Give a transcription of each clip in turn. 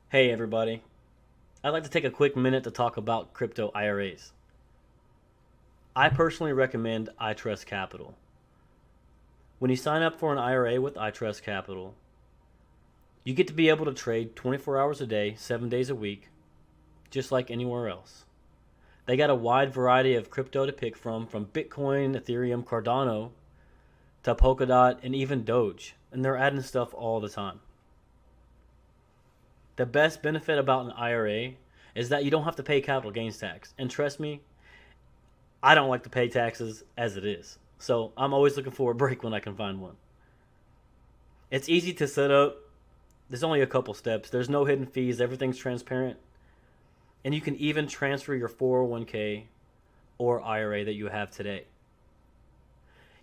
Hey everybody, I'd like to take a quick minute to talk about crypto IRAs. I personally recommend iTrustCapital. When you sign up for an IRA with iTrustCapital, you get to be able to trade 24 hours a day, 7 days a week, just like anywhere else. They got a wide variety of crypto to pick from Bitcoin, Ethereum, Cardano, to Polkadot, and even Doge, and they're adding stuff all the time. The best benefit about an IRA is that you don't have to pay capital gains tax. And trust me, I don't like to pay taxes as it is. So I'm always looking for a break when I can find one. It's easy to set up. There's only a couple steps. There's no hidden fees. Everything's transparent. And you can even transfer your 401k or IRA that you have today.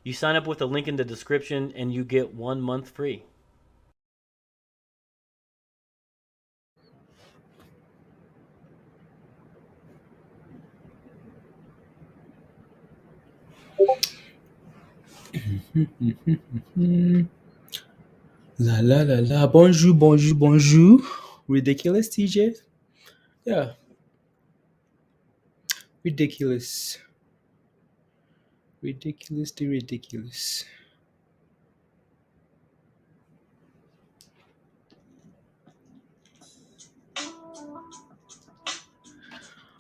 You sign up with the link in the description and you get 1 month free. La la la la. Bonjour, bonjour, bonjour. Ridiculous, TJ? Yeah. Ridiculous. Ridiculously ridiculous.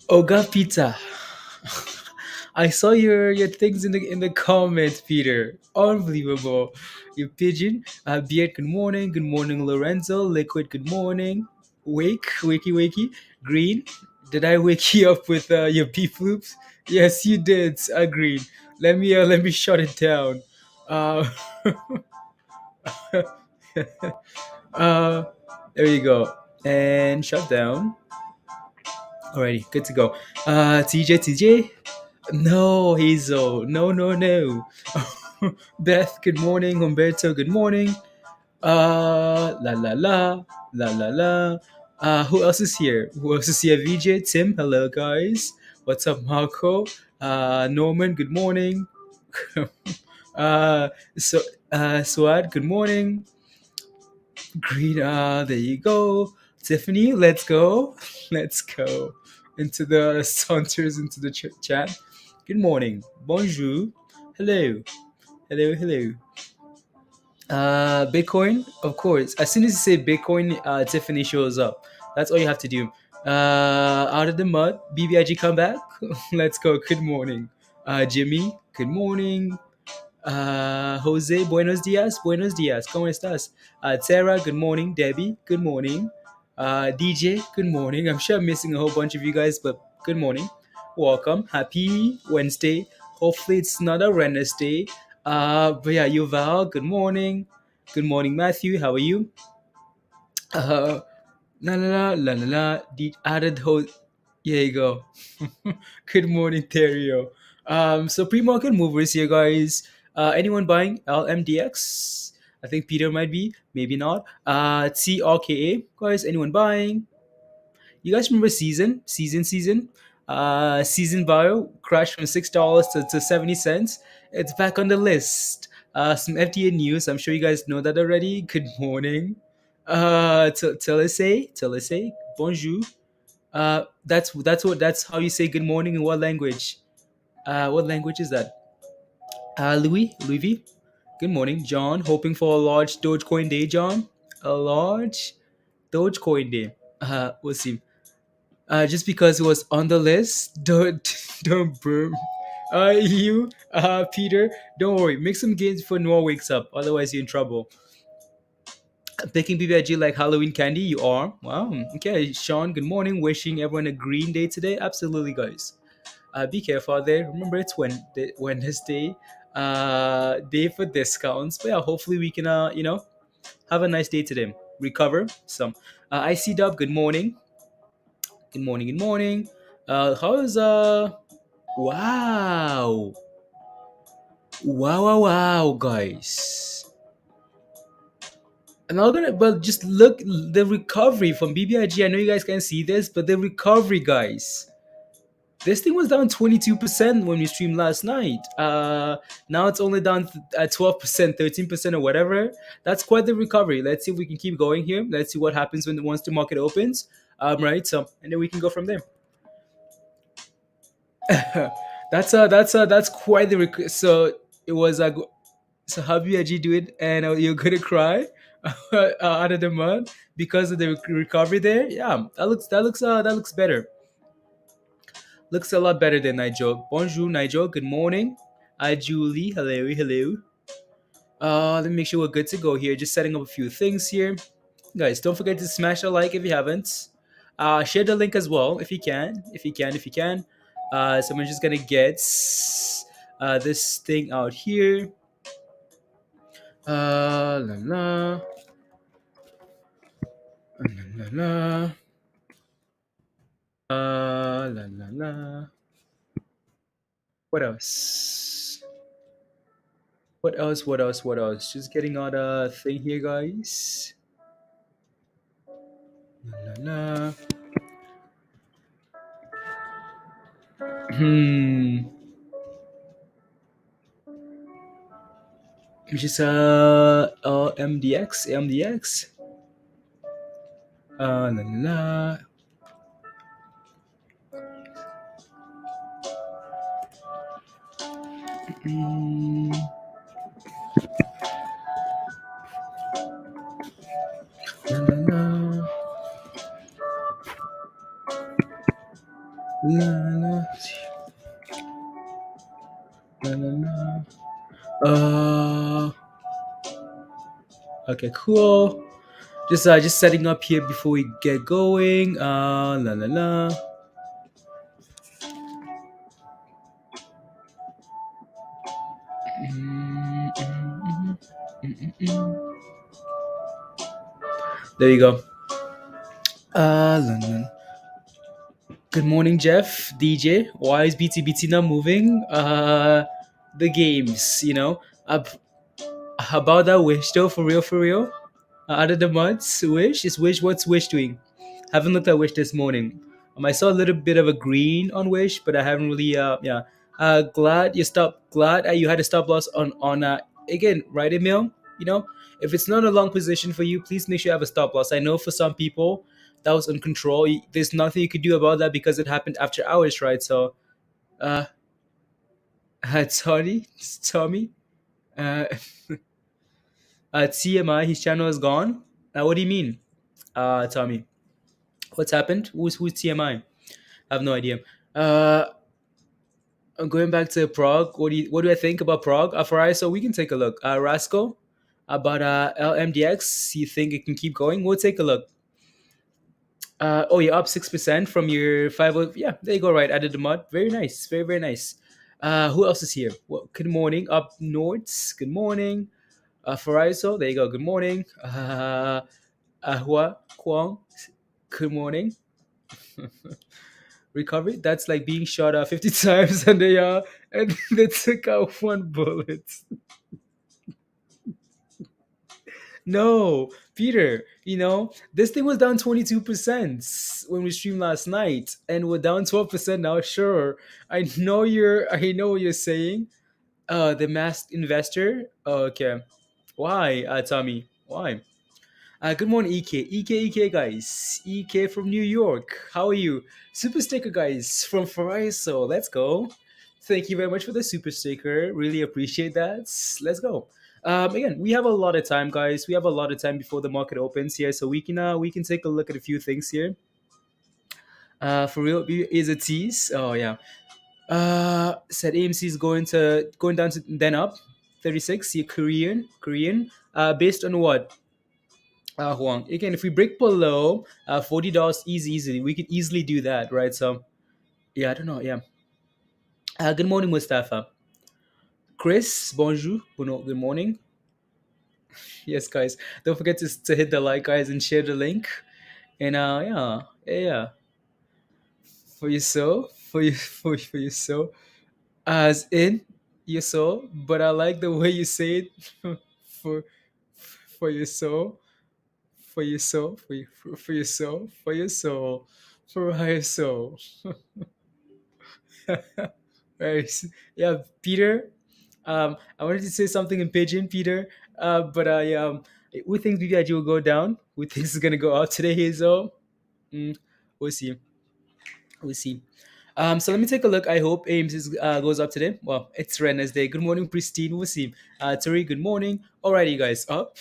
Oga Pizza. I saw your things in the comments, Peter. Unbelievable. You pigeon. Beard, good morning, Lorenzo. Liquid, good morning. Wakey. Green. Did I wake you up with your beef loops? Yes, you did. Green. Let me shut it down. Uh, there you go. And shut down. Alrighty, good to go. TJ. No, Hazel. No. Beth, good morning. Humberto, good morning. La. Who else is here? VJ, Tim, hello guys. What's up, Marco? Norman, good morning. Swad, good morning. Green, there you go. Tiffany, let's go. Into the saunters into the chat. Good morning. Bonjour. Hello. Bitcoin, of course. As soon as you say Bitcoin, Tiffany shows up. That's all you have to do. Out of the mud. BBIG, come back. Let's go. Good morning. Jimmy, good morning. Jose, buenos dias. ¿Cómo estás? Tara, good morning. Debbie, good morning. DJ, good morning. I'm sure I'm missing a whole bunch of you guys, but good morning. Welcome. Happy Wednesday. Hopefully it's not a Wednesday. But yeah, Yuval, good morning. Good morning, Matthew. How are you? La. The added Here you go. Good morning, Terrio. So pre-market movers here, guys. Anyone buying LMDX? I think Peter might be, maybe not. TRKA, guys. Anyone buying? You guys remember season? Season Bio crashed from $6 to 70 cents. It's back on the list. Some FTA news. I'm sure you guys know that already. Good morning. TSLA, bonjour. That's how you say good morning in what language? What language is that? Louis V. Good morning, John. Hoping for a large Dogecoin day, John. A large Dogecoin day. We'll see. Just because it was on the list, don't burn. Peter, don't worry. Make some gains before Noah wakes up. Otherwise, you're in trouble. Picking BBIG like Halloween candy, you are. Wow. Okay, Sean. Good morning. Wishing everyone a green day today. Absolutely, guys. Be careful out there. Remember, it's Wednesday. Day for discounts. But yeah, hopefully we can have a nice day today. Recover some. IC Dub. Good morning. Good morning. Good morning. How is Wow. Wow, guys. And I'm gonna, but just look the recovery from BBIG. I know you guys can't see this, but the recovery, guys. This thing was down 22% when we streamed last night. Now it's only down at 12%, 13%, or whatever. That's quite the recovery. Let's see if we can keep going here. Let's see what happens once the market opens. Right. So, and then we can go from there. That's quite the so it was a so how BIG do it, and you're gonna cry out of the mud because of the recovery there. Yeah, that looks better. Looks a lot better than Nigel. Bonjour, Nigel. Good morning. Hi, Julie. Hello. Let me make sure we're good to go here. Just setting up a few things here. Guys, don't forget to smash a like if you haven't. Share the link as well if you can. If you can. So I'm just gonna get this thing out here. La la. La la. La la la. What else? What else? Just getting out a thing here, guys. La la. Hmm. Just MDX. La la la. Mm. La la la. La la. La la la. Okay, cool. Just setting up here before we get going. La la la. There you go. La, la. Good morning, Jeff. DJ. Why is BTBT not moving? The games, how about that wish though? For real. Out of the months, wish is wish. What's wish doing? Haven't looked at wish this morning. I saw a little bit of a green on wish, but I haven't really. Yeah. Glad you stopped. Glad you had a stop loss on. Again, right, Emil. If it's not a long position for you, please make sure you have a stop loss. I know for some people that was in control. There's nothing you could do about that because it happened after hours, right? So, uh, Tommy. Uh, TMI, his channel is gone. What do you mean, Tommy? What's happened? Who's TMI? I have no idea. I'm going back to Prague. What do I think about Prague? For so we can take a look. Rasco, about LMDX. You think it can keep going? We'll take a look. Oh, you're up 6% from your 5. Yeah, there you go. Right, added the mud. Very nice. Very nice. Who else is here? Well, good morning. Up north. Good morning. Faraiso, there you go. Good morning. Ahua Kwong, good morning. recovery. That's like being shot 50 times and they took out one bullet. No, Peter, this thing was down 22% when we streamed last night, and we're down 12% now. Sure, I know what you're saying. The masked investor. Oh, okay. Why, Tommy? Why? Good morning, EK, guys. EK from New York. How are you? Super sticker, guys, from Fariso. Let's go. Thank you very much for the super sticker. Really appreciate that. Let's go. Again, we have a lot of time, guys. We have a lot of time before the market opens here, so we can take a look at a few things here. For real, is a tease. Oh yeah. Said AMC is going down to then up 36. See Korean. Based on what? Huang. Again, if we break below $40 easily, we could easily do that, right? So yeah, I don't know. Yeah. Good morning, Mustafa. Chris, bonjour. Good morning. Yes, guys. Don't forget to hit the like, guys, and share the link. And yeah. For your soul, for your soul, as in your soul. But I like the way you say it. for for your soul, for your soul, for your soul, for your soul, for your soul. Right. Yeah, Peter. I wanted to say something in pigeon, Peter. But we think BBIG will go down. We think it's gonna go up today, Hazel. Mm, we'll see. We'll see. So let me take a look. I hope AIMS goes up today. Well, it's Wednesday. Good morning, Pristine. We'll see. Terry, good morning. Alrighty, guys. Up.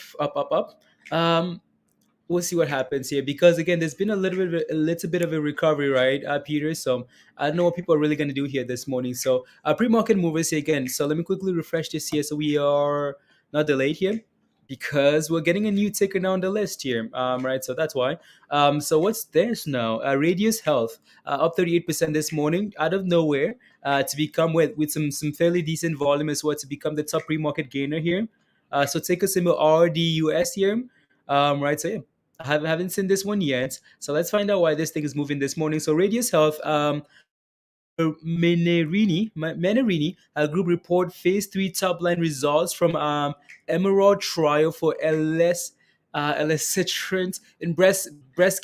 We'll see what happens here because again, there's been a little bit of a recovery, right, Peter? So I don't know what people are really going to do here this morning. So pre-market movers here again. So let me quickly refresh this here so we are not delayed here because we're getting a new ticker now on the list here, right? So that's why. So what's this now? Radius Health up 38% this morning out of nowhere to become with some fairly decent volume as well to become the top pre-market gainer here. So take a symbol RDUS here, right? So yeah, haven't seen this one yet. So let's find out why this thing is moving this morning. So Radius Health, Menarini group report phase 3 top line results from Emerald trial for elacestrant in breast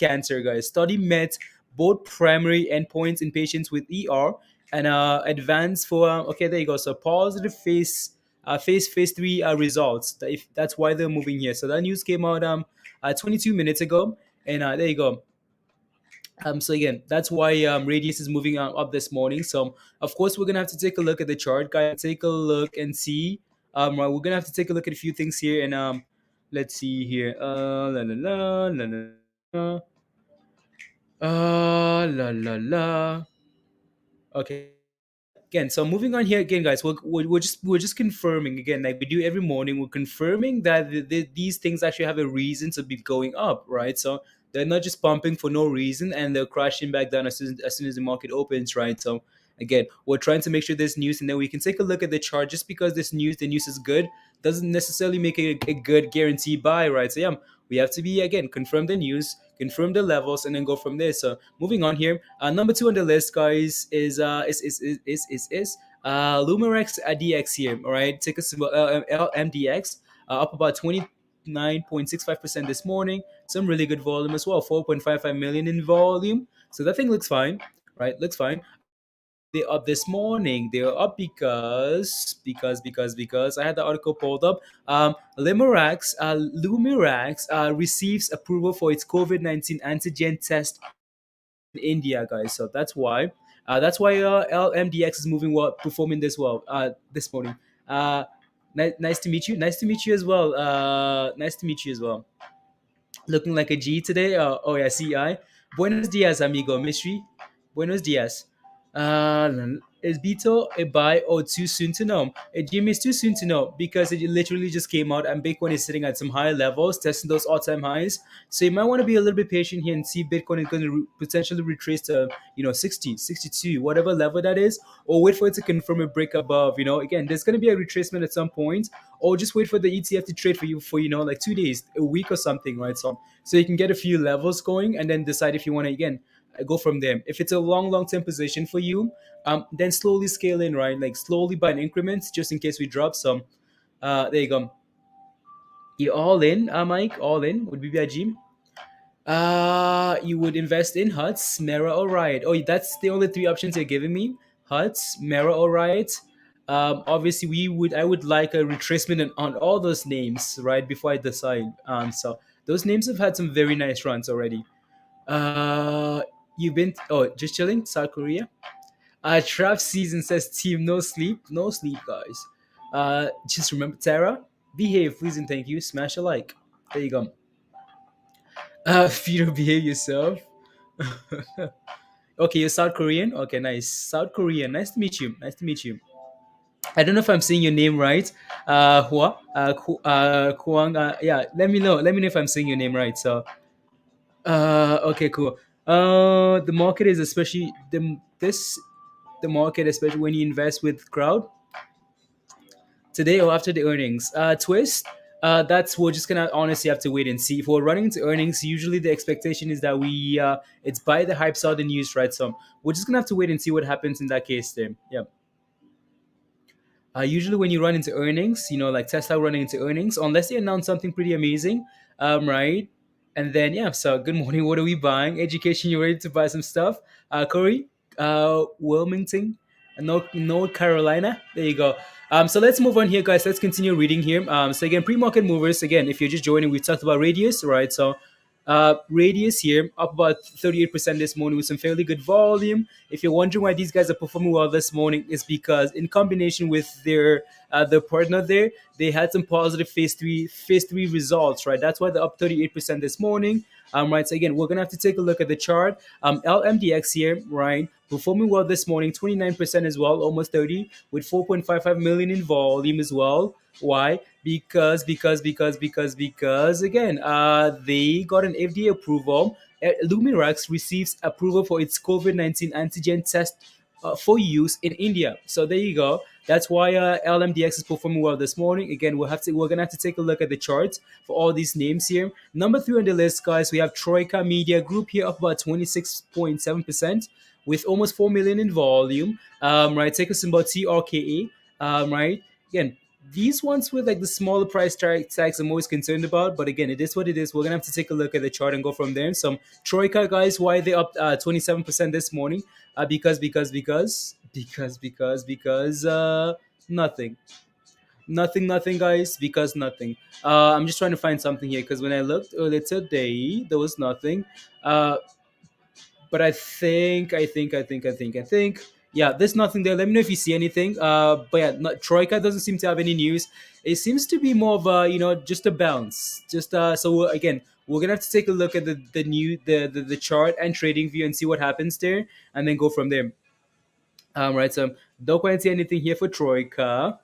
cancer, guys. Study met both primary endpoints in patients with ER and advanced for okay, there you go. So positive phase 3 results. That's why they're moving here. So that news came out 22 minutes ago, and there you go. So again, that's why Radius is moving up this morning. So of course we're gonna have to take a look at the chart, guys. Take a look and see. Right, we're gonna have to take a look at a few things here, and let's see here. La la la la la. La la la. Okay. Again, so moving on here again, guys. We're just confirming again, like we do every morning. We're confirming that these things actually have a reason to be going up, right? So they're not just pumping for no reason and they're crashing back down as soon as the market opens, right? So again, we're trying to make sure there's news, and then we can take a look at the chart. Just because the news is good, doesn't necessarily make it a good guarantee buy, right? So yeah, we have to be again confirm the news, confirm the levels, and then go from there. So moving on here, number 2 on the list, guys, is Lumirex DX here. All right, take a symbol LMDX up about 29.65% this morning. Some really good volume as well, 4.55 million in volume. So that thing looks fine, right? Looks fine. They're up this morning. They're up because I had the article pulled up. Lumirax receives approval for its COVID-19 antigen test in India, guys. So that's why. LMDX is moving well, performing this well this morning. Nice to meet you. Nice to meet you as well. Nice to meet you as well. Looking like a G today. Oh yeah, CI. Buenos dias, amigo. Mystery. Buenos dias. Is Beetle a buy or too soon to know? Jimmy, it's too soon to know because it literally just came out and Bitcoin is sitting at some high levels, testing those all-time highs. So you might want to be a little bit patient here and see Bitcoin is going to potentially retrace to 60, 62, whatever level that is, or wait for it to confirm a break above. Again, there's going to be a retracement at some point, or just wait for the ETF to trade for you for like 2 days, a week or something, right? So you can get a few levels going and then decide if you want to again go from there. If it's a long term position for you, then slowly scale in, right? Like slowly by an increments, just in case we drop some. There you go. You all in, Mike? All in with BBIG? You would invest in Huts, Mera, or Riot. Oh, that's the only three options you're giving me. Huts, Mera, or Riot. Obviously, I would like a retracement on all those names, right, before I decide. So those names have had some very nice runs already. Uh, you've been just chilling, South Korea. Trap season says team no sleep, guys. Just remember Tara, behave, please and thank you. Smash a like. There you go. Peter, behave yourself. Okay, you're South Korean. Okay, nice. South Korean. Nice to meet you. Nice to meet you. I don't know if I'm saying your name right. Hua. Kuang. Yeah. Let me know. Let me know if I'm saying your name right. So. Okay. Cool. The market is especially the market, especially when you invest with crowd today or after the earnings. Twist. That's we're just gonna honestly have to wait and see. If we're running into earnings, usually the expectation is that we it's buy the hype, sell the news, right? So we're just gonna have to wait and see what happens in that case. Then, yeah. Usually when you run into earnings, like Tesla running into earnings, unless they announce something pretty amazing, right? And then yeah. So good morning. What are we buying? Education. You ready to buy some stuff? Corey, Wilmington, North Carolina. There you go. So let's move on here, guys. Let's continue reading here. So again, pre-market movers. Again, if you're just joining, we talked about radius, right? So radius here up about 38% this morning with some fairly good volume. If you're wondering why these guys are performing well this morning, it's because in combination with their partner there, they had some positive phase three results, right? That's why they're up 38% this morning. Right. So again, we're gonna have to take a look at the chart. LMDX here, right? Performing well this morning, 29% as well, almost 30, with 4.55 million in volume as well. Why? Because again, they got an FDA approval. Lumirax receives approval for its COVID-19 antigen test for use in India. So there you go. That's why LMDX is performing well this morning. Again, we're gonna have to take a look at the charts for all these names here. Number 3 on the list, guys, we have Troika Media Group here up about 26.7% with almost 4 million in volume. Right, take us about TRKA. Right, again, these ones with like the smaller price tags I'm always concerned about, but again, it is what it is. We're gonna have to take a look at the chart and go from there. Some Troika, guys, why they up 27% this morning? Because nothing, nothing, guys. Because nothing. I'm just trying to find something here because when I looked earlier today, there was nothing. But I think. Yeah, there's nothing there. Let me know if you see anything. But yeah, Troika doesn't seem to have any news. It seems to be more of a, just a bounce. Just so again, we're gonna have to take a look at the chart and trading view and see what happens there, and then go from there. Right. So don't quite see anything here for Troika.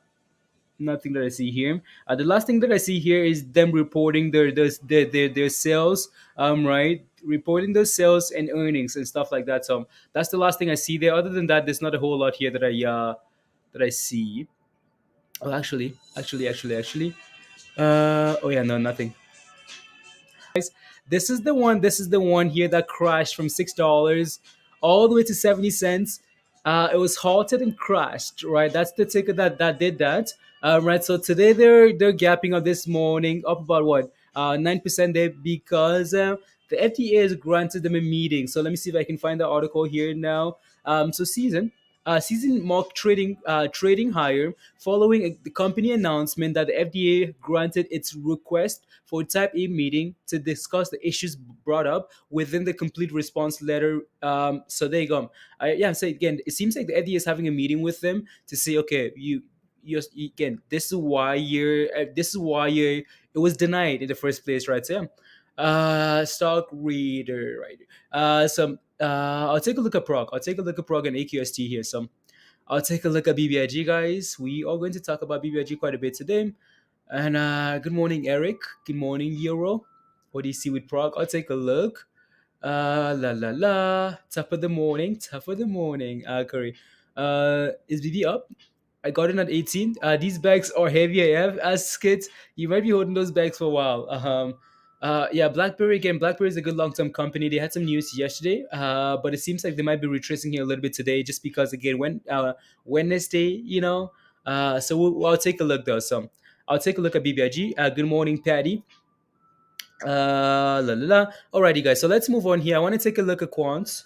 Nothing that I see here. The last thing that I see here is them reporting their sales. Right, reporting their sales and earnings and stuff like that. So that's the last thing I see there. Other than that, there's not a whole lot here that I see. Oh, actually. Oh yeah, no, nothing. This is the one here that crashed from $6 all the way to 70 cents. It was halted and crashed, right? That's the ticker that did that. Right. So today they're gapping up this morning up about what 9% there because the FDA has granted them a meeting. So let me see if I can find the article here now. So season mark trading higher following the company announcement that the FDA granted its request for a Type A meeting to discuss the issues brought up within the complete response letter. So there you go. Yeah, so again, it seems like the FDA is having a meeting with them to say, okay, again, this is why it was denied in the first place, right? So yeah, stock reader, right? I'll take a look at prog. I'll take a look at prog and AQST here. So I'll take a look at BBIG, guys. We are going to talk about BBIG quite a bit today. And good morning, Eric. Good morning, Euro. What do you see with prog? I'll take a look. La la la. Top of the morning. Top of the morning. Curry. Is BB up? I got in at 18. These bags are heavy AF. As kids, you might be holding those bags for a while. Yeah, BlackBerry again. BlackBerry is a good long-term company. They had some news yesterday, but it seems like they might be retracing here a little bit today, just because again, when Wednesday, so I'll take a look though. So I'll take a look at BBIG. Good morning, Patty. La la la. Alrighty, guys. So let's move on here. I want to take a look at quants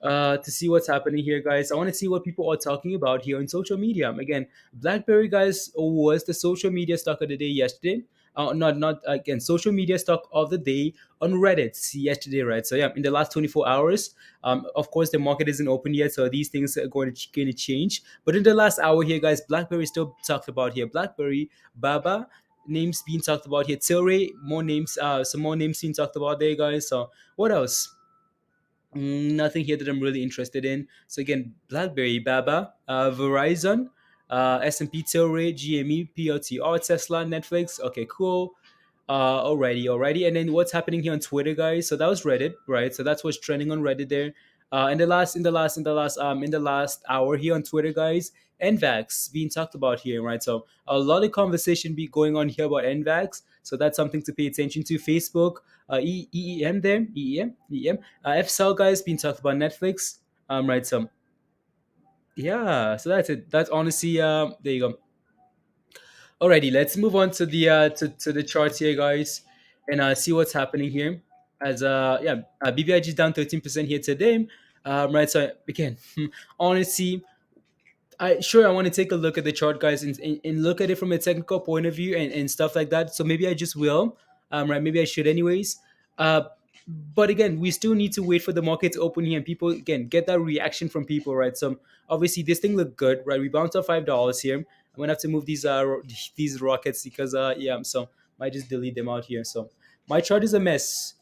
to see what's happening here, guys. I want to see what people are talking about here on social media. Again, BlackBerry, guys, was the social media stock of the day yesterday. Not again, social media stock of the day on Reddit yesterday, right? So yeah, in the last 24 hours, of course, the market isn't open yet, so these things are going to change. But in the last hour here, guys, BlackBerry still talked about here. BlackBerry, Baba, names being talked about here. Tilray, more names, some more names being talked about there, guys. So what else? Nothing here that I'm really interested in. So again, BlackBerry, Baba, Verizon, S&P, Tilray, GME, PLTR, Tesla, Netflix. Okay, cool. Alrighty. And then what's happening here on Twitter, guys? So that was Reddit, right? So that's what's trending on Reddit there. In the last hour here on Twitter, guys, NVAX being talked about here, right? So a lot of conversation be going on here about NVAX. So that's something to pay attention to. Facebook, EEM there, EEM, FCEL, guys being talked about. Netflix, right? So yeah, so that's it. That's honestly, there you go. Alrighty, let's move on to the to the charts here, guys, and see what's happening here. As BBIG is down 13% here today. Right, so again, honestly, I want to take a look at the chart, guys, and look at it from a technical point of view and stuff like that. So maybe I just will, right? Maybe I should, anyways. Uh, but again, we still need to wait for the market to open here and people again get that reaction from people, right? So obviously this thing looked good, right? We bounced off $5 here. I'm gonna have to move these rockets because yeah, so might just delete them out here. So my chart is a mess,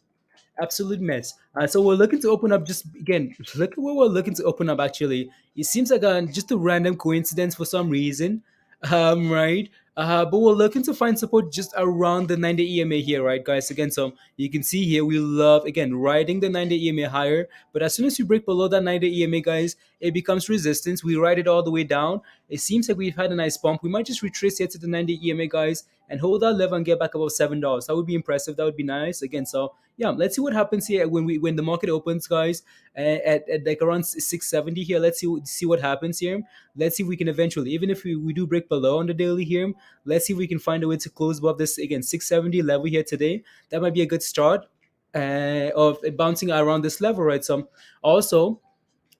absolute mess. So we're looking to open up. Just again, look at what we're looking to open up. Actually, it seems like just a random coincidence for some reason, right? But we're looking to find support just around the 9-day EMA here, right, guys? Again, so you can see here we love again riding the 9-day EMA higher, but as soon as we break below that 9-day EMA, guys, it becomes resistance. We ride it all the way down. It seems like we've had a nice bump. We might just retrace here to the 9-day EMA, guys, and hold that level and get back above $7. That would be impressive. That would be nice. Again, so yeah, let's see what happens here when the market opens, guys, at like around 670 here. Let's see what happens here. Let's see if we can eventually, even if we do break below on the daily here, let's see if we can find a way to close above this again 670 level here today. That might be a good start of bouncing around this level, right? So also,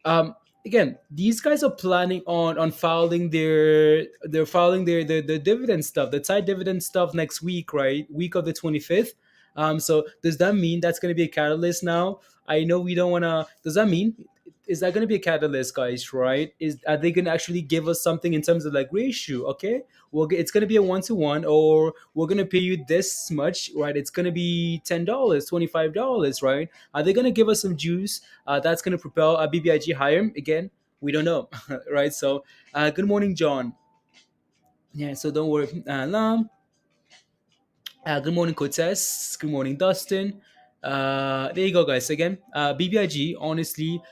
um, again, these guys are planning on filing their dividend stuff, the Thai dividend stuff next week, right? Week of the 25th. So does that mean that's going to be a catalyst now? I know we don't want to. Does that mean is that going to be a catalyst, guys? Right? Are they going to actually give us something in terms of like ratio? Okay, well, it's going to be a 1-to-1, or we're going to pay you this much, right? It's going to be $10, $25, right? Are they going to give us some juice that's going to propel a BBIG higher? Again, we don't know, right? So, good morning, John. Yeah, so don't worry. Good morning, Cortez. Good morning, Dustin. There you go, guys. Again, BBIG, honestly,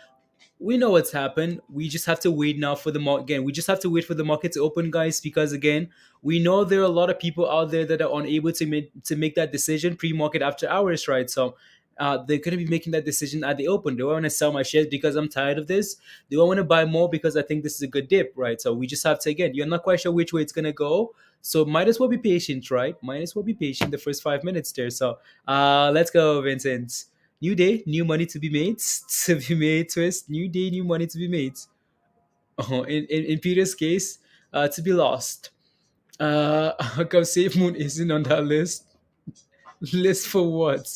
we know what's happened. We just have to wait now for the market. Again, we just have to wait for the market to open, guys, because again, we know there are a lot of people out there that are unable to make that decision pre-market after hours, right? So they're going to be making that decision at the open. Do I want to sell my shares because I'm tired of this? Do I want to buy more because I think this is a good dip, right? So we just have to, again, you're not quite sure which way it's going to go. So might as well be patient, right? Might as well be patient the first 5 minutes there. So let's go, Vincent. New day, new money to be made. To be made, twist. New day, new money to be made. Oh, in Peter's case, to be lost. How come Safe Moon isn't on that list? List for what?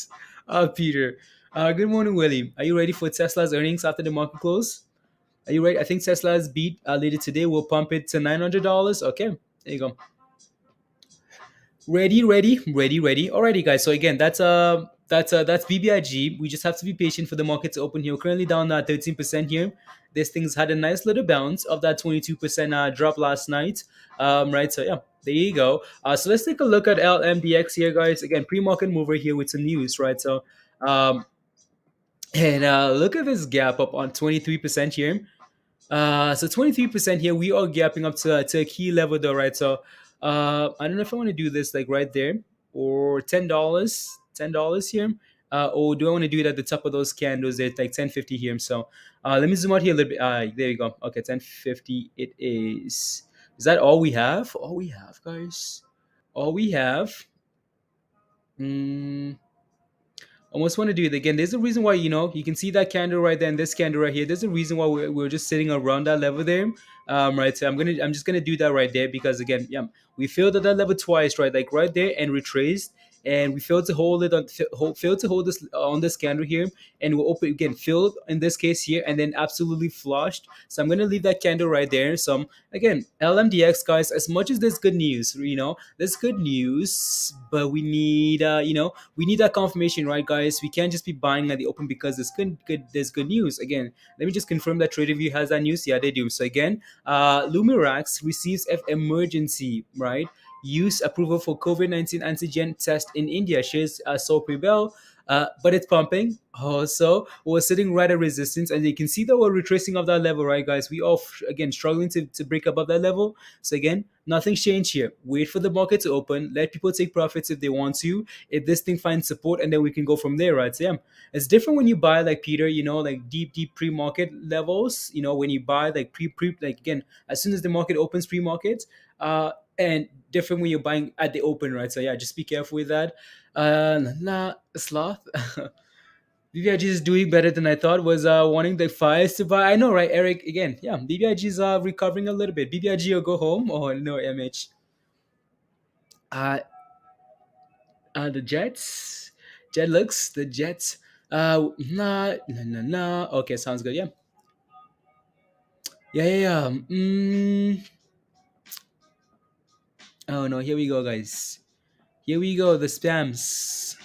Peter. Good morning, Willie. Are you ready for Tesla's earnings after the market close? Are you ready? I think Tesla's beat later today. We'll pump it to $900. Okay, there you go. Ready. Alrighty, guys. So again, that's BBIG. We just have to be patient for the market to open here. We're currently down 13% here. This thing's had a nice little bounce of that 22% drop last night. Right. So yeah, there you go. So let's take a look at LMDX here, guys. Again, pre-market mover here with some news, right? So um, and look at this gap up on 23% here. So 23% here, we are gapping up to a key level though, right? So I don't know if I want to do this like right there or $10. $10 here? Or do I want to do it at the top of those candles there, like 1050 here? So let me zoom out here a little bit. There you go. Okay, 1050 it is. Is that all we have? All we have, guys. All we have. Mm, almost want to do it again. There's a reason why, you can see that candle right there and this candle right here. There's a reason why we're just sitting around that level there. Right. So I'm just gonna do that right there because again, yeah, we failed at that level twice, right? Like right there and retraced. And we failed to hold it on, failed to hold this on this candle here, and we'll open again, filled in this case here, and then absolutely flushed. So I'm gonna leave that candle right there. So again, LMDX guys, as much as there's good news, there's good news, but we need, we need that confirmation, right, guys? We can't just be buying at the open because there's good news. Again, let me just confirm that TraderView has that news. Yeah, they do. So again, Lumirax receives emergency, right, use approval for COVID-19 antigen test in India. Shares so prevail, but it's pumping. Also, we're sitting right at resistance, and you can see that we're retracing off that level, right, guys? We all again struggling to break above that level. So again, nothing's changed here. Wait for the market to open. Let people take profits if they want to. If this thing finds support, and then we can go from there, right? So yeah, it's different when you buy like Peter, like deep pre-market levels. When you buy like pre like again, as soon as the market opens pre-market. And different when you're buying at the open, right? So yeah, just be careful with that. Sloth. BBIG is doing better than I thought. Was wanting the fires to buy. I know, right, Eric? Again, yeah, BBIG is recovering a little bit. BBIG will go home or no, MH. Uh, the Jets. Jet looks the Jets. Okay, sounds good. Yeah, yeah. Oh no, here we go, guys. Here we go. The spams.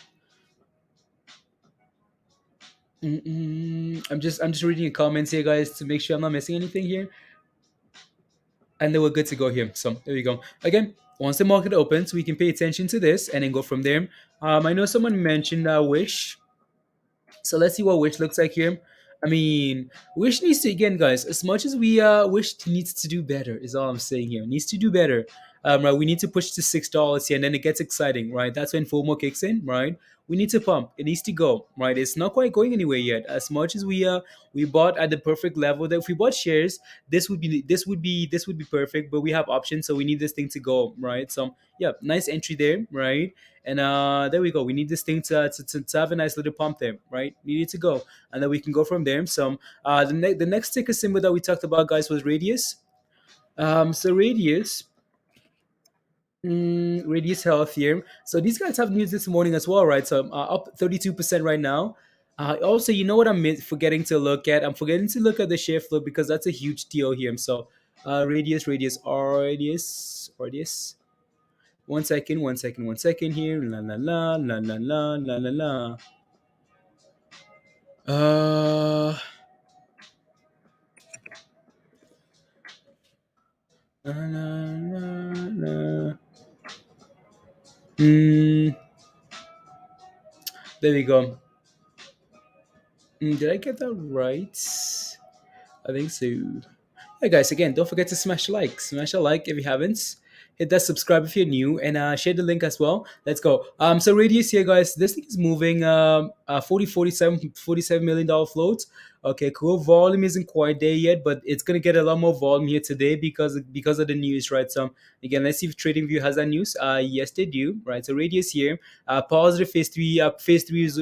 I'm just reading the comments here, guys, to make sure I'm not missing anything here, and then we're good to go here. So there we go. Again, once the market opens, we can pay attention to this and then go from there. I know someone mentioned Wish. So let's see what Wish looks like here. I mean, Wish needs to, again, guys. As much as we Wish needs to do better, is all I'm saying here. Needs to do better. Right, we need to push to $6 here, and then it gets exciting, right? That's when FOMO kicks in, right? We need to pump. It needs to go, right? It's not quite going anywhere yet. As much as we bought at the perfect level, that if we bought shares, this would be perfect. But we have options, so we need this thing to go, right? So yeah, nice entry there, right? And there we go. We need this thing to have a nice little pump there, right? Need it to go, and then we can go from there. So the next ticker symbol that we talked about, guys, was Radius. So Radius. Radius Health here. So these guys have news this morning as well, right? So up 32% right now. Also, you know what forgetting to look at? I'm forgetting to look at the share flow because that's a huge deal here. So Radius. 1 second here. La la la la la la la la la. Uh, la, la, la, la. There we go. Did I get that right? I think so. Hey guys, again, don't forget to smash a like. Smash a like if you haven't. Hit that subscribe if you're new, and share the link as well. Let's go. So Radius here, guys. This thing is moving 47 million dollar float. Okay, cool. Volume isn't quite there yet, but it's gonna get a lot more volume here today because of the news, right? So again, let's see if TradingView has that news. Yes, they do, right? So Radius here, positive phase three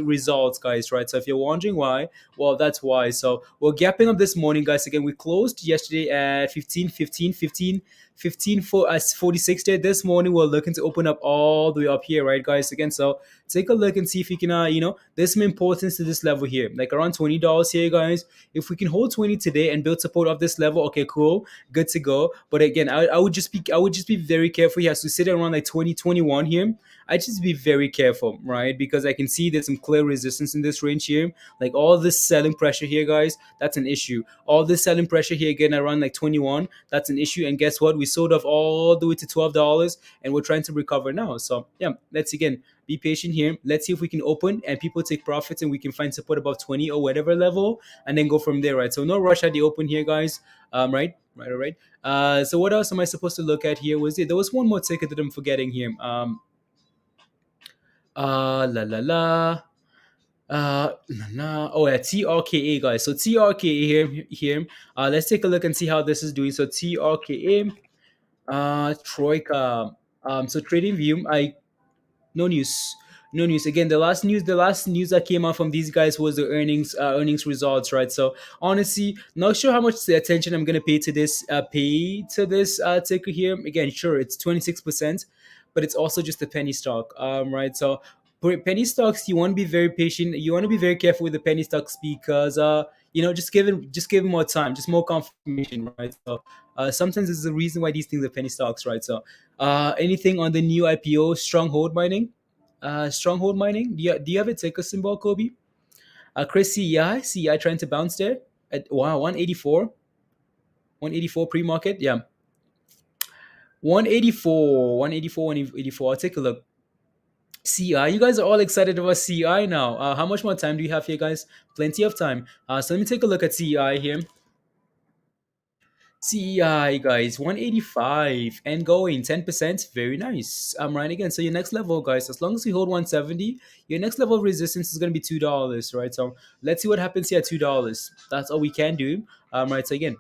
results, guys, right? So if you're wondering why, well, that's why. So we're gapping up this morning, guys. Again, we closed yesterday at 15 for us 46 there. This morning we're looking to open up all the way up here, right, guys? Again, so take a look and see if you can there's some importance to this level here, like around $20 here, guys. If we can hold 20 today and build support of this level, okay, cool, good to go. But again, I would just be very careful. He has to sit around like 2021 here. I just be very careful, right? Because I can see there's some clear resistance in this range here. Like all this selling pressure here, guys, that's an issue. All this selling pressure here again around like 21, that's an issue. And guess what? We sold off all the way to $12, and we're trying to recover now. So yeah, let's again be patient here. Let's see if we can open and people take profits and we can find support above 20 or whatever level, and then go from there, right? So no rush at the open here, guys. Right. All right. So what else am I supposed to look at here? There was one more ticket that I'm forgetting here. La la la. La, la. Oh yeah, TRKA guys. So TRKA here. Let's take a look and see how this is doing. So TRKA, Troika. So trading view. I No news. No news. Again, the last news that came out from these guys was the earnings results, right? So honestly, not sure how much the attention I'm gonna pay to this ticker here. Again, sure, it's 26%, but it's also just a penny stock, right? So for penny stocks, you want to be very patient. You want to be very careful with the penny stocks because just give it more time, just more confirmation, right? So sometimes there's a reason why these things are penny stocks, right? So anything on the new IPO, Stronghold Mining? Stronghold Mining? Do you have a ticker symbol, Kobe? Chris, CEI trying to bounce there at wow 184, 184 pre-market. Yeah, 184, 184, 184. I'll take a look. CI, you guys are all excited about CI now. How much more time do you have here, guys? Plenty of time. So let me take a look at CI here. CEI guys, 185 and going 10%. Very nice. I'm right again. So your next level, guys, as long as you hold 170, your next level of resistance is gonna be $2, right? So let's see what happens here at $2. That's all we can do. Right. So again,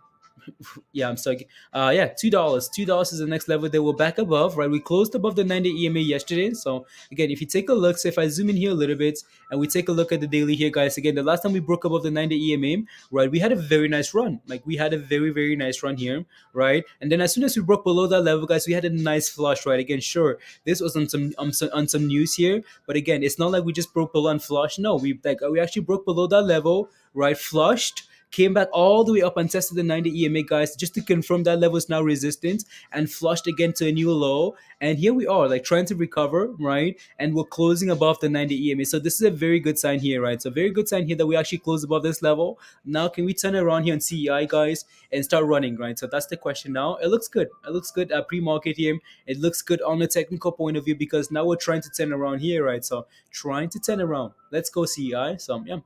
yeah, I'm sorry. Yeah, $2. $2 is the next level that we're back above, right? We closed above the 90 EMA yesterday. So again, if you take a look, so if I zoom in here a little bit and we take a look at the daily here, guys, again, the last time we broke above the 90 EMA, right, we had a very nice run. Like we had a very, very nice run here, right? And then as soon as we broke below that level, guys, we had a nice flush, right? Again, sure, this was on some news here, but again, it's not like we just broke below and flushed. No, we actually broke below that level, right? Flushed, came back all the way up and tested the 90 EMA, guys, just to confirm that level is now resistant, and flushed again to a new low. And here we are, like trying to recover, right? And we're closing above the 90 EMA. So this is a very good sign here, right? So very good sign here that we actually closed above this level. Now, can we turn around here on CEI, guys, and start running, right? So that's the question now. It looks good. It looks good at pre-market here. It looks good on a technical point of view because now we're trying to turn around here, right? So trying to turn around. Let's go CEI. So yeah.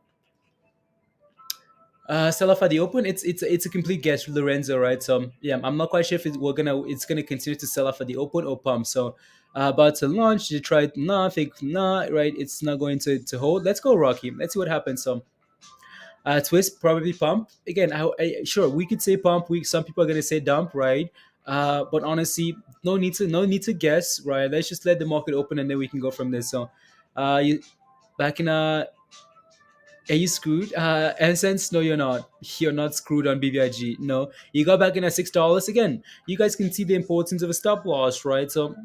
Sell off at the open. It's a complete guess, Lorenzo, right? So yeah, I'm not quite sure if it's gonna continue to sell off at the open or pump. So about to launch, you tried nothing, not right. It's not going to hold. Let's go Rocky. Let's see what happens. So twist probably pump again. Sure, we could say pump. Some people are gonna say dump, right? But honestly, no need to guess, right? Let's just let the market open and then we can go from there. So you back in are you screwed? Essence, no, you're not. You're not screwed on BBIG. No, you got back in at $6 again. You guys can see the importance of a stop loss, right? So,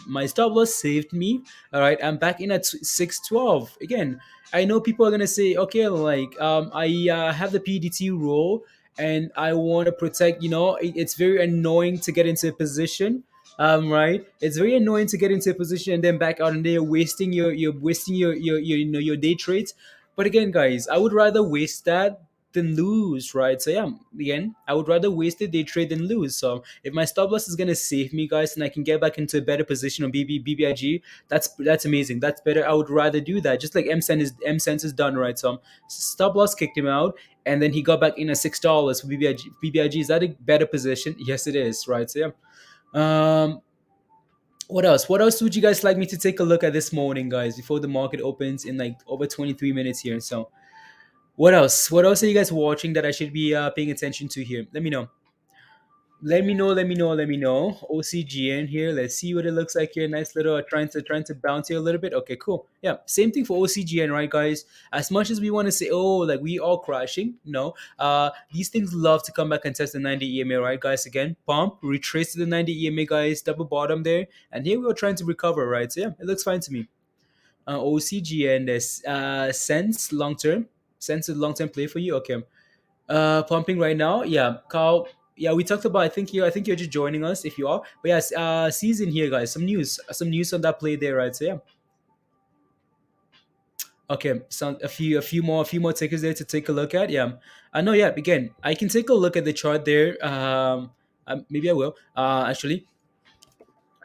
my stop loss saved me. All right, I'm back in at 612 again. I know people are gonna say, okay, like, I have the PDT rule, and I want to protect. It's very annoying to get into a position. Right, it's very annoying to get into a position and then back out, and then you're wasting your day trades. But again, guys, I would rather waste that than lose, right? So yeah, again, I would rather waste it day trade than lose. So if my stop loss is gonna save me, guys, and I can get back into a better position on BBIG, that's amazing. That's better. I would rather do that. Just like M Sense is done, right? So stop loss kicked him out, and then he got back in at $6 for BBIG. BBIG, is that a better position? Yes, it is, right? So yeah. What else? What else would you guys like me to take a look at this morning, guys, before the market opens in like over 23 minutes here? So, what else? What else are you guys watching that I should be paying attention to here? Let me know. Let me know. Let me know. Let me know. OCGN here. Let's see what it looks like here. Nice little trying to bounce here a little bit. Okay, cool. Yeah, same thing for OCGN, right, guys? As much as we want to say, oh, like we all crashing, no. These things love to come back and test the 90 EMA, right, guys? Again, pump, retrace to the 90 EMA, guys. Double bottom there, and here we are trying to recover, right? So yeah, it looks fine to me. OCGN, there's Sense long term. Sense is long term play for you. Okay. Pumping right now. Yeah, Carl. Yeah, we talked about. I think you're just joining us if you are. But yes, season here, guys. Some news on that play there, right? So yeah. Okay, so a few more tickers there to take a look at. Yeah, I know. Yeah, again, I can take a look at the chart there. Maybe I will. Actually,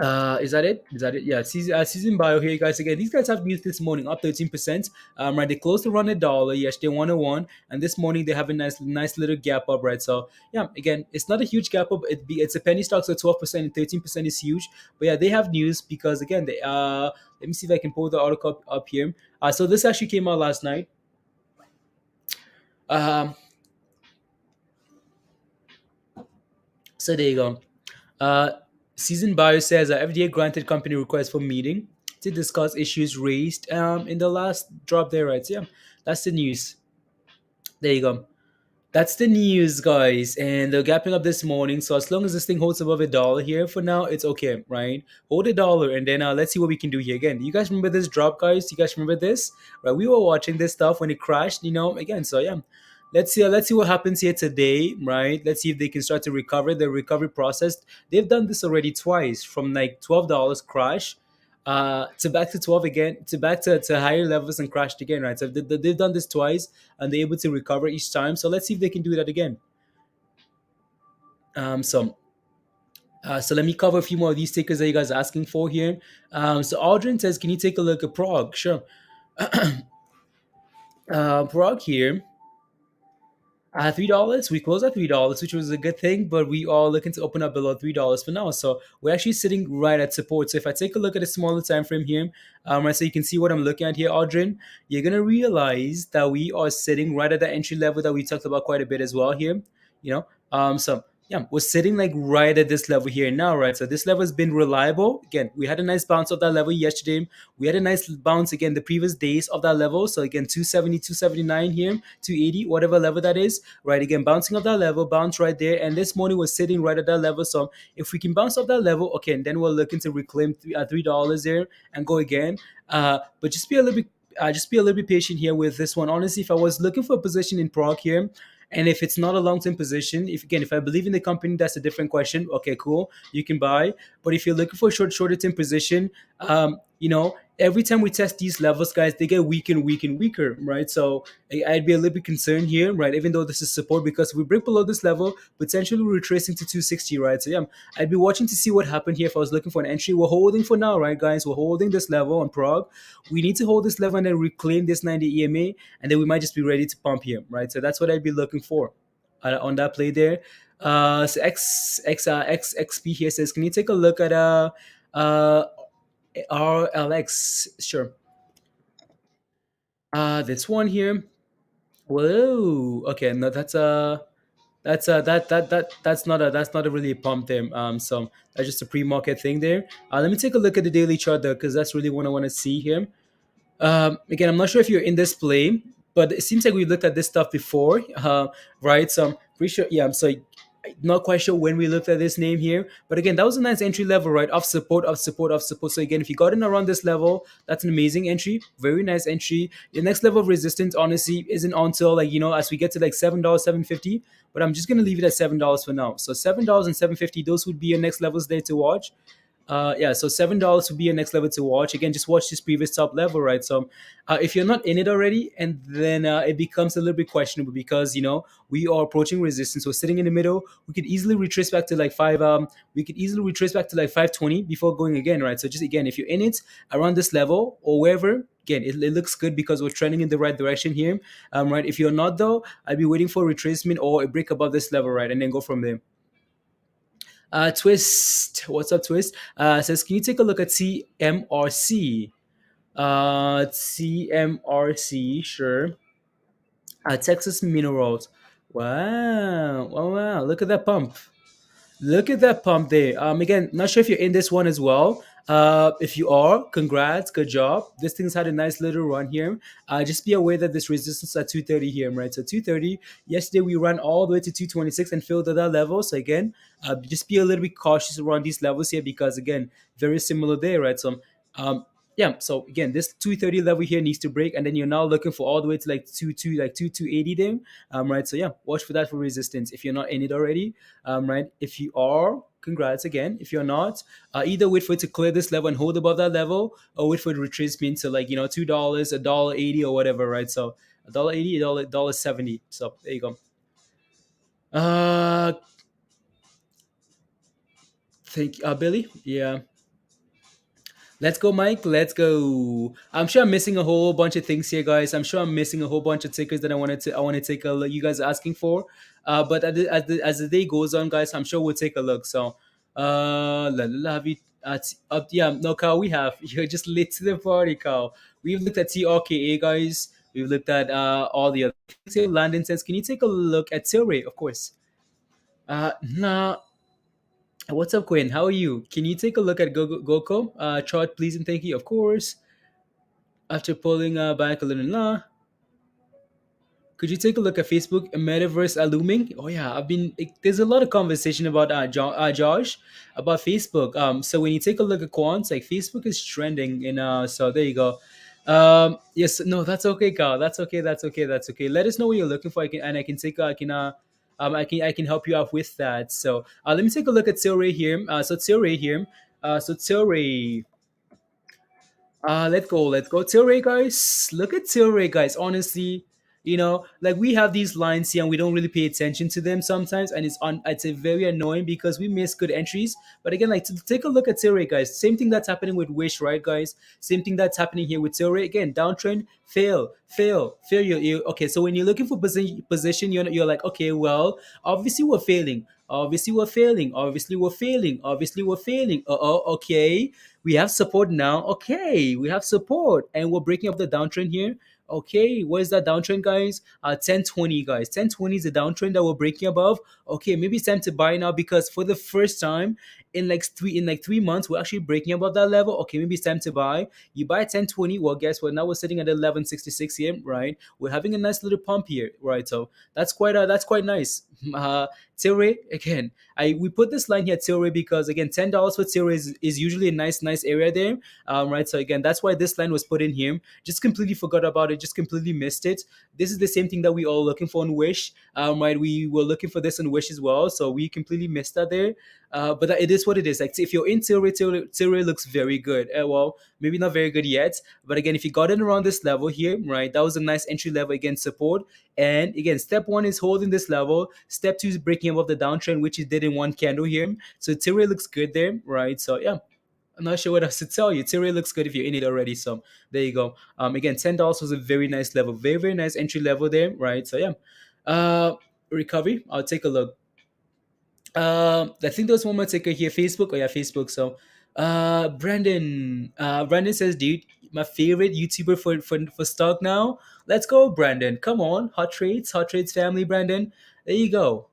Is that it? Is that it? Yeah, season bio here, guys. Again, these guys have news this morning, up 13%. Right, they closed around $1. Yes, they 101, and this morning they have a nice little gap up, right? So yeah, again, it's not a huge gap up. It's a penny stock, so 12% and 13% is huge. But yeah, they have news because again, they let me see if I can pull the article up here. So this actually came out last night. Um, so there you go. Uh, Season Bio says FDA granted company request for meeting to discuss issues raised in the last drop there, right? So, yeah, that's the news. There you go. That's the news, guys. And they're gapping up this morning. So as long as this thing holds above $1 here for now, it's okay, right? Hold $1, and then let's see what we can do here. Again, you guys remember this drop, guys? You guys remember this? Right? We were watching this stuff when it crashed, again. So yeah, let's see what happens here today, right? Let's see if they can start to recover the recovery process. They've done this already twice, from like $12 crash to back to 12 again, to back to higher levels and crashed again, right? So they've done this twice and they're able to recover each time. So let's see if they can do that again. So let me cover a few more of these tickers that you guys are asking for here. So Aldrin says, can you take a look at Prague? Sure. Prague here. $3. We closed at $3, which was a good thing, but we are looking to open up below $3 for now. So we're actually sitting right at support. So if I take a look at a smaller time frame here, right, so you can see what I'm looking at here, Audrin, you're gonna realize that we are sitting right at the entry level that we talked about quite a bit as well here. So yeah, we're sitting like right at this level here now, right? So this level has been reliable. Again, we had a nice bounce of that level yesterday. We had a nice bounce again the previous days of that level. So again, 270, 279 here, 280, whatever level that is, right? Again, bouncing off that level, bounce right there. And this morning was sitting right at that level. So if we can bounce off that level, okay, and then we're looking to reclaim $3 there and go again. But just be a little bit patient here with this one. Honestly, if I was looking for a position in Prague here, and if it's not a long-term position, if I believe in the company, that's a different question. Okay, cool, you can buy. But if you're looking for a shorter-term position, every time we test these levels, guys, they get weaker and weaker and weaker, right? So I'd be a little bit concerned here, right? Even though this is support, because if we break below this level, potentially retracing to 260, right? So yeah, I'd be watching to see what happened here if I was looking for an entry. We're holding for now, right, guys? We're holding this level on Prague. We need to hold this level and then reclaim this 90 EMA, and then we might just be ready to pump here, right? So that's what I'd be looking for on that play there. So XXP here says, can you take a look at uh RLX? Sure. This one here. Whoa. Okay, no, that's not a really a pump there. So that's just a pre-market thing there. Let me take a look at the daily chart though, because that's really what I want to see here. Again, I'm not sure if you're in this play, but it seems like we've looked at this stuff before, right? So I'm pretty sure. Yeah, I'm so not quite sure when we looked at this name here, but again, that was a nice entry level, right? Of support, of support, of support. So again, if you got in around this level, that's an amazing entry, very nice entry. Your next level of resistance, honestly, isn't until as we get to like $7, 750. But I'm just gonna leave it at $7 for now. So $7 and 750, those would be your next levels there to watch. Yeah, so $7 would be your next level to watch. Again, just watch this previous top level, right? So if you're not in it already, and then it becomes a little bit questionable because we are approaching resistance. We're sitting in the middle. We could easily retrace back to like five. We could easily retrace back to like 520 before going again, right? So just again, if you're in it around this level or wherever. Again, it looks good because we're trending in the right direction here, right? If you're not though, I'd be waiting for a retracement or a break above this level, right, and then go from there. Twist, what's up, Twist? Says, can you take a look at CMRC? CMRC, sure. Texas Minerals. Wow, wow, wow! Look at that pump. Look at that pump there. Again, not sure if you're in this one as well. If you are, congrats, good job. This thing's had a nice little run here. Just be aware that this resistance at 230 here, right? So 230. Yesterday we ran all the way to 226 and filled at that level. So again, just be a little bit cautious around these levels here because again, very similar there, right? So yeah, so again, this 230 level here needs to break, and then you're now looking for all the way to like 280 there, right? So yeah, watch for that for resistance if you're not in it already, right? If you are, congrats again. If you're not, either wait for it to clear this level and hold above that level, or wait for the retracement to like $2, $1.80 or whatever, right? So $1.80, $1.70. So there you go. Uh, Billy, yeah. Let's go, Mike. Let's go. I'm sure I'm missing a whole bunch of things here, guys. I'm sure I'm missing a whole bunch of tickers that I want to take a look. You guys are asking for, but as the day goes on, guys, I'm sure we'll take a look. So, have you? Yeah, no, Carl, we have. You're just late to the party, Carl. We've looked at TRKA, guys. We've looked at all the other. So Landon says, can you take a look at Tilray? Of course. Nah. What's up, Quinn? How are you? Can you take a look at GOCO chart, please, and thank you, of course. After pulling back a little, could you take a look at Facebook Metaverse looming? Oh yeah, there's a lot of conversation about Josh about Facebook. So when you take a look at quants, like Facebook is trending, and so there you go. Yes, no, that's okay, Carl. That's okay. That's okay. That's okay. Let us know what you're looking for. I can take I can help you out with that. So let me take a look at Tilray here. Tilray here. Tilray. Let's go. Tilray, guys. Look at Tilray, guys. Honestly, like we have these lines here and we don't really pay attention to them sometimes, and it's very annoying because we miss good entries. But again, like to take a look at Tilray, guys. Same thing that's happening with Wish, right, guys? Same thing that's happening here with Tilray. Again, downtrend, fail. Okay, so when you're looking for position, you're like, okay, well, obviously we're failing. Obviously we're failing. Okay, we have support now. Okay, we have support, and we're breaking up the downtrend here. Okay, what is that downtrend, guys? 1020, guys. 1020 is the downtrend that we're breaking above. Okay, maybe it's time to buy now because for the first time in like 3 months, we're actually breaking above that level. Okay, maybe it's time to buy. You buy 1020. Well, guess what? Now we're sitting at 1166 here, right? We're having a nice little pump here, right? So that's quite nice. Tilray, again, we put this line here, Tilray, because again, $10 for Tilray is usually a nice area there, right? So again, that's why this line was put in here. Just completely forgot about it, just completely missed it. This is the same thing that we all looking for in Wish, right? We were looking for this in Wish as well, so we completely missed that there. But it is what it is. Like if you're in Tilray looks very good. Well, maybe not very good yet, but again, if you got in around this level here, right, that was a nice entry level against support. And again, step one is holding this level. Step two is breaking above the downtrend, which it did in one candle here. So Tilray looks good there, right? So yeah, I'm not sure what else to tell you. Tilray looks good if you're in it already. So there you go. Again, $10 was a very nice level, very nice entry level there, right? So yeah, recovery. I'll take a look. I think there was one more ticker here. Facebook. Oh yeah, Facebook. So, Brandon says, dude, my favorite YouTuber for stock now. Let's go, Brandon. Come on, hot trades family, Brandon. There you go.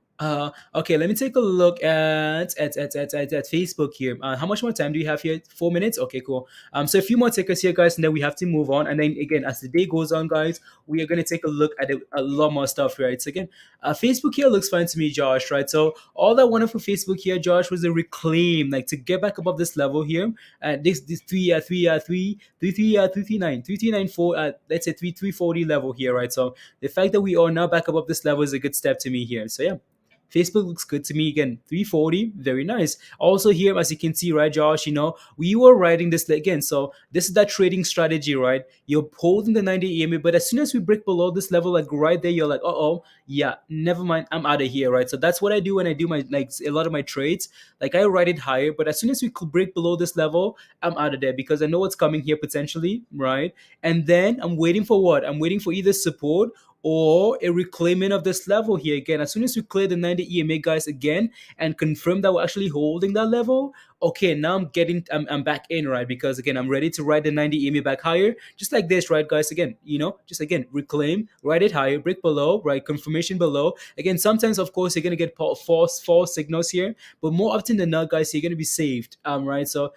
Okay, let me take a look at Facebook here. How much more time do you have here? 4 minutes. Okay, cool. So a few more tickers here, guys, and then we have to move on. And then again, as the day goes on, guys, we are gonna take a look at a lot more stuff, right? So again, Facebook here looks fine to me, Josh. Right. So all I wanted for Facebook here, Josh, was a reclaim, like to get back above this level here. This 3394. Let's say 3340 level here, right? So the fact that we are now back above this level is a good step to me here. So yeah. Facebook looks good to me again. 340, very nice. Also here, as you can see, right, Josh, we were writing this again. So this is that trading strategy, right? You're holding the 90 EMA, but as soon as we break below this level, like right there, you're like, yeah, never mind, I'm out of here, right? So that's what I do when I do my like a lot of my trades. Like I write it higher, but as soon as we could break below this level, I'm out of there because I know what's coming here potentially, right? And then I'm waiting for what? I'm waiting for either support or a reclaiming of this level here again. As soon as we clear the 90 EMA, guys, again, and confirm that we're actually holding that level, okay, now I'm back in, right? Because again, I'm ready to ride the 90 EMA back higher, just like this, right, guys? Again, just again, reclaim, ride it higher, break below, right? Confirmation below. Again, sometimes, of course, you're gonna get false signals here, but more often than not, guys, you're gonna be saved, right? So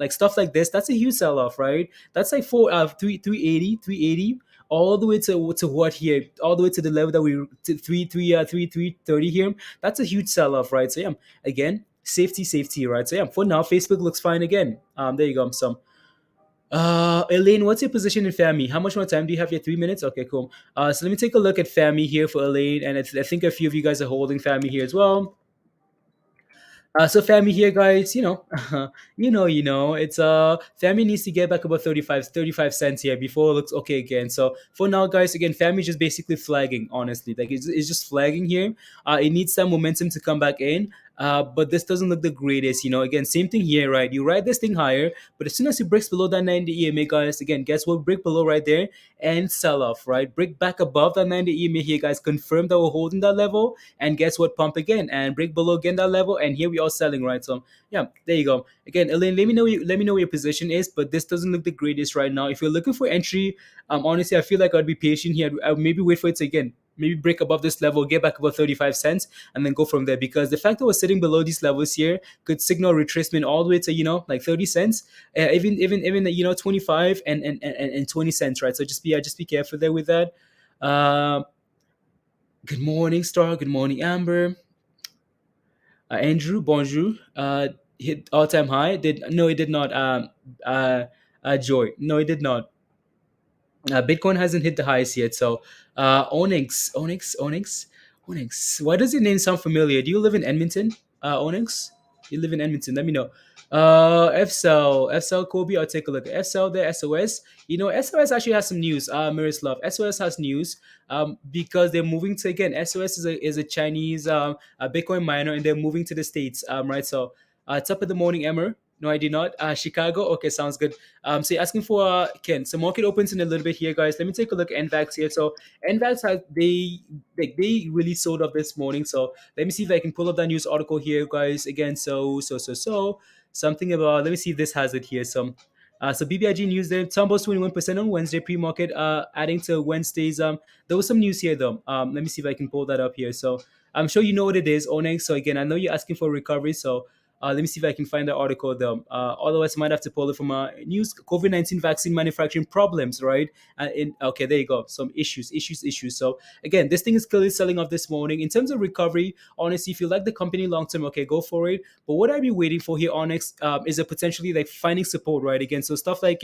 like stuff like this, that's a huge sell-off, right? That's like 380 all the way to what here, all the way to the level that we to 330 here. That's a huge sell-off, right? So yeah, again, safety, right? So yeah, for now, Facebook looks fine again. There you go. So Elaine, what's your position in FAMI? How much more time do you have here? 3 minutes? Okay, cool. So let me take a look at FAMI here for Elaine, and I think a few of you guys are holding FAMI here as well. So Fami here, guys, it's Fami needs to get back about 35 cents here before it looks okay again. So for now, guys, again, Fami just basically flagging, honestly. Like it's just flagging here. It needs some momentum to come back in. but this doesn't look the greatest. Again, same thing here, right? You ride this thing higher, but as soon as it breaks below that 90 EMA, guys, again, guess what? Break below right there and sell off, right? Break back above that 90 EMA here, guys. Confirm that we're holding that level, and guess what? Pump again and break below again that level, and here we are selling, right? So yeah, there you go. Again, Elaine, let me know what your position is, but this doesn't look the greatest right now. If you're looking for entry, honestly, I feel like I'd be patient here. I'd maybe wait for it to again maybe break above this level, get back above 35 cents, and then go from there. Because the fact that we're sitting below these levels here could signal retracement all the way to like 30 cents, even 25 and 20 cents, right? So just be careful there with that. Uh, Good morning, Star. Good morning, Amber. Andrew, bonjour. Hit all time high. Did no, it did not. Joy, no, it did not. Bitcoin hasn't hit the highest yet. So, Onyx. Why does your name sound familiar? Do you live in Edmonton, Onyx? You live in Edmonton. Let me know. FCEL, Kobe. I'll take a look. FCEL there. SOS. SOS actually has some news. Miroslav. SOS has news. Because they're moving to again. SOS is a Chinese a Bitcoin miner, and they're moving to the states. Right. So, top of the morning, Emmer. No, I did not. Chicago. Okay, sounds good. So you're asking for Ken. So market opens in a little bit here, guys. Let me take a look at NVAX here. So NVAX has they really sold off this morning. So let me see if I can pull up that news article here, guys. Again, so something about. Let me see if this has it here. So BBIG news there. Tumbles 21% on Wednesday pre-market. Adding to Wednesday's. There was some news here though. Let me see if I can pull that up here. So I'm sure you know what it is, Onyx. So again, I know you're asking for recovery. So let me see if I can find the article though. Otherwise, I might have to pull it from news. COVID-19 vaccine manufacturing problems, right? Okay, there you go. Some issues. So again, this thing is clearly selling off this morning. In terms of recovery, honestly, if you like the company long term, okay, go for it. But what I'd be waiting for here, Onyx, is a potentially like finding support, right? Again, so stuff like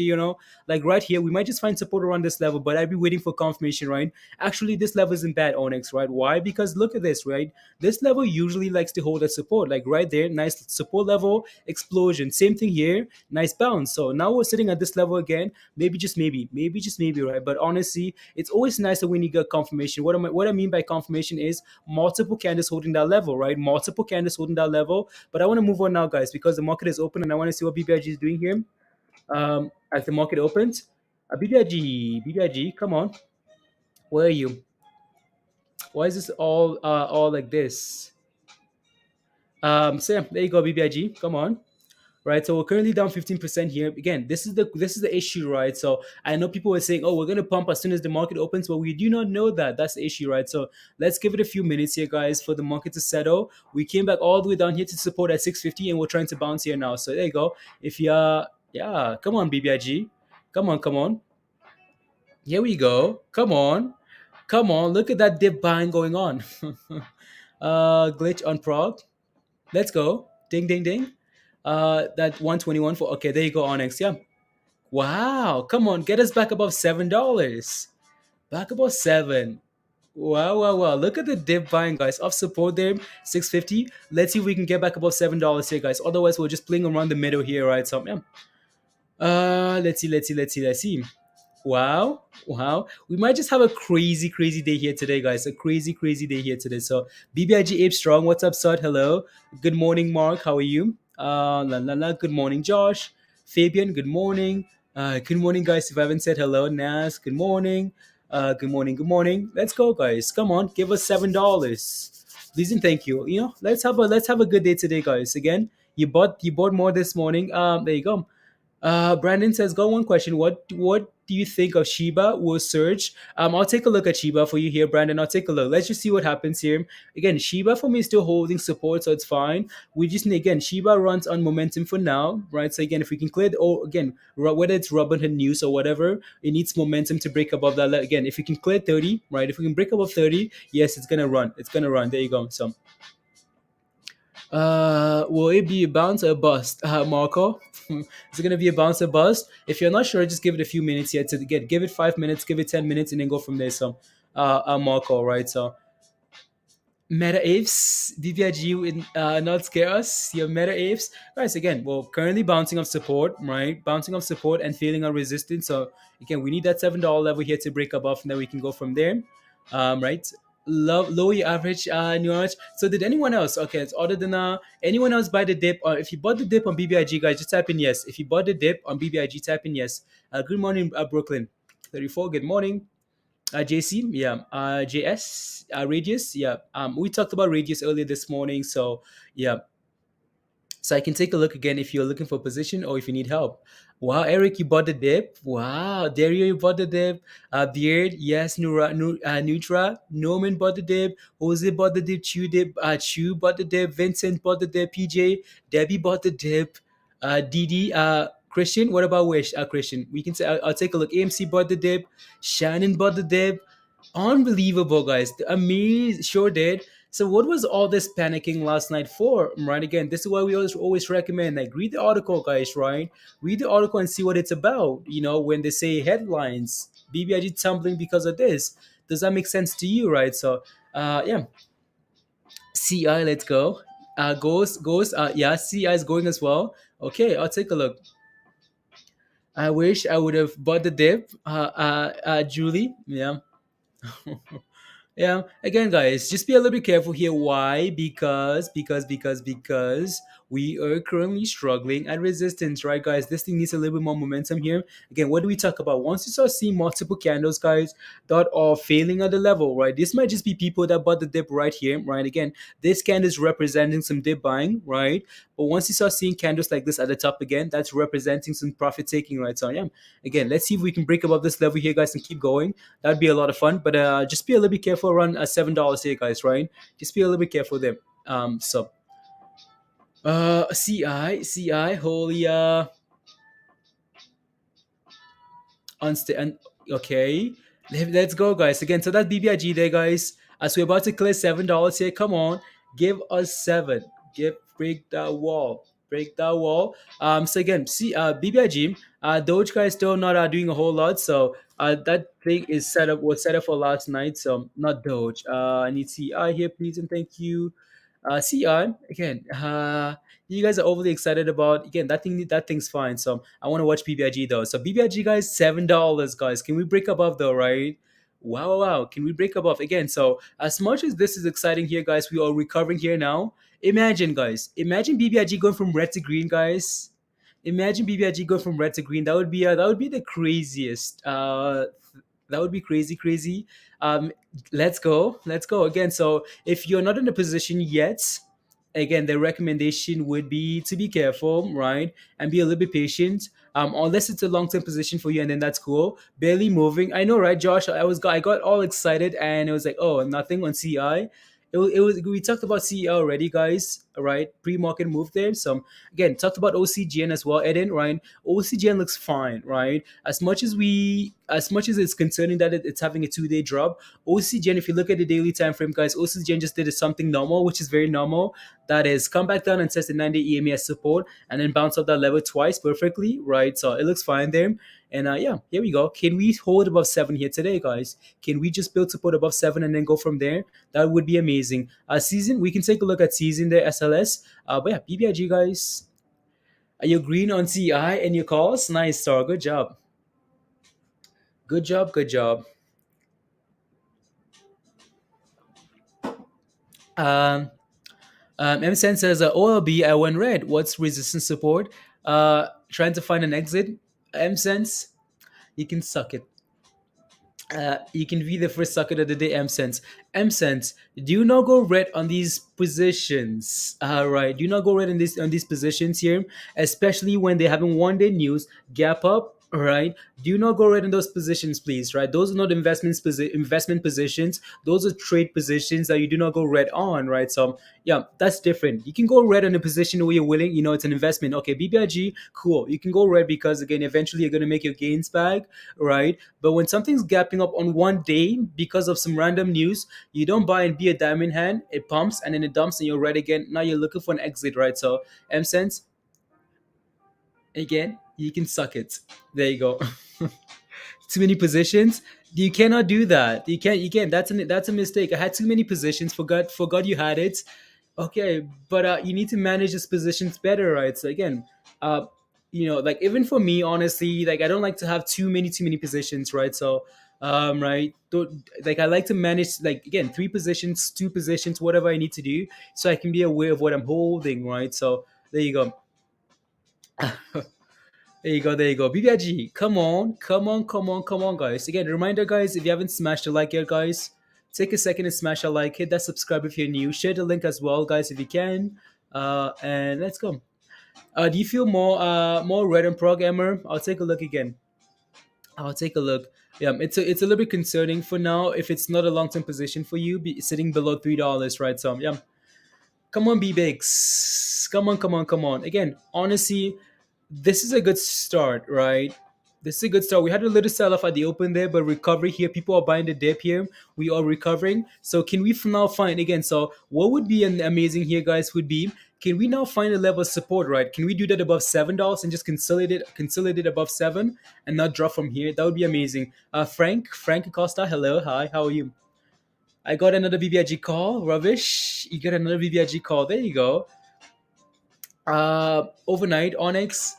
like right here, we might just find support around this level, but I'd be waiting for confirmation, right? Actually, this level isn't bad, Onyx, right? Why? Because look at this, right? This level usually likes to hold a support, like right there, nice support level, explosion. Same thing here, nice bounce. So now we're sitting at this level again. Maybe just maybe, right? But honestly, it's always nicer when you get confirmation. What I mean by confirmation is multiple candles holding that level, right? Multiple candles holding that level. But I want to move on now, guys, because the market is open and I want to see what BBIG is doing here. As the market opens, BBIG, come on, where are you? Why is this all like this? So yeah, there you go, BBIG. Come on. Right, so we're currently down 15% here. Again, this is the issue, right? So I know people were saying, "Oh, we're gonna pump as soon as the market opens," but we do not know that. That's the issue, right? So let's give it a few minutes here, guys, for the market to settle. We came back all the way down here to support at 650, and we're trying to bounce here now. So there you go. If you yeah, come on, BBIG, come on. Here we go. Come on. Look at that dip buying going on. Glitch on prog. Let's go. Ding, ding, ding. That 121 for okay. There you go, Onyx. Yeah. Wow. Come on, get us back above $7. Back above seven. Wow. Look at the dip buying, guys. Off support there, 650. Let's see if we can get back above $7 here, guys. Otherwise, we're just playing around the middle here, right? So yeah. Let's see. Wow. We might just have a crazy day here today, guys. A crazy day here today. So BBIG Ape Strong, what's up, Sud? Hello. Good morning, Mark. How are you? Good morning, Josh. Fabian, good morning. Good morning, guys. If I haven't said hello, Nas, good morning. Good morning. Let's go, guys. Come on, give us $7. Please and thank you. Let's have a good day today, guys. Again, you bought more this morning. There you go. Brandon says, "Got one question. What do you think of Shiba will surge?" I'll take a look at Shiba for you here, Brandon. I'll take a look. Let's just see what happens here. Again, Shiba for me is still holding support, so it's fine. We just need again Shiba runs on momentum for now, right? So again, if we can clear again, whether it's Robinhood news or whatever, it needs momentum to break above that. Again, if we can clear 30, right? If we can break above 30, yes, it's gonna run. It's gonna run. There you go. So. Will it be a bounce or a bust, Marco? Is it gonna be a bounce or bust? If you're not sure, just give it a few minutes here to get. Give it 5 minutes, give it 10 minutes, and then go from there. So, Marco, right? So, Meta apes, DVIG would not scare us. Your meta apes, guys. Again, well, currently bouncing off support, right? Bouncing off support and feeling a resistance. So again, we need that $7 level here to break above, and then we can go from there, right? lower your average nuance. So did anyone else? Okay, it's other than anyone else buy the dip? Or if you bought the dip on BBIG, guys, just type in yes. If you bought the dip on BBIG, type in yes. Good morning, Brooklyn. 34. Good morning. JC, yeah. JS, Radius, yeah. We talked about Radius earlier this morning, so yeah. So I can take a look again if you're looking for position or if you need help. Wow, Eric, you bought the dip. Wow, Dario, you bought the dip. Beard, yes. Nutra, Norman bought the dip. Jose bought the dip. Chu bought the dip. Vincent bought the dip. PJ, Debbie bought the dip. Didi, Christian, what about Wish? Christian, we can say I'll take a look. AMC bought the dip. Shannon bought the dip. Unbelievable, guys. Amir sure did. So what was all this panicking last night for? Right, again, this is why we always recommend, like, read the article, guys, right? Read the article and see what it's about. When they say headlines, BBIG tumbling because of this. Does that make sense to you, right? So yeah. CI, let's go. Goes yeah, CI is going as well. Okay, I'll take a look. I wish I would have bought the dip. Julie, yeah. Yeah, again, guys, just be a little bit careful here. Why? Because we are currently struggling at resistance, right, guys? This thing needs a little bit more momentum here. Again, what do we talk about? Once you start seeing multiple candles, guys, that are failing at the level, right? This might just be people that bought the dip right here, right? Again, this candle is representing some dip buying, right? But once you start seeing candles like this at the top again, that's representing some profit taking, right? So yeah, again, let's see if we can break above this level here, guys, and keep going. That'd be a lot of fun. But just be a little bit careful around $7 here, guys. Right? Just be a little bit careful there. So CI, holy and okay. Let's go, guys. Again, so that's BBIG there, guys. As we're about to clear $7 here, come on, give us seven. Break that wall. Break that wall. So again, see BBIG, Doge guys still not doing a whole lot. So that thing is set up for last night. So not Doge. I need CI here, please, and thank you. CI again. You guys are overly excited about again that thing's fine. So I want to watch BBIG though. So BBIG guys, $7, guys. Can we break above though, right? Wow, wow, wow. Can we break above again? So as much as this is exciting here, guys, we are recovering here now. Imagine, guys. Imagine BBIG going from red to green, guys. Imagine BBIG going from red to green. That would be the craziest. That would be crazy, crazy. Let's go again. So if you're not in a position yet, again, the recommendation would be to be careful, right, and be a little bit patient. Unless it's a long-term position for you, and then that's cool. Barely moving. I know, right, Josh? I got all excited, and it was like, oh, nothing on CI. It was we talked about CE already, guys. Right, pre-market move there. So again, talked about OCGN as well, Eden. Right, OCGN looks fine. Right, as much as it's concerning that it's having a 2-day drop, OCGN. If you look at the daily time frame, guys, OCGN just did something normal, which is very normal. That is come back down and test the 9-day EMA as support, and then bounce off that level twice perfectly. Right, so it looks fine there. And yeah, here we go. Can we hold above 7 here today, guys? Can we just build support above 7 and then go from there? That would be amazing. Season, we can take a look at season there, SLS. But yeah, BBIG, guys. Are you green on CI and your calls? Nice, star. Good job. Good job. Good job. Um, MSN says OLB, I went red. What's resistance support? Trying to find an exit. MSense, you can suck it. You can be the first socket of the day, M-Sense. M-Sense, do not go red on these positions. Right. Do not go red on these positions here, especially when they're having 1-day news, gap up. Right. Do not go red in those positions, please. Right. Those are not investment positions. Those are trade positions that you do not go red on. Right. So yeah, that's different. You can go red on a position where you're willing, it's an investment. Okay, BBIG, cool. You can go red because again, eventually you're gonna make your gains back, right? But when something's gapping up on 1 day because of some random news, you don't buy and be a diamond hand. It pumps and then it dumps and you're red again. Now you're looking for an exit, right? So M sense, again, you can suck it. There you go. Too many positions. You cannot do that. You can't. That's a mistake. I had too many positions. Forgot you had it. Okay, but you need to manage these positions better, right? So again, like even for me, honestly, like I don't like to have too many positions, right? So Right. Like I like to manage, like, again, three positions, two positions, whatever I need to do, so I can be aware of what I'm holding. Right. So there you go. There you go, there you go. BBIG, come on, come on, come on, come on, guys. Again, reminder, guys, if you haven't smashed a like yet, guys, take a second and smash a like. Hit that subscribe if you're new. Share the link as well, guys, if you can. And let's go. Do you feel more red and programmer? I'll take a look again. I'll take a look. Yeah, it's a little bit concerning for now if it's not a long term position for you, sitting below $3, right? So yeah, come on, B Bigs. Come on, come on, come on. Again, honestly, this is a good start, right? This is a good start. We had a little sell off at the open there, but recovery here. People are buying the dip here. We are recovering. So can we now find again? So what would be an amazing here, guys? Would be, can we now find a level of support, right? Can we do that above $7 and just consolidate above seven and not drop from here? That would be amazing. Frank Acosta, hello, hi, how are you? I got another BBIG call. Rubbish. You got another BBIG call. There you go. Overnight Onyx.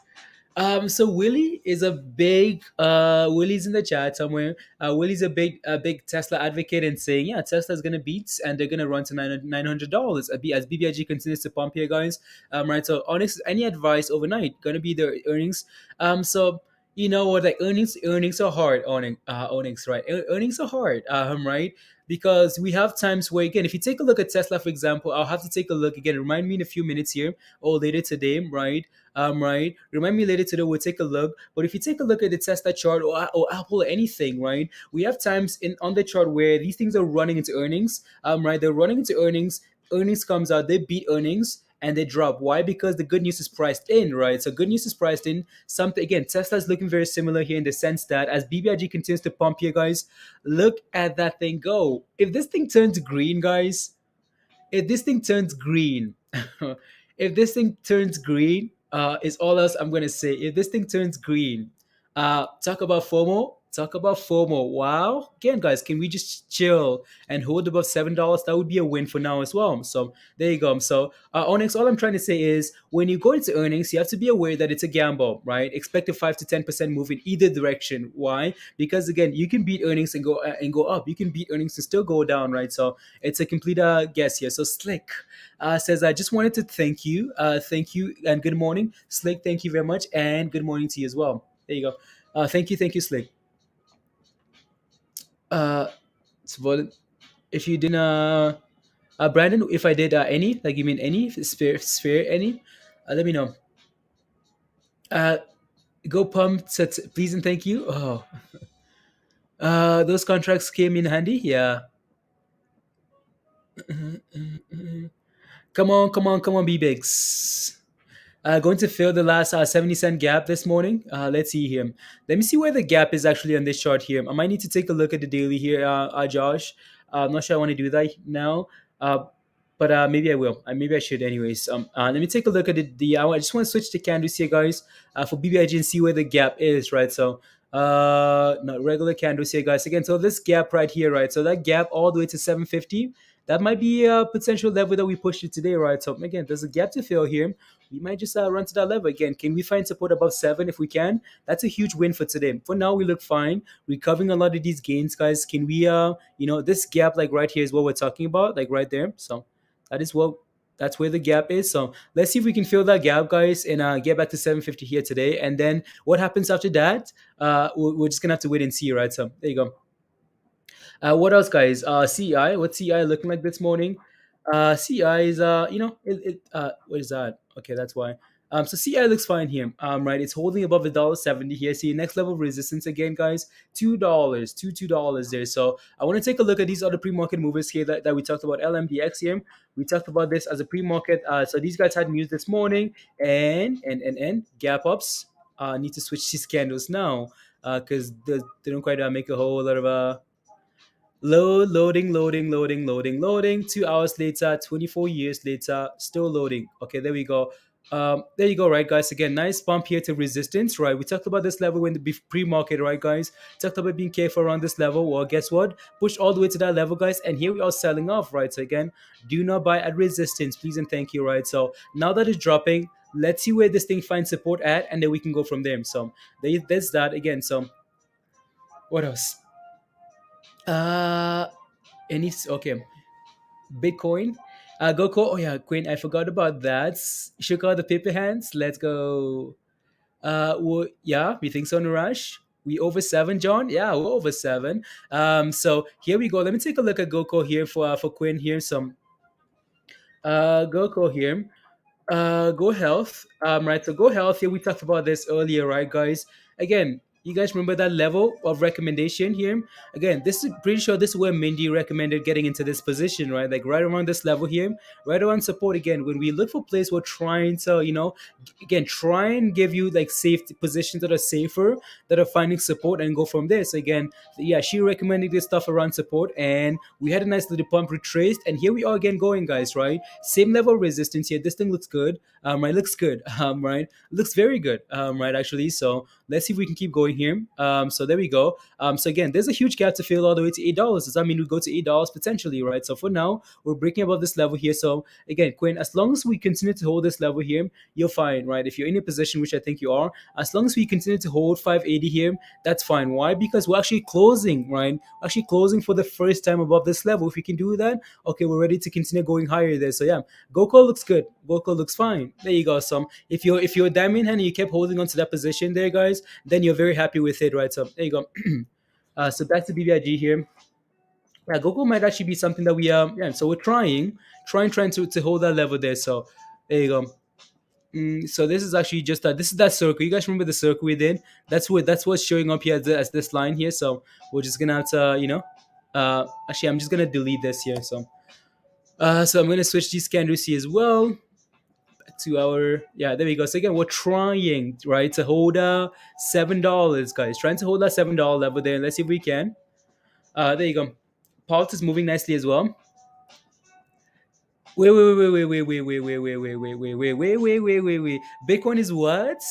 So Willie is a big Willie's in the chat somewhere. Willie's a big Tesla advocate and saying, yeah, Tesla's gonna beat and they're gonna run to $900 as BBIG continues to pump here, guys. Right. So Onyx, any advice overnight? Gonna be the earnings. So you know what, like earnings are hard. Onyx, right? Earnings are hard. Right. Because we have times where, again, if you take a look at Tesla, for example, I'll have to take a look again. Remind me in a few minutes here or later today, right? Right. Remind me later today. We'll take a look. But if you take a look at the Tesla chart or Apple or anything, right? We have times on the chart where these things are running into earnings. Right. They're running into earnings. Earnings comes out. They beat earnings and they drop. Why? Because the good news is priced in, right? So good news is priced in. Something again. Tesla is looking very similar here in the sense that as BBIG continues to pump here, guys, look at that thing go. If this thing turns green, guys, if this thing turns green, if this thing turns green, is all else I'm gonna say. If this thing turns green, talk about FOMO. Talk about FOMO. Wow. Again, guys, can we just chill and hold above $7? That would be a win for now as well. So there you go. So Onyx, all I'm trying to say is when you go into earnings, you have to be aware that it's a gamble, right? Expect a 5 to 10% move in either direction. Why? Because again, you can beat earnings and go up. You can beat earnings and still go down, right? So it's a complete guess here. So Slick says, I just wanted to thank you, and good morning, Slick. Thank you very much, and good morning to you as well. There you go. Thank you, Slick. Uh, so if you didn't, Brandon, if I did any, like you mean any sphere any, let me know. Uh, Go pump said please and thank you. Oh, those contracts came in handy. Yeah. Come on, come on, come on, B bigs. Going to fill the last 70-cent gap this morning. Let's see here. Let me see where the gap is actually on this chart here. I might need to take a look at the daily here, Josh. I'm not sure I want to do that now, but maybe I will. Maybe I should anyways. Let me take a look at I just want to switch to candles here, guys, for BBIG and see where the gap is, right? So not regular candles here, guys. Again, so this gap right here, right? So that gap all the way to 750. That might be a potential level that we pushed it today, right? So again, there's a gap to fill here. We might just run to that level again. Can we find support above 7 if we can? That's a huge win for today. For now, we look fine. Recovering a lot of these gains, guys. Can we, this gap like right here is what we're talking about, like right there. So that's where the gap is. So let's see if we can fill that gap, guys, and get back to 750 here today. And then what happens after that? We're just gonna have to wait and see, right? So there you go. What else, guys? CI. What's CI looking like this morning? CI is what is that? Okay, that's why. So CI looks fine here. Right, it's holding above $1.70 here. See next level of resistance again, guys. $2, $2 there. So I want to take a look at these other pre-market movers here that we talked about. LMDX here. We talked about this as a pre-market. So these guys had news this morning, and gap ups. Need to switch these candles now because they don't quite make a whole lot of loading. 2 hours later, 24 years later, still loading. Okay, there we go. There you go, right, guys? Again, nice bump here to resistance, right? We talked about this level in the pre-market, right, guys? Talked about being careful around this level. Well, guess what? Push all the way to that level, guys, and here we are selling off, right? So again, do not buy at resistance, please and thank you, right? So now that it's dropping, let's see where this thing finds support at, and then we can go from there. So there's that again. So what else? Uh, okay. Bitcoin. GOCO. Oh yeah, Queen. I forgot about that. Shook out the paper hands. Let's go. Yeah, we think so, Nuraj. We over seven, John? Yeah, we're over seven. So here we go. Let me take a look at GOCO here for Quinn here. Some GOCO here. Go health. Right. So go health. Here we talked about this earlier, right, guys? Again, you guys remember that level of recommendation here? Again, this is pretty sure this is where Mindy recommended getting into this position, right? Like right around this level here, right around support. Again, when we look for plays, we're trying to, again, try and give you like safe positions that are safer, that are finding support, and go from there. So again, yeah, she recommended this stuff around support, and we had a nice little pump retraced, and here we are again going, guys. Right, same level of resistance here. This thing looks good. Right, looks good. Right, looks very good. Right, actually. So let's see if we can keep going here. So there we go. So again, there's a huge gap to fill all the way to $8. Does that mean we go to $8 potentially? Right. So for now, we're breaking above this level here. So again, Quinn, as long as we continue to hold this level here, you're fine. Right. If you're in a position, which I think you are, as long as we continue to hold 580 here, that's fine. Why? Because we're actually closing. Right. Actually closing for the first time above this level. If we can do that, okay, we're ready to continue going higher there. So yeah, GOCO looks good. GOCO looks fine. There you go. So if you're a diamond hand and you kept holding on to that position there, guys, then you're very happy with it, right? So there you go. So back to BBIG here. Yeah, GOCO might actually be something that we yeah. So we're trying to hold that level there. So there you go. So this is actually just this is that circle. You guys remember the circle we did? That's what's showing up here as this line here. So we're just gonna have to actually I'm just gonna delete this here. So I'm gonna switch these candles here as well to our yeah, there we go. So again, we're trying right to hold $7, guys. Trying to hold that $7 level there. Let's see if we can. There you go. Pulse is moving nicely as well. Wait. Bitcoin is what?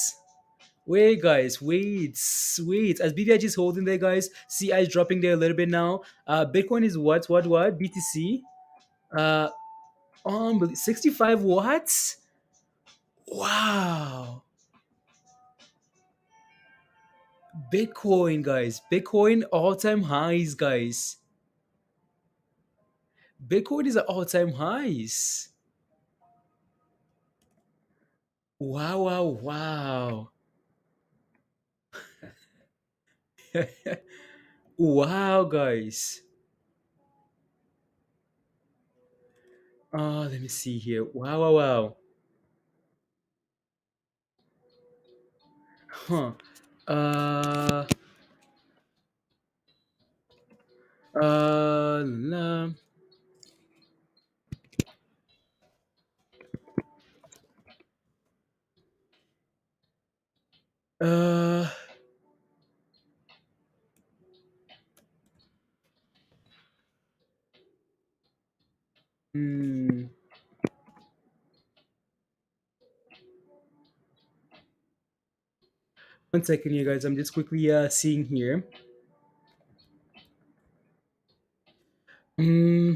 Wait, guys, wait. As BBIG is holding there, guys, CI is dropping there a little bit now. Bitcoin is what? BTC. Uh, 65 watts. Wow. Bitcoin, guys. Bitcoin all-time highs, guys. Bitcoin is at all-time highs. Wow. Wow, guys. Let me see here. Wow. Huh. Uh, la, uh, hmm. 1 second here, guys. I'm just quickly seeing here. Hmm.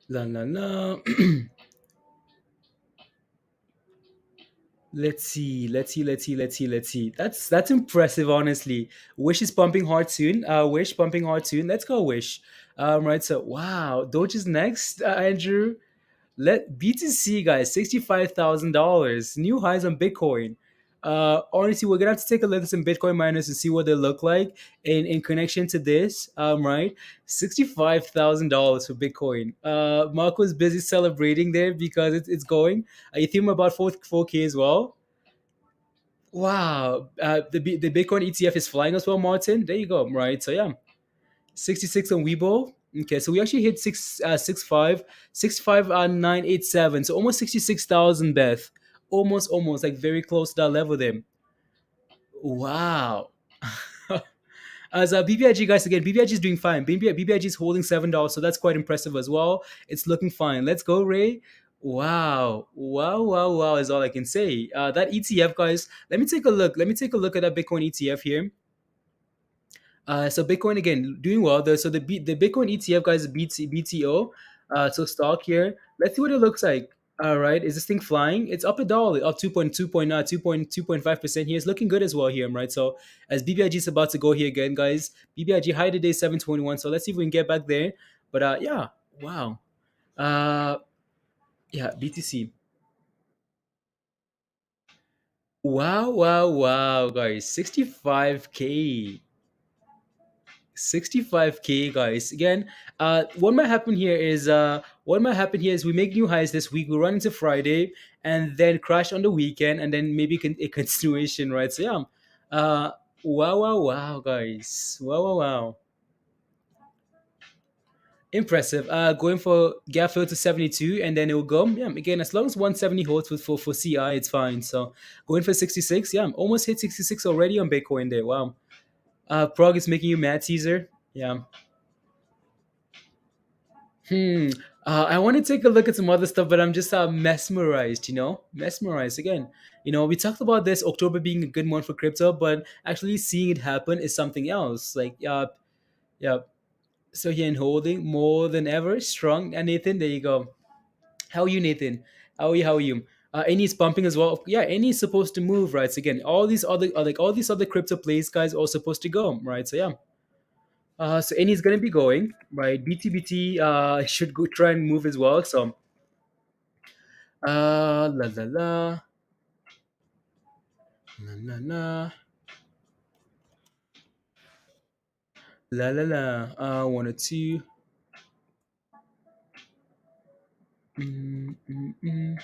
La. Let's see. That's impressive, honestly. Wish is pumping hard soon. Wish pumping hard soon. Let's go, Wish. Right. So, wow, Doge is next. Andrew, let BTC guys, $65,000, new highs on Bitcoin. Honestly, we're gonna have to take a look at some Bitcoin miners and see what they look like in connection to this. Right, $65,000 for Bitcoin. Marco's busy celebrating there because it's going. Ethereum about four K as well. Wow, the Bitcoin ETF is flying as well, Martin. There you go. Right, so yeah, 66 on Weibo. Okay, so we actually hit 65987. So almost 66,000, Beth. Almost like very close to that level there. Wow. As BBIG guys, again, BBIG is doing fine. BBIG is holding $7, so that's quite impressive as well. It's looking fine. Let's go, Ray. Wow is all I can say. That ETF, guys. Let me take a look. Let me take a look at that Bitcoin ETF here. So Bitcoin again doing well. So the Bitcoin ETF guys BTO. So stock here. Let's see what it looks like. All right, is this thing flying? It's up a dollar, up 2.2.5% here. It's looking good as well here, right? So as BBIG is about to go here again, guys. BBIG high today 721. So let's see if we can get back there. But yeah, wow. Uh, yeah, BTC. Wow, wow, wow, guys. 65K, guys. Again, what might happen here is we make new highs this week, we run into Friday and then crash on the weekend and then maybe a continuation, right? So yeah. Uh wow, wow, wow, guys. Wow, wow, wow. Impressive. Going for gap fill to 72 and then it will go. Yeah, again, as long as 170 holds for CI, it's fine. So going for 66, yeah, almost hit 66 already on Bitcoin there. Wow. Prog is making you mad, Caesar. Yeah. Hmm. I want to take a look at some other stuff, but I'm just mesmerized, mesmerized again. We talked about this October being a good month for crypto, but actually seeing it happen is something else. Like, yeah. So here in holding more than ever, strong. And Nathan, there you go. How are you, Nathan? How are you? How are you? Any is pumping as well. Yeah, any is supposed to move, right? So again, all these other crypto plays, guys, are supposed to go, right? So yeah. So any is gonna be going, right? BTBT should go try and move as well. So la la la la la la la la la. One or two. Mm, mm, mm.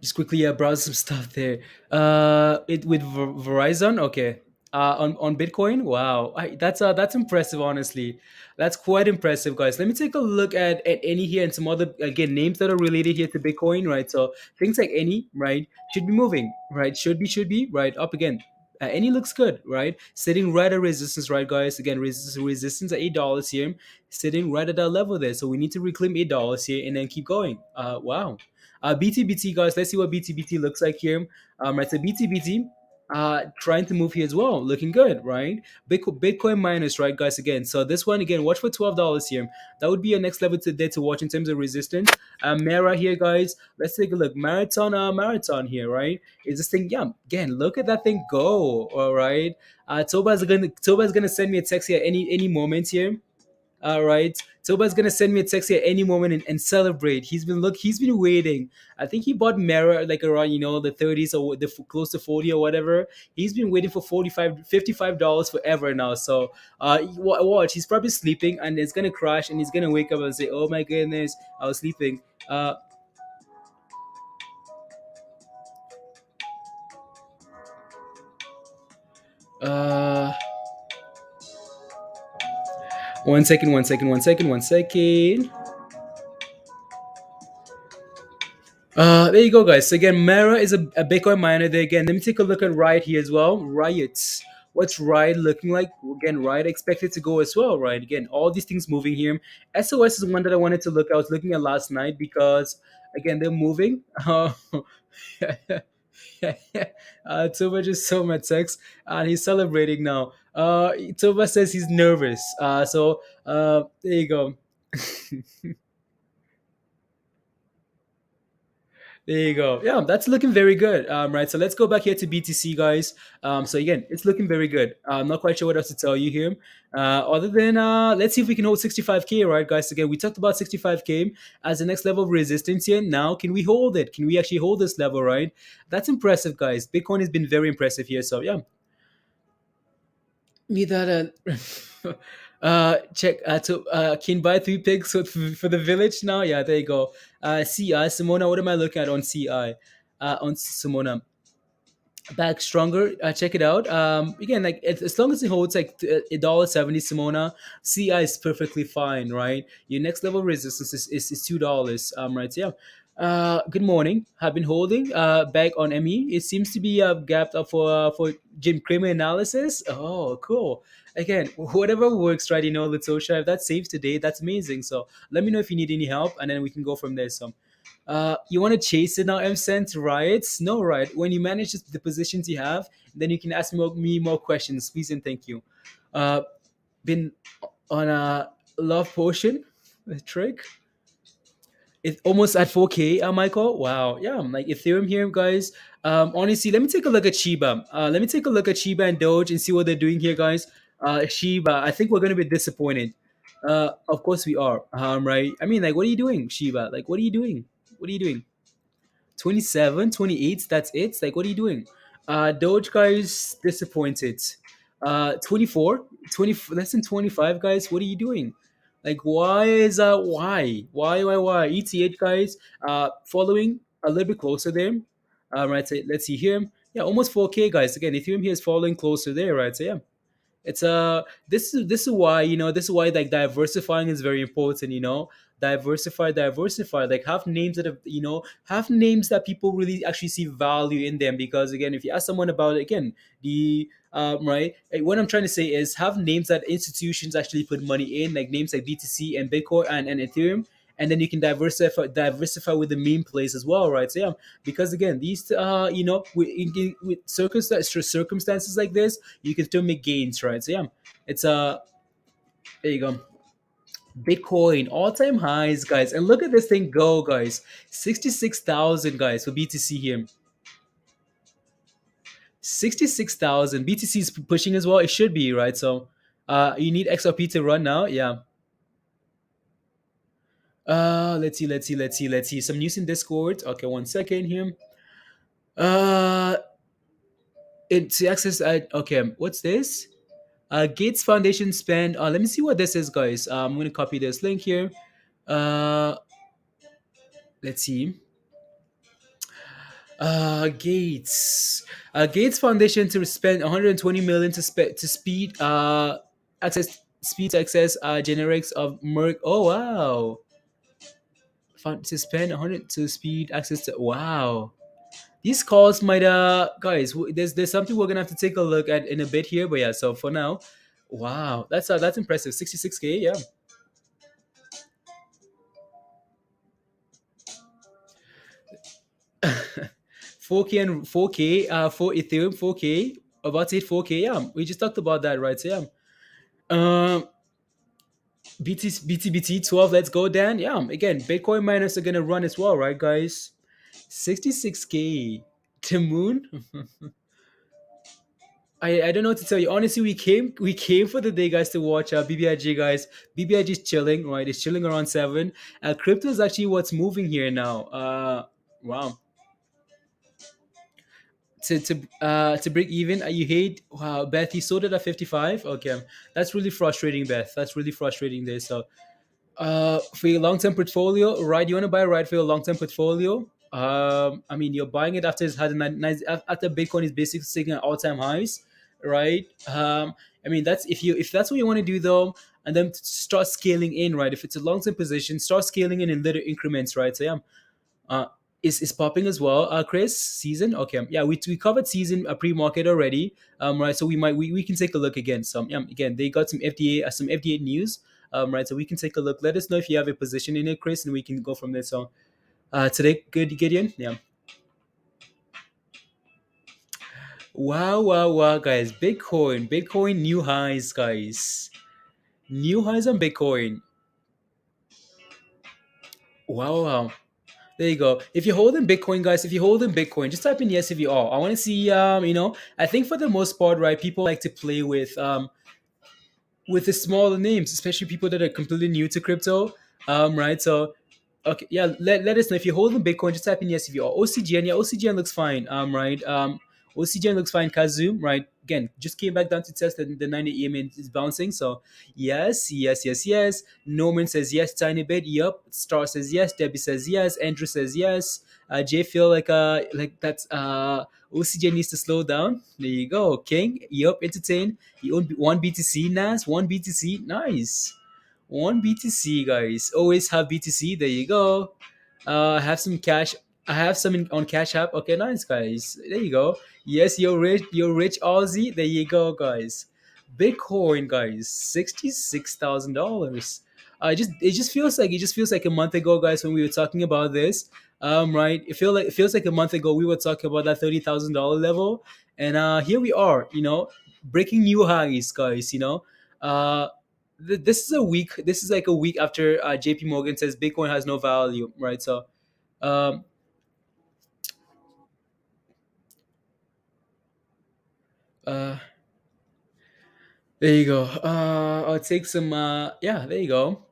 Just quickly browse some stuff there. It with Verizon, okay. On Bitcoin, wow, that's impressive. Honestly, that's quite impressive, guys. Let me take a look at any here and some other again names that are related here to Bitcoin, right? So things like any, right, should be moving, right? Should be right up again. Any looks good, right? Sitting right at resistance, right, guys? Again, resistance at $8 here, sitting right at that level there. So we need to reclaim $8 here and then keep going. Wow. BTBT, guys, let's see what BTBT looks like here. Right, so BTBT trying to move here as well, looking good, right? Bitcoin minus, right, guys? Again, so this one again, watch for $12 here. That would be your next level today to watch in terms of resistance. Mara here, guys. Let's take a look. Marathon here, right? Is this thing? Yeah, again, look at that thing go. All right. Toba's gonna send me a text here any moment here. All right. Toba's gonna send me a text here any moment and celebrate. He's been waiting. I think he bought Mara like around the 30s or close to 40 or whatever. He's been waiting for $55 forever now. So watch. He's probably sleeping and it's gonna crash and he's gonna wake up and say, "Oh my goodness, I was sleeping." Uh, one second, one second, one second, one second. There you go, guys. So again, Mara is a Bitcoin miner. There again, let me take a look at Riot here as well. Riots. What's Riot looking like? Again, Riot expected to go as well, right? Again, all these things moving here. SOS is one that I wanted to look. I was looking at last night because again they're moving. Toba just saw my text and he's celebrating now. Toba says he's nervous. There you go. There you go. Yeah, that's looking very good. Right. So let's go back here to BTC, guys. So again, it's looking very good. I'm not quite sure what else to tell you here. Other than let's see if we can hold 65K, right, guys? Again, we talked about 65K as the next level of resistance here. Now, can we hold it? Can we actually hold this level, right? That's impressive, guys. Bitcoin has been very impressive here. So yeah, me that check to can buy 3 pigs for the village now. Yeah, there you go. CI Simona, what am I looking at on CI? On Simona, back stronger. Check it out. Again, like as long as it holds like $1.70, Simona, CI is perfectly fine, right? Your next level resistance is $2. Right. So yeah. Good morning. Have been holding back on ME. It seems to be gapped up for Jim Cramer analysis. Oh, cool. Again, whatever works, right? Letsosha. If that saves today, that's amazing. So let me know if you need any help, and then we can go from there. So you want to chase it now, M-Sense riots? No, right. When you manage the positions you have, then you can ask me more questions, please and thank you. Uh, been on a love potion. A trick. It's almost at 4K, Michael. Wow, yeah, like Ethereum here, guys. Honestly, let me take a look at Shiba. Let me take a look at Shiba and Doge and see what they're doing here, guys. Shiba, I think we're gonna be disappointed. Of course we are. Right. I mean, like, what are you doing, Shiba? Like, what are you doing? What are you doing? 27, 28. That's it. Like, what are you doing? Doge, guys, disappointed. 24, 20, less than 25, guys. What are you doing? Like, why is that? Why? ETH, guys, following a little bit closer there. Right. So let's see here. Yeah, almost 4K, guys. Again, Ethereum here is following closer there, right? So yeah, it's this is why, this is why, like, diversifying is very important. Diversify, like, have names that have names that people really actually see value in them, because again, if you ask someone about, again, the right, what I'm trying to say is have names that institutions actually put money in, like names like BTC and Bitcoin and Ethereum, and then you can diversify with the meme plays as well, right? So yeah, because again, these with circumstances like this, you can still make gains, right? So yeah, it's there you go. Bitcoin all-time highs, guys, and look at this thing go, guys. 66,000, guys, for BTC here. 66,000. BTC is pushing as well. It should be, right? So, you need XRP to run now. Yeah. Let's see. Some news in Discord. Okay, 1 second here. Uh, it's access. Okay, what's this? Gates Foundation spend. Let me see what this is, guys. I'm gonna copy this link here. Uh, let's see. Gates Foundation to spend 120 million to speed access generics of Merck. Oh wow. To spend 100 to speed access to, wow. These calls might guys, there's something we're gonna have to take a look at in a bit here, but yeah, so for now, wow, that's impressive. 66K, yeah. 4K and 4K for Ethereum, 4K, about to hit 4K, yeah. We just talked about that, right? So yeah. Um BTBT 12, let's go, Dan. Yeah, again, Bitcoin miners are gonna run as well, right, guys? 66K to moon. I don't know what to tell you. Honestly, we came for the day, guys, to watch BBIG, guys. BBIG is chilling, right? It's chilling around 7. Crypto is actually what's moving here now. Wow. To break even, you hate, wow, Beth. You sold it at 55. Okay, that's really frustrating, Beth. That's really frustrating. There. So for your long-term portfolio, right? You want to buy right for your long-term portfolio. I mean, you're buying it after it's had a nice, after Bitcoin is basically sitting at all-time highs, right? I mean, that's if that's what you want to do, though, and then start scaling in, right? If it's a long-term position, start scaling in little increments, right? So yeah, uh, is popping as well. Chris, season, okay, yeah, we covered season pre-market already, right? So we can take a look again. So again, they got some FDA news, right? So we can take a look. Let us know if you have a position in it, Chris, and we can go from there. So today, good, Gideon, yeah. Wow, guys, Bitcoin new highs, guys, new highs on Bitcoin. Wow. There you go. If you're holding Bitcoin, guys, if you're holding Bitcoin, just type in yes if you are. I want to see, I think for the most part, right, people like to play with the smaller names, especially people that are completely new to crypto. Right. So, okay, yeah, let us know if you're holding Bitcoin. Just type in yes if you are. OCGN, yeah, OCGN looks fine. Right. OCGN looks fine. Kazoo, right? Again, just came back down to test the 90 EMA is bouncing. So yes. Norman says yes, tiny bit. Yup. Star says yes. Debbie says yes. Andrew says yes. Jay feel like that's OCGN needs to slow down. There you go. King. Yup. Entertain. You own one BTC, Nas. One BTC. Nice. One BTC, guys. Always have BTC. There you go. I have some cash. I have some on Cash App. Okay, nice, guys. There you go. Yes, you're rich. You're rich, Aussie. There you go, guys. Bitcoin, guys. $66,000. It just feels like a month ago, guys, when we were talking about this. Right. It feels like a month ago we were talking about that $30,000 level, and here we are. Breaking new highs, guys. Uh, This is a week. This is like a week after JP Morgan says Bitcoin has no value, right? So um, uh, there you go. I'll take some. Yeah, there you go.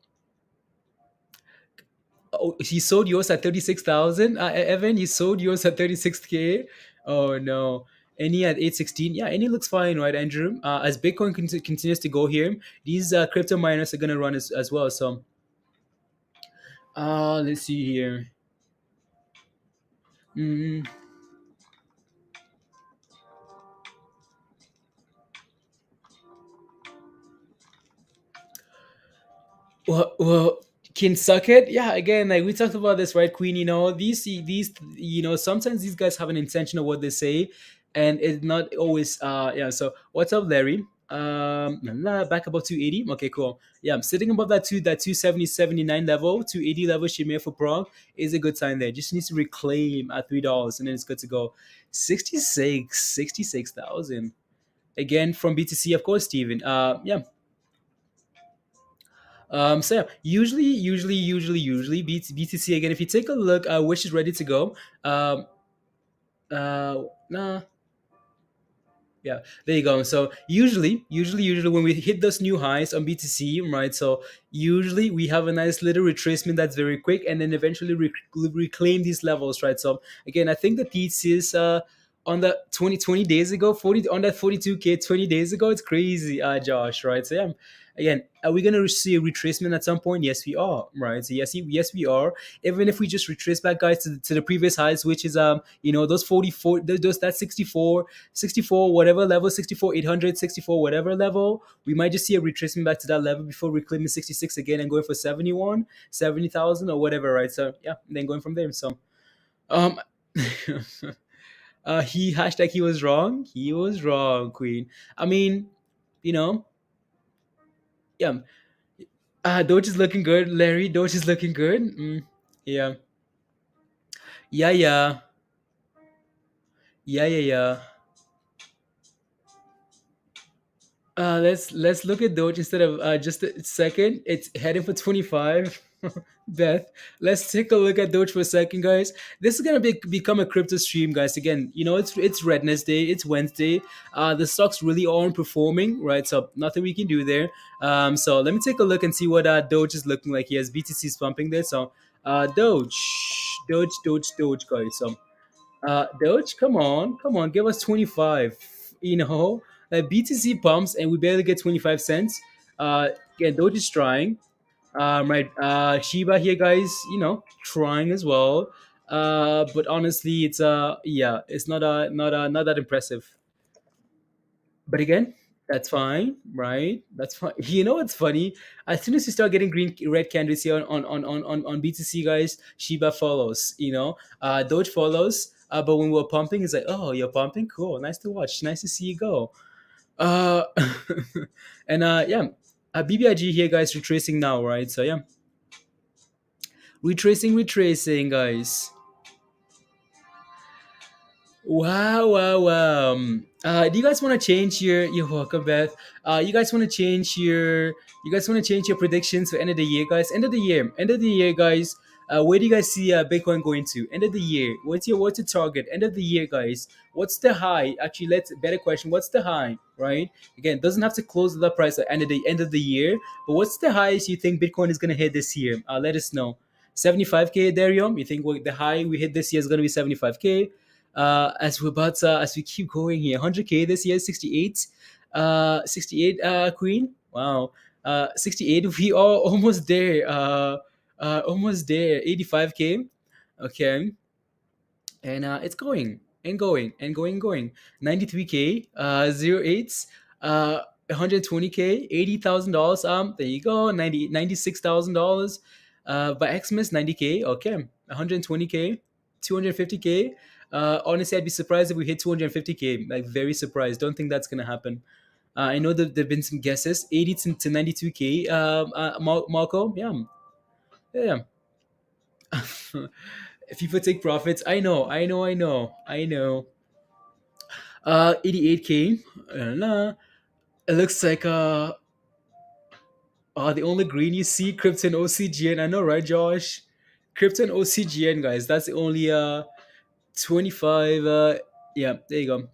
Oh, he sold yours at 36,000. Evan, you sold yours at 36K. Oh no. Any at 816. Yeah, any looks fine, right, Andrew? As Bitcoin continues to go here, these crypto miners are gonna run as well. So, let's see here. Mm, well, can suck it. Yeah, again, like we talked about this, right, Queen? These, sometimes these guys have an intention of what they say, and it's not always. Yeah. So, what's up, Larry? Back above 280. Okay, cool. Yeah, I'm sitting above that 270.79 level, 280 level. Shimmer for Prague is a good sign there. Just needs to reclaim at $3, and then it's good to go. 66,000 again from BTC, of course, Steven. Yeah, so yeah, usually BTC again. If you take a look, which is ready to go. Um, nah, yeah, there you go. So usually when we hit those new highs on BTC, right? So usually we have a nice little retracement that's very quick, and then eventually reclaim these levels, right? So again, I think the thesis on the 20 days ago, 40 on that 42K 20 days ago, it's crazy, Josh, right? So yeah, again, are we gonna see a retracement at some point? Yes, we are, right? So yes, we are. Even if we just retrace back, guys, to the previous highs, which is those 44, those that 64 whatever level, 64 800, 64 whatever level, we might just see a retracement back to that level before reclaiming 66 again and going for 71, 70,000 or whatever, right? So yeah, then going from there. So um he hashtag he was wrong, Queen. I mean, you know yeah. Doge is looking good, Larry. Doge is looking good. Yeah, yeah. Yeah. Let's look at Doge instead of just a second. It's heading for 25. Beth, let's take a look at Doge for a second, guys. This is gonna become a crypto stream, guys. Again, it's Redness Day, it's Wednesday. The stocks really aren't performing, right? So nothing we can do there. So let me take a look and see what Doge is looking like. He has BTC's pumping there. So Doge, Doge, guys. So Doge, come on, give us 25. BTC pumps and we barely get 25 cents. Again, Doge is trying. Right, Shiba here, guys, trying as well. But honestly, it's not that impressive. But again, that's fine, right? That's fine. You know what's funny? As soon as you start getting red candles here on BTC, guys, Shiba follows. Doge follows. But when we're pumping, it's like, oh, you're pumping, cool, nice to watch, nice to see you go. Uh, and yeah, BBIG here, guys, retracing now, right? So yeah, retracing, guys. Wow. Do you guys want to change your welcome, Beth? You guys want to change your predictions for end of the year, guys? End of the year, guys. Where do you guys see Bitcoin going to? End of the year. What's your target? End of the year, guys. What's the high? Actually, let's better question. What's the high? Right. Again, doesn't have to close the price at end of the year. But what's the highest you think Bitcoin is gonna hit this year? Let us know. 75K, Darium. You think the high we hit this year is gonna be 75K? As we keep going here, 100K this year, 68, 68, Queen. Wow, 68. We are almost there. 85K. Okay, and it's going. 93K. 08s. 120K. $80,000. There you go. $96,000. By Xmas, 90K. Okay, 120K. 250K. Honestly, I'd be surprised if we hit 250K. Like, very surprised. Don't think that's gonna happen. I know that there've been some guesses, 80 to 92K. Marco, yeah, yeah. If people take profits, I know. 88K. It looks like The only green you see, crypto and OCGN. I know, right, Josh? Crypto and OCGN, guys. That's the only 25. Yeah, there you go.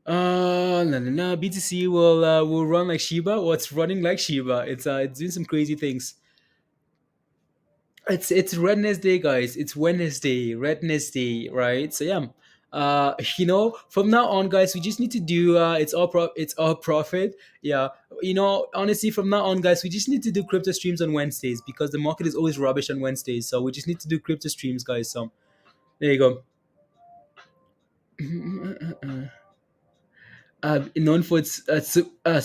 No, no, no. BTC will run like Shiba. Or it's running like Shiba. It's doing some crazy things. It's Wednesday, guys. It's Wednesday, right? So yeah, from now on, guys, we just need to do it's all profit. Yeah, honestly, from now on, guys, we just need to do crypto streams on Wednesdays because the market is always rubbish on Wednesdays. So we just need to do crypto streams, guys. So there you go. Known for its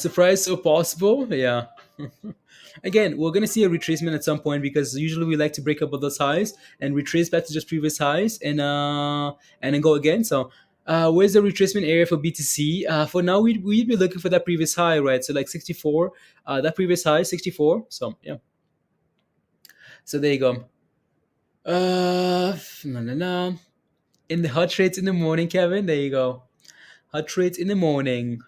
surprise so possible. Yeah. Again, we're gonna see a retracement at some point because usually we like to break up with those highs and retrace back to just previous highs and then go again. So where's the retracement area for BTC? For now, we'd be looking for that previous high, right? So like 64, that previous high 64. So yeah. So there you go. No, no, no. In the hot trades in the morning, Kevin. There you go. Hot trades in the morning.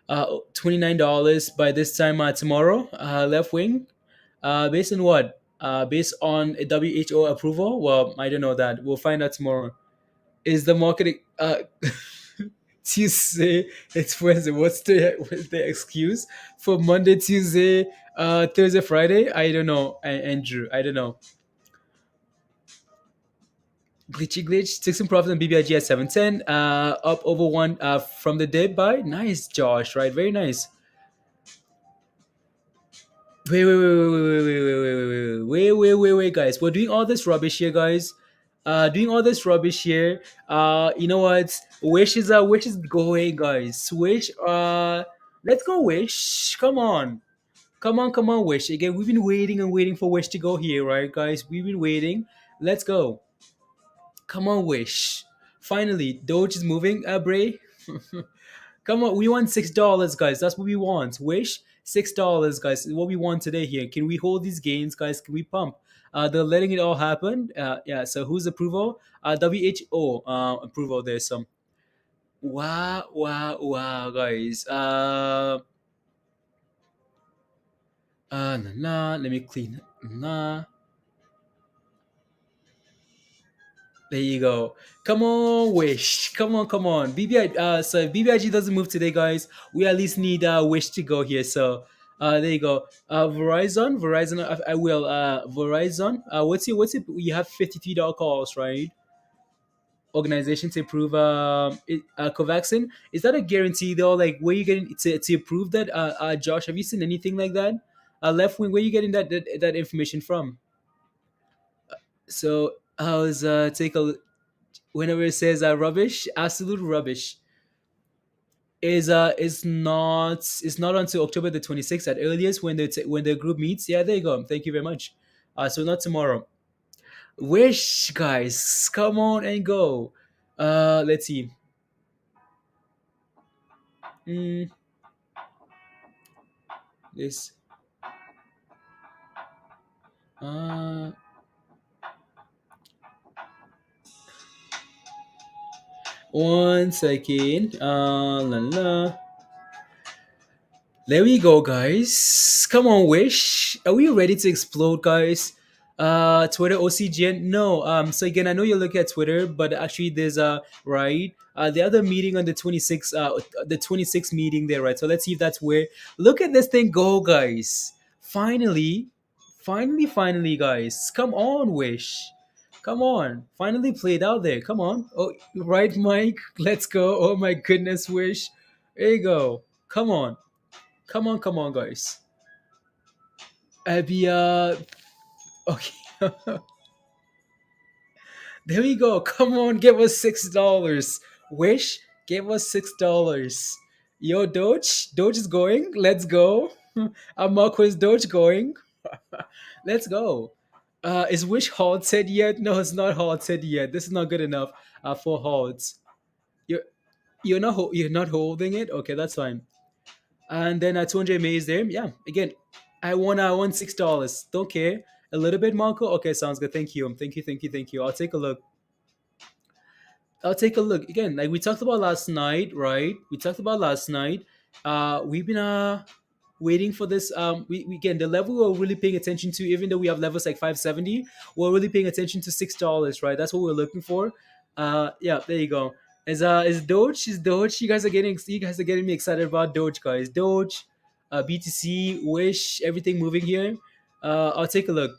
$29 by this time tomorrow. Left wing. Based on what? Based on a WHO approval? Well, I don't know that. We'll find out tomorrow. Is the market Tuesday? It's Wednesday. What's the excuse for Monday, Tuesday, Thursday, Friday? I don't know, Andrew. I don't know. Glitchy glitch took some profit on BBIG at 710. Up over one from the dip buy. Nice, Josh. Right, very nice. Wait, guys. We're doing all this rubbish here, guys. Doing all this rubbish here. You know what? Wish is going, guys. Wish. Let's go, Wish. Come on, Wish. Again, we've been waiting and waiting for Wish to go here, right, guys? We've been waiting. Let's go. Come on, Wish. Finally, Doge is moving. Bray. Come on, we want $6, guys. That's what we want. Wish $6, guys. Is what we want today here. Can we hold these gains, guys? Can we pump? They're letting it all happen. Yeah. So who's approval? WHO approval there. So wow, guys. Nah. Let me clean. Nah. There you go. Come on, Wish. Come on. So if BBIG doesn't move today, guys, we at least need Wish to go here. So there you go. Verizon. I will. Verizon. What's your? You have $53 calls, right? Organization to approve Covaxin. Is that a guarantee though? Like, where you getting to approve that? Josh, have you seen anything like that? Left wing, where you getting that information from? So how's take a whenever it says rubbish, absolute rubbish is not until October the 26th at earliest when the group meets. Yeah, there you go. Thank you very much. So not tomorrow. Wish, guys, come on and go. Let's see. Mm, this. Uh, 1 second. La la. There we go, guys. Come on, Wish. Are we ready to explode, guys? Twitter OCGN? No. So again, I know you're looking at Twitter, but actually there's right. The other meeting on the 26th, the 26th meeting there, right? So let's see if that's where. Look at this thing go, guys. Finally, guys. Come on, Wish. Come on. Finally played out there. Come on. Oh, right, Mike. Let's go. Oh my goodness, Wish. There you go. Come on. Come on, guys. Abby, okay. There we go. Come on, give us $6. Wish, give us $6. Yo, Doge is going. Let's go. Marco's Doge going. Let's go. Is Wish halted yet? No, it's not halted yet. This is not good enough for halts. You're you're not holding it. Okay, that's fine. And then 200 MA is there. Yeah, again, I want $6. Don't care. A little bit, Marco. Okay, sounds good. Thank you. I'll take a look. I'll take a look again. Like we talked about last night, right? We talked about last night. We've been waiting for this. We again the level we're really paying attention to, even though we have levels like 570, we're really paying attention to $6, right? That's what we're looking for. Yeah, there you go. Is Doge? Is Doge? You guys are getting me excited about Doge, guys. Doge, BTC, Wish, everything moving here. I'll take a look.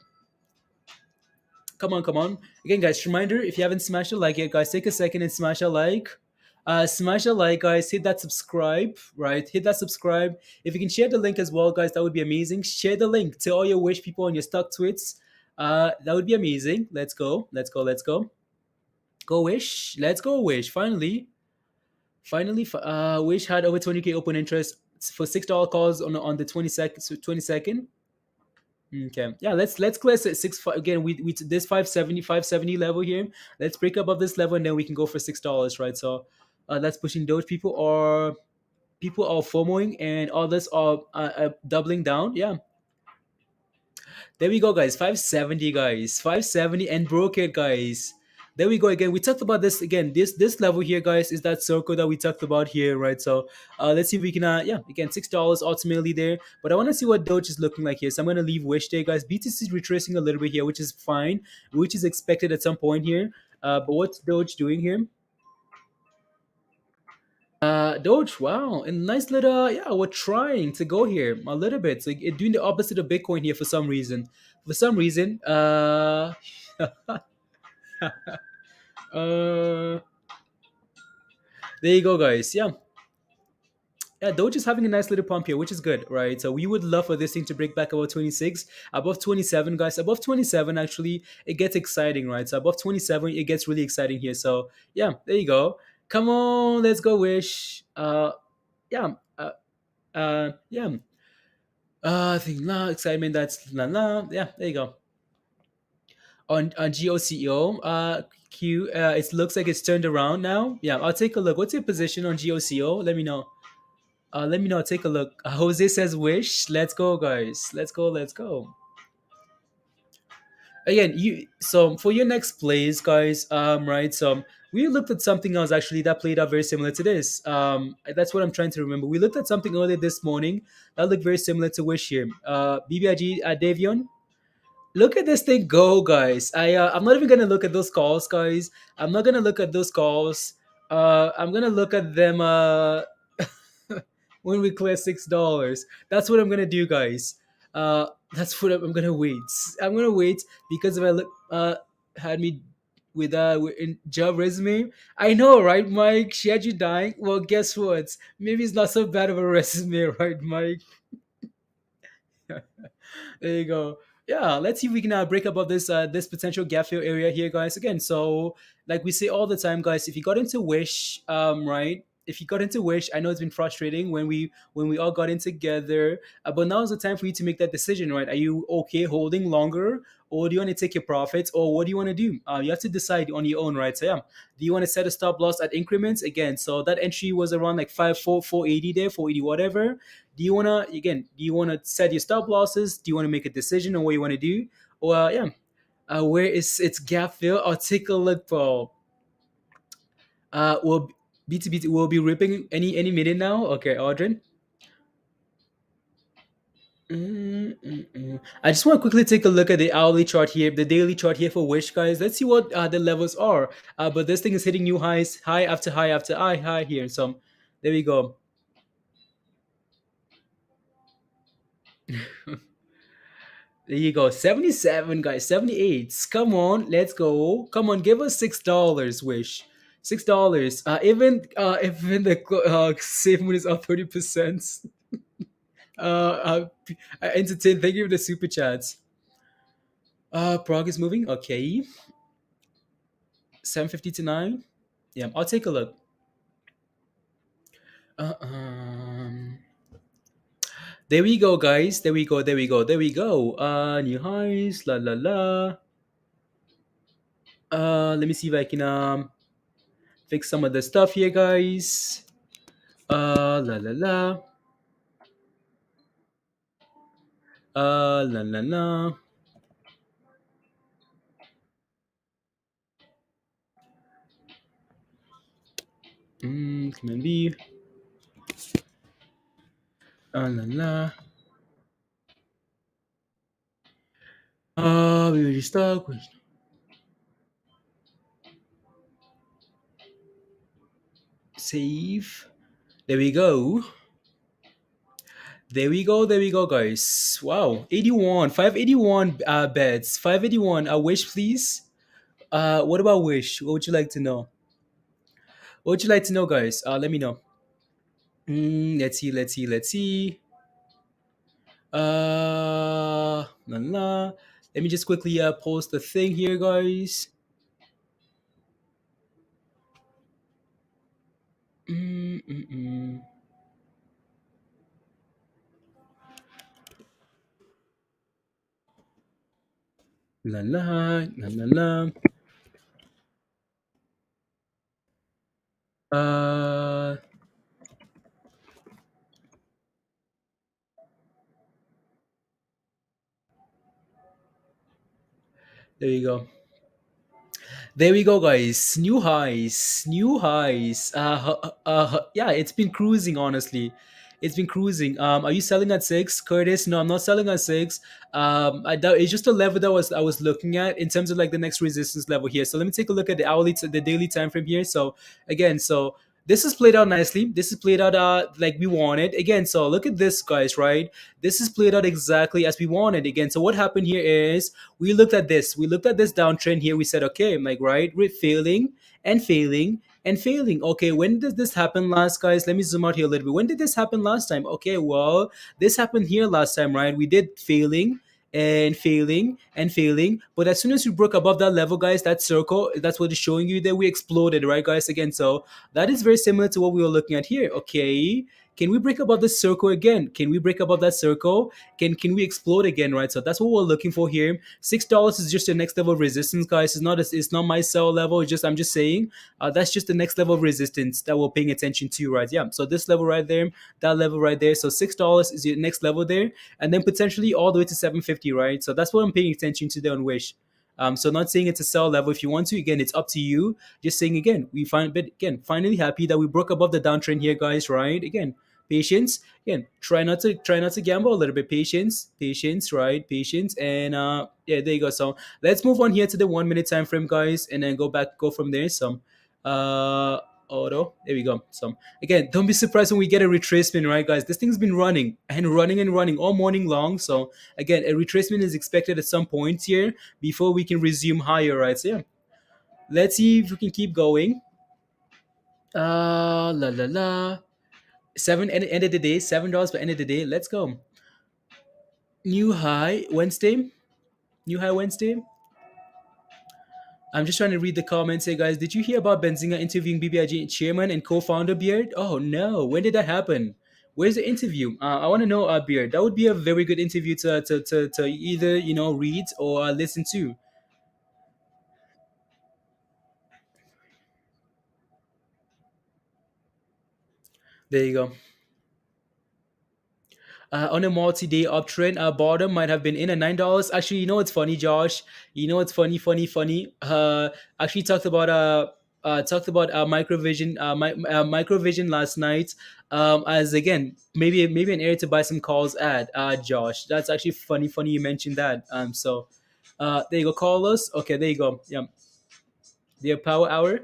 Come on, come on. Again, guys, reminder, if you haven't smashed a like yet, guys, take a second and smash a like. Smash a like, guys. Hit that subscribe, right? Hit that subscribe. If you can share the link as well, guys, that would be amazing. Share the link to all your Wish people on your stock tweets. That would be amazing. Let's go. Let's go. Let's go. Go Wish. Let's go Wish. Finally. Finally, Wish had over 20K open interest for $6 calls on the 22nd. Okay. Yeah, let's class at again. We this 570 level here. Let's break above this level and then we can go for $6, right? So that's pushing Doge. People are FOMOing and others are doubling down. Yeah. There we go, guys. 570, guys. 570 and broke it, guys. There we go again. We talked about this again. This level here, guys, is that circle that we talked about here, right? So let's see if we can yeah, again, $6 ultimately there. But I want to see what Doge is looking like here. So I'm gonna leave Wish there, guys. BTC is retracing a little bit here, which is fine, which is expected at some point here. But what's Doge doing here? Doge, wow, and nice little, yeah, we're trying to go here a little bit. So it doing the opposite of Bitcoin here for some reason. For some reason, there you go, guys. Yeah, yeah, Doge is having a nice little pump here, which is good, right? So we would love for this thing to break back above 26, above 27, guys. Above 27, actually, it gets exciting, right? So above 27, it gets really exciting here. So yeah, there you go. Come on, let's go, Wish. Yeah, yeah. I think la excitement. That's la la. Yeah, there you go. On GOCO, Q. It looks like it's turned around now. Yeah, I'll take a look. What's your position on GOCO? Let me know. Let me know. Take a look. Jose says wish. Let's go, guys. Let's go. Let's go. Again, you. So for your next plays, guys. Right. So we looked at something else actually that played out very similar to this. That's what I'm trying to remember. We looked at something earlier this morning that looked very similar to wish here. BBIG Davion. Look at this thing go, guys. I'm not even gonna look at those calls, guys. I'm not gonna look at those calls. I'm gonna look at them when we clear $6. That's what I'm gonna do, guys. That's what I'm gonna wait. I'm gonna wait because if I look had me with in job resume. I know, right, Mike? She had you dying. Well, guess what? Maybe it's not so bad of a resume, right, Mike? There you go. Yeah, let's see if we can break above this potential gap fill area here, guys. Again, so like we say all the time, guys, if you got into Wish, right? If you got into Wish, I know it's been frustrating when we all got in together, but now is the time for you to make that decision, right? Are you okay holding longer, or do you want to take your profits, or what do you want to do? You have to decide on your own, right? So yeah, do you want to set a stop loss at increments again? So that entry was around like 480 there, 480 whatever. Do you wanna set your stop losses? Do you want to make a decision on what you want to do? Or yeah, where is its gap fill? I'll take a look, bro. Will BTBT will be ripping any minute now? Okay, Audrin. I just want to quickly take a look at the hourly chart here, the daily chart here for Wish, guys. Let's see what the levels are. But this thing is hitting new highs, high after high after high here. So there we go. There you go. 77, guys. 78. Come on, let's go. Come on, give us $6, Wish. $6. Even the save moon is up 30%. Uh, entertain. Thank you for the super chats. Prague is moving. Okay. 750 to 9. Yeah, I'll take a look. Uh, um, there we go, guys. There we go. There we go. There we go. New highs. La la la. Let me see if I can fix some of the stuff here, guys. La la la. La la la. Command B. La la. We already stuck. Save. There we go. There we go. There we go, guys. Wow. 81. 581 bets. 581. A wish, please. What about wish? What would you like to know? What would you like to know, guys? Let me know. Let's see. Let's see. Let's see. La la. Let me just quickly post the thing here, guys. Mm, mm, mm. La la la la la. Uh, there you go. There we go, guys. New highs, new highs. Yeah, it's been cruising. Honestly, it's been cruising. Are you selling at six, Curtis? No, I'm not selling at six. It's just a level that I was looking at in terms of like the next resistance level here. So let me take a look at the the daily time frame here. So again, so this is played out nicely. This is played out like we wanted. Again, so look at this, guys. Right, this is played out exactly as we wanted. Again, so what happened here is we looked at this. We looked at this downtrend here. We said, okay, like right, we're failing and failing and failing. Okay, when did this happen last, guys? Let me zoom out here a little bit. When did this happen last time? Okay, well, this happened here last time, right? We did failing and failing and failing, but as soon as we broke above that level, guys, that circle, that's what it's showing you that we exploded, right, guys? Again, so that is very similar to what we were looking at here. Okay, can we break above the circle again? Can we break above that circle? Can we explode again, right? So that's what we're looking for here. $6 is just the next level of resistance, guys. It's not my sell level. It's just I'm just saying that's just the next level of resistance that we're paying attention to, right? Yeah. So this level right there, that level right there. So $6 is your next level there, and then potentially all the way to 750, right? So that's what I'm paying attention to there on Wish. So not saying it's a sell level. If you want to, again, it's up to you. Just saying again, but again, finally happy that we broke above the downtrend here, guys. Right? Again, patience. Again, try not to gamble a little bit. Patience, right? Patience, and yeah, there you go. So let's move on here to the 1 minute time frame, guys, and then go from there. So, uh, auto. There we go. So again, don't be surprised when we get a retracement, right, guys? This thing's been running and running and running all morning long. So again, a retracement is expected at some point here before we can resume higher, right? So yeah, let's see if we can keep going. La la la. Seven end of the day, $7 per end of the day. Let's go. New high Wednesday. New high Wednesday. I'm just trying to read the comments here, guys. Did you hear about Benzinga interviewing BBIG chairman and co-founder Beard? Oh no, when did that happen? Where's the interview? I want to know, Beard. That would be a very good interview to either read or listen to. There you go. On a multi-day uptrend, bottom might have been in at $9. Actually, you know what's funny, Josh? You know what's funny. Actually talked about microvision, microvision last night. As again, maybe an area to buy some calls at. Josh, that's actually funny. You mentioned that. So, there you go, Carlos. Okay, there you go. Yeah, their power hour.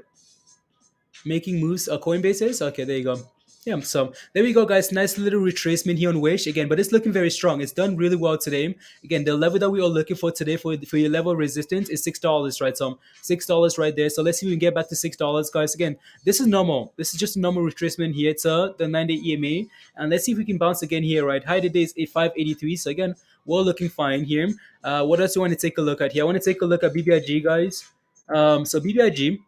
Making moves Coinbase is okay. There you go. Yeah, so there we go, guys. Nice little retracement here on Wish again, but it's looking very strong. It's done really well today. Again, the level that we are looking for today for your level of resistance is $6, right? So $6 right there. So let's see if we can get back to $6, guys. Again, this is normal. This is just a normal retracement here to the 9-day EMA, and let's see if we can bounce again here, right? High today is 583. So again, we're looking fine here. What else do you want to take a look at here? I want to take a look at BBIG, guys. So BBIG.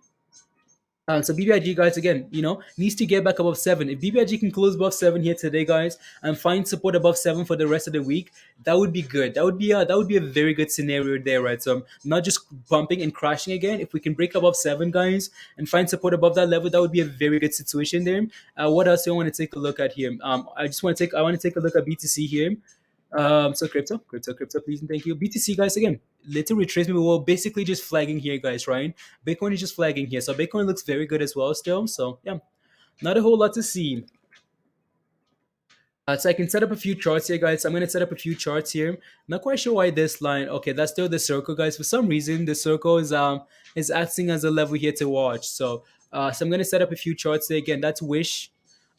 So BBIG, guys, again, needs to get back above 7. If BBIG can close above 7 here today, guys, and find support above 7 for the rest of the week, that would be good. That would be a very good scenario there, right? So not just bumping and crashing again. If we can break above 7, guys, and find support above that level, that would be a very good situation there. What else do I want to take a look at here? I want to take a look at BTC here. So crypto, please and thank you. BTC, guys, again, little retracement. We're basically just flagging here, guys, right? Bitcoin is just flagging here. So Bitcoin looks very good as well still. So yeah. Not a whole lot to see. So I can set up a few charts here, guys. I'm going to set up a few charts here. Not quite sure why this line. Okay, that's still the circle, guys. For some reason, the circle is acting as a level here to watch. So I'm going to set up a few charts there. Again, that's Wish.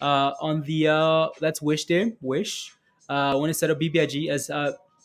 On the that's Wish there. Wish. I want to set up BBIG as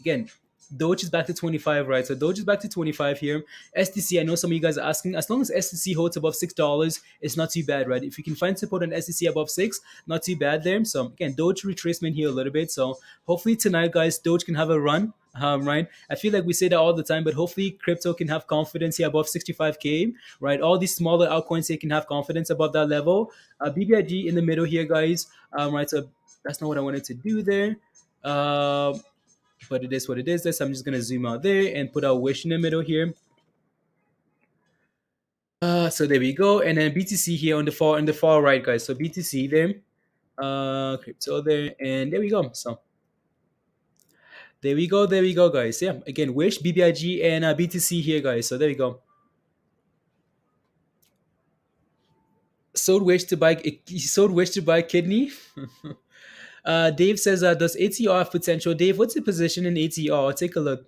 again. Doge is back to 25, right? So Doge is back to 25 here. STC, I know some of you guys are asking. As long as STC holds above $6, it's not too bad, right? If you can find support on STC above 6, not too bad there. So again, Doge retracement here a little bit. So hopefully tonight, guys, Doge can have a run. Right, I feel like we say that all the time, but hopefully crypto can have confidence here above 65K, right? All these smaller altcoins here can have confidence above that level. BBIG in the middle here, guys. Right, so that's not what I wanted to do there. But it is what it is. So I'm just gonna zoom out there and put our Wish in the middle here. So there we go, and then BTC here on the far right, guys. So BTC there, crypto there, and there we go. So there we go, guys. Yeah, again, Wish, BBIG, and BTC here, guys. So there we go. Sold Wish to buy. He sold Wish to buy kidney. Dave says, does ATR have potential? Dave, what's the position in ATR? Take a look.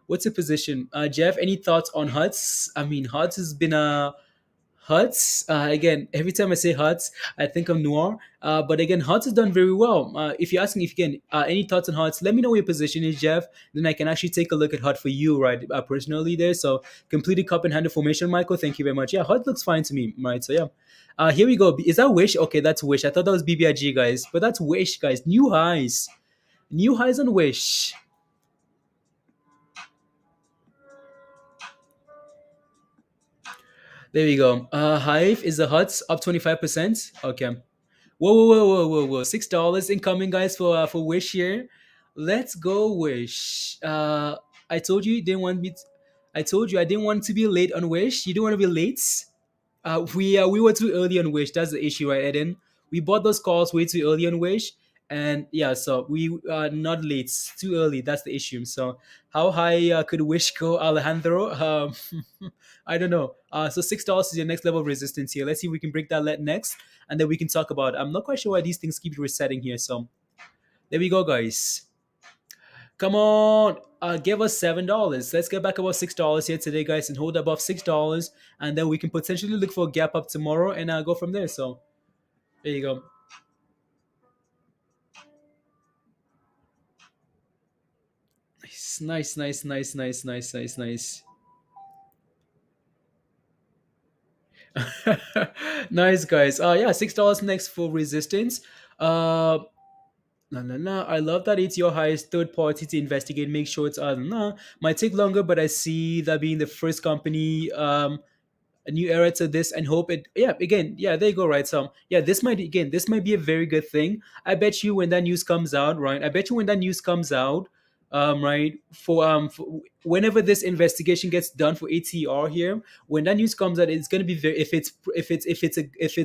What's the position? Jeff, any thoughts on Huts? I mean, Huts has been a Huts, again, every time I say Huts, I think of Noir. But again, Huts has done very well. If you're asking if you can, any thoughts on Huts, let me know what your position is, Jeff. Then I can actually take a look at Hut for you, right, personally there. So, completed cup and handle formation, Michael. Thank you very much. Yeah, Hut looks fine to me, right? So, yeah. Here we go. Is that Wish? Okay, that's Wish. I thought that was BBIG, guys. But that's Wish, guys. New highs. New highs on Wish. There we go. Hive is the Huts up 25%. Okay. Whoa. $6 incoming, guys, for Wish here. Let's go, Wish. I told you you didn't want me. I told you I didn't want to be late on Wish. You don't want to be late. We were too early on Wish. That's the issue, right, Eden? We bought those calls way too early on Wish, and yeah, so we are not late. Too early. That's the issue. So how high could Wish go, Alejandro? I don't know. So $6 is your next level of resistance here. Let's see if we can break that next, and then we can talk about it. I'm not quite sure why these things keep resetting here. So there we go, guys. Come on, give us $7. Let's get back above $6 here today, guys, and hold above $6, and then we can potentially look for a gap up tomorrow and go from there. So there you go. Nice. Nice, guys. Yeah, $6 next for resistance. No. I love that it's your highest third party to investigate. Make sure it's no. Might take longer, but I see that being the first company. A new era to this, and hope it. Yeah, again, yeah, there you go, right? So yeah, this might be a very good thing. I bet you when that news comes out, right? I bet you when that news comes out, right, for whenever this investigation gets done for ATR here, when that news comes out, it's gonna be very, if it's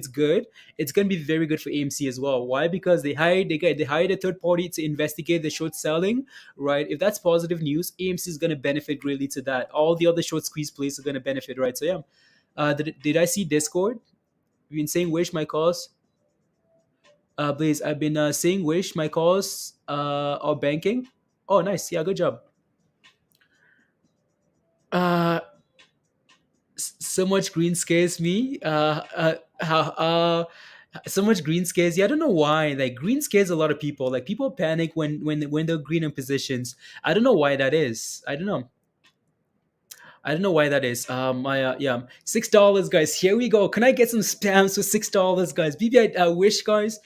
good, it's gonna be very good for AMC as well. Why? Because they hired a third party to investigate the short selling, right? If that's positive news, AMC is gonna benefit greatly to that. All the other short squeeze plays are gonna benefit, right? So yeah. Did I see Discord? You've been saying Wish my calls. Please, I've been saying Wish my calls are banking. Oh, nice. Yeah, good job. Uh, so much green scares me. So much green scares. Yeah, I don't know why. Like green scares a lot of people. Like people panic when they're green in positions. I don't know why that is. I don't know why that is. My yeah, $6, guys. Here we go. Can I get some spams for $6, guys? BBI Wish, guys.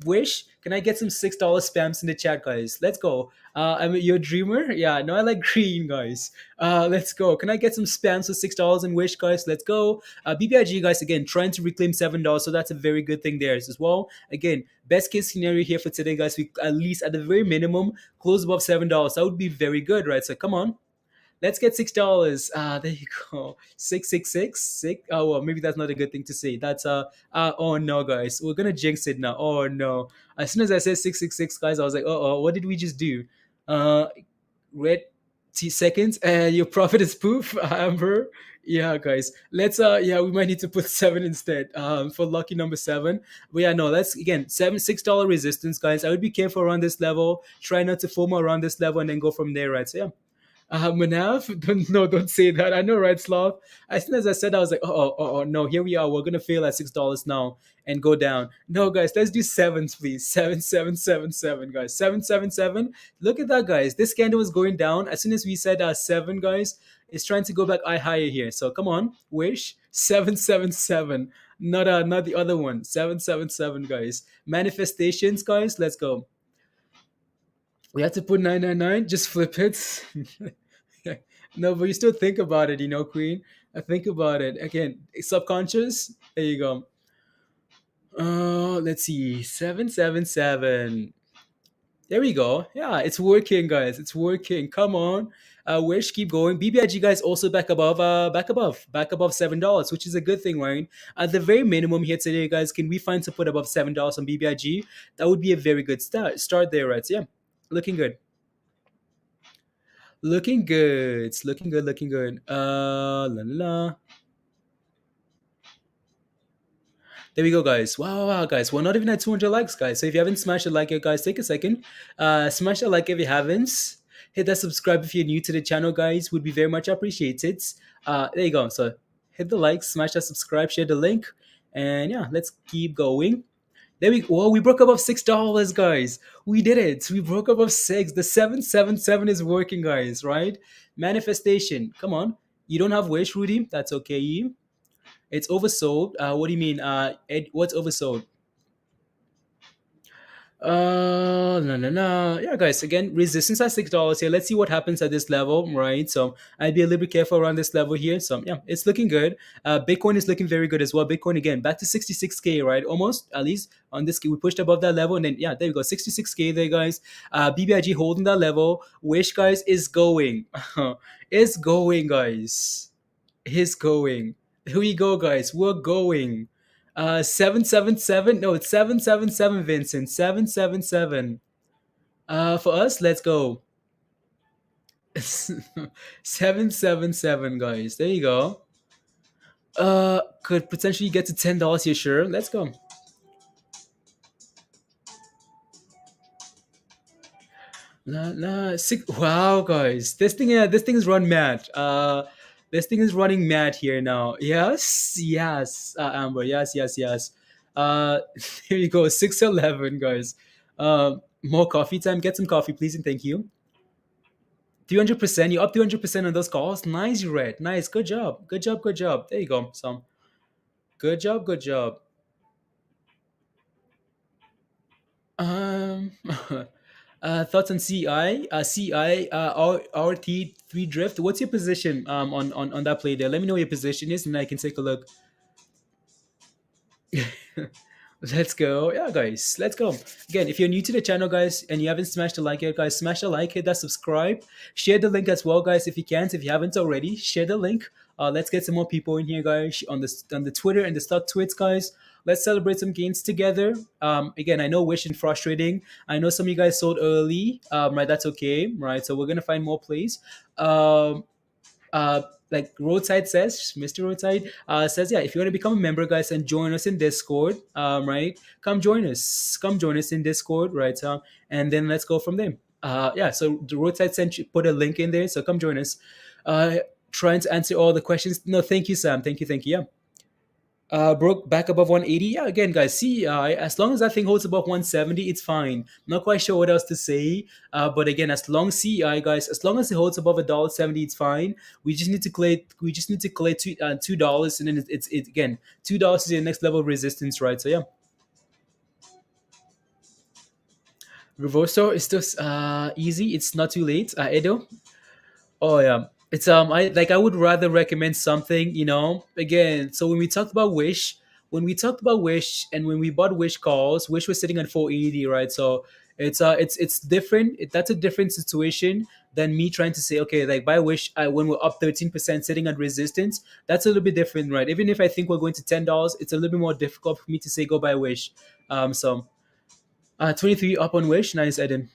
Wish. Can I get some $6 spams in the chat, guys? Let's go. I'm your dreamer. Yeah, no, I like green, guys. Let's go. Can I get some spams for $6 in Wish, guys? Let's go. BBIG, guys. Again, trying to reclaim $7, so that's a very good thing there as well. Again, best case scenario here for today, guys. We at least at the very minimum close above $7. That would be very good, right? So come on. Let's get $6. There you go. 666. Oh well, maybe that's not a good thing to say. That's oh no, guys. We're gonna jinx it now. Oh no. As soon as I said 666, guys, I was like, oh, what did we just do? Red seconds, and your profit is poof. Amber. Yeah, guys. Let's yeah, we might need to put seven instead. For lucky number seven. But yeah, no, let's again $6 resistance, guys. I would be careful around this level. Try not to FOMO around this level and then go from there, right? So yeah. Manav, don't say that. I know, right, Slav? As soon as I said, I was like, no, here we are. We're gonna fail at $6 now and go down. No, guys, let's do sevens, please. 7777, guys. 777. Look at that, guys. This candle is going down. As soon as we said seven, guys, it's trying to go back eye higher here. So come on, wish 777. Not the other one. 777, guys. Manifestations, guys. Let's go. We have to put 999. Just flip it. No, but you still think about it, Queen. I think about it again. Subconscious. There you go. Let's see. 777. There we go. Yeah, it's working, guys. It's working. Come on. Wish, keep going. BBIG guys also back above $7, which is a good thing, right? At the very minimum here today, guys, can we find support above $7 on BBIG? That would be a very good start there, right? So yeah, looking good. Looking good. It's looking good. Looking good. La la la. There we go, guys. Wow, guys. We're not even at 200 likes, guys. So if you haven't smashed a like yet, guys, take a second. Smash a like if you haven't. Hit that subscribe if you're new to the channel, guys. Would be very much appreciated. There you go. So hit the like, smash that subscribe, share the link, and yeah, let's keep going. There we go. Whoa, we broke above $6, guys. We did it. We broke above six. The 777 is working, guys, right? Manifestation. Come on. You don't have wish, Rudy. That's okay. It's oversold. What do you mean? Ed, what's oversold? No. Yeah, guys. Again, resistance at $6 here. Let's see what happens at this level, right? So I'd be a little bit careful around this level here. So yeah, it's looking good. Bitcoin is looking very good as well. Bitcoin again back to 66K, right? Almost at least on this. We pushed above that level, and then yeah, there we go, 66K there, guys. BBIG holding that level. Wish, guys, is going, is going, guys, is going. Here we go, guys. We're going. 777. No, it's 777, Vincent. 777. For us, let's go. 777, guys. There you go. Could potentially get to $10 here, sure. Let's go. Wow, guys. This thing is run mad. This thing is running mad here now. Yes, Amber. Yes. Here you go. 611, guys. More coffee time. Get some coffee, please, and thank you. 300%. You're up 300% on those calls. Nice, you read. Nice. Good job. Good job. There you go. So, good job. Um, thoughts on CI? RT3 drift. What's your position on that play there? Let me know what your position is, and I can take a look. Let's go. Yeah, guys, let's go. Again, if you're new to the channel, guys, and you haven't smashed the like yet, guys, smash the like, hit that subscribe, share the link as well, guys, if you can. If you haven't already, share the link. Let's get some more people in here, guys, on the Twitter and the stock tweets, guys. Let's celebrate some gains together. Again, I know Wish and frustrating. I know some of you guys sold early. Right, that's okay. Right, so we're gonna find more plays. Like Roadside says, Mr. Roadside says, yeah, if you want to become a member, guys, and join us in Discord, right? Come join us in Discord, right? And then let's go from there. Yeah, so the Roadside sent put a link in there, so come join us. Trying to answer all the questions. No, thank you, Sam. Thank you. Yeah. Broke back above 180. Yeah, again, guys, CEI, as long as that thing holds above 170, it's fine. not quite sure what else to say. But again, as long as CEI, guys, as long as it holds above $1.70, it's fine. We just need to clear $2, and then it's again, $2 is your next level of resistance, right? So yeah. Reverso is still easy. It's not too late. Edo. Oh yeah. It's I would rather recommend something, again. So when we talked about Wish, and when we bought Wish calls, Wish was sitting at 480, right? So it's different. That's a different situation than me trying to say, okay, like buy Wish when we're up 13% sitting at resistance. That's a little bit different, right? Even if I think we're going to $10, it's a little bit more difficult for me to say go buy Wish. So 23 up on Wish. Nice, Eden.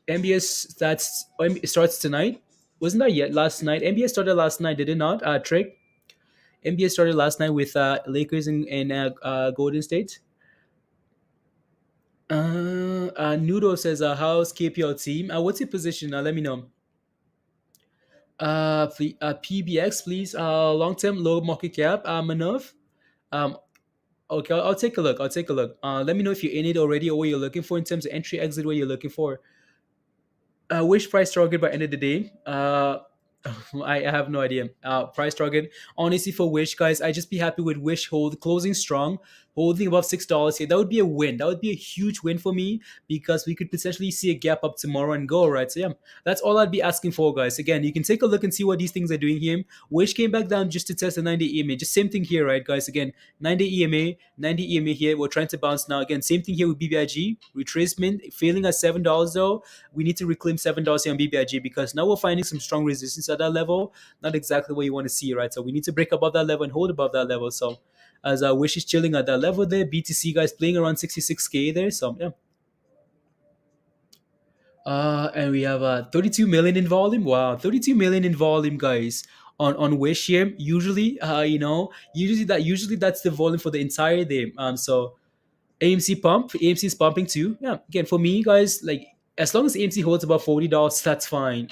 MBS starts tonight. Wasn't that yet last night? MBS started last night, did it not? Trick. MBS started last night with Lakers and Golden State. Nudo says, how's KPL team? What's your position? Let me know. PBX, please. Long term, low market cap. Manov. Um, okay, I'll take a look. I'll take a look. Let me know if you're in it already or what you're looking for in terms of entry, exit, what you're looking for. Which price target by end of the day? I have no idea. Price target. Honestly, for Wish, guys, I just be happy with Wish hold closing strong, holding above $6 here. That would be a win. That would be a huge win for me because we could potentially see a gap up tomorrow and go, right? So yeah, that's all I'd be asking for, guys. Again, you can take a look and see what these things are doing here. Wish came back down just to test the 90 EMA. Just same thing here, right, guys? Again, 90 EMA, 90 EMA here. We're trying to bounce now. Again, same thing here with BBIG. Retracement failing at $7 though. We need to reclaim $7 here on BBIG because now we're finding some strong resistance at that level. Not exactly what you want to see, right? So we need to break above that level and hold above that level. So as Wish is chilling at that level there, BTC guys playing around 66K there. So yeah. And we have 32 million in volume. Wow, 32 million in volume, guys. On Wish here, usually, usually that's the volume for the entire day. So AMC pump. AMC is pumping too. Yeah. Again, for me, guys, like as long as AMC holds about $40, that's fine.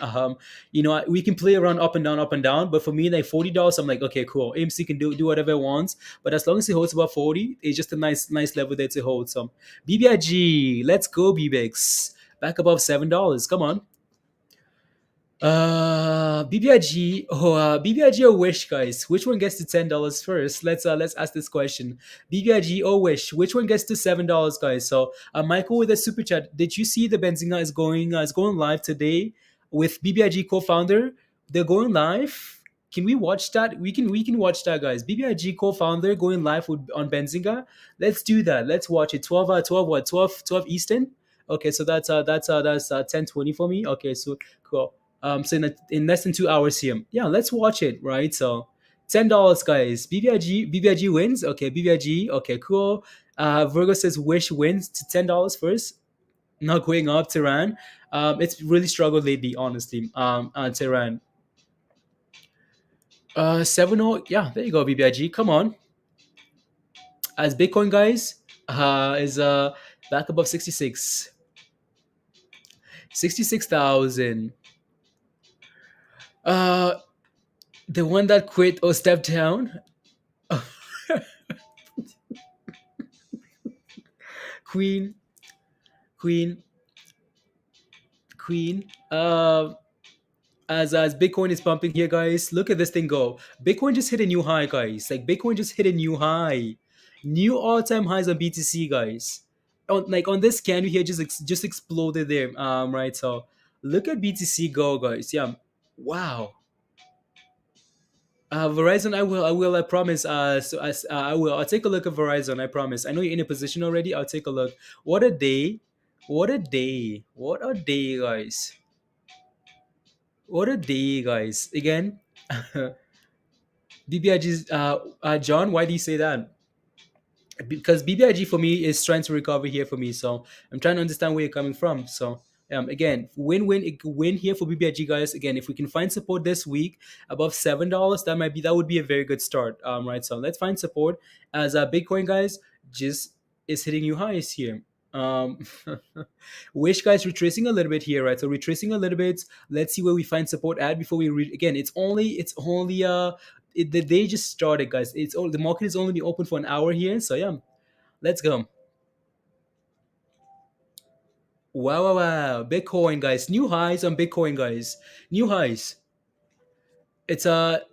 We can play around up and down, up and down. But for me, like $40, I'm like, okay, cool. AMC can do whatever it wants. But as long as it holds about 40, it's just a nice level there to hold. So BBIG, let's go, BBX. Back above $7. Come on. BBIG or Wish, guys. Which one gets to $10 first? Let's ask this question. BBIG or Wish, which one gets to $7, guys? So Michael with a super chat. Did you see the Benzinga is going live today with BBIG co-founder? They're going live. Can we watch that? We can watch that, guys. BBIG co-founder going live on Benzinga. Let's do that. Let's watch it. 12 what? 12 Eastern. Okay, so that's 10:20 for me. Okay, so cool. So in less than 2 hours here. Yeah, let's watch it, right? So $10, guys. BBIG wins. Okay, BBIG. Okay, cool. Virgo says Wish wins to $10 first. Not going up, Tehran. It's really struggled lately, honestly. Tehran. 7-0. Yeah, there you go, BBIG. Come on. As Bitcoin, guys, is back above 66. 66,000. The one that quit or stepped down. Queen, Queen, Queen. As Bitcoin is pumping here, guys, look at this thing go. Bitcoin just hit a new high, guys. Like Bitcoin just hit a new high, new all-time highs on BTC, guys. On this scan here, just exploded there. Right. So look at BTC go, guys. Yeah. Wow. Verizon, I promise. I will. I'll take a look at Verizon. I promise. I know you're in a position already. I'll take a look. What a day! What a day! What a day, guys! What a day, guys! Again, BBIG's John. Why do you say that? Because BBIG for me is trying to recover here for me. So I'm trying to understand where you're coming from. So again, win here for BBIG, guys. Again, if we can find support this week above $7, that would be a very good start. Right. So let's find support as Bitcoin, guys, just is hitting new highs here. Um, Wish, guys, retracing a little bit here, right? So retracing a little bit. Let's see where we find support at before we again. The day just started, guys. The market is only been open for an hour here. So yeah, let's go. Wow, wow, wow. Bitcoin, guys. New highs on Bitcoin, guys. New highs. It's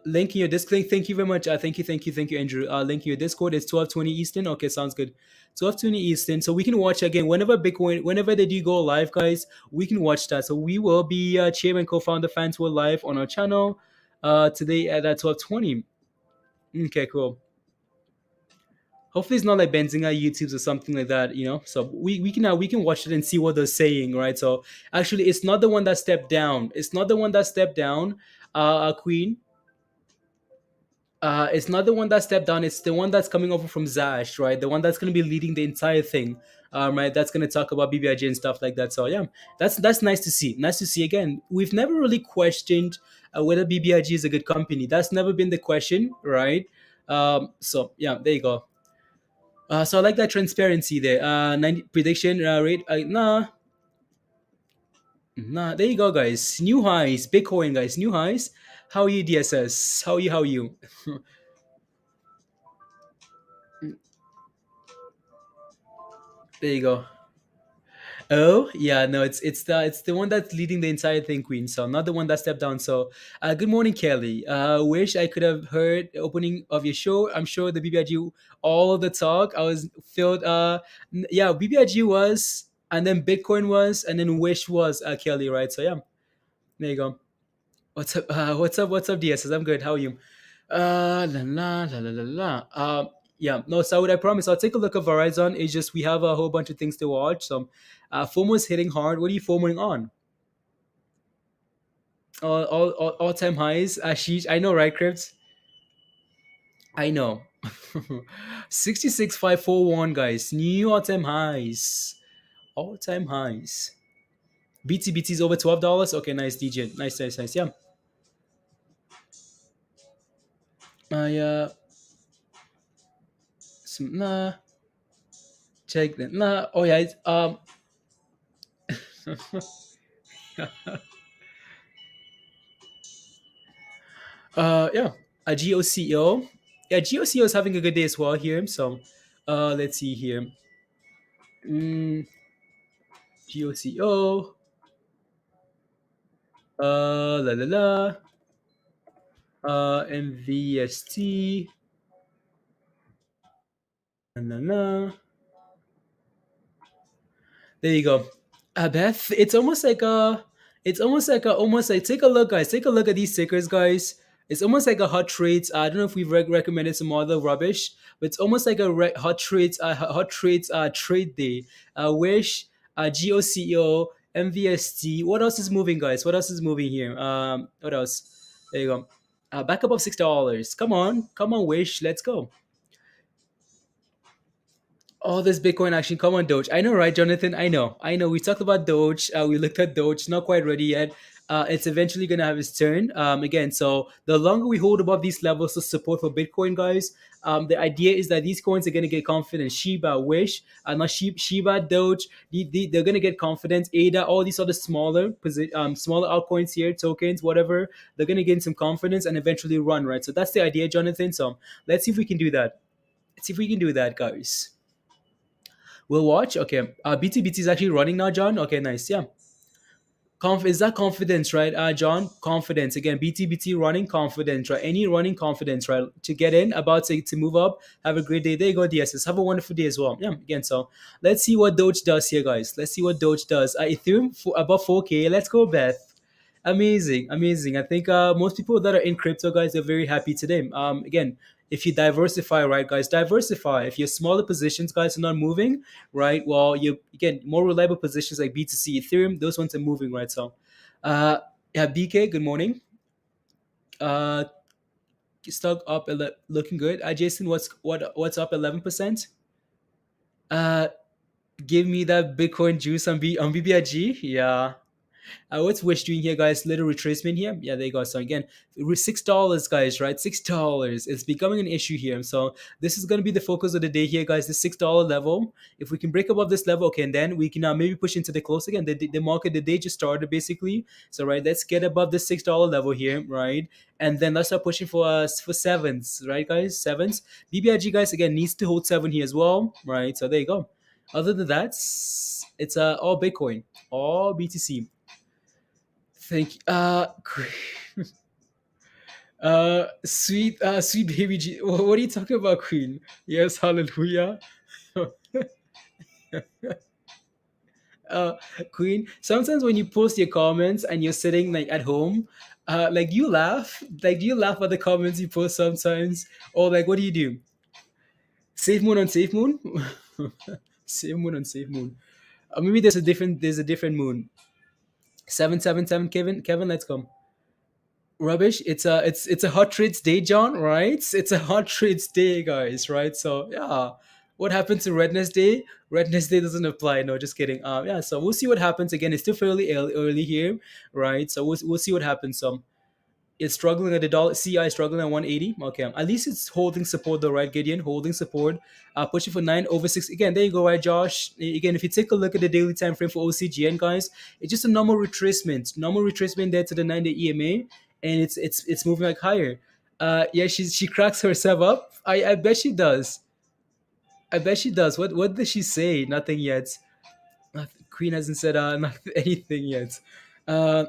link in your Discord. Thank you very much. Thank you, Andrew. Link in your Discord. It's 12:20 Eastern. Okay, sounds good. 12:20 Eastern. So we can watch again whenever they do go live, guys. We can watch that. So we will be chairman, co-founder, fans will live on our channel today at 12:20. Okay, cool. Hopefully it's not like Benzinga YouTube's or something like that, So we can watch it and see what they're saying, right? So actually, it's not the one that stepped down. It's not the one that stepped down. Queen. It's not the one that stepped down. It's the one that's coming over from Zash, right? The one that's going to be leading the entire thing, right? That's going to talk about BBIG and stuff like that. So yeah, that's nice to see. Nice to see again. We've never really questioned whether BBIG is a good company. That's never been the question, right? So yeah, there you go. So I like that transparency there. 90 prediction rate. Nah. There you go, guys. New highs. Bitcoin, guys. New highs. How are you, DSS? How are you? How are you? There you go. Oh yeah, no, it's the one that's leading the entire thing, Queen. So not the one that stepped down. So good morning, Kelly. Wish I could have heard the opening of your show. I'm sure the BBIG, all of the talk. I was filled. Yeah, BBIG was, and then Bitcoin was, and then Wish was Kelly, right? So yeah, there you go. What's up? What's up? What's up, DSS? I'm good. How are you? La la la la la la. Yeah, no, Saud, I promise I'll take a look at Verizon. It's just we have a whole bunch of things to watch. So, FOMO's hitting hard. What are you FOMOing on? All time highs. Ashish, I know, right, Crips? I know. 66541, guys. New all time highs. All time highs. BTBT is over $12. Okay, nice, DJ. Nice, nice, nice. Yeah. Yeah. Nah. Check that. Nah. Oh yeah. Yeah, a GOCO. Yeah, GOCO is having a good day as well here. So, let's see here. Mm, GOCO. La la la. MVST. La la la. There you go. Beth, it's almost like take a look, guys. Take a look at these stickers, guys. It's almost like a hot trades. I don't know if we've recommended some other rubbish, but it's almost like a hot trades trade day. Wish, GOCO, MVST. What else is moving, guys? What else is moving here? What else? There you go. Back above $6. Come on, Wish. Let's go. All this Bitcoin action. Come on, Doge. I know, right, Jonathan? I know. We talked about Doge. We looked at Doge. Not quite ready yet. It's eventually gonna have its turn. Again, so the longer we hold above these levels of support for Bitcoin, guys, the idea is that these coins are gonna get confident. Shiba, Wish, not Shiba, Doge. They're gonna get confidence. ADA, all these other smaller altcoins here, tokens, whatever. They're gonna gain some confidence and eventually run, right? So that's the idea, Jonathan. So let's see if we can do that. Let's see if we can do that, guys. We'll watch. Okay. BTBT is actually running now, John. Okay, nice. Yeah. Is that confidence, right, John? Confidence. Again, BTBT running confidence, right? Any running confidence, right? To get in, about to move up. Have a great day. There you go, DSS. Have a wonderful day as well. Yeah, again, so let's see what Doge does here, guys. Let's see what Doge does. Ethereum above 4K. Let's go, Beth. Amazing, amazing. I think most people that are in crypto, guys, are very happy today. Again, if you diversify, right, guys, diversify. If your smaller positions, guys, are not moving, right, well, you again more reliable positions like BTC, Ethereum, those ones are moving, right? So, yeah, BK, good morning. Uh, stock up, looking good. Jason, what's up? 11%. Uh, give me that Bitcoin juice on BBIG. Yeah. What's Wish doing here, guys? Little retracement here. Yeah, there you go. So again, $6, guys, right? $6. It's becoming an issue here. So this is going to be the focus of the day here, guys. The $6 level. If we can break above this level, okay, and then we can maybe push into the close again. The market, the day just started basically. So right, let's get above the $6 level here, right? And then let's start pushing for sevens, right, guys? Sevens. BBIG, guys, again needs to hold 7 here as well, right? So there you go. Other than that, it's all Bitcoin, all BTC. Thank you. Sweet baby G. What are you talking about, Queen? Yes, hallelujah. uh, Queen. Sometimes when you post your comments and you're sitting like at home, like you laugh. Like, do you laugh at the comments you post sometimes, or like what do you do? Safe moon on safe moon. Safe moon on safe moon. Maybe there's a different moon. 777 Kevin. Kevin, let's come. Rubbish. It's a hot trades day, John. Right? It's a hot trades day, guys. Right? So yeah. What happened to Redness Day? Redness Day doesn't apply. No, just kidding. Yeah. So we'll see what happens. Again, it's still fairly early here, right? So we'll see what happens. It's struggling at the dollar. CI struggling at 180. Okay, at least it's holding support though, right? Gideon holding support. Pushing for 9/6. Again, there you go, right, Josh? Again, if you take a look at the daily time frame for OCGN, guys, it's just a normal retracement there to the 9-day EMA, and it's moving like higher. Yeah, she cracks herself up. I bet she does. I bet she does. What does she say? Nothing yet. Queen hasn't said anything yet. Uh,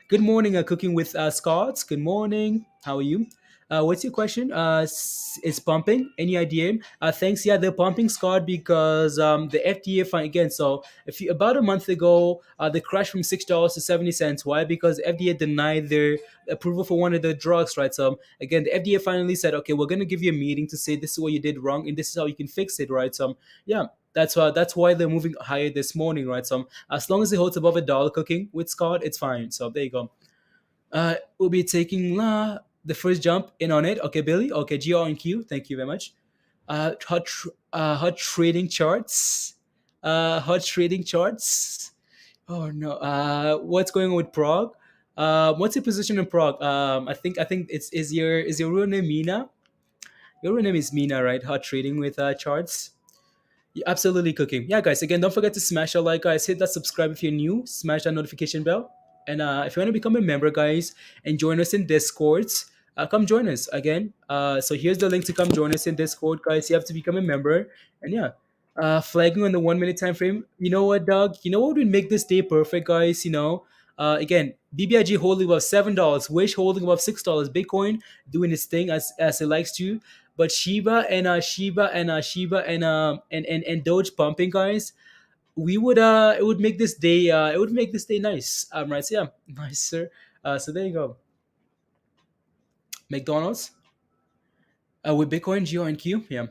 Good morning, Cooking with Scott. Good morning. How are you? What's your question? It's pumping. Any idea? Thanks. Yeah, they're pumping, Scott, because the FDA again. So about a month ago, they crashed from $6 to 70 cents. Why? Because the FDA denied their approval for one of the drugs, right? So again, the FDA finally said, okay, we're gonna give you a meeting to say this is what you did wrong and this is how you can fix it, right? So yeah, that's why they're moving higher this morning, right? So as long as it holds above a dollar, Cooking with Scott, it's fine. So there you go. We'll be taking the first jump in on it. Okay, Billy. Okay, GR and Q. Thank you very much. Hot trading charts. Hot trading charts. Oh no. What's going on with Prague? What's your position in Prague? I think is your real name Mina? Your real name is Mina, right? Hot trading with charts. Yeah, absolutely, Cooking. Yeah, guys. Again, don't forget to smash that like, guys. Hit that subscribe if you're new. Smash that notification bell. And if you want to become a member, guys, and join us in Discords, come join us again. So here's the link to come join us in Discord, guys. You have to become a member. And yeah, flagging on the 1 minute time frame. You know what, Doug? You know what would make this day perfect, guys? Again, BBIG holding above $7, Wish holding above $6, Bitcoin doing its thing as it likes to, but Shiba and Doge pumping, guys. We would it would make this day nice. Right, so yeah, nice, sir. So there you go. McDonald's with Bitcoin, Geo and Q. Yeah.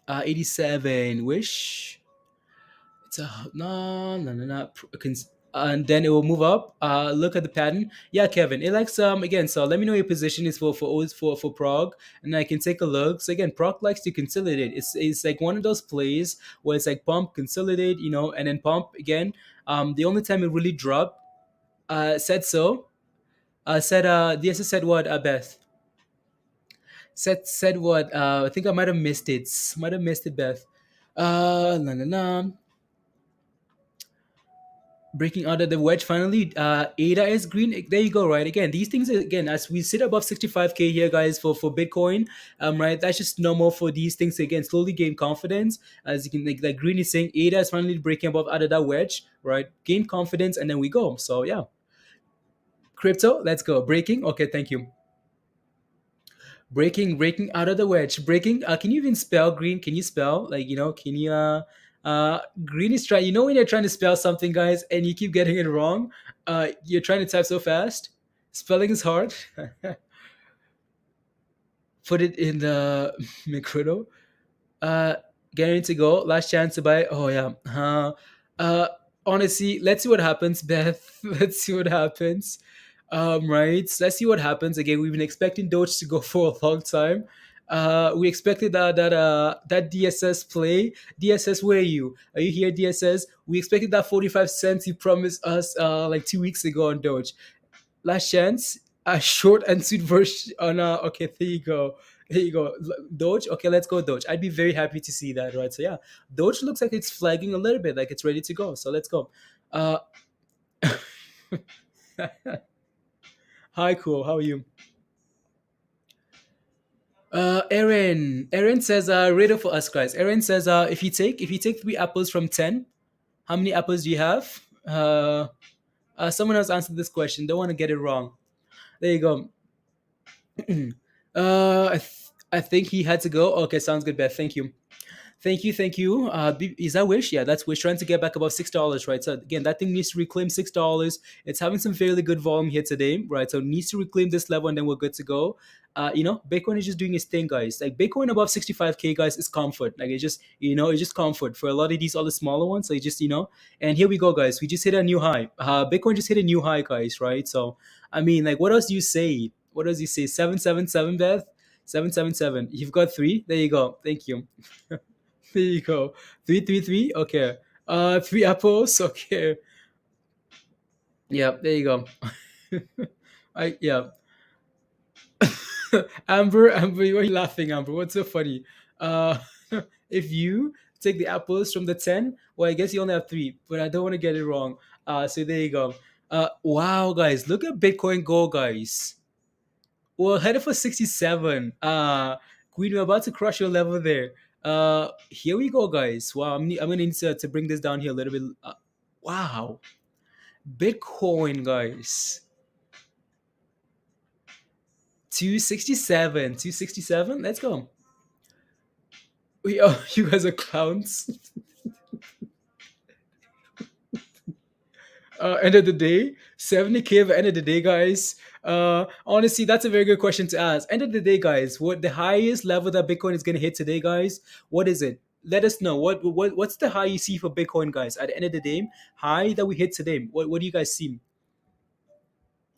87 Wish. It's a no. And then it will move up. Look at the pattern. Yeah, Kevin. It likes again. So let me know your position is for Prague, and I can take a look. So again, Prague likes to consolidate. It's like one of those plays where it's like pump, consolidate, and then pump again. The only time it really dropped, said so. Said DSS said what? Beth said what? I think I might have missed it. Might have missed it, Beth. Na na na. Breaking out of the wedge finally. ADA is green. There you go, right? Again, these things again, as we sit above 65K here, guys, for Bitcoin, right? That's just normal for these things to, again, slowly gain confidence. As you can, like green is saying, ADA is finally breaking above out of that wedge, right? Gain confidence, and then we go. So yeah, crypto, let's go. Breaking. Okay, thank you. Breaking out of the wedge. Breaking. Can you even spell green? Can you spell Can you green is trying. When you're trying to spell something, guys, and you keep getting it wrong. You're trying to type so fast. Spelling is hard. Put it in the micro. Uh, Getting to go. Last chance to buy. Oh yeah. Uh, Honestly, let's see what happens, Beth. Let's see what happens. Right. So let's see what happens. Again, we've been expecting Doge to go for a long time. We expected that DSS play. DSS, where are you? Are you here, DSS? We expected that 45 cents you promised us like 2 weeks ago on Doge. Last chance. A short and sweet version on okay, there you go. There you go. Doge. Okay, let's go Doge. I'd be very happy to see that, right? So yeah, Doge looks like it's flagging a little bit, like it's ready to go. So let's go. Uh Hi, cool. How are you? Aaron says riddle for us, guys. Aaron says if you take 3 apples from 10, how many apples do you have? Someone else answered this question. Don't want to get it wrong. There you go. I think he had to go. Okay, sounds good, Beth. Thank you. Thank you, thank you. Is that Wish? Yeah, that's Wish trying to get back above $6, right? So again, that thing needs to reclaim $6. It's having some fairly good volume here today, right? So it needs to reclaim this level, and then we're good to go. Bitcoin is just doing its thing, guys. Like Bitcoin above 65K, guys, is comfort. Like it's just comfort for a lot of these other smaller ones. So it just, and here we go, guys. We just hit a new high. Bitcoin just hit a new high, guys, right? So I mean, like, what else do you say? What does you say? 777, Beth. 777. You've got three. There you go. Thank you. There you go. 333. Okay. Three apples. Okay. Yeah. There you go. Yeah. Amber, why are you laughing, Amber? What's so funny? Uh, if you take the apples from the 10, well, I guess you only have three, but I don't want to get it wrong. So there you go. Wow, guys, look at Bitcoin go, guys. Well, headed for 67. Queen, we're about to crush your level there. Here we go, guys. Wow, I'm gonna need to bring this down here a little bit. Wow, Bitcoin, guys. 267, 267. Let's go. You guys are clowns. End of the day, 70K at the end of the day, guys. Honestly, that's a very good question to ask. End of the day, guys, what the highest level that Bitcoin is gonna hit today, guys? What is it? Let us know. What's the high you see for Bitcoin, guys? At the end of the day, high that we hit today. What do you guys see?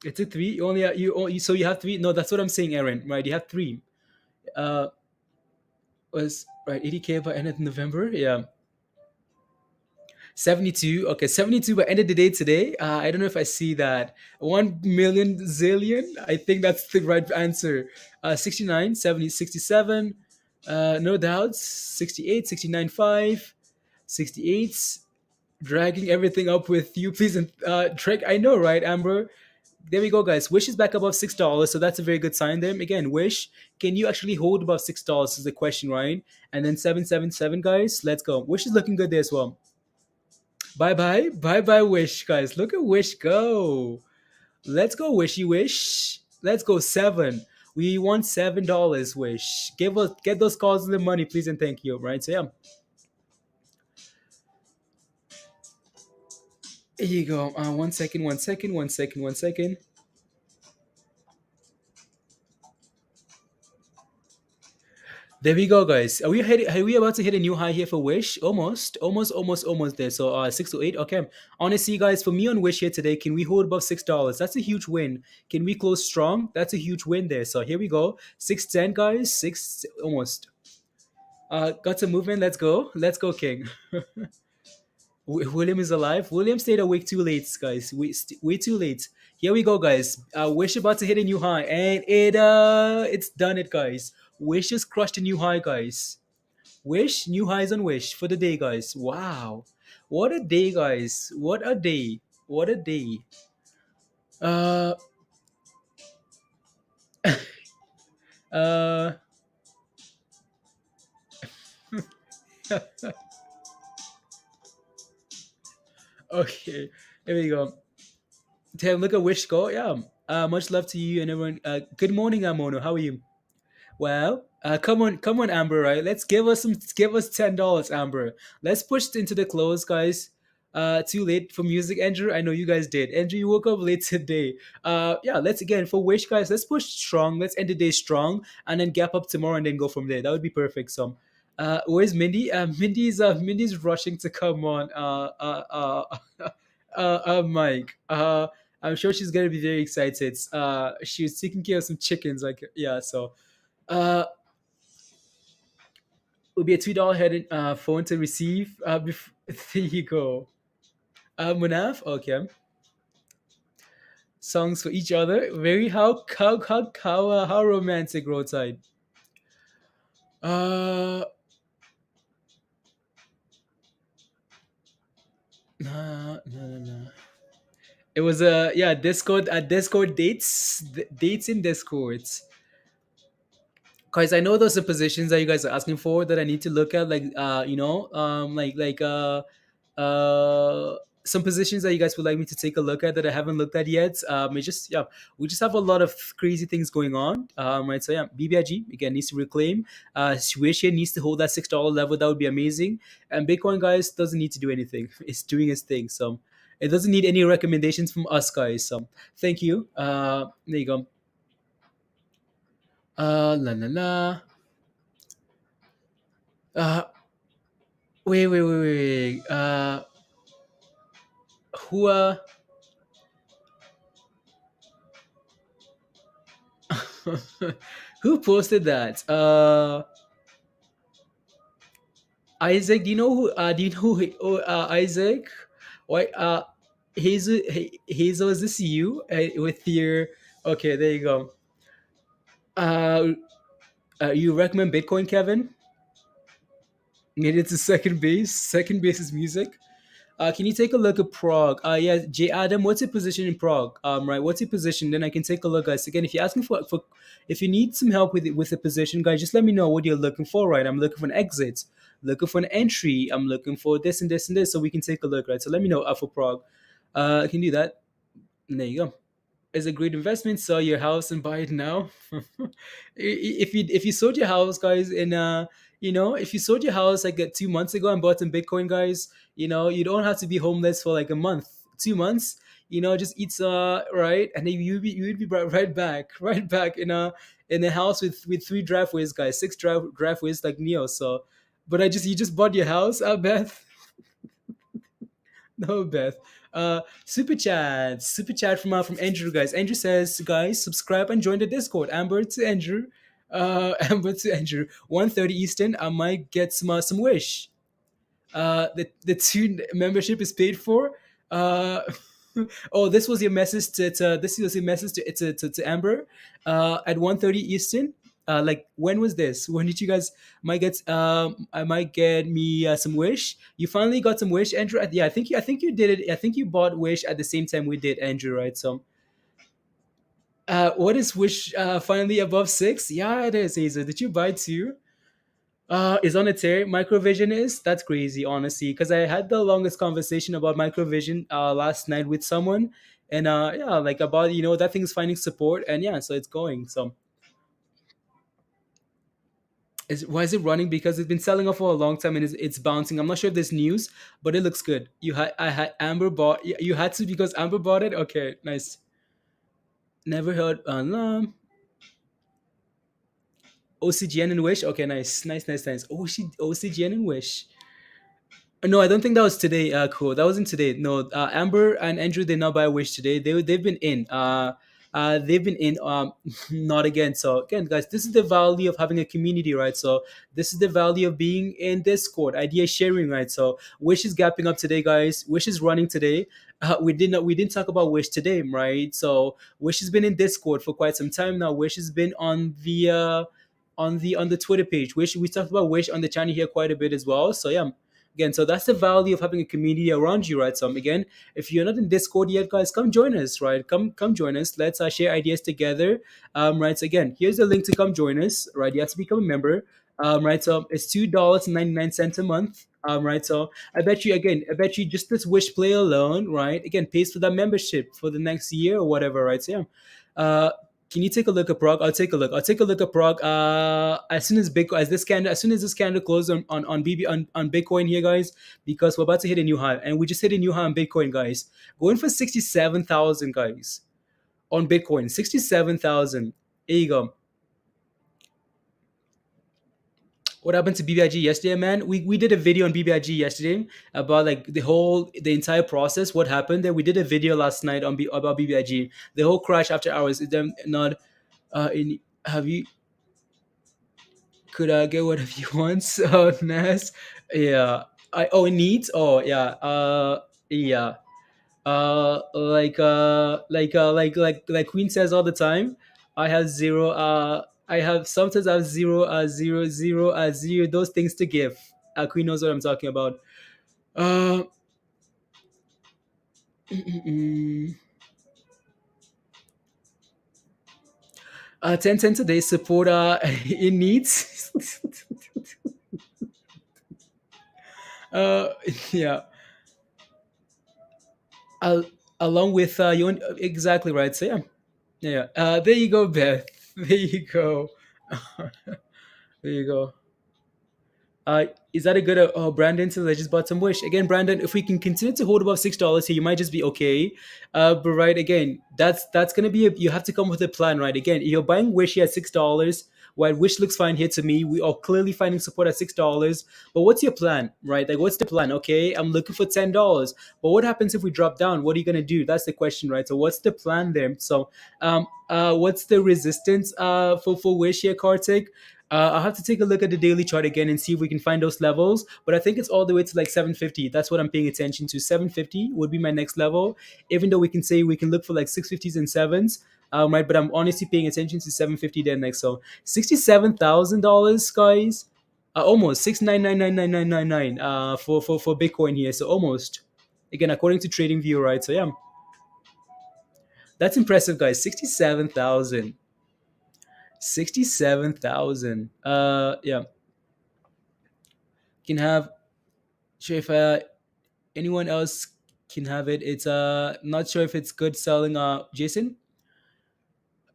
It's a three. You only so you have three. No, that's what I'm saying, Aaron. Right? You have three. Uh, was right 80K by end of November. Yeah. 72. Okay, 72 by end of the day today. I don't know if I see that. 1 million zillion. I think that's the right answer. 69, 70, 67. No doubts. 68, 69, 5. 68. Dragging everything up with you, please. And Trek, I know, right, Amber? There we go, guys. Wish is back above $6, so that's a very good sign there. Again, Wish, can you actually hold above $6 is the question, right? And then 777, guys. Let's go. Wish is looking good there as well. Bye bye. Bye bye, Wish, guys. Look at Wish go. Let's go, Wishy Wish. Let's go, seven. We want $7, Wish. Get those calls the money, please, and thank you. Right? So yeah. Here you go. 1 second, 1 second, 1 second, 1 second. There we go, guys. Are we about to hit a new high here for Wish? Almost there. So 6 to 8. Okay. Honestly, guys, for me on Wish here today, can we hold above $6? That's a huge win. Can we close strong? That's a huge win there. So here we go. 610, guys. Six almost. Got some movement. Let's go. Let's go, King. William is alive. William stayed awake too late, guys. Way too late. Here we go, guys. Wish about to hit a new high, and it's done it, guys. Wish has crushed a new high, guys. Wish new highs on Wish for the day, guys. Wow, what a day, guys. What a day. What a day. Uh, uh. Okay, here we go. Damn, look at Wish go. Yeah. Much love to you and everyone. Good morning, Amono. How are you? Well, come on, Amber. Right? Let's give us $10, Amber. Let's push it into the close, guys. Too late for music, Andrew. I know you guys did. Andrew, you woke up late today. Yeah. Let's again for Wish, guys. Let's push strong. Let's end the day strong, and then gap up tomorrow, and then go from there. That would be perfect. So, where's Mindy? Mindy's rushing to come on. Mike. I'm sure she's gonna be very excited. She was taking care of some chickens. Like yeah. So uh, will be a $2 headed phone to receive. There you go. Munaf, okay. Songs for each other. Very how romantic roadside. Uh, no. It was a yeah Discord Discord dates in Discords. Guys, I know those are positions that you guys are asking for that I need to look at, like like some positions that you guys would like me to take a look at that I haven't looked at yet. It's just yeah, we just have a lot of crazy things going on. Right. So yeah, BBIG again needs to reclaim. Swisha needs to hold that $6 level. That would be amazing. And Bitcoin guys doesn't need to do anything. It's doing its thing. So it doesn't need any recommendations from us guys. So thank you. There you go. La la la. Uh, wait. Who who posted that? Isaac, do you know who? Do you know who, Isaac? Why? Hazel, is this you with your? Okay, there you go. Uh, you recommend Bitcoin, Kevin? Made it to second base. Second base is music. Can you take a look at Prague? Yeah, J Adam, what's your position in Prague? Right, what's your position? Then I can take a look, guys. Again, if you're asking for if you need some help with the position, guys, just let me know what you're looking for. Right, I'm looking for an exit, looking for an entry. I'm looking for this and this and this, so we can take a look. Right, so let me know for Prague. I can do that. And there you go. It's a great investment. Sell your house and buy it now. If you sold your house, guys, in if you sold your house like 2 months ago and bought some Bitcoin, guys, you don't have to be homeless for like a month, 2 months. Just eat right, and then you'd be right back, right back in a house with three driveways, guys, six driveways like Neo. So, but you just bought your house, Beth. No, Beth. Super chat from Andrew, guys. Andrew says, guys, subscribe and join the Discord. Amber to Andrew, Amber to Andrew. 1:30 Eastern. I might get some wish. The two membership is paid for. Uh, oh, this was your message this was your message to Amber. At 1:30 Eastern. Like when was this? When did you guys I might get me some wish? You finally got some wish, Andrew. Yeah, I think you did it. I think you bought wish at the same time we did, Andrew. Right? So, what is wish finally above 6? Yeah, it is. Hazel, did you buy two? Is on a tear. Microvision is that's crazy, honestly, because I had the longest conversation about microvision last night with someone, and yeah, like about that thing's finding support, and yeah, so it's going. So why is it running? Because it's been selling off for a long time and it's bouncing. I'm not sure if there's news, but it looks good. I had Amber bought. You had to because Amber bought it. Okay, nice. Never heard. OCGN and Wish. Okay, nice. OCGN and Wish. No, I don't think that was today. Cool. That wasn't today. No, Amber and Andrew did not buy a Wish today. They've been in. They've been in. Not again. So again, guys, this is the value of having a community, right? So this is the value of being in Discord, idea sharing, right? So Wish is gapping up today, guys. Wish is running today. We didn't talk about Wish today, right? So Wish has been in Discord for quite some time now. Wish has been on the Twitter page. Wish we talked about Wish on the channel here quite a bit as well. So yeah, again, so that's the value of having a community around you, right? So again, if you're not in Discord yet, guys, come join us, right? Come join us. Let's share ideas together. Right. So again, here's the link to come join us. Right, you have to become a member. Right. So it's $2.99 a month. Right. So I bet you just this Wish play alone, right? Again, pays for that membership for the next year or whatever, right? So yeah. Can you take a look at Prague? I'll take a look. I'll take a look at Prague. As soon as this candle closes on Bitcoin here, guys, because we're about to hit a new high, and we just hit a new high on Bitcoin, guys. Going for 67,000, guys, on Bitcoin. 67,000. There you go. What happened to BBIG yesterday, man? We did a video on BBIG yesterday about like the entire process, what happened there. We did a video last night about BBIG, the whole crash after hours. Is them not have you could get whatever you want? Oh, Nas, yeah. Neat. Oh, yeah. Yeah. Like Queen says all the time. I have zero. Sometimes I have zero. Zero. Those things to give. Queen knows what I'm talking about. Uh. 10 cents a day support in needs. uh yeah. uh, along with your own, exactly right. So yeah, yeah. There you go, Beth. There you go. There you go. Uh, is that a good? Brandon says I just bought some Wish again. Brandon, if we can continue to hold above $6 here, you might just be okay. But right again, that's gonna be you have to come with a plan, right? Again, you're buying Wish here at $6. While Wish looks fine here to me, we are clearly finding support at $6. But what's your plan, right? Like, what's the plan? Okay, I'm looking for $10. But what happens if we drop down? What are you gonna do? That's the question, right? So what's the plan there? So, what's the resistance for Wish here, Kartik? I'll have to take a look at the daily chart again and see if we can find those levels. But I think it's all the way to like 750. That's what I'm paying attention to. 750 would be my next level. Even though we can say we can look for like 650s and sevens, right? But I'm honestly paying attention to 750 then next. So $67,000, guys. Almost 6999999 for Bitcoin here. So almost again according to TradingView, right? So yeah, that's impressive, guys. 67,000. 67,000. Yeah, can have. Sure if anyone else can have it. It's not sure if it's good selling. Jason,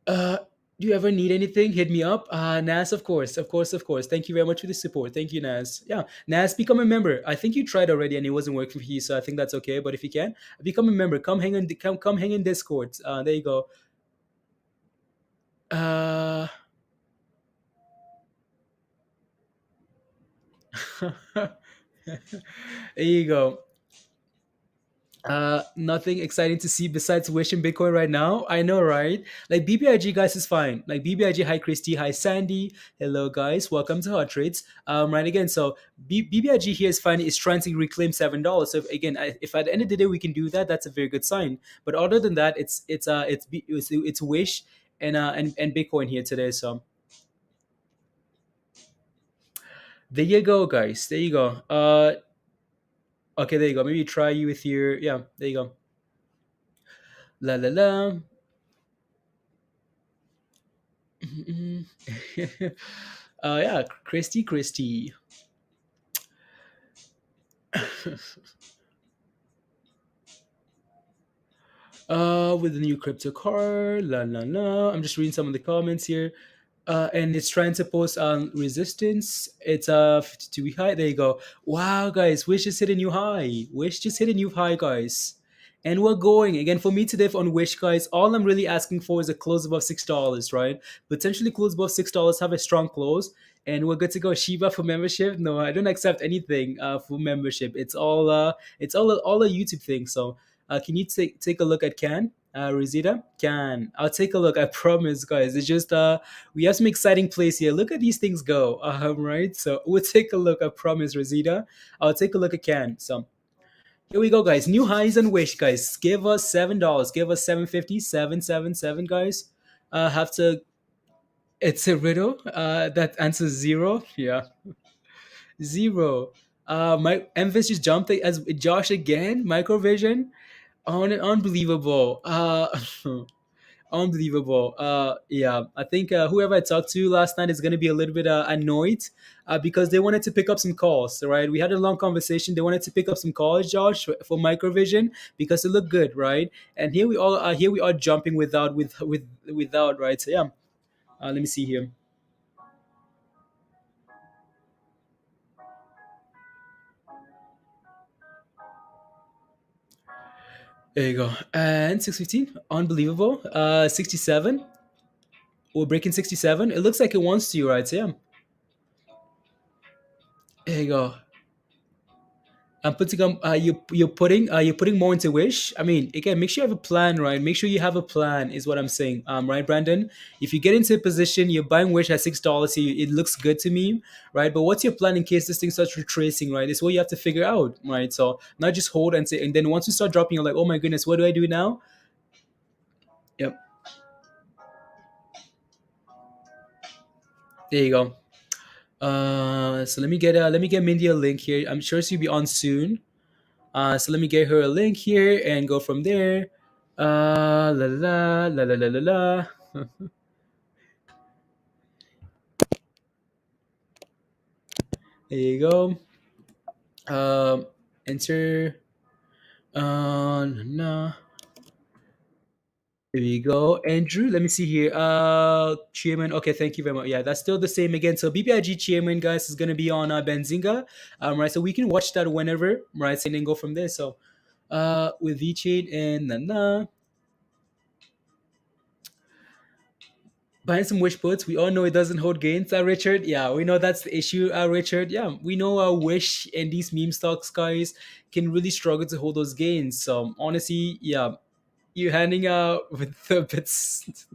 uh, do you ever need anything? Hit me up. Nas, of course, of course, of course. Thank you very much for the support. Thank you, Nas. Yeah, Nas, become a member. I think you tried already and it wasn't working for you, so I think that's okay. But if you can, become a member. Come hang in Discord. There you go. Uh, there you go. Nothing exciting to see besides Wish and Bitcoin right now. I know, right? Like BBIG guys is fine. Like BBIG, hi Christy, hi Sandy, hello guys, welcome to Hot Trades. Right again, so BBIG here is fine. Is trying to reclaim $7. So again, if at the end of the day we can do that, that's a very good sign. But other than that, it's Wish and Bitcoin here today. So there you go, guys. There you go. Okay, there you go. Maybe try you with your yeah. There you go. La la la. Yeah, Christy. With the new crypto car, la la la. I'm just reading some of the comments here. And it's trying to post on resistance. It's 52 week high. There you go. Wow, guys, Wish just hit a new high. Wish just hit a new high, guys. And we're going again for me today on Wish, guys. All I'm really asking for is a close above $6, right? Potentially close above $6, have a strong close, and we're good to go. Shiba for membership? No, I don't accept anything for membership. It's all a YouTube thing. So, can you take a look at Can? Rosita? Can. I'll take a look. I promise, guys. It's just we have some exciting plays here. Look at these things go. Right? So we'll take a look. I promise, Rosita. I'll take a look at Can. So here we go, guys. New highs and Wish, guys. Give us $7. Give us 750, 777, guys. Have to. It's a riddle. That answers zero. Yeah, zero. My emphasis just jumped as Josh again. Microvision. Unbelievable. Unbelievable. Yeah, I think whoever I talked to last night is going to be a little bit annoyed because they wanted to pick up some calls. Right, we had a long conversation. They wanted to pick up some calls, Josh, for Microvision because it looked good, right? And here we are jumping without, right? So yeah, let me see here. There you go. And 615, unbelievable. 67, we're breaking 67. It looks like it wants to, right? So yeah, there you go. I'm putting you're putting more into Wish. I mean, again, make sure you have a plan, right? Make sure you have a plan is what I'm saying. Right, Brandon? If you get into a position, you're buying Wish at $6, it looks good to me, right? But what's your plan in case this thing starts retracing, right? It's what you have to figure out, right? So not just hold and say, and then once you start dropping, you're like, oh my goodness, what do I do now? Yep, there you go. So let me get Mindy a link here. I'm sure she'll be on soon. So let me get her a link here and go from there. La la la la la la la. There you go. Enter. No. There we go. Andrew, let me see here. Chairman. Okay, thank you very much. Yeah, that's still the same again. So BBIG chairman, guys, is gonna be on Benzinga. Right. So we can watch that whenever, right? So and then go from there. So with V-Chain and Nana. Buying some wish puts, we all know it doesn't hold gains, Richard. Yeah, we know that's the issue, Richard. Yeah, we know wish and these meme stocks guys can really struggle to hold those gains. So honestly, yeah, you're handing out with the bits.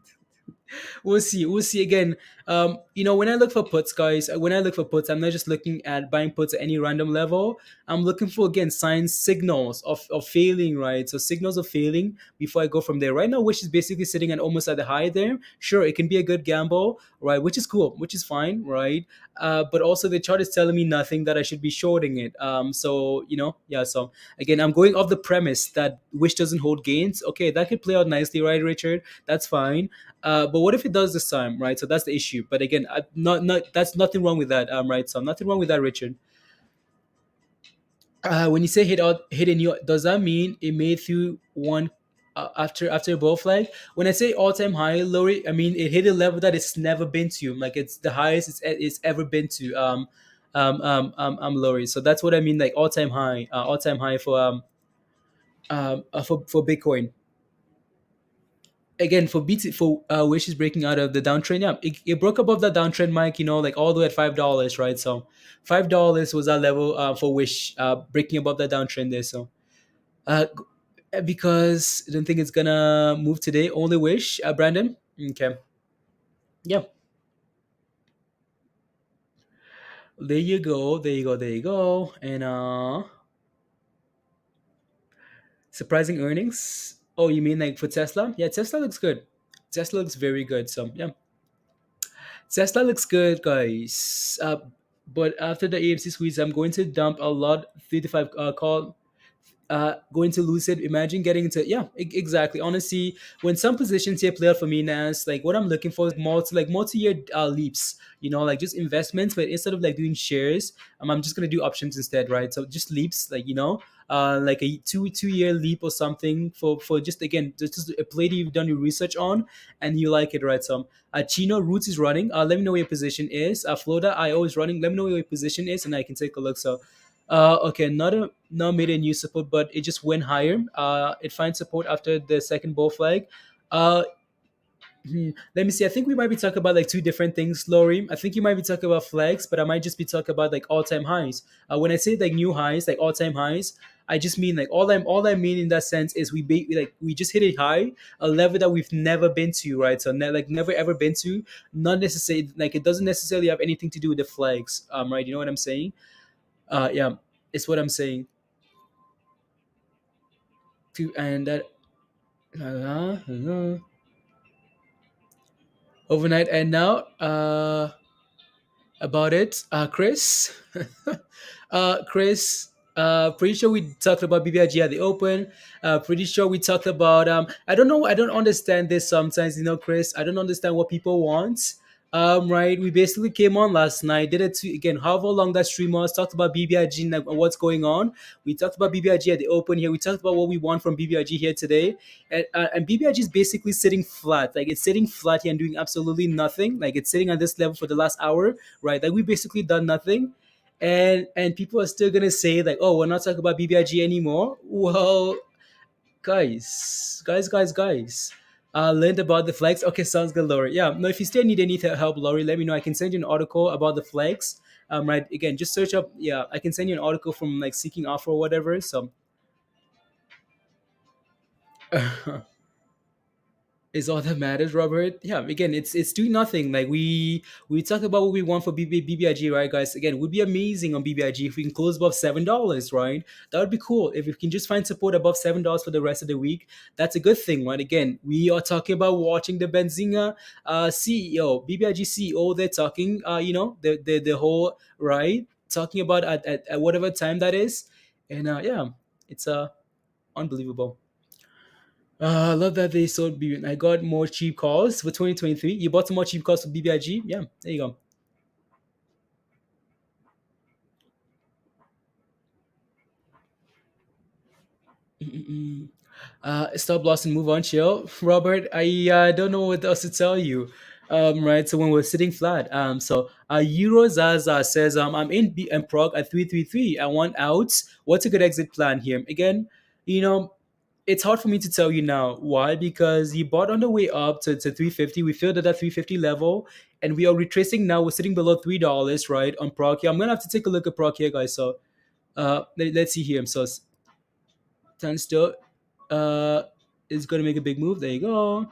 We'll see. We'll see again. When I look for puts, guys, when I look for puts, I'm not just looking at buying puts at any random level. I'm looking for again signs, signals of failing, right? So signals of failing before I go from there. Right now, which is basically sitting at almost at the high there. Sure, it can be a good gamble, right? Which is cool, which is fine, right? But also the chart is telling me nothing that I should be shorting it. So yeah. So again, I'm going off the premise that wish doesn't hold gains. Okay, that could play out nicely, right, Richard? That's fine. But what if it does this time, right? So that's the issue. But again, not that's nothing wrong with that, right? So nothing wrong with that, Richard. When you say hit a new, does that mean it made through one after a ball flag? When I say all time high, Lori, I mean it hit a level that it's never been to. Like it's the highest it's ever been to. Lori. So that's what I mean, like all time high for Bitcoin. Again for BT for Wish is breaking out of the downtrend. Yeah, it broke above that downtrend, Mike. Like all the way at $5, right? So $5 was that level for Wish breaking above that downtrend there. So uh, because I don't think it's gonna move today. Only Wish, Brandon. Okay, yeah. There you go. There you go. There you go. And surprising earnings. Oh, you mean like for Tesla? Yeah, Tesla looks good. Tesla looks very good. So yeah. Tesla looks good, guys. But after the AMC squeeze, I'm going to dump a lot. 3 to 5 call. Going to lose it. Imagine getting into exactly. Honestly, when some positions here play out for me, Nas, like what I'm looking for is multi-year leaps. Like just investments, but instead of like doing shares, I'm just gonna do options instead, right? So just leaps, like a two-year leap or something for just again just a play that you've done your research on and you like it, right? So Chino Roots is running. Let me know where your position is. Floda IO is running. Let me know where your position is, and I can take a look. So okay, not made a new support, but it just went higher. It finds support after the second bull flag. Uh, Let me see. I think we might be talking about like two different things, Lori. I think you might be talking about flags, but I might just be talking about like all time highs. When I say like new highs, like all time highs, I just mean like all I mean in that sense is we just hit a high, a level that we've never been to, right? So never ever been to. Not necessarily like it doesn't necessarily have anything to do with the flags, right? You know what I'm saying? Yeah, it's what I'm saying. To and that overnight and now about it, Chris. Chris, pretty sure we talked about BBIG at the open. Pretty sure we talked about. I don't know. I don't understand this sometimes. Chris. I don't understand what people want. Right. We basically came on last night. Did it again. However long that stream was. Talked about BBIG and like, what's going on. We talked about BBIG at the open here. We talked about what we want from BBIG here today. And BBIG is basically sitting flat. Like it's sitting flat here and doing absolutely nothing. Like it's sitting at this level for the last hour, right? Like we basically done nothing, and people are still gonna say like, oh, we're not talking about BBIG anymore. Well, guys. Learned about the flags. Okay, sounds good, Laurie. Yeah, no, if you still need any help, Laurie, let me know. I can send you an article about the flags. Right, again, just search up. Yeah, I can send you an article from like Seeking Alpha or whatever. So is all that matters, Robert. Yeah, again, it's doing nothing. Like we talk about what we want for BBIG, right, guys? Again, it would be amazing on BBIG if we can close above $7, right? That would be cool. If we can just find support above $7 for the rest of the week, that's a good thing, right? Again, we are talking about watching the Benzinga CEO, BBIG CEO. They're talking, the whole right, talking about at whatever time that is, and yeah, it's unbelievable. I love that they sold BB. I got more cheap calls for 2023. You bought some more cheap calls for BBIG. Yeah, there you go. Mm-mm. Stop loss and move on, chill. Robert, I don't know what else to tell you. Right, so when we're sitting flat, Euro Zaza says, I'm in B and Prague at 333. I want outs. What's a good exit plan here? Again, you know, it's hard for me to tell you now. Why? Because you bought on the way up to 350. We filled at that 350 level, and we are retracing now. We're sitting below $3, right, on Prague here. I'm gonna have to take a look at Prague here, guys. So let's see here. So stand still. Uh, is going to make a big move. There you go.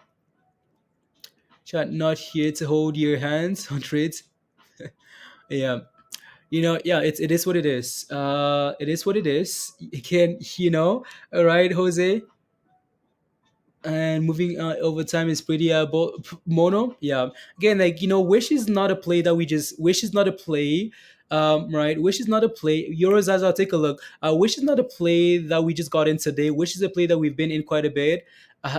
Chat not here to hold your hands on trades. Yeah, yeah, it is what it is. It is what it is. You can, all right, Jose. And moving over time is pretty mono. Yeah, again, like wish is not a play that we just wish is not a play. Right, wish is not a play. Euros, as I'll take a look. Wish is not a play that we just got in today. Wish is a play that we've been in quite a bit.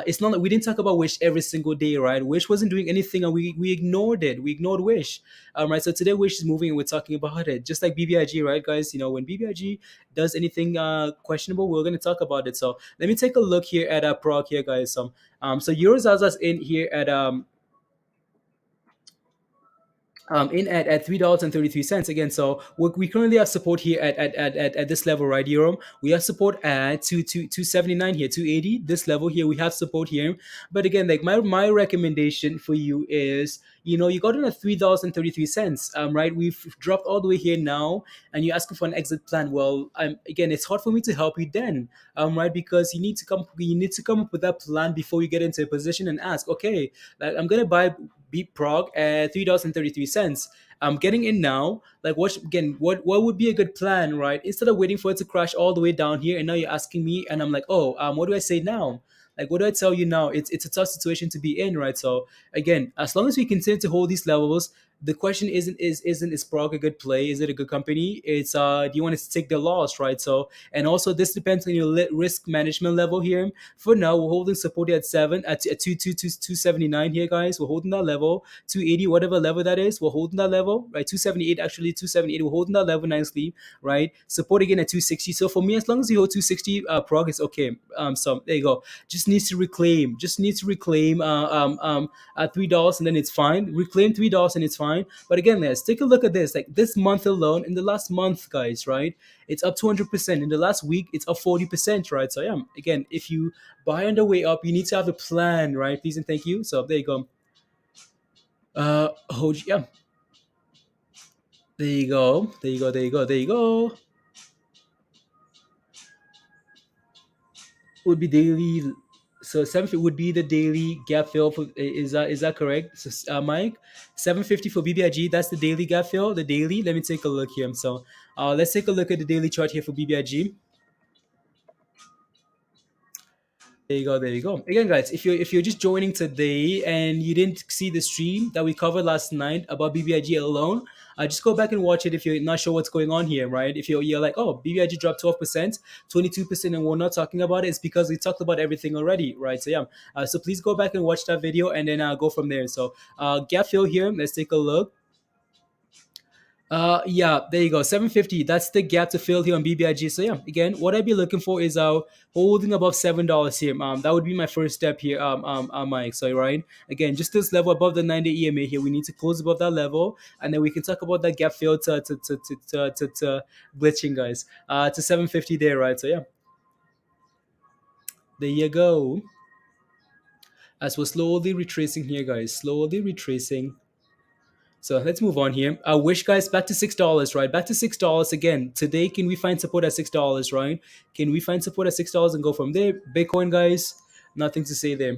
It's not like we didn't talk about Wish every single day, right? Wish wasn't doing anything, and we ignored it. We ignored Wish. Right. So today Wish is moving, and we're talking about it, just like BBIG, right, guys? When BBIG does anything questionable, we're going to talk about it. So let me take a look here at Prague here, guys. So Eurozaza's in here at in at $3.33 again. So we currently have support here at this level, right, Euro? We have support at 279 here, 280. This level here, we have support here. But again, like my recommendation for you is, you got in at $3.33. Right? We've dropped all the way here now, and you're asking for an exit plan. Well, again, it's hard for me to help you then, right? Because you need to come up with that plan before you get into a position and ask, okay, like I'm gonna buy beat Prague at $3.33. I'm getting in now. Like, what would be a good plan, right? Instead of waiting for it to crash all the way down here, and now you're asking me, and I'm like, oh, what do I say now? Like, what do I tell you now? It's a tough situation to be in, right? So again, as long as we continue to hold these levels, the question isn't is Prague a good play? Is it a good company? It's do you want to take the loss, right? So, and also this depends on your risk management level here. For now, we're holding support at 279 here, guys. We're holding that level. 280, whatever level that is, we're holding that level, right? 278, actually 278. We're holding that level nicely, right? Support again at 260. So for me, as long as you hold 260, Prague is okay. So there you go. Just needs to reclaim at $3, and then it's fine. Reclaim $3 and it's fine. But again, let's take a look at this. Like this month alone, in the last month, guys, right? It's up 200%. In the last week, it's up 40%, right? So yeah, again, if you buy on the way up, you need to have a plan, right? Please and thank you. So there you go. Yeah. There you go. There you go. There you go. There you go. Would be daily. So 750 would be the daily gap fill. For is that correct? So Mike, 750 for BBIG. That's the daily gap fill. The daily. Let me take a look here. So let's take a look at the daily chart here for BBIG. There you go. There you go. Again, guys, if you're just joining today and you didn't see the stream that we covered last night about BBIG alone, just go back and watch it if you're not sure what's going on here, right? If you're like, oh, BBIG dropped 12%, 22%, and we're not talking about it, it's because we talked about everything already, right? So yeah, so please go back and watch that video and then go from there. So gap fill here. Let's take a look. Yeah, there you go. 750. That's the gap to fill here on BBIG. So yeah, again, what I'd be looking for is holding above $7 here. That would be my first step here. Mike. So right, again, just this level above the 90 EMA here. We need to close above that level, and then we can talk about that gap fill to glitching, guys. To 750 there, right? So yeah, there you go. As we're slowly retracing here, guys. Slowly retracing. So let's move on here. I wish, guys, back to $6, right? Back to $6 again. Today, can we find support at $6, right? Can we find support at $6 and go from there? Bitcoin, guys, nothing to say there.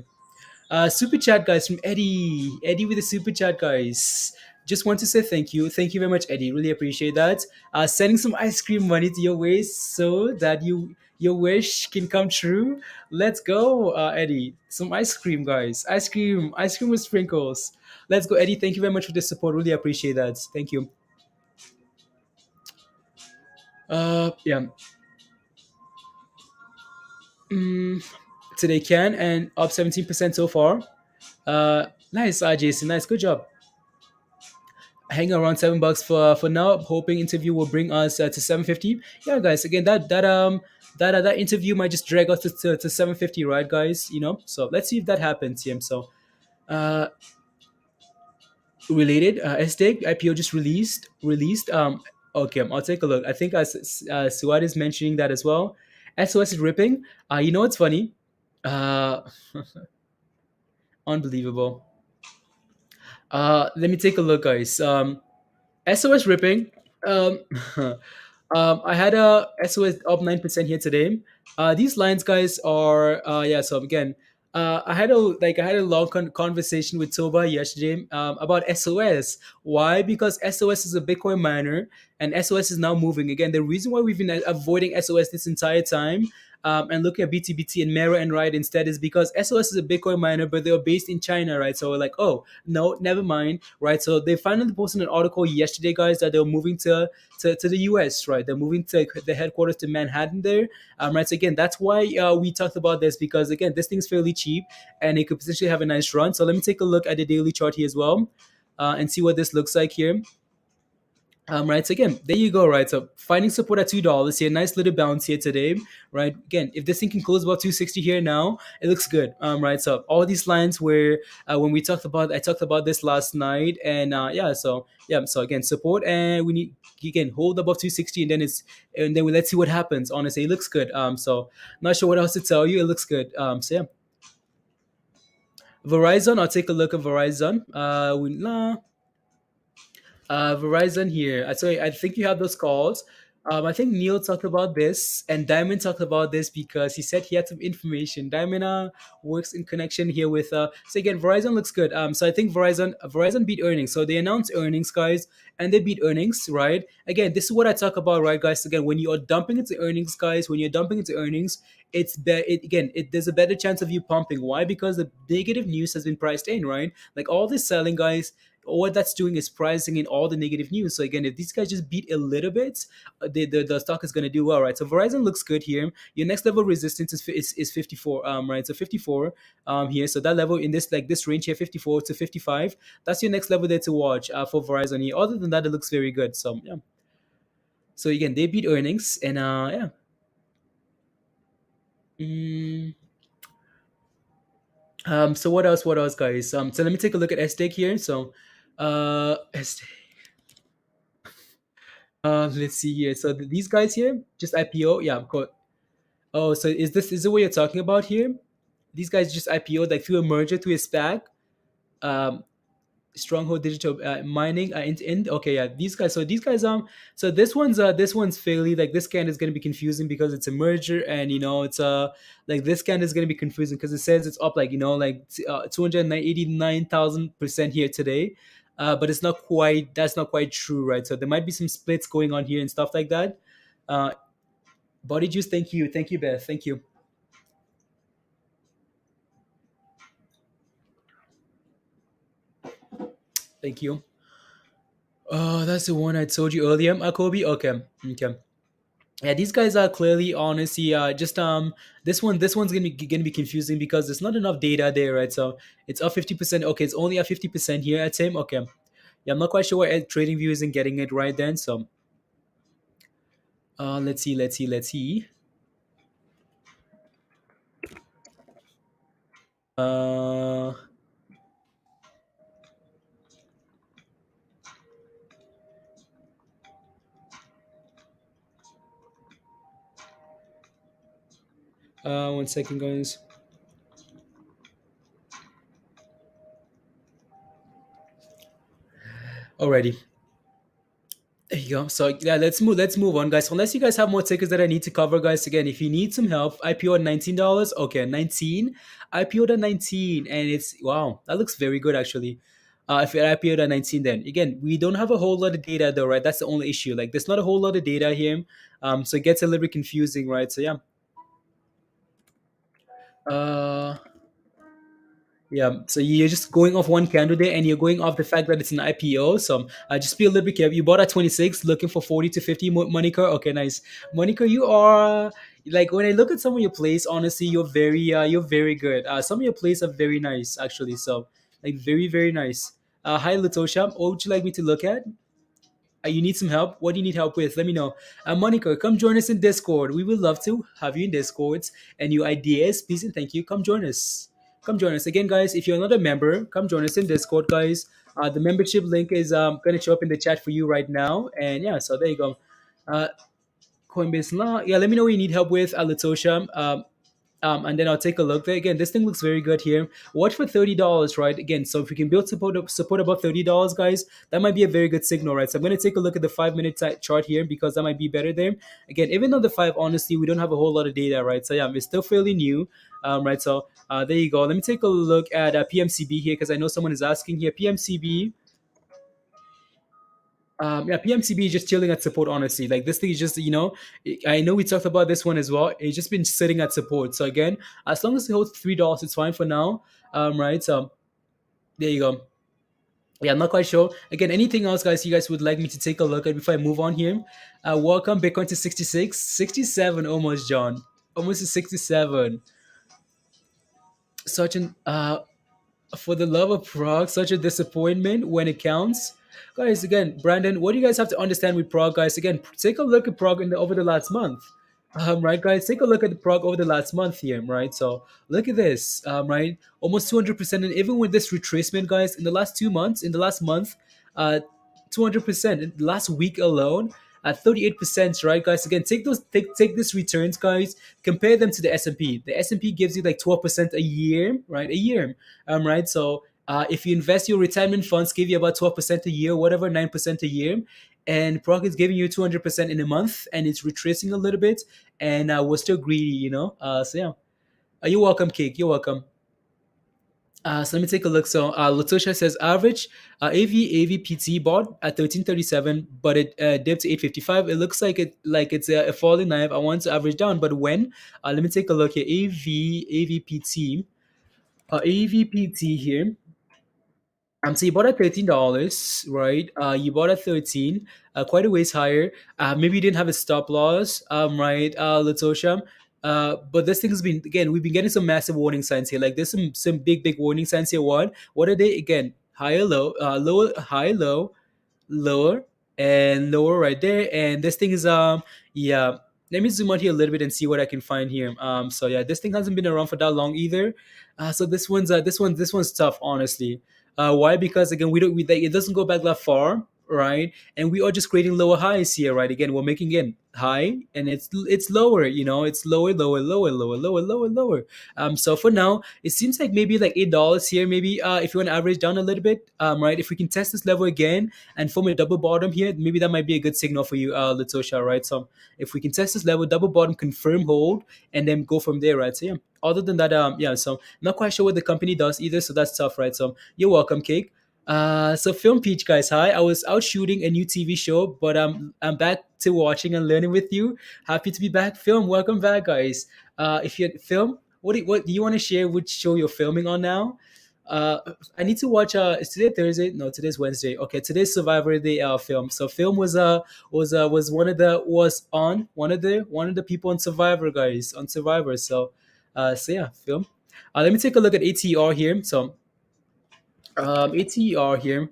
Super chat, guys, from Eddie. Eddie with the super chat, guys. Just want to say thank you. Thank you very much, Eddie. Really appreciate that. Sending some ice cream money to your waist so that your wish can come true. Let's go, Eddie. Some ice cream, guys. Ice cream with sprinkles. Let's go, Eddie. Thank you very much for the support. Really appreciate that. Thank you. Yeah. Mm, Today can and up 17% so far. Nice, Jason. Nice, good job. hang around $7 for now. Hoping interview will bring us to 750. Yeah, guys. Again, that interview might just drag us to 750, right, guys? So let's see if that happens. Yeah. So uh, related SDIG IPO just released. Okay, I'll take a look. I think Suad is mentioning that as well. SOS is ripping. What's funny? Uh, Unbelievable. Let me take a look, guys. SOS ripping. Um, I had a SOS up 9% here today. These lines, guys, are yeah. So again, I had a long conversation with Toba yesterday about SOS. Why? Because SOS is a Bitcoin miner, and SOS is now moving again. The reason why we've been avoiding SOS this entire time. And looking at BTBT and Mera and Riot instead is because SOS is a Bitcoin miner, but they're based in China, right? So we're like, oh no, never mind, right? So they finally posted an article yesterday, guys, that they're moving to the US, right? They're moving to the headquarters to Manhattan there, right? So again, that's why we talked about this because again, this thing's fairly cheap and it could potentially have a nice run. So let me take a look at the daily chart here as well, and see what this looks like here. Right. So again, there you go. Right. So finding support at $2 here. Nice little bounce here today. Right. Again, if this thing can close about 260 here now, it looks good. Right. So all these lines where when I talked about this last night, and yeah. So yeah. So again, support, and we need again hold above 260, and then let's see what happens. Honestly, it looks good. So not sure what else to tell you. It looks good. So yeah. Verizon. I'll take a look at Verizon. Verizon here. Sorry, I think you have those calls. I think Neil talked about this, and Diamond talked about this because he said he had some information. Diamond works in connection here with. So again, Verizon looks good. So I think Verizon beat earnings. So they announced earnings, guys, and they beat earnings, right? Again, this is what I talk about, right, guys? Again, when you are dumping into earnings, guys, when you're dumping into earnings, there's a better chance of you pumping. Why? Because the negative news has been priced in, right? Like all this selling, guys, what that's doing is pricing in all the negative news. So again, if these guys just beat a little bit, the stock is going to do well, right? So Verizon looks good here. Your next level resistance is 54, right? So 54 here. So that level in this range here, 54 to 55. That's your next level there to watch for Verizon here. Other than that, it looks very good. So yeah. So again, they beat earnings, and yeah. Mm, so what else? What else, guys? So let me take a look at SDIG here. So, SDIG. Let's see here. So these guys here, just IPO. Yeah, cool. Oh, so is it what you're talking about here? These guys just IPO like through a merger, through a SPAC. Um, Stronghold Digital Mining. Okay, yeah, these guys. So these guys. So this one's fairly like this scan is gonna be confusing because it's a merger, and it's like this scan is gonna be confusing because it says it's up like 289,000% here today. But it's not quite. That's not quite true, right? So there might be some splits going on here and stuff like that. Uh, Body juice. Thank you, Beth. Thank you, thank you. Oh, that's the one I told you earlier, Kobe. Okay, okay. Yeah, these guys are clearly, honestly, just this one's gonna be confusing because there's not enough data there, right? So it's up 50%. Okay, it's only at 50% here at same. Okay, yeah, I'm not quite sure why Trading View isn't getting it right then. So let's see. Uh, 1 second, guys. Alrighty. There you go. So yeah, let's move on, guys. Unless you guys have more tickets that I need to cover, guys. Again, if you need some help, IPO at $19. Okay, 19. IPO at 19, and it's wow, that looks very good actually. If you're IPO at 19, then again, we don't have a whole lot of data though, right? That's the only issue. Like, there's not a whole lot of data here, so it gets a little bit confusing, right? So yeah. Uh, Yeah, so you're just going off one candidate and you're going off the fact that it's an IPO. So just be a little bit careful. You bought at 26, looking for 40 to 50, Monica. Okay, nice. Monica, you are like when I look at some of your plays, honestly, you're very good. Some of your plays are very nice, actually. So like very, very nice. Hi, Latosha. What would you like me to look at? You need some help? What do you need help with? Let me know. Monica, come join us in Discord. We would love to have you in Discords and new ideas. Please and thank you. Come join us. Come join us again, guys. If you're not a member, come join us in Discord, guys. The membership link is going to show up in the chat for you right now. And yeah, so there you go. Uh, Coinbase Law. Yeah, let me know what you need help with, Latosha. And then I'll take a look there. Again, this thing looks very good here. Watch for $30, right? Again, so if we can build support above $30, guys, that might be a very good signal, right? So I'm going to take a look at the 5 minute chart here because that might be better there. Again, even though the five, honestly, we don't have a whole lot of data, right? So yeah, it's still fairly new, right? So there you go. Let me take a look at PMCB here because I know someone is asking here. PMCB. Yeah, PMCB is just chilling at support, honestly. Like this thing is just, I know we talked about this one as well. It's just been sitting at support. So again, as long as it holds $3, it's fine for now. Right. So there you go. Yeah, I'm not quite sure. Again, anything else, guys, you guys would like me to take a look at before I move on here? Welcome Bitcoin to 66, 67 almost, John. Almost to 67. Such an for the love of Prague, such a disappointment when it counts. Guys, again, Brandon, what do you guys have to understand with Prague, guys? Again, take a look at Prague over the last month. Right, guys, take a look at the Prague over the last month here, right? So look at this, right? Almost 200%. And even with this retracement, guys, in the last 2 months, in the last month, 200%. In the last week alone, at 38%, right, guys? Again, take this returns, guys. Compare them to the S&P. The S&P gives you like 12% a year, right? A year, right? So if you invest your retirement funds, give you about 12% a year, whatever, 9% a year. And Prague is giving you 200% in a month, and it's retracing a little bit, and we're still greedy, So yeah, you're welcome, Cake. You're welcome. So let me take a look. So Latusha says average AVPT bought at 1337, but it dipped to 855. It looks like it's a falling knife. I want to average down, but when? Let me take a look here. AVPT, AVPT here. So you bought at $13, right? You bought at 13, quite a ways higher. Maybe you didn't have a stop loss, right, Latosha? But this thing has been, again, we've been getting some massive warning signs here. Like there's some big warning signs here. What are they? Again, higher low, lower, high low, lower, and lower right there. And this thing is yeah. Let me zoom out here a little bit and see what I can find here. So yeah, this thing hasn't been around for that long either. So this one's tough, honestly. Why? Because again, we don't we it doesn't go back that far, right? And we are just creating lower highs here, right? Again, we're making it high, and it's lower. It's lower, lower, lower, lower, lower, lower, lower. So for now, it seems like maybe like $8 here. Maybe if you want to average down a little bit, right? If we can test this level again and form a double bottom here, maybe that might be a good signal for you, Latosha, right? So if we can test this level, double bottom, confirm hold, and then go from there, right? So yeah. Other than that, yeah. So not quite sure what the company does either. So that's tough, right? So you're welcome, Cake. So Film Peach, guys, hi. I was out shooting a new TV show, but I'm back to watching and learning with you. Happy to be back. Film, welcome back, guys. If you film, what do you want to share? Which show you're filming on now? I need to watch. Is today Thursday? No, today's Wednesday. Okay, today's Survivor Day film. So Film was was on one of the people on Survivor, guys, on Survivor. So yeah, Film. Let me take a look at ATR here. So ATR here.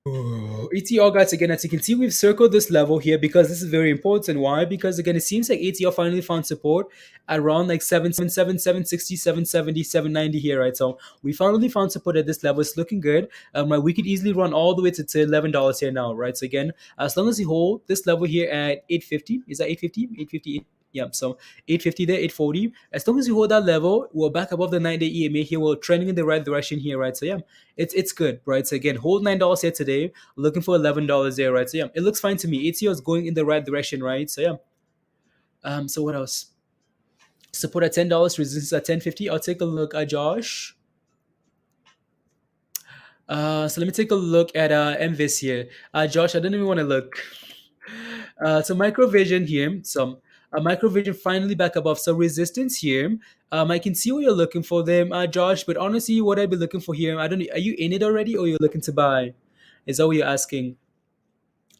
ATR, guys, again, as you can see, we've circled this level here because this is very important. Why? Because again, it seems like ATR finally found support at around like 777, 760, 770, 790 here, right? So we finally found support at this level. It's looking good. Right, we could easily run all the way to $11 here now, right? So again, as long as you hold this level here at 850, is that 850? 850. Yeah, so 850 there, 840. As long as you hold that level, we're back above the 9-day EMA here. We're trending in the right direction here, right? So yeah, it's good, right? So again, hold $9 here today. Looking for $11 there, right? So yeah, it looks fine to me. ATO is going in the right direction, right? So yeah. So what else? Support at $10, resistance at 1050. I'll take a look at Josh. So let me take a look at MVIS here. Josh, I don't even want to look. So microvision here. So microvision finally back above. So resistance here. I can see what you're looking for them, Josh. But honestly, what I'd be looking for here, I don't. Are you in it already, or you're looking to buy? Is that what you're asking?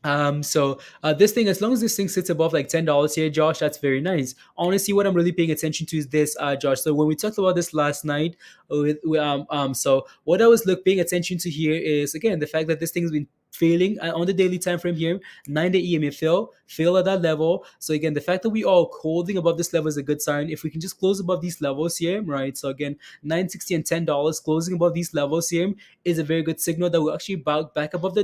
This thing, as long as this thing sits above like $10 here, Josh, that's very nice. Honestly, what I'm really paying attention to is this, Josh. So when we talked about this last night, so what I was paying attention to here is again the fact that this thing's been failing on the daily time frame here. 9-day EMA fail at that level. So again, the fact that we are holding above this level is a good sign. If we can just close above these levels here, right? So again, 960 and $10 closing above these levels here is a very good signal that we're actually back above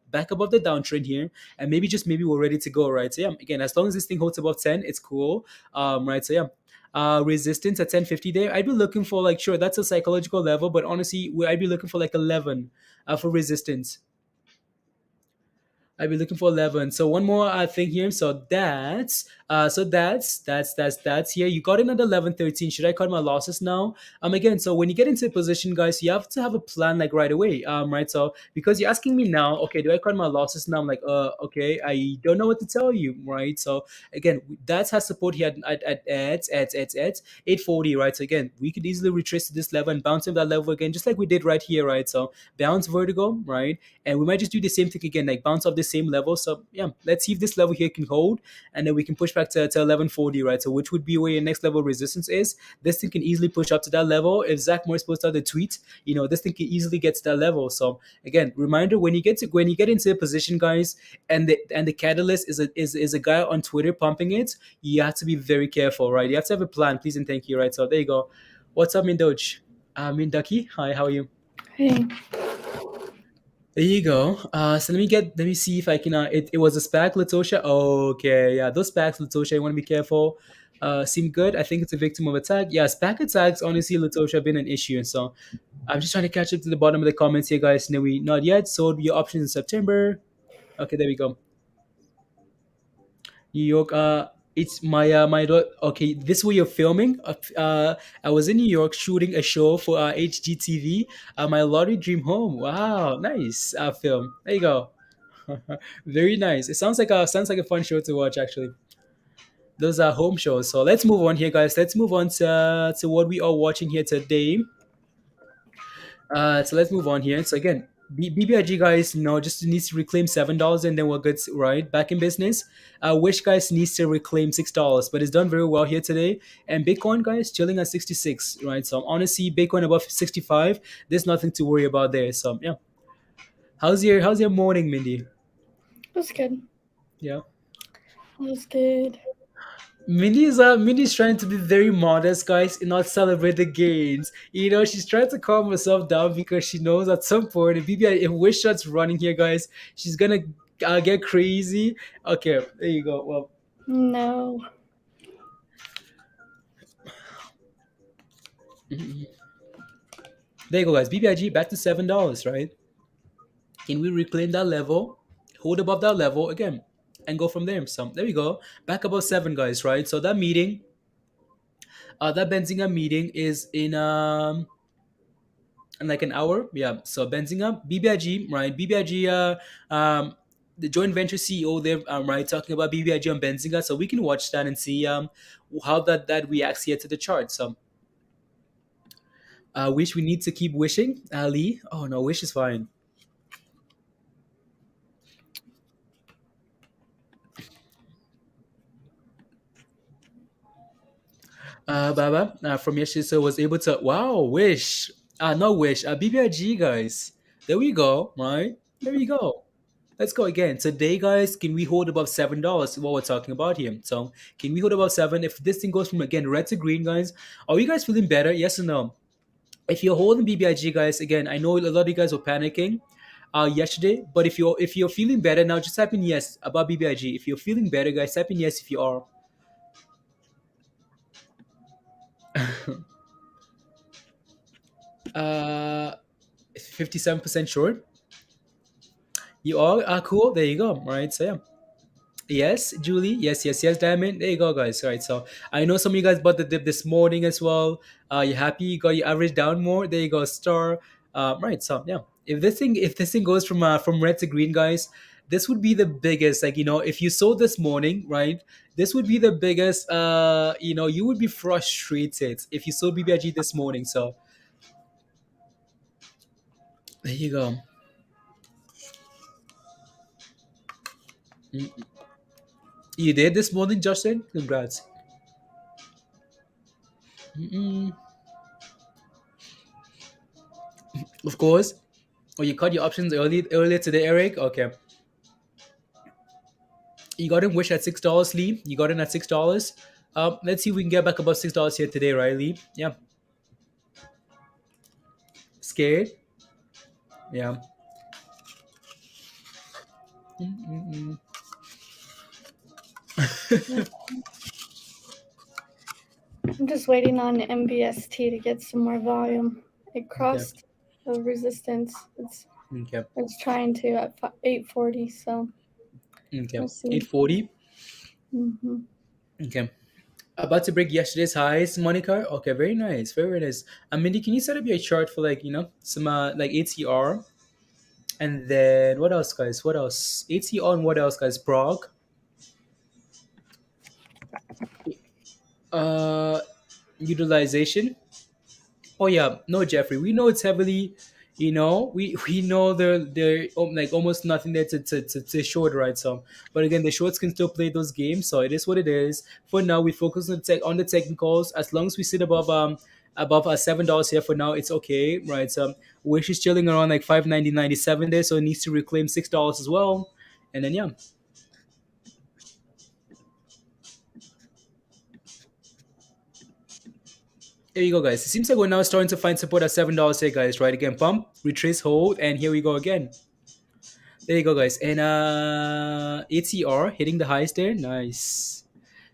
back above the downtrend here, and maybe we're ready to go, right? So yeah, again, as long as this thing holds above 10, it's cool, right? So yeah. Resistance at 1050 there. I'd be looking for like sure that's a psychological level, but honestly, I'd be looking for like 11 for resistance. I'll be looking for 11. So one more thing here. So that's here. You got another 11, 13. Should I cut my losses now? Again, so when you get into a position, guys, you have to have a plan like right away. Right. So because you're asking me now, okay, do I cut my losses now? I'm like, okay, I don't know what to tell you, right? So again, that has support here at 840, right? So again, we could easily retrace to this level and bounce in that level again, just like we did right here, right? So bounce vertical, right? And we might just do the same thing again, like bounce off the same level. So yeah, let's see if this level here can hold, and then we can push back to 1140, right? So which would be where your next level resistance is. This thing can easily push up to that level. If Zach Morris posts out the tweet, this thing can easily get to that level. So again, reminder, when you get into a position, guys, and the catalyst is a guy on Twitter pumping it, you have to be very careful, right? You have to have a plan, please and thank you, right? So there you go. What's up, Mindoch? Minducky, hi, how are you? Hey, There you go. So let me see if I can. It was a SPAC, Latosha. Okay, yeah, those SPACs, Latosha, you want to be careful. Seem good. I think it's a victim of attack. Yeah, SPAC attacks, honestly, Latosha, have been an issue. And so I'm just trying to catch up to the bottom of the comments here, guys. No, we not yet. Sold your options in September. Okay, there we go. New York. It's okay. This way you're filming. I was in New York shooting a show for HGTV. My lottery dream home. Wow, nice film. There you go. Very nice. It sounds like a fun show to watch. Actually, those are home shows. So let's move on here, guys. Let's move on to what we are watching here today. So let's move on here. So again, BBIG guys, just needs to reclaim $7 and then we're good, right? Back in business. Wish guys needs to reclaim $6, but it's done very well here today. And Bitcoin guys chilling at 66, right? So honestly, Bitcoin above 65, there's nothing to worry about there. So yeah, how's your morning, Mindy? it was good. Yeah. It was good. Mindy's trying to be very modest, guys, and not celebrate the gains. She's trying to calm herself down because she knows at some point, if Wish starts running here, guys, she's gonna get crazy. Okay, there you go. Well, No. there you go, guys. BBIG back to $7, right? Can we reclaim that level? Hold above that level again, and go from there. So there we go. Back above 7, guys. Right. So that Benzinga meeting is in like an hour. Yeah. So Benzinga, BBIG, right? BBIG, the joint venture CEO there, right, talking about BBIG on Benzinga. So we can watch that and see how that reacts here to the chart. So wish we need to keep wishing. Ali. Oh no, wish is fine. Baba from yesterday so was able to wow wish no wish BBIG guys, there we go, right, there we go. Let's go again today, guys. Can we hold above $7? What we're talking about here. So can we hold above 7 if this thing goes from again red to green, guys? Are you guys feeling better, yes or no? If you're holding BBIG, guys, again, I know a lot of you guys were panicking yesterday, but if you're feeling better now, just type in yes about BBIG. If you're feeling better, guys, type in yes if you are. 57% short. You are cool. There you go. All right. So yeah. Yes, Julie. Yes, yes, yes, Diamond. There you go, guys. All right. So I know some of you guys bought the dip this morning as well. You happy? You got your average down more. There you go, star. Right. So yeah. If this thing goes from red to green, guys, this would be the biggest. Like if you sold this morning, right? This would be the biggest. You would be frustrated if you sold BBIG this morning. So there you go. Mm. You did this morning, Justin? Congrats. Mm-mm. Of course. Oh, you cut your options earlier today, Eric. Okay. You got in wish at $6, Lee. You got in at $6. Let's see if we can get back above $6 here today, right, Lee? Yeah. Scared? Yeah. Mm-mm-mm. Yeah. I'm just waiting on MBST to get some more volume. It Okay. crossed the resistance. Okay. It's trying to at 840. So Okay. we'll see. 840. Hmm. Okay. About to break yesterday's highs, Monica. Okay, very nice, very nice. Mindy, can you set up your chart for like some like ATR, and then what else, guys? What else? ATR and what else, guys? Prague. Uh, Utilization. Oh yeah, no, Jeffrey. We know it's heavily, we know they're like almost nothing there to short, right? So, but again, the shorts can still play those games, so it is what it is. For now, we focus on the technicals. As long as we sit above our $7 here for now, it's okay, right? So, Wish is chilling around like 5.90.97 there, so it needs to reclaim $6 as well, and then yeah. There you go, guys. It seems like we're now starting to find support at $7 here, guys. Right? Again, pump, retrace, hold, and here we go again. There you go, guys. And ATR hitting the highs there. Nice.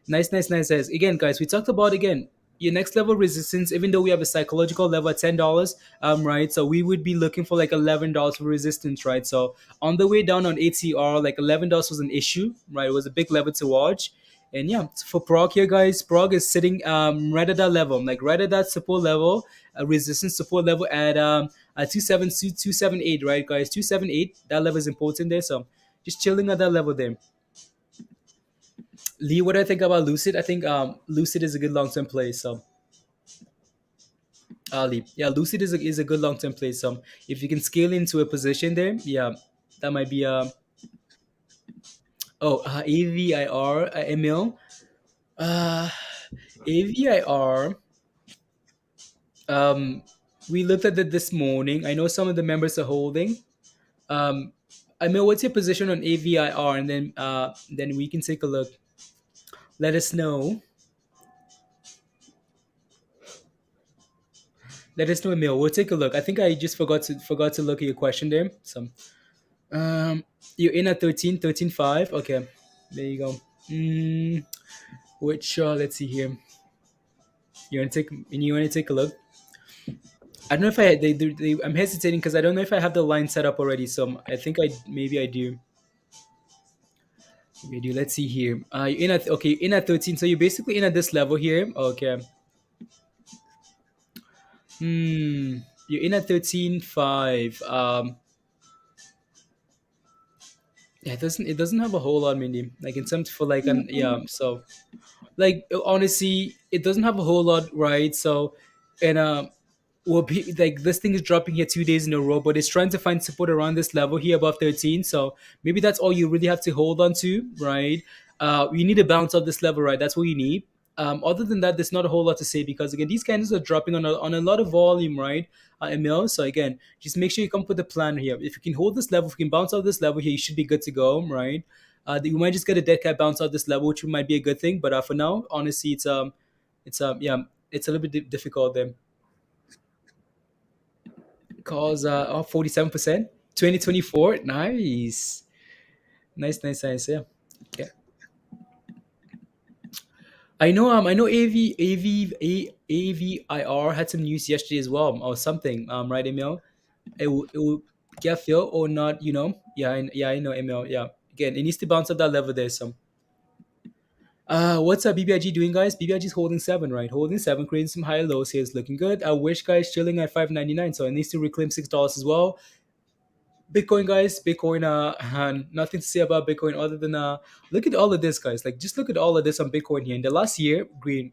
Nice, nice, nice, guys. Again, guys, we talked about again your next level resistance, even though we have a psychological level at $10, right? So we would be looking for like $11 for resistance, right? So on the way down on ATR, like $11 was an issue, right? It was a big level to watch. And yeah, for Prague here, guys, Prague is sitting right at that level, like right at that support level, resistance support level at 278, right, guys? 278, that level is important there. So just chilling at that level there. Lee, what do I think about Lucid? I think Lucid is a good long term play. So Lee, yeah, Lucid is a good long term play. So if you can scale into a position there, yeah, that might be AVIR Emil. Uh, AVIR. Um, we looked at it this morning. I know some of the members are holding. Um, Emil, what's your position on AVIR? And then we can take a look. Let us know. Let us know, Emil. We'll take a look. I think I just forgot to look at your question there. So, um, you're in at 13.5. Okay, there you go. Which let's see here. You want to take a look. I don't know if I'm hesitating because I don't know if I have the line set up already. So I think maybe I do. Maybe I do. Let's see here. You're in at 13. So you're basically in at this level here. Okay. You're in at 13.5. Yeah, it doesn't have a whole lot, Mindy. Like in terms for like an yeah. So like honestly, it doesn't have a whole lot, right? So, and will be like this thing is dropping here 2 days in a row, but it's trying to find support around this level here above 13. So maybe that's all you really have to hold on to, right? You need to bounce off this level, right? That's what you need. Other than that, there's not a whole lot to say because again, these candles are dropping on a lot of volume, right? Emil. So again, just make sure you come up with a plan here. If you can hold this level, if you can bounce off this level here, you should be good to go, right? You might just get a dead cat bounce off this level, which might be a good thing. But for now, honestly, yeah, it's a little bit difficult there. Cause 47%, 2024, nice, nice, nice, nice, yeah. Okay. I know AVIR had some news yesterday as well or something, right, Emil? It will get filled or not, yeah, I know, Emil, yeah. Again, it needs to bounce up that level there. So what's BBIG doing, guys? BBIG is holding 7, right? Holding 7, creating some higher lows here. It's looking good. I wish, guys, chilling at 5.99, so it needs to reclaim $6 as well. Bitcoin, guys, Bitcoin, nothing to say about Bitcoin other than look at all of this, guys. Like, just look at all of this on Bitcoin here. In the last year, green.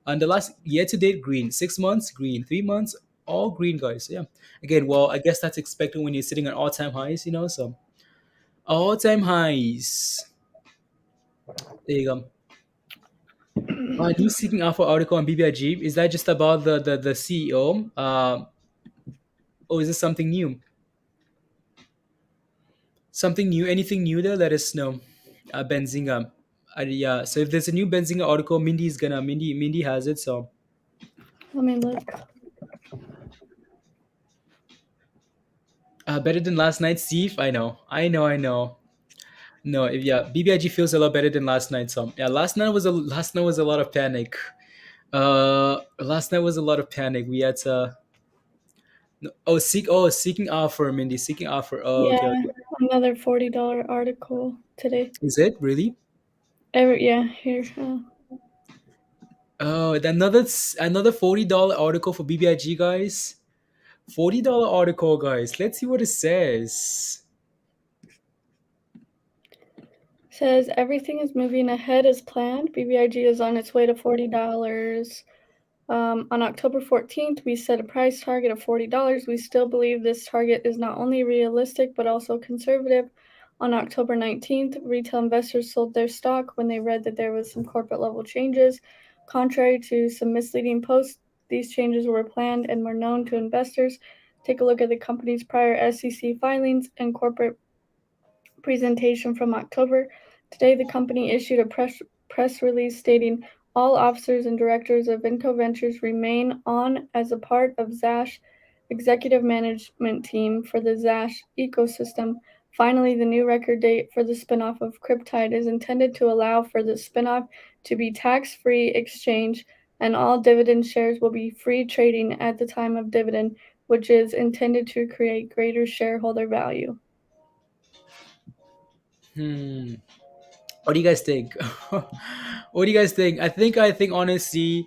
And the last year to date, green. 6 months, green. 3 months, all green, guys. Yeah. Again, well, I guess that's expected when you're sitting at all time highs, So all time highs. There you go. New Seeking Alpha article on BBIG. Is that just about the CEO? Or is this something new? Something new? Anything new there? Let us know. Benzinga. Yeah. So if there's a new Benzinga article, Mindy has it. So Let me look. better than last night's Steve. I know. No, yeah, BBIG feels a lot better than last night. So yeah, last night was a lot of panic. Last night was a lot of panic. We had to seeking offer, Mindy, seeking offer. Oh, Yeah, okay, okay. another $40 article today. Is it really? Yeah, here. Oh, another $40 article for BBIG guys. $40 article, guys. Let's see what it says. Says everything is moving ahead as planned. BBIG is on its way to $40. On October 14th, we set a price target of $40. We still believe this target is not only realistic but also conservative. On October 19th, retail investors sold their stock when they read that there was some corporate level changes. Contrary to some misleading posts, these changes were planned and were known to investors. Take a look at the company's prior SEC filings and corporate presentation from October. Today, the company issued a press release stating all officers and directors of Vinco Ventures remain on as a part of ZASH executive management team for the ZASH ecosystem. Finally, the new record date for the spinoff of Cryptide is intended to allow for the spinoff to be tax-free exchange, and all dividend shares will be free trading at the time of dividend, which is intended to create greater shareholder value. Hmm. What do you guys think? What do you guys think? I think honestly,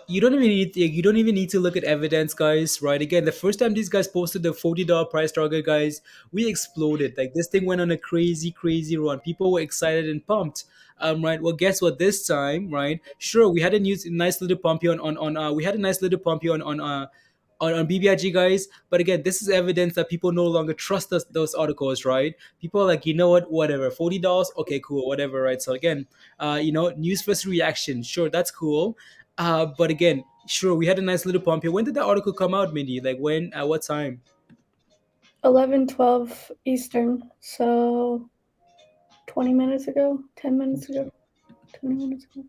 you don't even need to look at evidence, guys. Right? Again, the first time these guys posted the $40 price target, guys, we exploded. Like this thing went on a crazy run. People were excited and pumped. Right. Well, guess what? This time, right? Sure, we had a nice little pump here we had a nice little pump here on BBIG, guys. But again, this is evidence that people no longer trust those articles, right? People are like, you know what, whatever, $40, okay, cool, whatever, right? So again, news first reaction, sure, that's cool. But again, sure, we had a nice little pump here. When did the article come out, Mindy? Like when? At what time? 11:12 Eastern, so 20 minutes ago, 10 minutes ago, 20 minutes ago.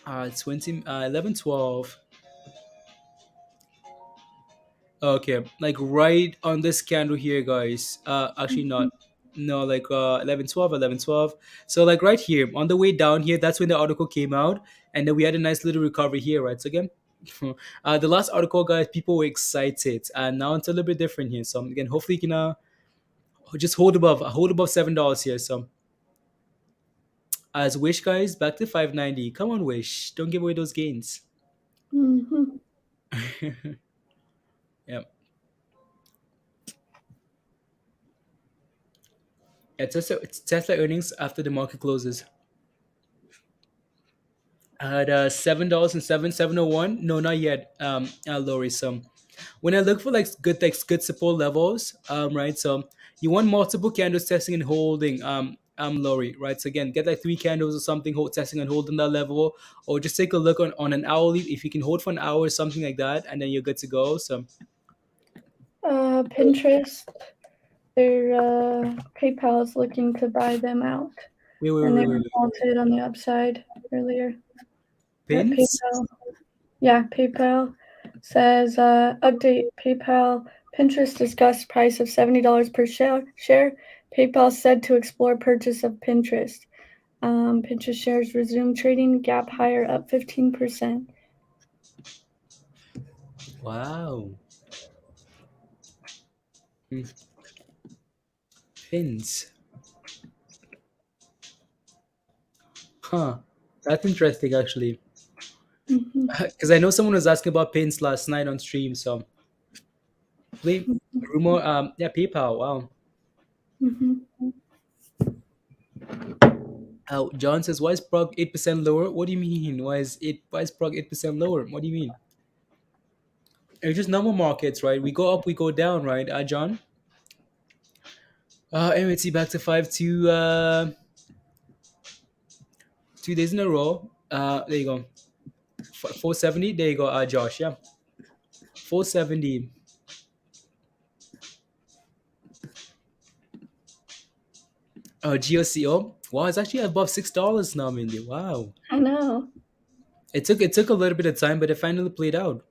11, 12. Okay, like right on this candle here, guys. Actually not. No, like 11, 12, 11, 12. So like right here on the way down here, that's when the article came out, and then we had a nice little recovery here, right? So again, the last article, guys, people were excited, and now it's a little bit different here. So again, hopefully you can just hold above $7 here. So as Wish, guys, back to 590. Come on, Wish, don't give away those gains. Mm-hmm. Yeah. It's Tesla earnings after the market closes at $7.07, 701. No, not yet. Lori. So when I look for good support levels, right? So you want multiple candles testing and holding, Lori, right? So again, get like three candles or something, testing and holding that level, or just take a look on an hourly. If you can hold for an hour or something like that, and then you're good to go. So Pinterest, their PayPal is looking to buy them out, and they were wait. halted on the upside earlier. Pins. PayPal says update PayPal. Pinterest discussed price of $70 per share. PayPal said to explore purchase of Pinterest. Pinterest shares resume trading, gap higher, up 15%. Wow. Pins. Huh. That's interesting, actually. Mm-hmm. Because I know someone was asking about pins last night on stream. So, play rumor. Yeah, PayPal. Wow. Mm-hmm. John says, "Why is Prog 8% lower? What do you mean? Why is Prog 8% lower? What do you mean? It's just normal markets, right? We go up, we go down, right? John. MAT back to 5 2. 2 days in a row. There you go. 470. There you go, Josh. Yeah, 470. GOCO. Wow, it's actually above $6 now, Mindy. Wow. I know. It took a little bit of time, but it finally played out.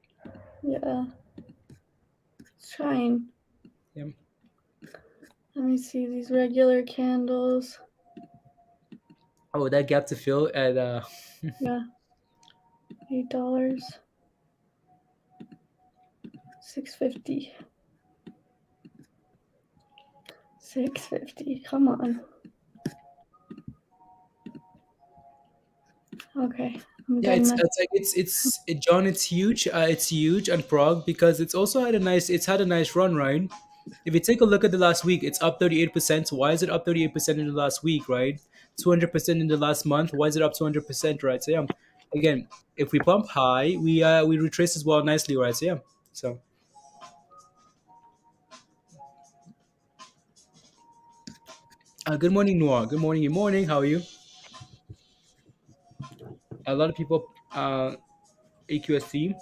Yeah. It's trying. Yeah. Let me see these regular candles. Oh, that gap to fill at Yeah. $8. 650. 650. Come on. Okay. I'm yeah, done. John. It's huge. It's huge on Prague because it's had a nice run, right? If you take a look at the last week, it's up 38%. So why is it up 38% in the last week, right? 200% in the last month. Why is it up 200%, right? So yeah, again, if we pump high, we retrace as well nicely, right? So yeah, so. Good morning, Noir. Good morning. Good morning. How are you? A lot of people AQSC.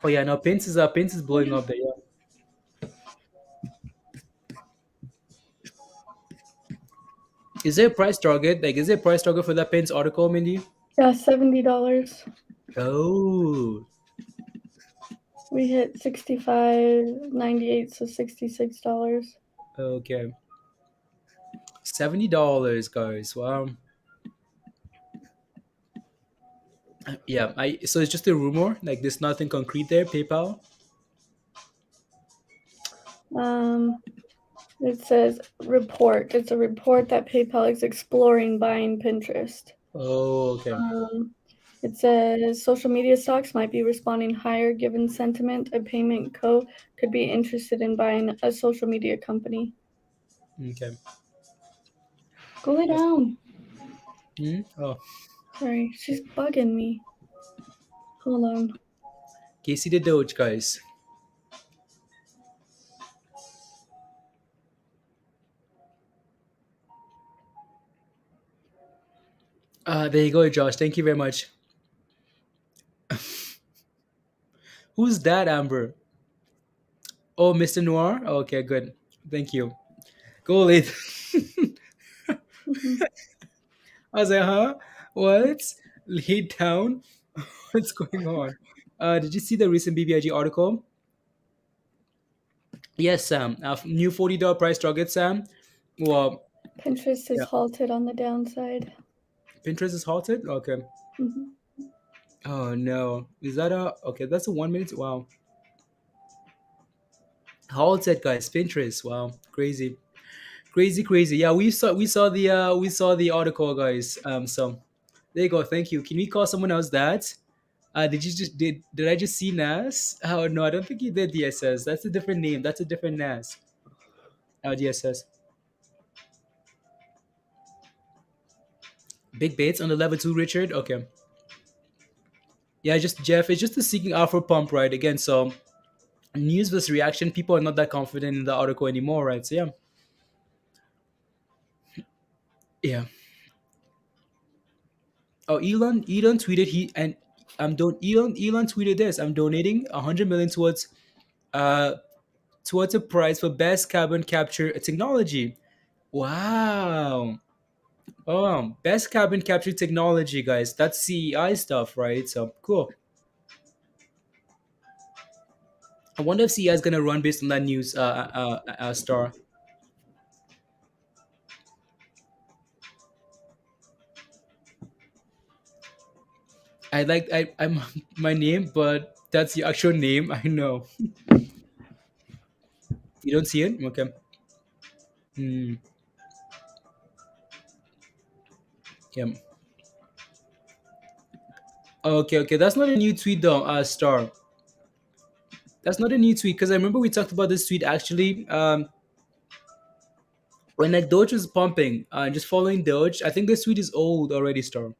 Oh yeah, no, Pins is blowing up there. Yeah. Is there a price target? Like, is there a price target for that Pins article, Mindy? Yeah, $70. Oh, We hit 65.98, so $66. okay. $70, guys. Wow. Yeah, so it's just a rumor. Like, there's nothing concrete there. PayPal. It says report. It's a report that PayPal is exploring buying Pinterest. Oh, okay. It says social media stocks might be responding higher given sentiment. A payment co could be interested in buying a social media company. Okay. Go lay down. Oh, Sorry, she's bugging me. Hold on. Casey the Doge, guys. There you go, Josh. Thank you very much. Who's that, Amber? Oh, Mr. Noir. Okay, good. Thank you. Go late. Mhm. I was like, huh? What? Laid down? What's going on? Did you see the recent BBIG article? Yes, Sam. New $40 price target, Sam. Well, Pinterest is yeah. halted on the downside. Pinterest is halted? Okay. Mhm. Oh, no. Is that a. Okay, that's a 1 minute. Wow. Halted, guys. Pinterest. Wow. Crazy. Crazy, crazy. Yeah, we saw the article, guys. So there you go. Thank you. Can we call someone else that? Did I just see Nas? Oh no, I don't think you did DSS. That's a different name. That's a different Nas. Oh, DSS. Big baits on the level 2, Richard. Okay. Yeah, just Jeff. It's just the seeking alpha pump, right? Again, so news versus reaction. People are not that confident in the article anymore, right? So yeah, yeah. Oh, Elon tweeted he and I'm don't Elon tweeted this. I'm donating 100 million uh towards a prize for best carbon capture technology. Wow. Oh, best carbon capture technology, guys. That's CEI stuff, right? So cool. I wonder if CEI is gonna run based on that news. Star. I'm my name, but that's the actual name. I know. You don't see it? Okay. Hmm. Yeah. Okay, okay. That's not a new tweet though, Star. That's not a new tweet because I remember we talked about this tweet actually. When like Doge was pumping, just following Doge. I think this tweet is old already, Star.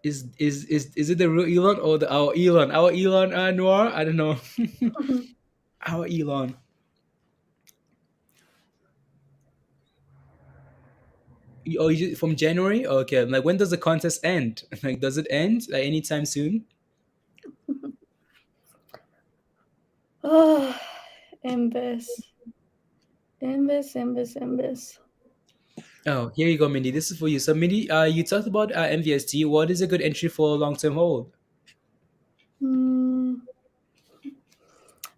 Is it the real Elon or our Elon? Our Elon Noir? I don't know. Mhm. Our Elon. Oh, from January? Okay. Like, when does the contest end? Like, does it end like anytime soon? Oh, Imbis. Imbis. Oh, here you go, Mindy. This is for you. So, Mindy, you talked about MVST. What is a good entry for long term hold? Hmm.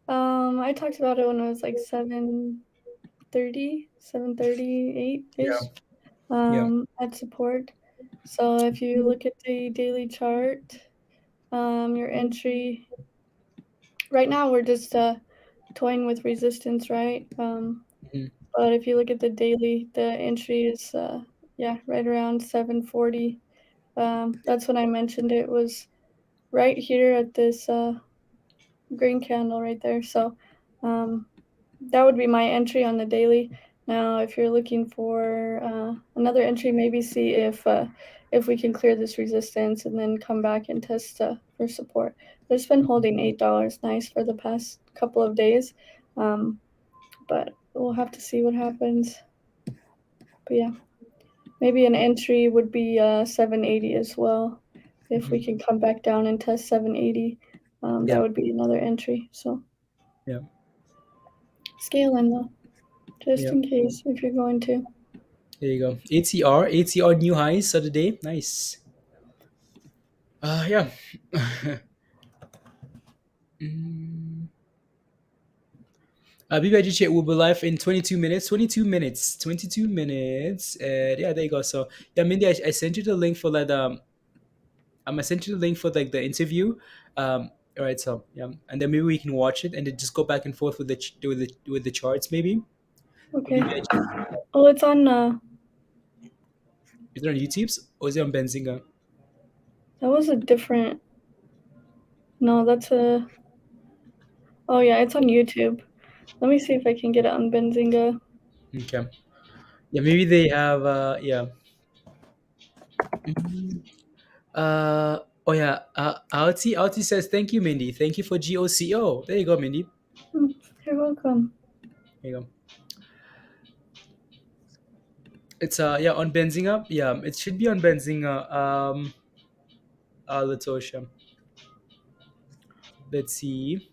I talked about it when it was like 738 Yeah. ish. Yeah. At support. So if you look at the daily chart, your entry right now we're just toying with resistance, right? Mhm. But if you look at the daily, the entry is yeah, right around 740. That's when I mentioned it was right here at this green candle right there. So um, that would be my entry on the daily. Now, if you're looking for another entry, maybe see if we can clear this resistance and then come back and test for support. But it's been holding $8 nice for the past couple of days, um, but we'll have to see what happens. But yeah, maybe an entry would be 780 as well. If we Mhm. can come back down and test 780, that Yeah. would be another entry. So Yeah. scaling though, just Yeah. in case if you're going to. There you go. ATR new highs of the day. Nice. Yeah. Mm. BBIG chat will be live in 22 minutes. 22 minutes. 22 minutes. And yeah, there you go. So yeah, Mindy, I sent you the link for that. I sent you the link for like the interview. All right. So yeah, and then maybe we can watch it and then just go back and forth with the charts maybe. For Okay. BBIG. Oh, it's on. Is it on YouTube's or is it on Benzinga? That was a different. No, that's a. Oh yeah, it's on YouTube. Let me see if I can get it on Benzinga. Okay. Yeah, maybe they have. Yeah. Mhm. Oh yeah. Alti says thank you, Mindy. Thank you for GOCO. There you go, Mindy. Hmm, you're welcome. There you go. It's yeah on Benzinga. Yeah, it should be on Benzinga. Latosha. Let's see.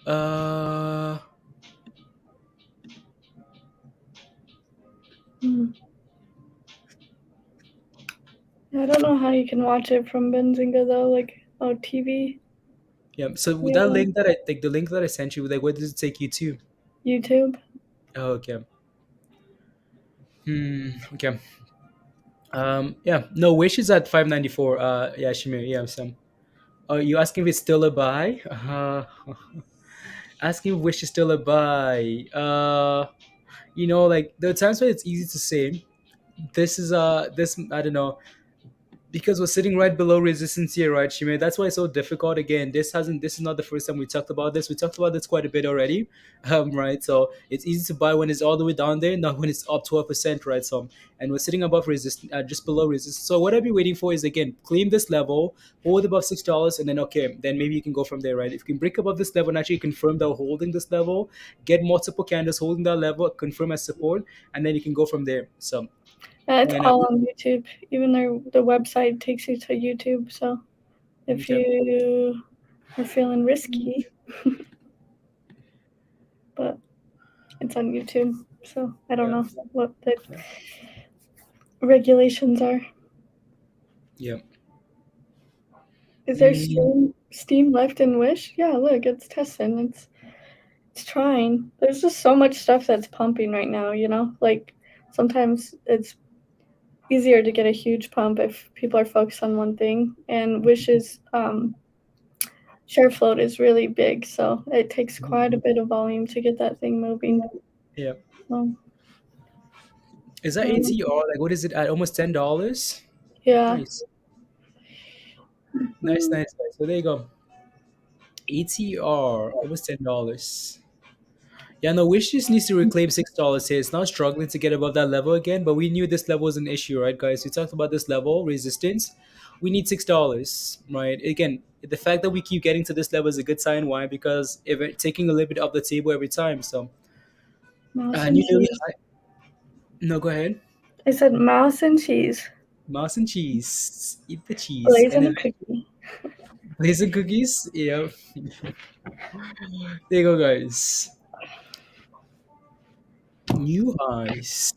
Uh, Hmm. Yeah, I don't know how you can watch it from Benzinga though. Like, oh, TV. yeah. So with that Yeah, link that I like the link that I sent you, like, where does it take you to? YouTube. Oh, okay. Okay. Yeah. No, Wish is at 594. Yeah, Shimir. Yeah, Sam. Oh, you asking if it's still a buy? Asking if Wish is still a buy. Like there are times where it's easy to say this is this I don't know, because we're sitting right below resistance here, right, Shime? That's why it's so difficult. Again, this is not the first time we talked about this. We talked about this quite a bit already, right? So it's easy to buy when it's all the way down there, not when it's up 12%, right? So and we're sitting above resistance, just below resistance. So what I'd be waiting for is, again, claim this level, hold above $6, and then okay, then maybe you can go from there, right? If you can break above this level and actually confirm that we're holding this level, get multiple candles holding that level, confirm as support, and then you can go from there. So It's and all on YouTube. Even the website takes you to YouTube. So if okay. you are feeling risky, but it's on YouTube. So I don't Yeah. know what the regulations are. Yeah. Is there Mm, steam left in Wish? Yeah, look, it's testing. It's trying. There's just so much stuff that's pumping right now, you know? Like sometimes it's easier to get a huge pump if people are focused on one thing. And Wish's share float is really big, so it takes quite a bit of volume to get that thing moving. yeah. So, Is that um, ATR? Like, what is it at? Almost $10. yeah. Nice, nice, nice, nice. So there you go. ATR almost $10. Yeah, no, Wish just needs to reclaim $6 here. It's now struggling to get above that level again, but we knew this level was an issue, right, guys? We talked about this level resistance. We need $6, right? Again, the fact that we keep getting to this level is a good sign. Why? Because if it taking a little bit off the table every time. So Mouse and new daily keys. high. No, go ahead. I said mouse and cheese. Mouse and cheese. Eat the cheese. And Blazing a then cookie. blazing cookies. Yeah. There you go, guys. New highs.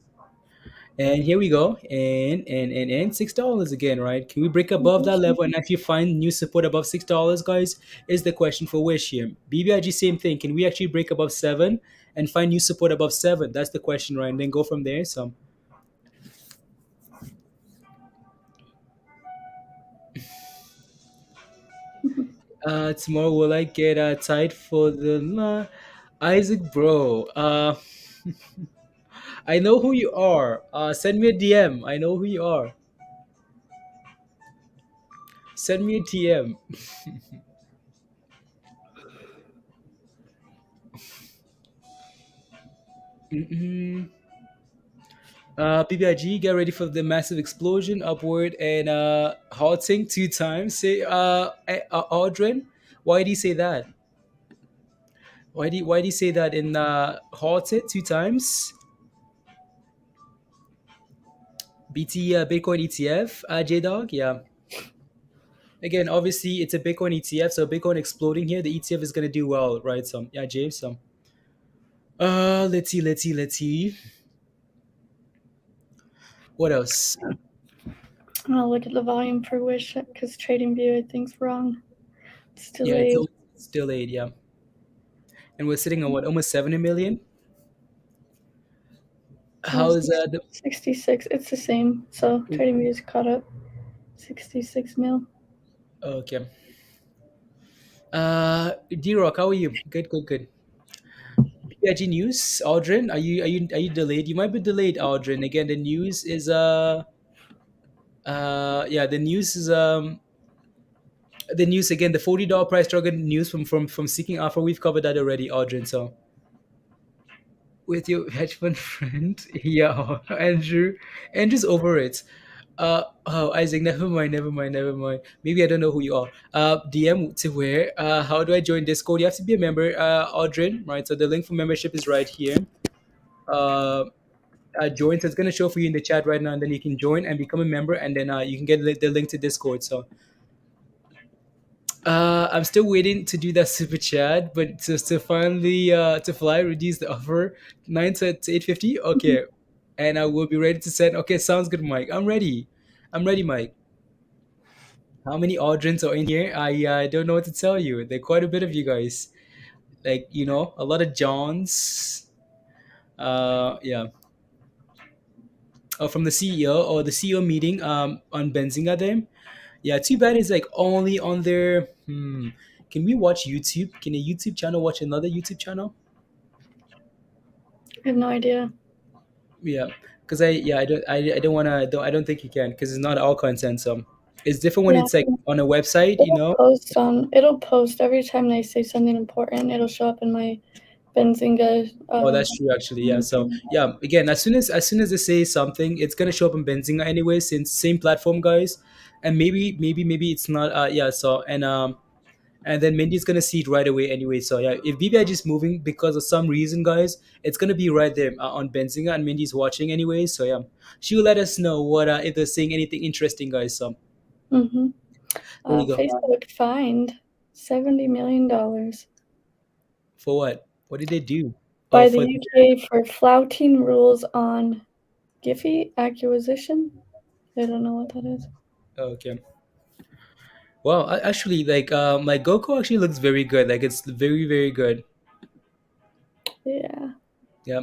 And here we go. And $6 again, right? Can we break above that level and actually find new support above $6, guys? Is the question for Wish here. BBIG, same thing. Can we actually break above 7 and find new support above 7? That's the question, right? And then go from there. So tomorrow will I get tied for the Isaac, bro? I know who you are. Send me a DM. I know who you are. Send me a TM. Mm-mm. BBIG, get ready for the massive explosion upward and halting 2 times. Say, Audrin, why did he say that? Why did he say that in halted 2 times? BT Bitcoin ETF, J Dog, yeah. Again, obviously it's a Bitcoin ETF, so Bitcoin exploding here, the ETF is gonna do well, right? So yeah, James. So let's see. What else? I'll look at the volume for Wish because Trading View I think's wrong. It's Yeah, delayed. it's still 8, yeah. And we're sitting on what, almost 70 million? How is that? 66. It's the same. So Trading View's caught up. 66 mil. Okay. D-Rock, how are you? Good. PIG news, Aldrin, are you delayed? You might be delayed, Aldrin. Again, the news is yeah, the news again, the $40 price target news from Seeking Alpha. We've covered that already, Aldrin. So with your hedge fund friend, yeah, Andrew's over it. Oh, Isaac, never mind. Maybe I don't know who you are. DM to where? How do I join Discord? You have to be a member, Audrin, right? So the link for membership is right here. Uh, join. So it's gonna show for you in the chat right now, and then you can join and become a member, and then you can get the link to Discord. So I'm still waiting to do that super chat, but to finally to fly reduce the offer 9 to 850. Okay, and I will be ready to send. Okay, sounds good, Mike. I'm ready, Mike. How many Audrins are in here? I don't know what to tell you. There are quite a bit of you guys. Like, a lot of Johns. Yeah. Oh, from the CEO or the CEO meeting on Benzinga Day. Yeah, too bad it's like only on their. Can we watch YouTube? Can a YouTube channel watch another YouTube channel? I have no idea. Yeah, because I don't think you can because it's not all content. So it's different when Yeah. it's like on a website. It'll post every time they say something important. It'll show up in my Benzinga. Oh, that's true actually. Yeah. So yeah, again, as soon as they say something, it's gonna show up in Benzinga anyway, since same platform, guys. And maybe it's not. Yeah. So and then Mindy's gonna see it right away anyway. So yeah, if BBIG is moving because of some reason, guys, it's gonna be right there on Benzinga, and Mindy's watching anyway. So yeah, she will let us know what if they're saying anything interesting, guys. So Mm-hmm. there you go. Facebook fined $70 million For what? What did they do? by Oh, the for UK for flouting rules on Giphy acquisition. I don't know what that is. okay. Well, actually, like GOCO actually looks very good. Like it's very very good. Yeah. Yeah.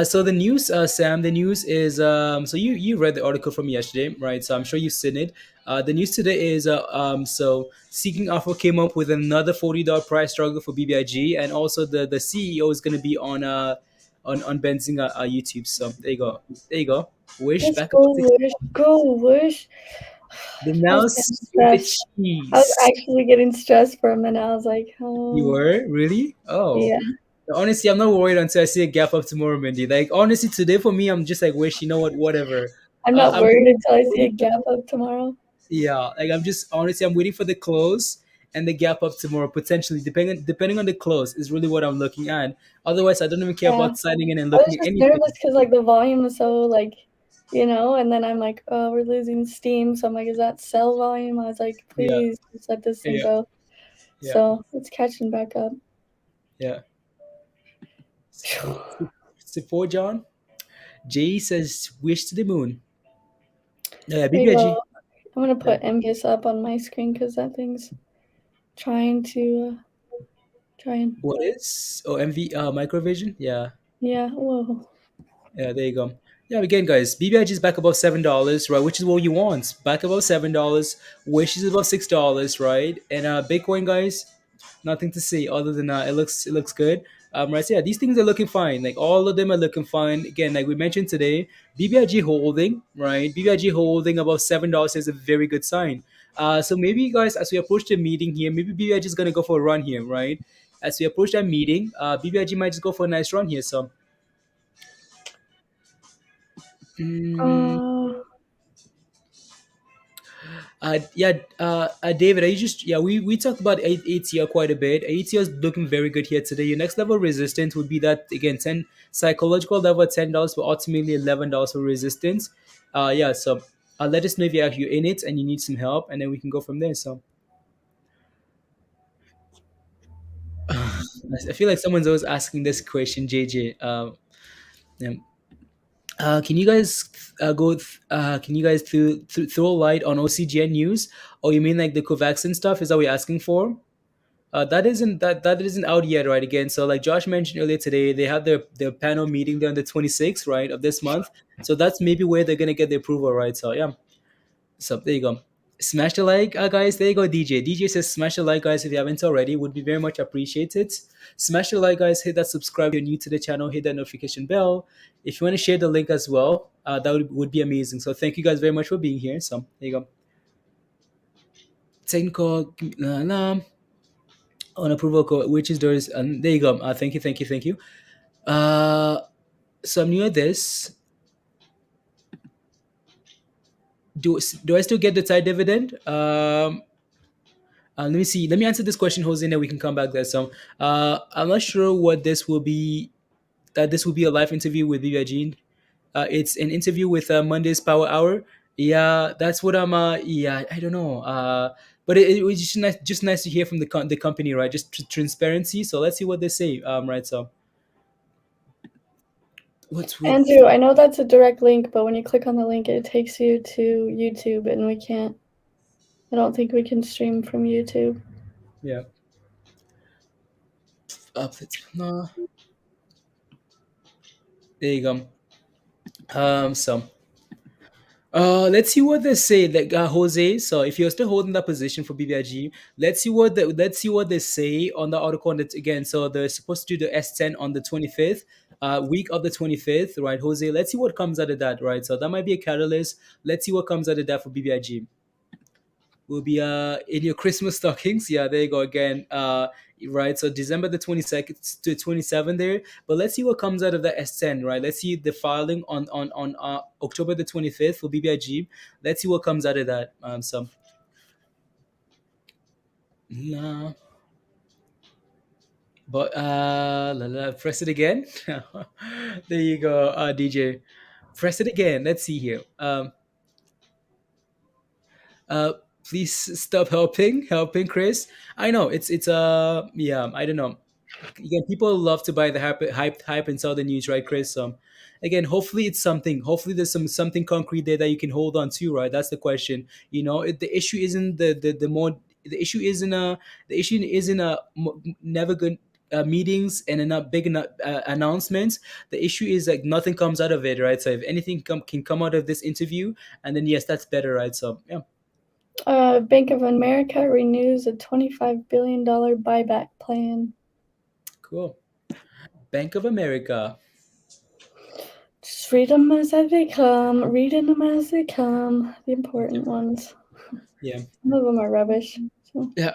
So the news, Sam, the news is so you read the article from yesterday, right? So I'm sure you've seen it. The news today is so Seeking Alpha came up with another $40 price struggle for BBIG, and also the CEO is going to be on Benzinga YouTube. So there you go. Wish Let's back go, up to Wish. Go, Wish. the I was mouse getting with the stressed. I was cheese. actually getting stressed for a minute. I was like, You oh, were really? Oh. yeah. Honestly, I'm not worried until I see a gap up tomorrow, Mindy. Like honestly, today for me, I'm just like, wish, whatever. I'm not I'm worried until I see a waiting for gap up tomorrow. yeah, like I'm just honestly, I'm waiting for the close, and the gap up tomorrow potentially, depending on the close, is really what I'm looking at. Otherwise, I don't even care Yeah. about signing in and I was looking at just anything. nervous because like the volume was so like, and then I'm like, oh, we're losing steam. So I'm like, is that sell volume? I was like, Yeah, please just let this thing yeah, go. yeah, So it's catching back up. yeah. Support John. Jay says wish to the moon. Yeah, There you BBIG. go. I'm gonna Yeah. put MGIS up on my screen because that thing's trying to What is? Oh, MV Microvision. Yeah. yeah. Whoa. Yeah, there you go. Yeah, again, guys, BBIG is back above $7, right? Which is what you want. Back above $7, Wish is above $6, right? And Bitcoin, guys, nothing to say other than it looks good. Right, so yeah, these things are looking fine. Like all of them are looking fine. Again, like we mentioned today, BBIG holding, right? BBIG holding above $7 is a very good sign. So maybe, guys, as we approach the meeting here, maybe BBIG is gonna go for a run here, right? As we approach that meeting, BBIG might just go for a nice run here. So. Mm, Uh, yeah, David, are you just we talked about ATR quite a bit. ATR is looking very good here today. Your next level of resistance would be that again 10 psychological level at $10, but ultimately $11 for resistance. Yeah, so let us know if you're in it and you need some help, and then we can go from there. So I feel like someone's always asking this question, JJ. Yeah. Can you guys Can you guys throw a light on OCGN news? Or you mean like the Covaxin stuff? Is that what you're asking for? That isn't out yet, right? Again, so like Josh mentioned earlier today, they have their panel meeting there on the 26th, right, of this month. So that's maybe where they're gonna get the approval, right? So yeah, so there you go. Smash the like, guys. There you go, DJ. DJ says smash the like, guys, if you haven't already. Would be very much appreciated. Smash the like, guys. Hit that subscribe if you're new to the channel. Hit that notification bell. If you want to share the link as well, that would be amazing. So thank you guys very much for being here. So there you go. Technical on approval code, which is doors, and there you go. Thank you. Uh, so I'm new at this. Do I still get the Thai dividend? Let me see. Let me answer this question, Jose, and then we can come back there. So, I'm not sure what this will be. That this will be a live interview with BBIG. It's an interview with Monday's Power Hour. Yeah, that's what I'm. Yeah, I don't know. But it was just nice to hear from the company, right? Just transparency. So let's see what they say. Right. So, what's with? Andrew, I know that's a direct link, but when you click on the link, it takes you to YouTube, and we can't. I don't think we can stream from YouTube. Yeah. No. There you go. So. Let's see what they say, like Jose. So if you're still holding that position for BBIG, let's see what they say on the article. And again, so they're supposed to do the S10 on the 25th, week of the 25th, right, Jose? Let's see what comes out of that, right? So that might be a catalyst. Let's see what comes out of that for BBIG. Will be in your Christmas stockings. Yeah, there you go again. Right. So December the 22nd to 27th there. But let's see what comes out of the S10, right? Let's see the filing on October the 25th for BBIG. Let's see what comes out of that. So nah. But press it again. There you go, DJ. Press it again. Let's see here. Uh, please stop helping Chris. I know it's yeah, I don't know. Again, people love to buy the hype and sell the news, right, Chris? Again, hopefully it's something. Hopefully there's something concrete there that you can hold on to, right? That's the question. The issue isn't the more the issue isn't never good meetings and not big enough announcements. The issue is like nothing comes out of it, right? So if anything can come out of this interview, and then yes, that's better, right? So yeah. Bank of America renews a $25 billion buyback plan. Cool. Bank of America. Just read them as they come. Reading them as they come. The important ones. Yeah. Some of them are rubbish. So. Yeah.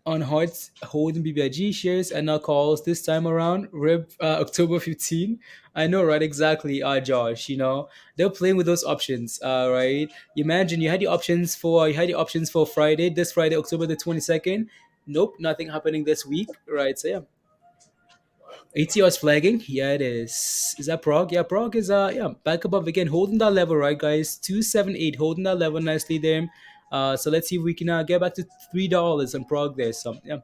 on hearts holding BBIG shares and now calls this time around. Rib October 15. I know, right? Exactly, Josh. They're playing with those options, right? Imagine you had the options for Friday, this Friday, October the 22nd. Nope, nothing happening this week, right? So yeah, ATR is flagging. Yeah, it is. Is that Prague? Yeah, Prague is yeah, back above again, holding that level, right, guys? 278, holding that level nicely there. So let's see if we can get back to $3 on Prague there. So yeah,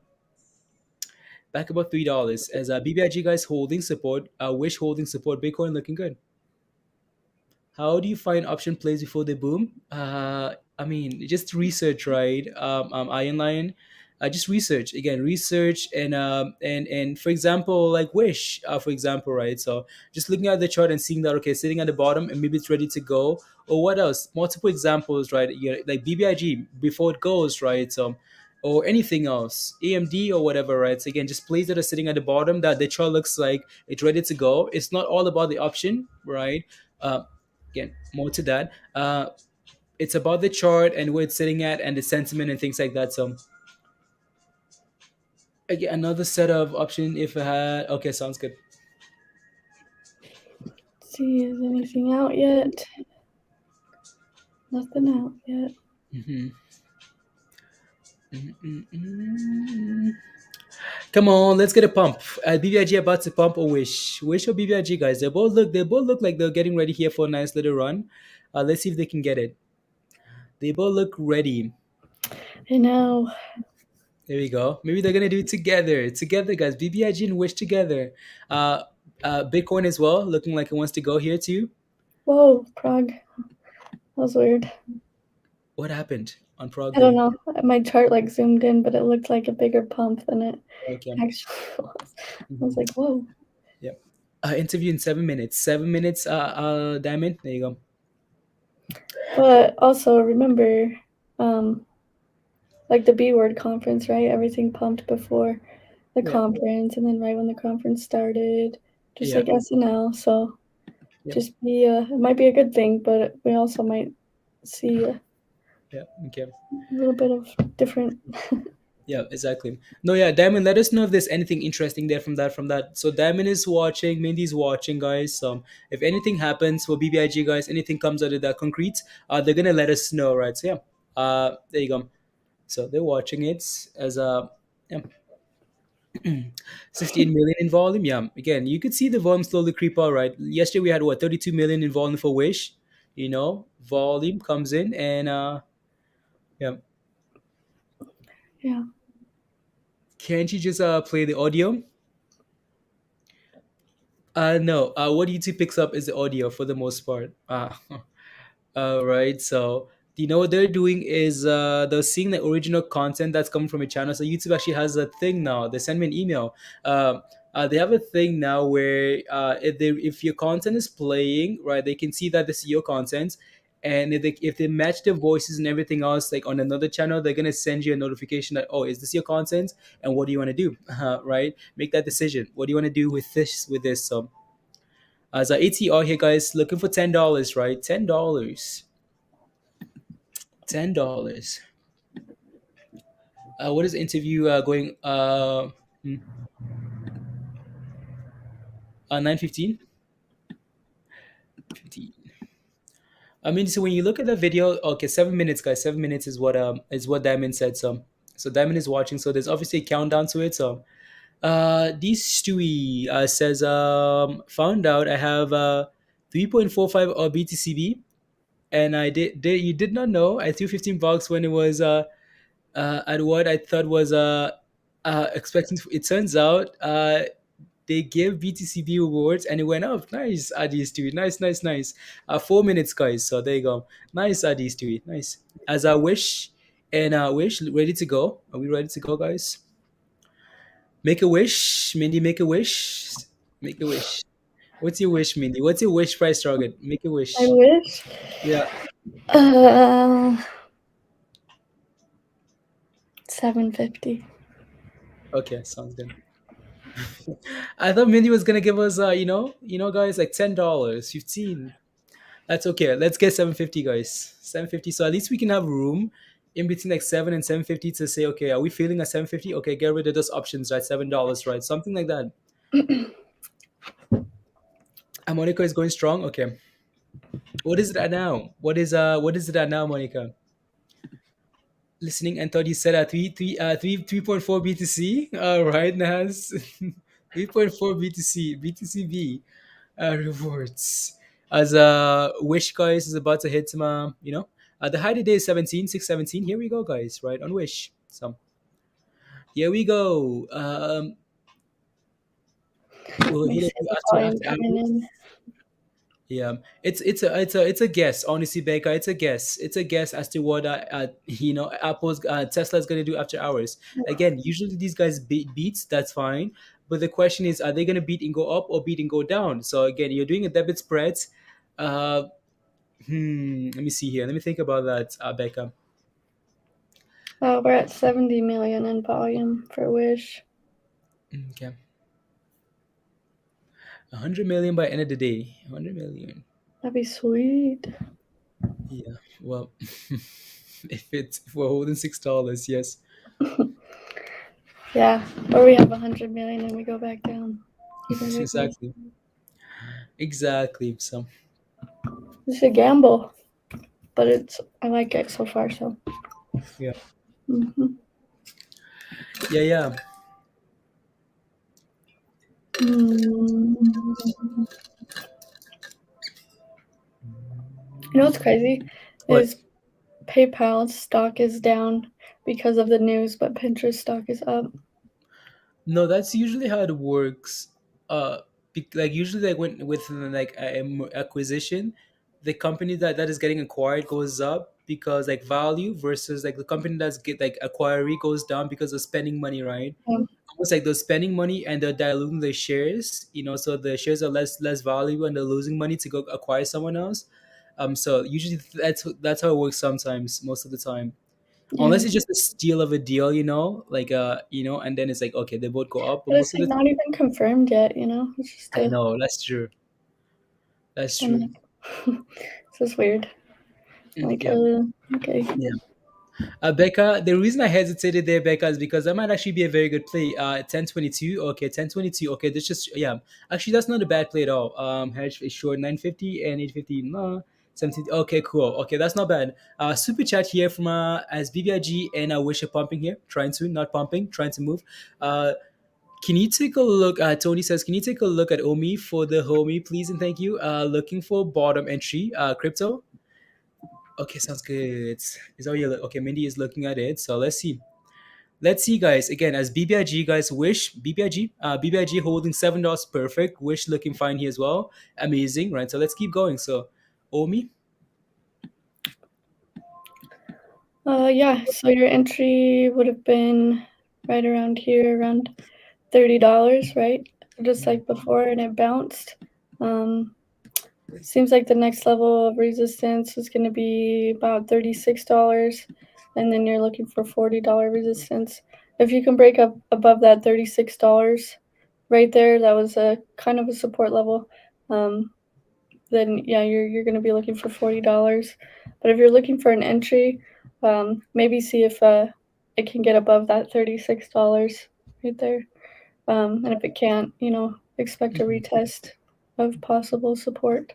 back above $3 as BBIG guys holding support. Wish holding support. Bitcoin looking good. How do you find option plays before they boom? I mean, just research, right? Iron Lion, just research again, research and for example, like Wish, for example, right? So just looking at the chart and seeing that okay, sitting at the bottom and maybe it's ready to go. Or what else? Multiple examples, right? Like BBIG before it goes, right? So or anything else, AMD or whatever, right? So again, just plays that are sitting at the bottom that the chart looks like it's ready to go. It's not all about the option, right? Uh, Again, more to that. It's about the chart and where it's sitting at and the sentiment and things like that. So again, another set of option if I had. Okay, sounds good. See, is anything out yet? Nothing out yet. Come on, let's get a pump. BBIG about to pump or Wish or BBIG guys. They both look like they're getting ready here for a nice little run. Let's see if they can get it. They both look ready. I know. There we go. Maybe they're gonna do it together. Together, guys. BBIG and Wish together. Bitcoin as well, looking like it wants to go here too. Whoa, Prague. That was weird. What happened on Prague? I don't know. My chart like zoomed in, but it looked like a bigger pump than it Okay. actually was. I was like, whoa. Yep. Interview in 7 minutes. 7 minutes. Diamond. There you go. But also remember, like the B word conference, right? Everything pumped before the conference, and then right when the conference started, just like SNL. So just be it might be a good thing, but we also might see Okay. a little bit of different. Yeah, exactly. No, yeah, Diamond, let us know if there's anything interesting there from that. So Diamond is watching, Mindy's watching, guys. If anything happens for BBIG, guys, anything comes out of that concrete, they're gonna let us know, right? So yeah, there you go. So they're watching it as yeah. 16 million in volume. Yeah, again, you could see the volume slowly creep out, right? Yesterday we had what 32 million in volume for Wish. Volume comes in and yeah. Yeah. Can't you just play the audio? No. What YouTube picks up is the audio for the most part. Right. So you know what they're doing is they're seeing the original content that's coming from a channel. So YouTube actually has a thing now. They send me an email. They have a thing now where if your content is playing, right, they can see that this is your content. And if they match the voices and everything else, like on another channel, they're gonna send you a notification that, oh, is this your content? And what do you want to do? Right? Make that decision. What do you want to do with this? So, as a ATR here, guys, looking for $10, right? $10. $10. What is the interview going? 9:15. 15. I mean, so when you look at the video, okay, 7 minutes, guys. 7 minutes is what Diamond said. So Diamond is watching. So there's obviously a countdown to it. So this Stewie says found out I have 3.45 BTCB, and you did not know I threw $15 when it was at what I thought was expecting. It turns out they gave BTCB rewards and it went up. Nice, Adis Stewie. Nice. 4 minutes, guys. So there you go. Nice, Adis Stewie. Nice. As I wish and Wish ready to go. Are we ready to go, guys? Make a wish, Mindy. Make a wish. Make a wish. What's your wish, Mindy? What's your wish price target? Make a wish. I wish. Yeah. 750. Okay, sounds good. I thought Mindy was gonna give us, guys, like $10, 15. That's okay. Let's get 750, guys. 750. So at least we can have room in between like 7 and 7.50 to say, okay, are we feeling at 7.50? Okay, get rid of those options, right? $7, right? Something like that. And Monica is going strong. Okay, what is it at now? What is it at now, Monica? Listening and thought you said 3.4 BTC. All right, Nas. 3.4 BTC, BTCB rewards. As Wish guys is about to hit some the high today is 17,617. Here we go, guys, right on Wish. So here we go. We'll Let me hit see it the volume after coming hours. in. Yeah, it's a guess. Honestly, Baker, it's a guess. It's a guess as to what Apple's Tesla's gonna do after hours. Again, usually these guys beats. That's fine, but the question is, are they gonna beat and go up or beat and go down? So again, you're doing a debit spread. Uh, Let me see here. Let me think about that, Becca. Oh, we're at 70 million in volume for Wish. Okay, 100 million by end of the day. 100 million. That'd be sweet. Yeah. Well, if we're holding $6, yes. Yeah, or we have 100 million and we go back down. Either way. Exactly. Exactly. So. It's a gamble, but I like it so far. So Yeah. Mhm. Yeah. You know what's crazy What? is PayPal's stock is down because of the news, but Pinterest stock is up. No, that's usually how it works. Like usually, like when with like acquisition, the company that is getting acquired goes up because like value versus like the company that's get like acquiree goes down because of spending money, right? Um, Almost like they're spending money and they're diluting the shares, so the shares are less valuable and they're losing money to go acquire someone else. So usually that's how it works sometimes, most of the time. yeah, Unless it's just a steal of a deal, and then it's like okay, they both go up, but but it's most of like the not even confirmed yet. It's just I know that's true. That's I'm true. like, this is weird. Like, Yeah. okay. Yeah. Becca, the reason I hesitated there, Becca, is because that might actually be a very good play. 1022. Okay, 1022. Okay, that's just yeah. Actually, that's not a bad play at all. Hedge is short 950 and 850. No, 17. Okay, cool. Okay, that's not bad. Super chat here from as BBIG and Wish are pumping here, trying to not pumping, trying to move. Can you take a look? Tony says, can you take a look at Omi for the homie, please and thank you. Looking for bottom entry, crypto. Okay, sounds good. Is that what you're okay? Mindy is looking at it, so let's see. Let's see, guys. Again, as BBIG, guys, Wish BBIG, BBIG holding $7, perfect. Wish looking fine here as well, amazing, right? So let's keep going. So, Omi, Yeah. So your entry would have been right around here, around $30, right? Just like before, and it bounced. Seems like the next level of resistance is going to be about $36, and then you're looking for $40 resistance. If you can break up above that $36 right there, that was a kind of a support level. Then yeah, you're going to be looking for $40. But if you're looking for an entry, maybe see if it can get above that $36 right there. And if it can't, expect a retest of possible support.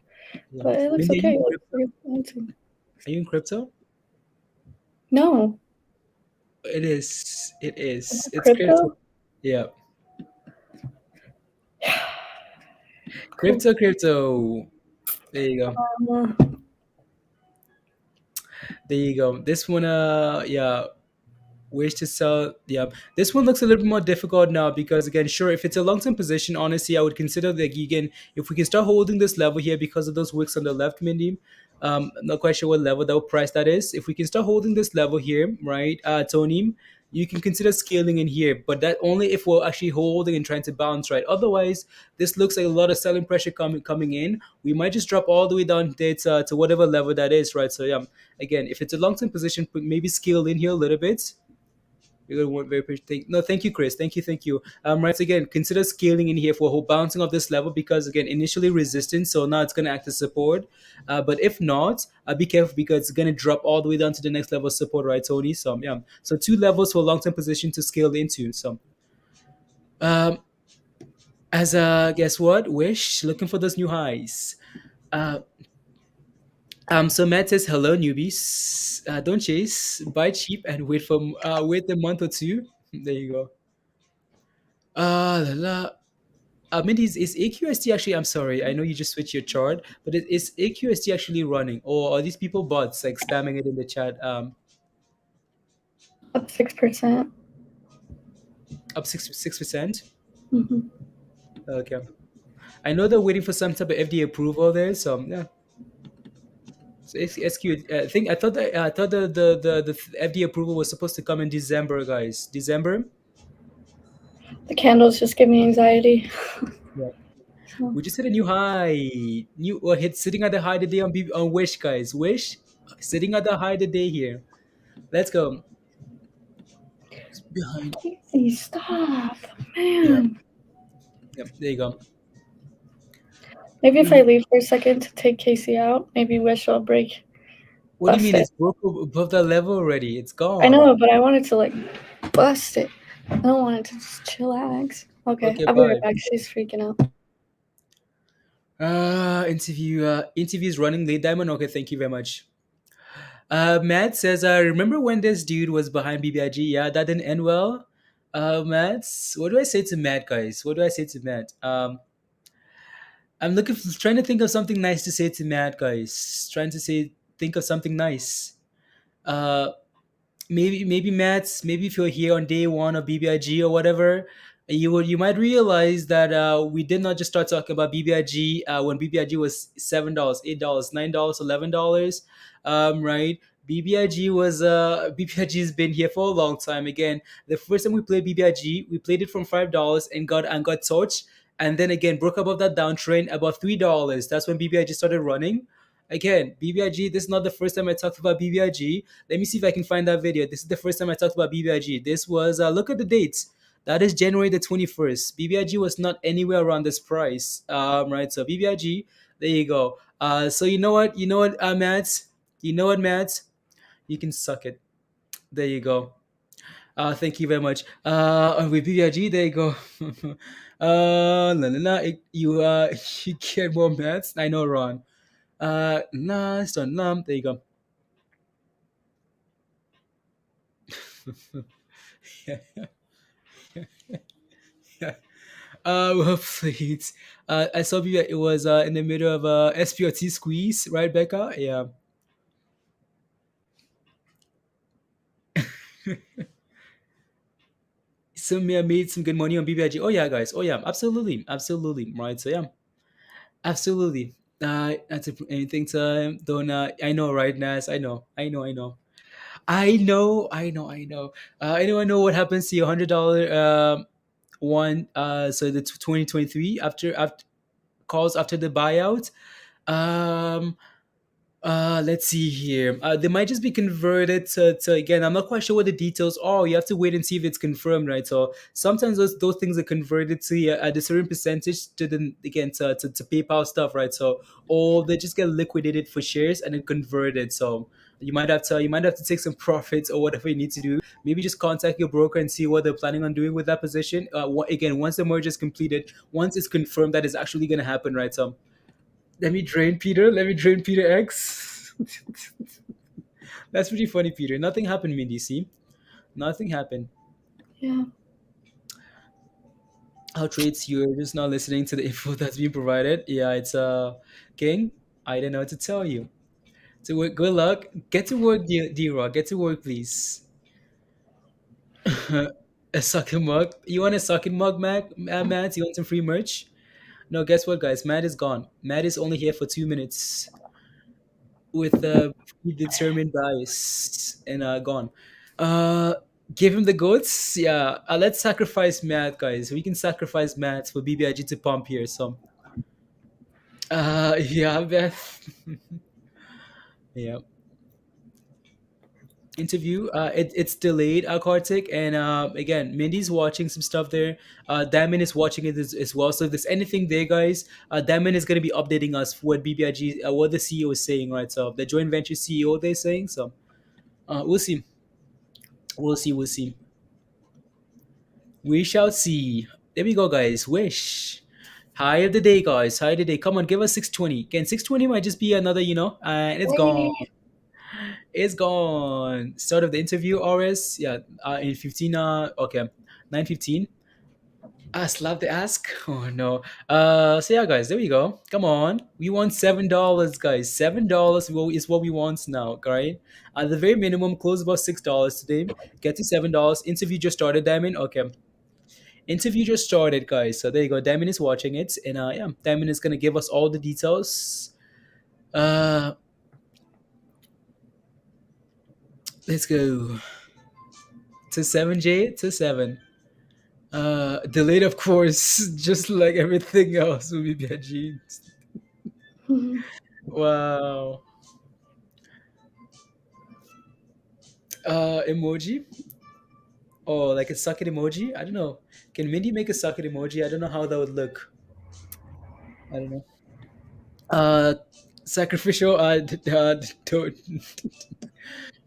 yeah. But it looks Mindy, okay. are you in crypto? No, It is. It is. It's crypto. crypto. Yeah, Cool. crypto. There you go. There you go. This one, yeah, ways to sell. Yeah, this one looks a little bit more difficult now because again, sure, if it's a long-term position, honestly, I would consider the again if we can start holding this level here because of those wicks on the left, Mindy. I'm not quite sure what level that price that is. If we can start holding this level here, right, Tony, you can consider scaling in here, but that only if we're actually holding and trying to bounce, right? Otherwise, this looks like a lot of selling pressure coming in. We might just drop all the way down there to whatever level that is, right? So yeah, again, if it's a long-term position, maybe scale in here a little bit. We got one very patient thing. No, thank you, Chris. Thank you. Right. So again, consider scaling in here for a whole bouncing of this level because again, initially resistance, so now it's gonna act as support. But if not, be careful because it's gonna drop all the way down to the next level of support, right, Tony? So yeah. So two levels for long term position to scale into. So um as guess what? Wish looking for those new highs. Uh, so Matt says, "Hello, newbies. Don't chase, buy cheap, and wait a month or two." There you go. La, la. Mindy, is AQST actually? I'm sorry, I know you just switched your chart, but is AQST actually running, or are these people bots like spamming it in the chat? Up 6%. Up 6%. Hmm. Okay, I know they're waiting for some type of FDA approval there, so yeah. So SQ, I thought the FDA approval was supposed to come in December, guys. December. The candles just give me anxiety. Yeah. So, We just hit a new high. New or hit sitting at the high today on Wish, guys. Wish sitting at the high today here. Let's go. It's behind. Casey, stop, Yeah. man. Yep. There you go. Maybe if I leave for a second to take Casey out, maybe Wish will break. What do you Bust mean? it. It's broke above that level already. It's I gone. know, but I wanted to like bust it. I don't want it to just chillax. Okay, Okay. I'll be right Bye. back. She's freaking out. Interview. Interview is running late. Diamond. Okay. Thank you very much. Matt says, remember when this dude was behind BBIG? Yeah, that didn't end well. Matt, what do I say to Matt, guys? What do I say to Matt? I'm trying to think of something nice to say to Matt, guys. Think of something nice. Uh, maybe Matt, maybe if you're here on day one of BBIG or whatever, you might realize that we did not just start talking about BBIG when BBIG was $7, $8, $9, $11, right? BBIG has been here for a long time. Again, the first time we played BBIG, we played it from $5 and got torched, and then again broke above that downtrend about $3. That's when BBIG started running. Again, BBIG. This is not the first time I talked about BBIG. Let me see if I can find that video. This is the first time I talked about BBIG. This was look at the dates. That is January the 21st. BBIG was not anywhere around this price. Right. So BBIG, there you go. So you know what? Matt? You know what, Matt? You can suck it. There you go. Thank you very much. With BBIG, there you go. You get more maths. I know, Ron. Nice on num. There you go. Yeah. Yeah. Well, please. I saw you. It was in the middle of SPRT squeeze, right, Becca? Yeah. I made some good money on BBIG. Oh yeah, guys. Oh yeah, absolutely, absolutely. Right. So yeah, absolutely. That's anything to don't. I know, right, Nas? I know what happens to your $100 one. So the 2023 after calls after the buyout. Um, let's see here. They might just be converted to again. I'm not quite sure what the details are. You have to wait and see if it's confirmed, right? So sometimes those things are converted to at a certain percentage to the again to PayPal stuff, right? So or they just get liquidated for shares and then converted. So you might have to take some profits or whatever you need to do. Maybe just contact your broker and see what they're planning on doing with that position. Again, once the merger is completed, once it's confirmed that is actually going to happen, right? So let me drain Peter. Let me drain Peter X. That's pretty funny, Peter. Nothing happened, Mindy. See, nothing happened. Yeah. How trades you're just not listening to the info that's being provided. Yeah, it's King. I don't know what to tell you. To work. Good luck. Get to work, D-Rock. Get to work, please. A sucking mug. You want a sucking mug, Matt? You want some free merch? No, guess what, guys? Matt is gone. Matt is only here for 2 minutes with predetermined bias and gone. Uh, give him the goats. Yeah, let's sacrifice Matt, guys. We can sacrifice Matt for BBIG to pump here. So, yeah, Beth. Yeah. interview. It's delayed, Kartik, and again, Mindy's watching some stuff there. Damon is watching it as well. So if there's anything there, guys, Damon is going to be updating us for what BBIG, what the CEO is saying, right? So the joint venture CEO they're saying. So we'll see, we'll see. We shall see. There we go, guys. Wish. High of the day, guys. High of the day. Come on, give us 620. Can 620 might just be another, and it's gone. Wait. It's gone. Start of the interview, RS. Yeah, in 15, okay, 9:15. Slap the ask. Oh no. So yeah, guys, there we go. Come on. We want $7, guys. $7 is what we want now, right? At the very minimum, close about $6 today. Get to $7. Interview just started, Diamond. Okay. Interview just started, guys. So there you go. Diamond is watching it. And yeah, Diamond is gonna give us all the details. Uh let's go. To 7J to 7. Delayed, of course, just like everything else will be bad genes. Wow. Emoji. Oh, like a suck it emoji. I don't know. Can Mindy make a suck it emoji? I don't know how that would look. I don't know. Uh, Sacrificial. Don't.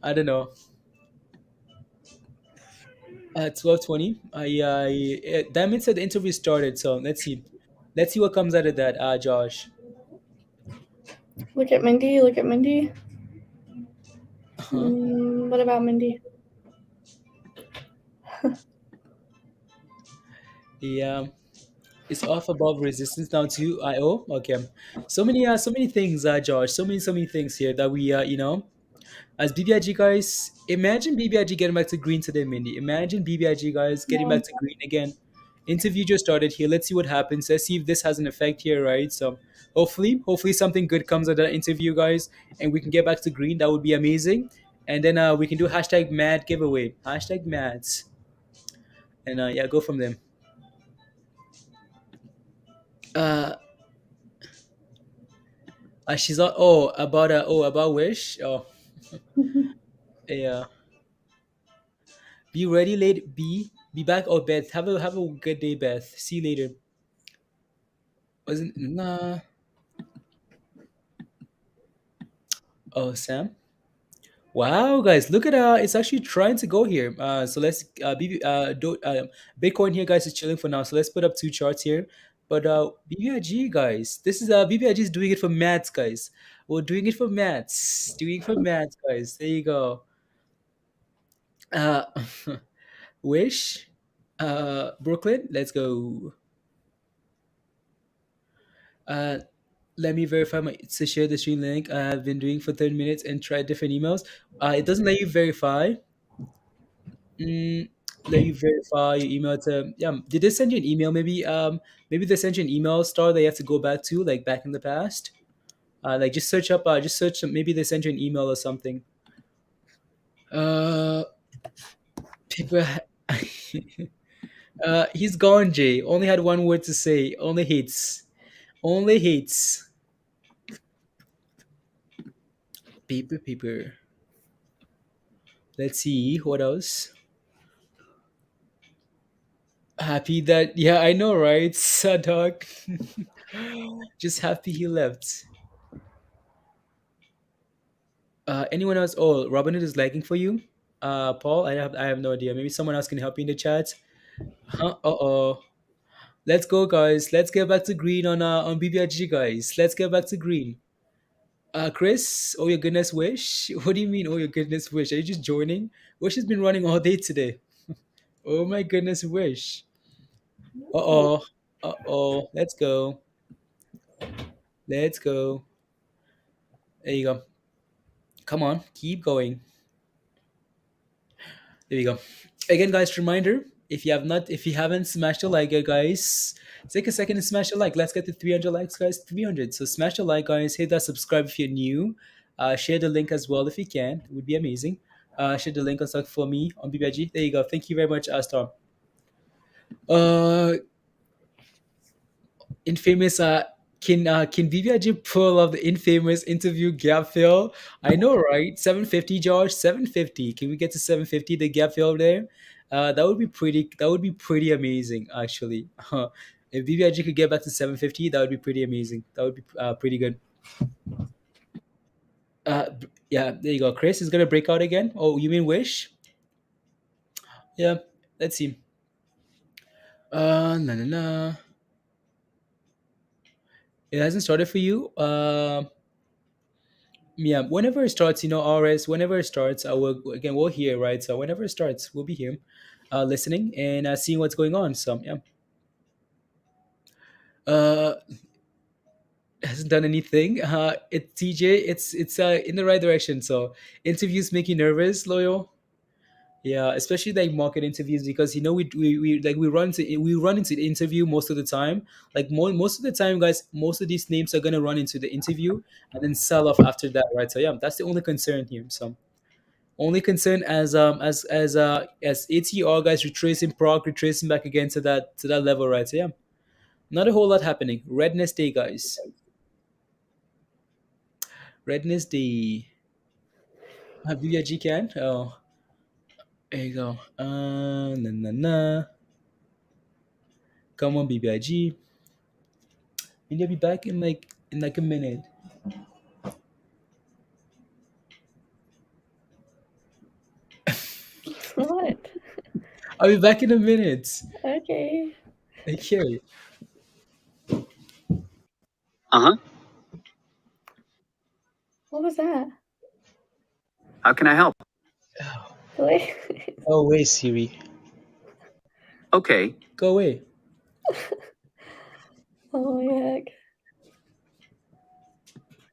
I don't know. 12:20. Diamond said the interview started, so let's see. Let's see what comes out of that. Josh. Look at Mindy. Look at Mindy. Uh-huh. What about Mindy? Yeah. It's off above resistance now to IO. Okay. So many things, Josh. So many things here that we, as BBIG guys, imagine BBIG getting back to green today, Mindy. Imagine BBIG guys getting Yeah. back to green again. Interview just started here. Let's see what happens. Let's see if this has an effect here, right? So hopefully something good comes out of that interview, guys, and we can get back to green. That would be amazing. And then we can do hashtag mad giveaway. Hashtag mads. And yeah, go from them. Uh she's all, about wish. Oh yeah. Be ready late. Be back. Oh, Beth, have a good day, Beth. See you later. Wasn't nah. Oh, Sam. Wow, guys, look at it's actually trying to go here. So let's Bitcoin here, guys, is chilling for now. So let's put up two charts here. But BBIG, guys, this is BBIG is doing it for maths, guys. We're doing it for maths. Doing it for maths, guys. There you go. Uh, Wish, Brooklyn, let's go. Uh, Let me verify my to share the stream link. I've been doing for 30 minutes and tried different emails. It doesn't let you verify. Mm, Let you verify your email to yeah. Did they send you an email? Maybe they sent you an email star that you have to go back to like back in the past. Like just search. Maybe they sent you an email or something. Uh, people. He's gone. Jay only had one word to say. Only hates. Only hates. Paper. Let's see what else. Happy that yeah, I know, right? Sad dog. Just happy he left. Anyone else? Oh, Robinhood is lagging for you. Paul, I have no idea. Maybe someone else can help you in the chat. Huh? Uh-oh. Let's go, guys. Let's get back to green on BBIG, guys. Let's get back to green. Chris, oh your goodness wish. What do you mean? Oh your goodness wish? Are you just joining? Wish has been running all day today. Oh my goodness wish. Uh oh. Uh oh. Let's go. Let's go. There you go. Come on. Keep going. There you go. Again, guys, reminder, if you haven't smashed a like yet, guys, take a second and smash a like. Let's get to 300 likes, guys. 300. So smash a like, guys. Hit that subscribe if you're new. Share the link as well if you can. It would be amazing. Share the link also for me on BBIG. There you go. Thank you very much, Astor. Uh, Infamous can BBIG pull off the infamous interview gap fill? I know, right? 750, Josh. 750. Can we get to 750? The gap fill there. That would be pretty. That would be pretty amazing, actually. If BBIG could get back to 750, that would be pretty amazing. That would be pretty good. Yeah, there you go. Chris is gonna break out again. Oh, you mean Wish? Yeah. Let's see. No, no, no. It hasn't started for you. Yeah, whenever it starts, RS, whenever it starts, I will again we'll hear, right? So whenever it starts, we'll be here, listening and seeing what's going on. So yeah, uh, hasn't done anything. It TJ, it's in the right direction. So interviews make you nervous, loyal. Yeah, especially like market interviews because we run into the interview most of the time. Like most of the time, guys, most of these names are gonna run into the interview and then sell off after that, right? So yeah, that's the only concern here. So only concern as ATR guys retracing prog, retracing back again to that level, right? So yeah, not a whole lot happening. Redness day, guys. Redness day. BBIG can. Oh, there you go. Na na na. Come on, BBIG. And you'll be back in like a minute. What? I'll be back in a minute. Okay. Okay. Uh huh. What was that? How can I help? Really? Go away, Siri. Okay. Go away. Oh my heck.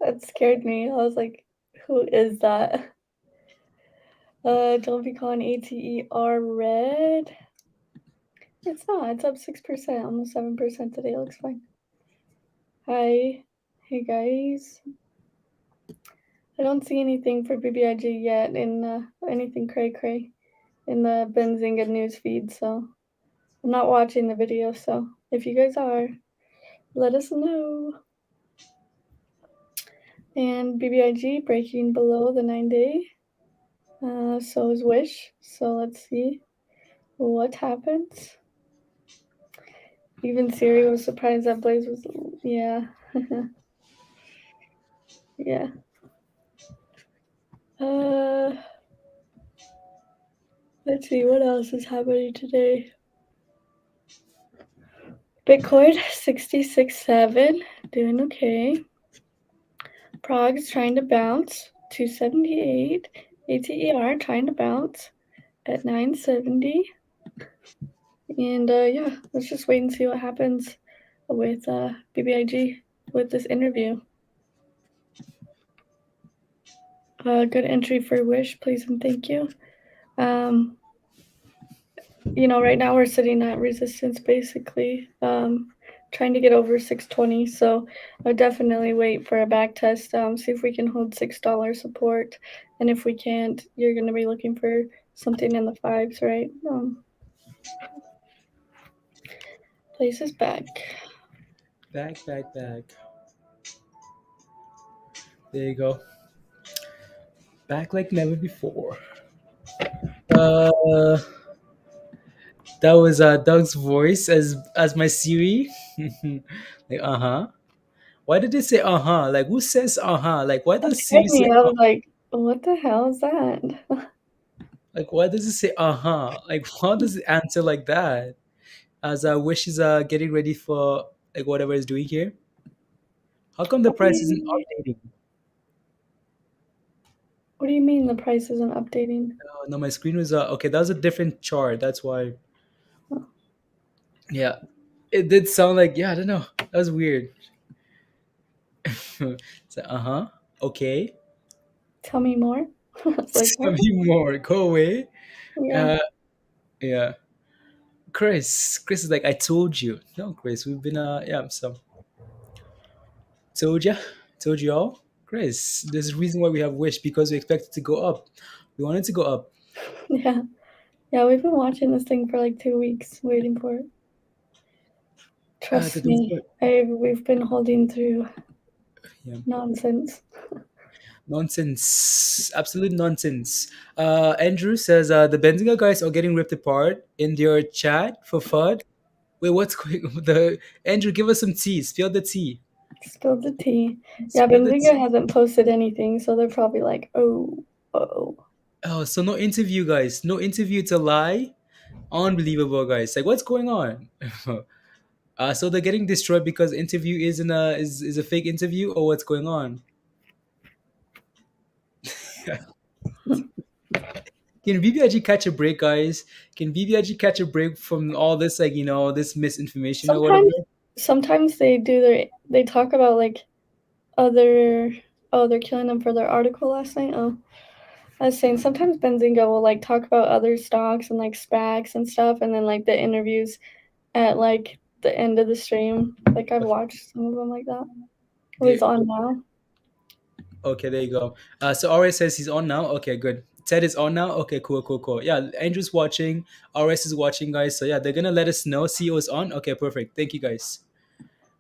That scared me. I was like, who is that? Don't be calling ATER red. It's not. It's up 6%, almost 7% today. It looks fine. Hi. Hey guys. I don't see anything for BBIG yet in anything cray in the Benzinga news feed, so I'm not watching the video. So if you guys are, let us know. And BBIG breaking below the 9-day. So is Wish. So let's see what happens. Even Siri was surprised that Blaze was, yeah. Yeah. Let's see what else is happening today. Bitcoin 66.7, doing okay. Prague's trying to bounce 278. ATER trying to bounce at 970. And yeah, let's just wait and see what happens with BBIG with this interview. Good entry for Wish, please and thank you. Right now we're sitting at resistance basically, trying to get over 620. So I'll definitely wait for a back test, see if we can hold $6 support. And if we can't, you're going to be looking for something in the fives, right? Place is back. Back. There you go. Back like never before. That was Doug's voice as my Siri. Like Why did it say Like who says Like why That does scared Siri say me. I was like, what the hell is that? like why does it say Like how does it answer like that? As Wish is getting ready for like whatever it's doing here. How come the price isn't updating? What do you mean the price isn't updating? No, my screen was okay. That was a different chart. That's why. Yeah, it did sound like I don't know. That was weird. So okay. Tell me more. I was like, Tell what? me more. Go away. Yeah. Yeah. Chris is like, I told you. No, Chris, we've been yeah. So told you all. Chris, there's a reason why we have Wish because we expect it to go up. We want it to go up. Yeah. Yeah, we've been watching this thing for like 2 weeks, waiting for it. Trust The me, we've been holding through yeah. nonsense. Nonsense. Absolute nonsense. Andrew says the Benzinger guys are getting ripped apart in their chat for FUD. Wait, what's going on? Andrew, give us some tea. Spill the tea. Spilled the tea. Yeah, Spill the tea. Benziga hasn't posted anything, so they're probably like, oh, oh. Oh, so no interview, guys. No interview to lie. Unbelievable, guys. Like, what's going on? So they're getting destroyed because interview is a fake interview, or what's going on? Can BBIG catch a break, guys? Can BBIG catch a break from all this, like, this misinformation or whatever? Sometimes they talk about like they're killing them for their article last night. Oh, I was saying sometimes Benzinga will like talk about other stocks and like SPACs and stuff, and then like the interviews at like the end of the stream. Like I've watched some of them like that. Oh, he's on now. Okay, there you go. So RS says he's on now. Okay, good. Ted is on now. Okay, cool. Yeah, Andrew's watching. RS is watching, guys. So yeah, they're gonna let us know. CEO is on. Okay, perfect. Thank you, guys.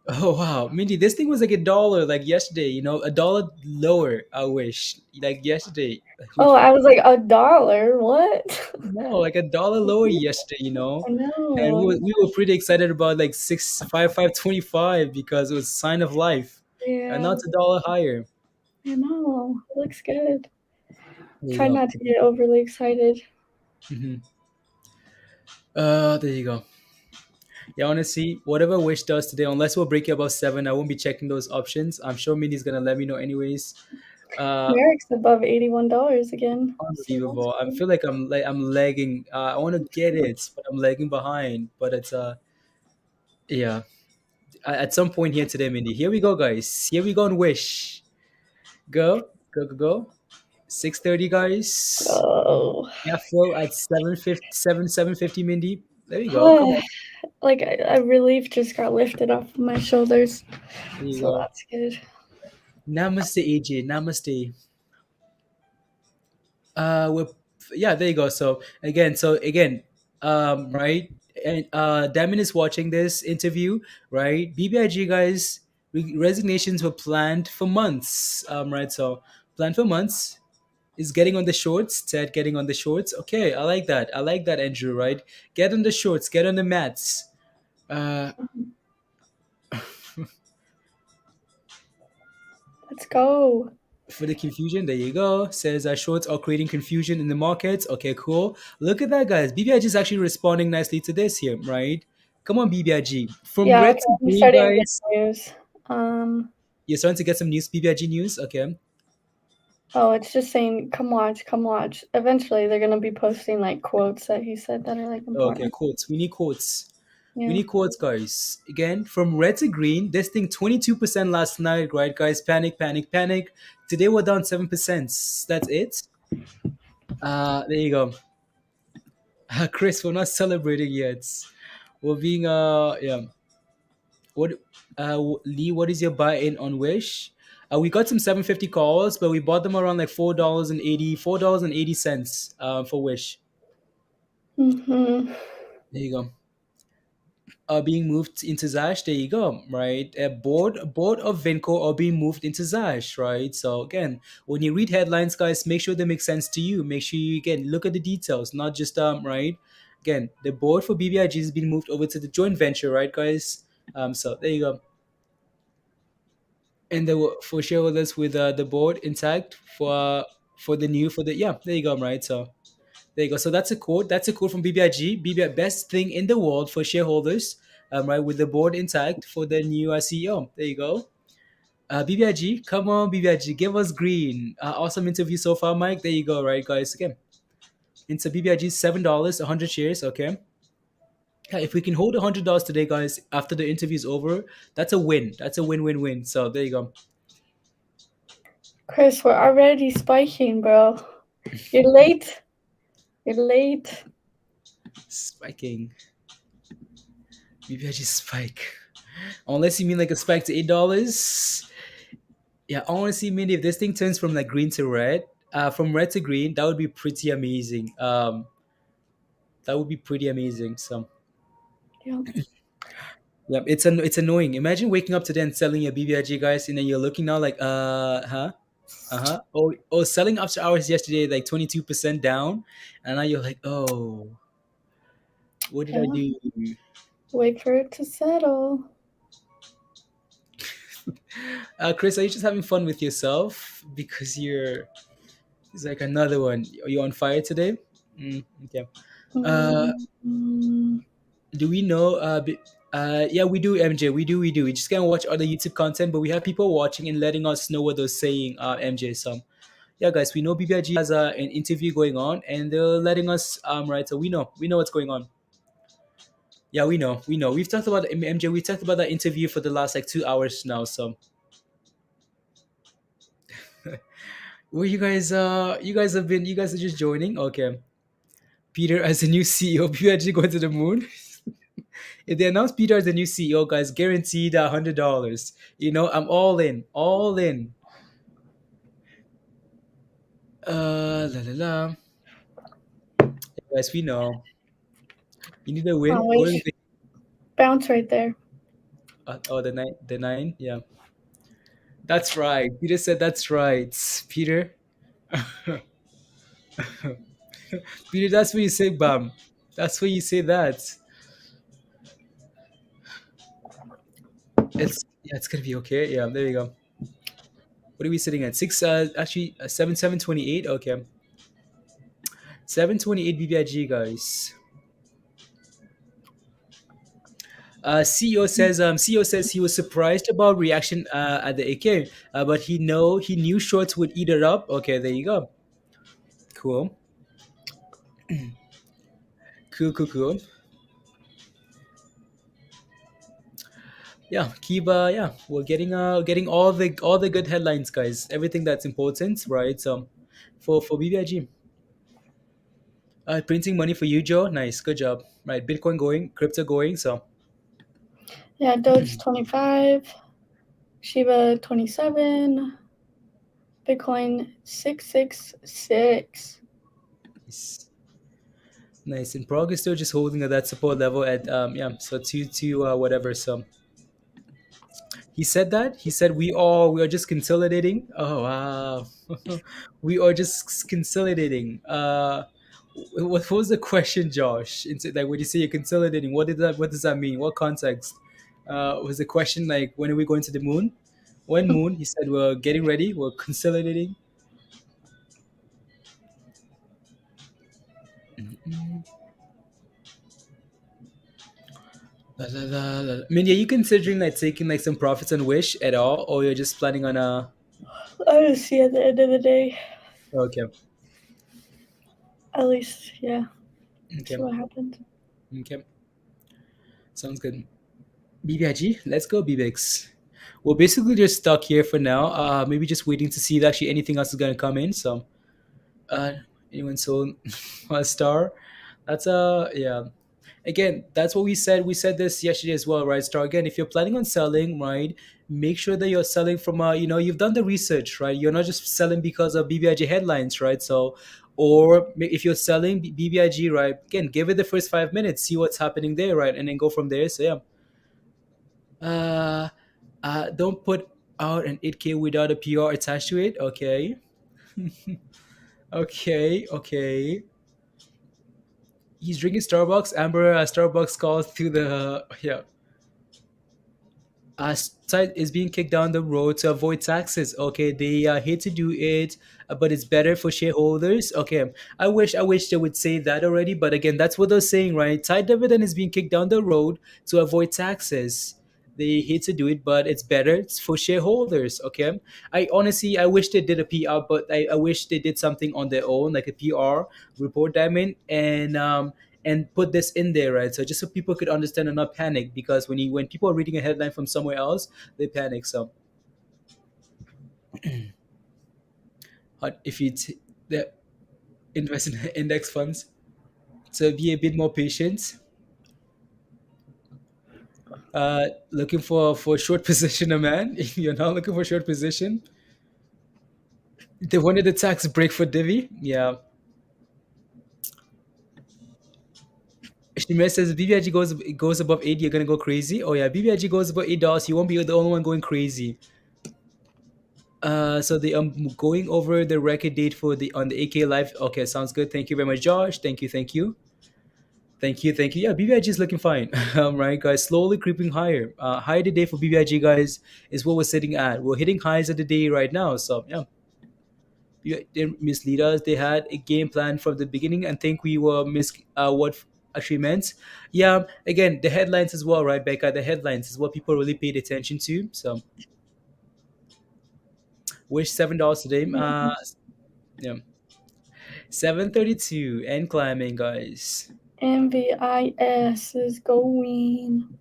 Oh wow, Mindy, this thing was like $1 like yesterday. $1 lower. I wish like yesterday. Oh, I was like $1. What? No, like $1 lower yesterday. I And know. we were pretty excited about like 5.25 because it was sign of life, and now Yeah, it's $1 higher. I know. It looks good. There you Try go. not to get overly excited. Mhm. There you go. Yeah, honestly, whatever Wish does today, unless we'll break it above 7, I won't be checking those options. I'm sure Minnie's gonna let me know anyways. Merrick's above $81 again. So that's Unbelievable. I good. feel like I'm lagging. I want to get it, but I'm lagging behind. But it's yeah. At some point here today, Minnie. Here we go, guys. Here we go on Wish. Go. 6:30, guys. Oh. Yeah, Phil at 7:50, Mindy. There you go. Come on. Like a relief just got lifted off of my shoulders. There you So go. that's good. Namaste, AJ. Namaste. We're yeah, there you go. So again, right, and Damon is watching this interview, right? BBIG guys, resignations were planned for months, right? So planned for months is getting on the shorts. Ted getting on the shorts. Okay, I like that. I like that, Andrew. Right, get on the shorts, get on the mats. Uh, Let's go. for the confusion. There you go. Says shorts are creating confusion in the markets. Okay, cool. Look at that, guys. BBIG is actually responding nicely to this here, right? Come on, BBIG. From Yeah, red okay. to I'm green, starting to get guys. news. You're starting to get some news, BBIG news. Okay. Oh, it's just saying, come watch, come watch. Eventually, they're gonna be posting like quotes that he said that are like Okay, important. quotes. We need quotes. We Yeah. need quotes, guys. Again, from red to green. This thing 22% last night, right, guys? Panic. Today we're down 7%. That's it. There you go. Chris, we're not celebrating yet. We're being yeah. What Lee? What is your buy-in on Wish? We got some 750 calls, but we bought them around like $4.80 for Wish. Mm-hmm. There you go. Being moved into Zash. There you go. Right. A board of Vinco are being moved into Zash. Right. So again, when you read headlines, guys, make sure they make sense to you. Make sure you again look at the details, not just right. Again, the board for BBIG is being moved over to the joint venture, right, guys? So there you go. And there were for shareholders with the board intact for the yeah, there you go, right? So there you go. So that's a quote. That's a quote from BBIG. BBI best thing in the world for shareholders, right? With the board intact for the new CEO. There you go. BBIG, come on, BBIG, give us green. Awesome interview so far, Mike. There you go, right, guys? Again, into BBIG $7, 100 shares. Okay. Yeah, if we can hold $100 today, guys, after the interview is over, that's a win. That's a win-win-win. So there you go. Chris, we're already spiking, bro. You're late. You're late. Spiking. Maybe I just spike. Unless you mean like a spike to $8. Yeah, honestly, mean if this thing turns from like green to red, from red to green, that would be pretty amazing. That would be pretty amazing. So Yeah. Yeah, it's annoying. Imagine waking up today and selling your BBIG, guys, and then you're looking now like, huh, oh, selling after hours yesterday like 22% down, and now you're like, oh, what did I Yeah. do? Wait for it to settle. Chris, are you just having fun with yourself because you're? It's like another one. Are you on fire today? Okay. Uh, Mm, do we know? Yeah, we do, MJ. We do. We just can't watch other YouTube content, but we have people watching and letting us know what they're saying. MJ, so yeah, guys, we know BBIG has an interview going on, and they're letting us right. So we know what's going on. Yeah, we know. We've talked about MJ. We talked about that interview for the last like 2 hours now. So, well, you guys are just joining. Okay, Peter as the new CEO. BBIG going to the moon. If they announce Peter as the new CEO, guys, guaranteed $100. I'm all in, all in. La la la. Guys, we know. You need a oh, win. Going wait. with Bounce right there. the nine. Yeah, that's right. Peter said that's right. Peter, Peter, that's what you say, Bam. That's what you say. That it's gonna be okay. Yeah, there you go. What are we sitting at? Six. Actually, 7/7/28. Okay, 7/28 BBIG, guys. CEO says he was surprised about reaction at the AK, but he knew shorts would eat it up. Okay, there you go. Cool, cool. Yeah, keep yeah, we're getting all the good headlines, guys. Everything that's important, right? So, for BBIG, printing money for you, Joe. Nice, good job. Right, Bitcoin going, crypto going. So, Yeah, Doge 25, Shiba 27, Bitcoin 666. nice. Nice. And Prague is still just holding at that support level at yeah, so two whatever. So he said that. He said we are just consolidating. Oh wow. We are just consolidating. What was the question, Josh? Like when you say you're consolidating, what does that mean? What context? Was the question like when are we going to the moon? When moon? He said we're getting ready, we're consolidating. Mm-mm. I mean, are you considering like taking like some profits on Wish at all, or you're just planning on I will see at the end of the day. okay, At least, yeah. See okay, what happens. okay, sounds good. BBIG, let's go, BBX. We're basically just stuck here for now. Maybe just waiting to see if actually anything else is gonna come in. So, uh, anyone sold a star? That's yeah. Again, that's what we said. We said this yesterday as well, right? Star, again, if you're planning on selling, right, make sure that you're selling from you've done the research, right? You're not just selling because of BBIG headlines, right? So, or if you're selling BBIG, right, again, give it the first 5 minutes, see what's happening there, right, and then go from there. So yeah. Uh, don't put out an 8K without a PR attached to it. Okay. Okay. He's drinking Starbucks. Amber, Starbucks calls to the yeah. Site is being kicked down the road to avoid taxes. Okay, they hate to do it, but it's better for shareholders. Okay, I wish they would say that already, but again, that's what they're saying, right? Side dividend is being kicked down the road to avoid taxes. They hate to do it, but it's better for shareholders. Okay, I wish they did a PR, but I wish they did something on their own, like a PR report diamond, and put this in there, right? So just so people could understand and not panic, because when people are reading a headline from somewhere else, they panic. So if you the invest in index funds, so be a bit more patient. Looking for a short position, a man. If you're not looking for a short position, they wanted the tax break for Divi. Yeah, Shimei says BBIG goes above 8, you're gonna go crazy. Oh yeah, BBIG goes above $8, you won't be the only one going crazy. So the going over the record date for the on the AK live. Okay, sounds good. Thank you very much, Josh. Thank you. Yeah, BBIG is looking fine. Right, guys, slowly creeping higher. High today for BBIG, guys, is what we're sitting at. We're hitting highs of the day right now. So yeah, they didn't mislead us. They had a game plan from the beginning, and think we were what actually meant. Yeah, again, the headlines as well, right, Becca? The headlines is what people really paid attention to. So, wish $7 today. Yeah, 732 and climbing, guys. MVIS is going.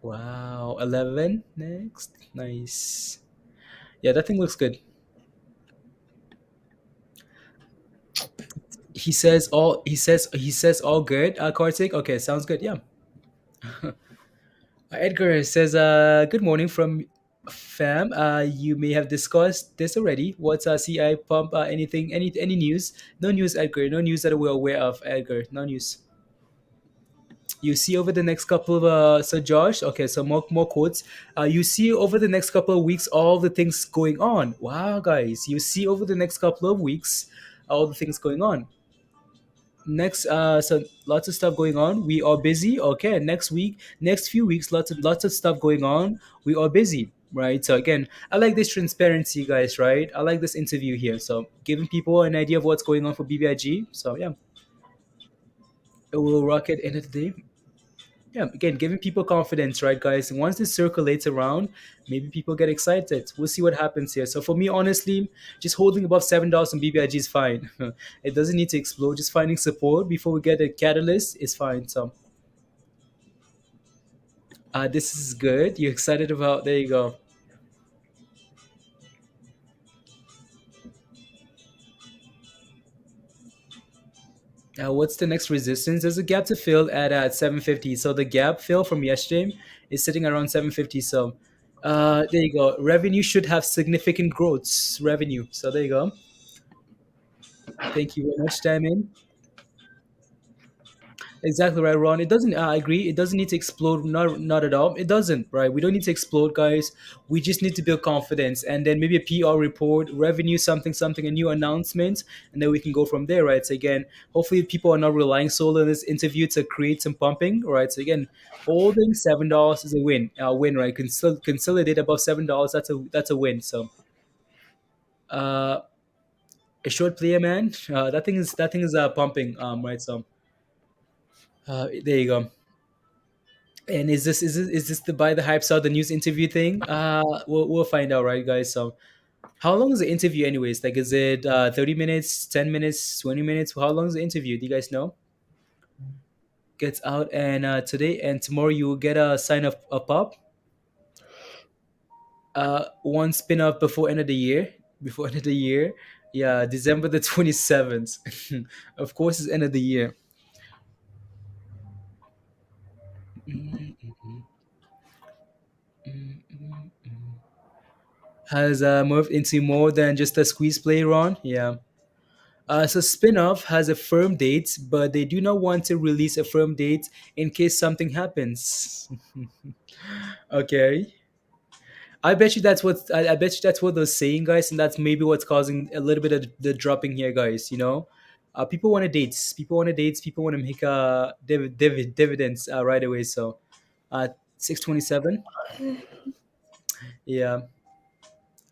Wow, 11 next. Nice. Yeah, that thing looks good. He says all good. Kartik. Okay, sounds good. Yeah. Edgar says, "Good morning from fam. You may have discussed this already. What's CI pump? Anything? Any news? No news, Edgar. No news that we're aware of, Edgar. No news. You see over the next couple of so Josh. Okay, so more quotes. You see over the next couple of weeks all the things going on. Wow, guys. You see over the next couple of weeks all the things going on. Next so lots of stuff going on, we are busy. Okay, next few weeks, lots of stuff going on, we are busy, right? So again, I like this transparency, guys, right? I like this interview here, so giving people an idea of what's going on for BBIG. So yeah, it will rock it end of the day. Yeah, again, giving people confidence, right, guys? And once this circulates around, maybe people get excited. We'll see what happens here. So for me, honestly, just holding above $7 on BBIG is fine. It doesn't need to explode. Just finding support before we get a catalyst is fine. So this is good. You're excited about? There you go. What's the next resistance? There's a gap to fill at 750. So the gap fill from yesterday is sitting around 750. So there you go. Revenue should have significant growths. Revenue. So there you go. Thank you very much, Diamond. Exactly right, Ron. It doesn't. I agree. It doesn't need to explode. Not at all. It doesn't. Right. We don't need to explode, guys. We just need to build confidence, and then maybe a PR report, revenue, something, a new announcement, and then we can go from there. Right. So again, hopefully people are not relying solely on this interview to create some pumping. Right. So again, holding $7 is a win. Win. Right. Consolidate above $7. That's a win. So. A short player, man. That thing is pumping. Right. So. There you go. And is this the buy the hype saw the news interview thing? We'll find out, right, guys? So, how long is the interview, anyways? Like, is it 30 minutes, 10 minutes, 20 minutes? How long is the interview? Do you guys know? Gets out and today and tomorrow you will get a sign up up. One spin off before end of the year. Before end of the year, yeah, December the 27th. Of course, it's end of the year. Has moved into more than just a squeeze play run. Yeah. So spin-off has a firm date, but they do not want to release a firm date in case something happens. Okay. I bet you that's what they're saying, guys, and that's maybe what's causing a little bit of the dropping here, guys. People want to dates. People want to dates. People want to make dividends right away. So, 627. Yeah.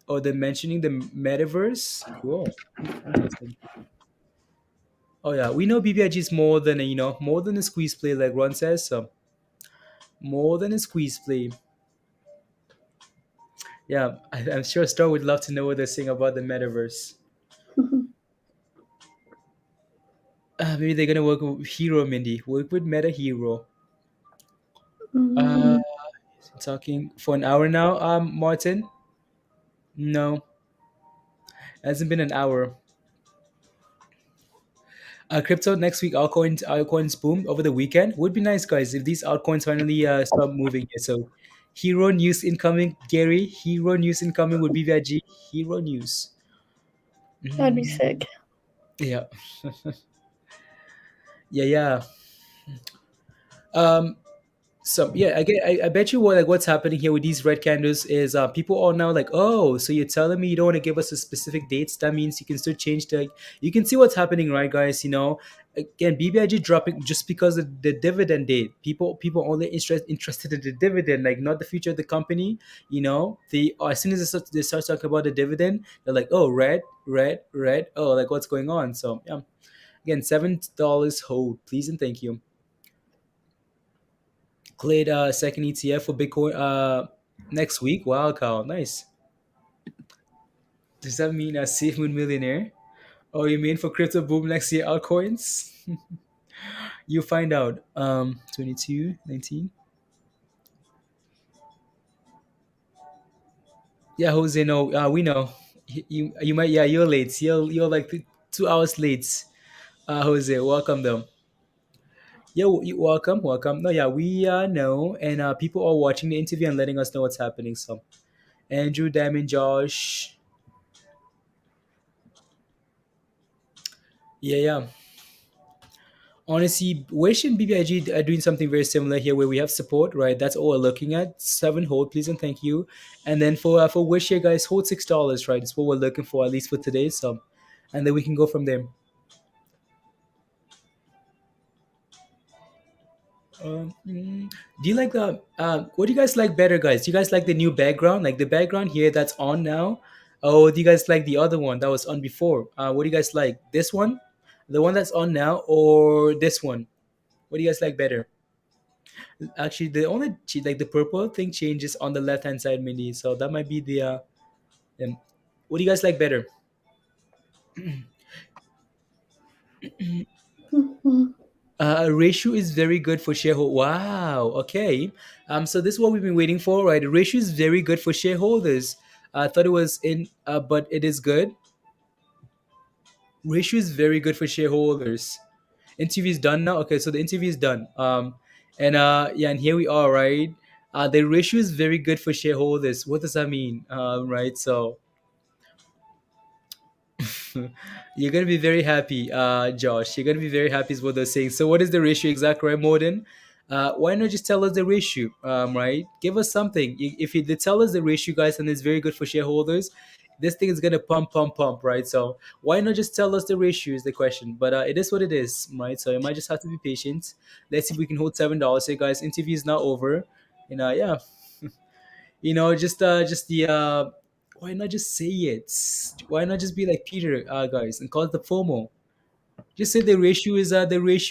Oh, they're mentioning the metaverse. Cool. Interesting. Oh yeah, we know BBIG is more than more than a squeeze play, like Ron says. So more than a squeeze play. Yeah, I'm sure Star would love to know what they're saying about the metaverse. Maybe they're gonna work with Hero, Mindy. Work with Meta Hero. Uh, Mm, talking for an hour now. Martin. No, hasn't been an hour. Crypto next week. Altcoins boom over the weekend. Would be nice, guys, if these altcoins finally start moving here. So, hero news incoming, Gary. Hero news incoming would be VG. Hero news. that'd be Mm, sick. yeah, Yeah, yeah. Um, So yeah, I bet you what, like, what's happening here with these red candles is people are now like, oh, so you're telling me you don't want to give us a specific dates? That means you can still change the. You can see what's happening, right, guys? Again, BBIG dropping just because of the dividend date. People only interested in the dividend, like not the future of the company. They as soon as they start talking about the dividend, they're like, oh, red, red, red. Oh, like what's going on? So yeah, again, $7 hold, please and thank you. Cleared second ETF for Bitcoin next week. Wow, Kyle, nice. Does that mean a safe moon millionaire? Oh, you mean for crypto boom next year altcoins? You find out. 22, 19. Yeah, Jose, no, we know. You might, yeah, you're late. You're like 2 hours late. Jose, welcome though. Yeah, welcome, welcome. No, yeah, we know, and people are watching the interview and letting us know what's happening. So, Andrew, Diamond, Josh, yeah, yeah. Honestly, Wish and BBIG are doing something very similar here, where we have support, right? That's all we're looking at. Seven hold, please and thank you. And then for Wish here, guys, hold $6, right? It's what we're looking for, at least for today. So, and then we can go from there. Do you like the? What do you guys like better, guys? Do you guys like the new background, like the background here that's on now? Oh, do you guys like the other one that was on before? What do you guys like? This one, the one that's on now, or this one? What do you guys like better? Actually, the only like the purple thing changes on the left hand side, mini. So that might be the. Um, what do you guys like better? Mhm. Ratio is very good for shareholder. Wow. Okay. So this is what we've been waiting for, right? The ratio is very good for shareholders. I thought it was in, but it is good. Ratio is very good for shareholders. Interview is done now. Okay, so the interview is done. And yeah, and here we are, right? The ratio is very good for shareholders. What does that mean? Right. So you're gonna be very happy, Josh. You're gonna be very happy is what they're saying. So what is the ratio exactly, right, Morden? Why not just tell us the ratio, right? Give us something. If you they tell us the ratio, guys, and it's very good for shareholders, this thing is gonna pump, pump, pump, right? So why not just tell us the ratio is the question. But it is what it is, right? So you might just have to be patient. Let's see if we can hold $7. Hey, guys, interview is now over, and yeah, just the why not just say it? Why not just be like Peter, guys, and call it the FOMO? Just say the ratio,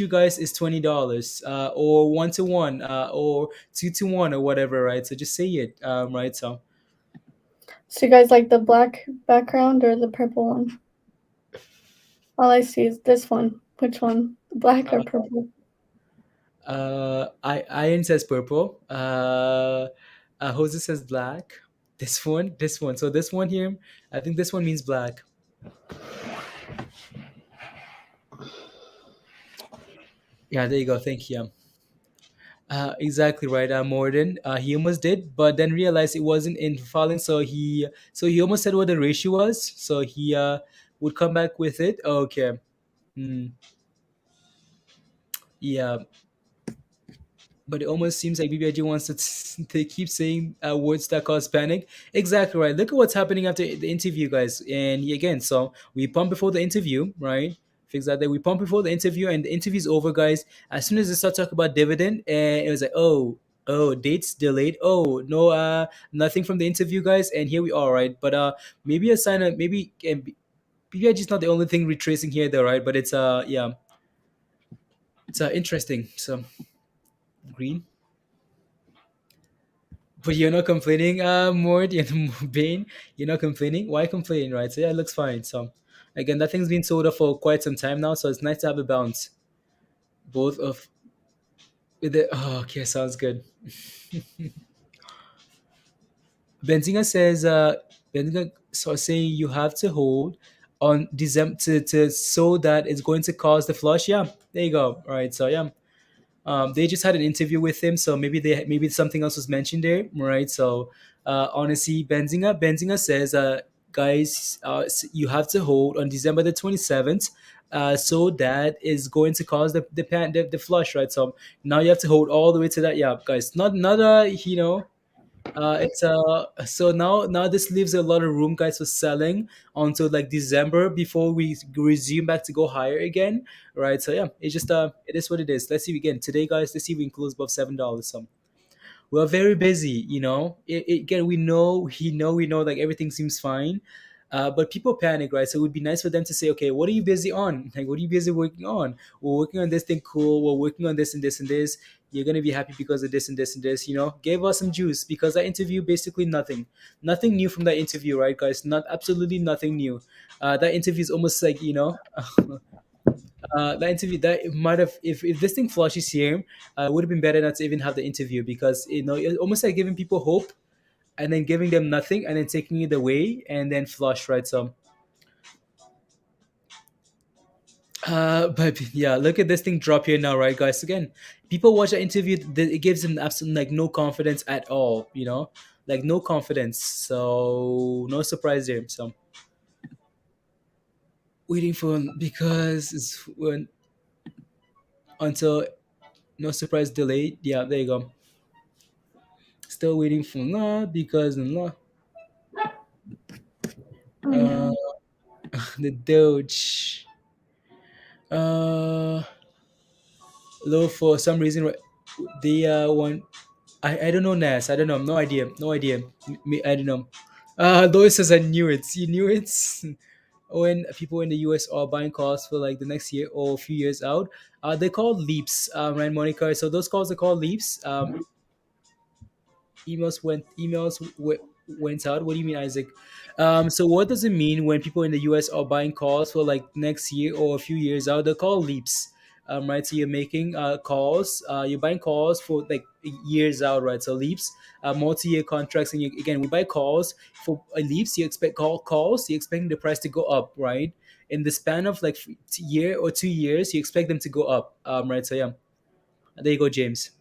guys, is $20, or 1 to 1, or 2 to 1, or whatever, right? So just say it, right? So So you guys like the black background or the purple one? All I see is this one. Which one? Black or purple? Iron says purple. Jose says black. This one. So this one here, I think this one means black. Yeah, there you go. Thank you. Exactly right, Morden. He almost did, but then realized it wasn't in filing, so he almost said what the ratio was. So he would come back with it. Okay. Hmm. Yeah, but it almost seems like BBIG wants to keep saying words that cause panic. Exactly right. Look at what's happening after the interview, guys. And again, so we pump before the interview, right? Fix that. We pump before the interview, and the interview's over, guys. As soon as they start talking about dividend, and it was like, oh, dates delayed. Oh no, nothing from the interview, guys. And here we are, right? But maybe a sign of maybe BBIG is not the only thing retracing here, though, right? But it's yeah, it's interesting. So green. But you're not complaining, Mort, Bane. You're not complaining. Why complain, right? So yeah, it looks fine. So again, that thing's been sold off for quite some time now, so it's nice to have a bounce. Both of with it. Oh, okay, sounds good. Benzinga says, Benzinga so saying you have to hold on December to so that it's going to cause the flush. Yeah, there you go. All right, so yeah. They just had an interview with him, so maybe something else was mentioned there, right? So honestly, Benzinga says, guys, you have to hold on December the 27th. So that is going to cause the flush, right? So now you have to hold all the way to that. Yeah, guys, not it's so now this leaves a lot of room, guys, for selling until like December before we resume back to go higher again, right? So yeah, it's just it is what it is. Let's see again today, guys. Let's see if we can close above $7. So we're very busy, again, we know like everything seems fine, but people panic, right? So it would be nice for them to say, okay, what are you busy on? Like, what are you busy working on? We're working on this thing, cool. We're working on this and this and this. You're gonna be happy because of this and this and this. Give us some juice, because that interview, basically nothing new from that interview, right, guys? Not absolutely nothing new. That interview is almost like, that interview, that it might have, if this thing flushes here, it would have been better not to even have the interview, because it's almost like giving people hope and then giving them nothing and then taking it away and then flush, right? So but yeah, look at this thing drop here now, right, guys? Again, people watch the interview, it gives them absolutely like no confidence at all, like no confidence. So no surprise there. So waiting for, because it's when, until no surprise delayed. Yeah, there you go. Still waiting for La, because La, Oh uh, no. the Doge, uh, low for some reason. They want. I don't know, Nas. I don't know. No idea. No idea. I don't know. Lois says I knew it. You knew it. When people in the US are buying calls for like the next year or a few years out, they're called leaps, right, Monica? So those calls are called leaps. Emails went out. What do you mean, Isaac? So what does it mean when people in the US are buying calls for like next year or a few years out? They're called leaps. Right, so you're making calls, you're buying calls for like years out, right? So leaps, multi-year contracts, and again, we buy calls for leaps. You expect calls, you're expecting the price to go up, right? In the span of like year or 2 years, you expect them to go up, right? So yeah, there you go, James.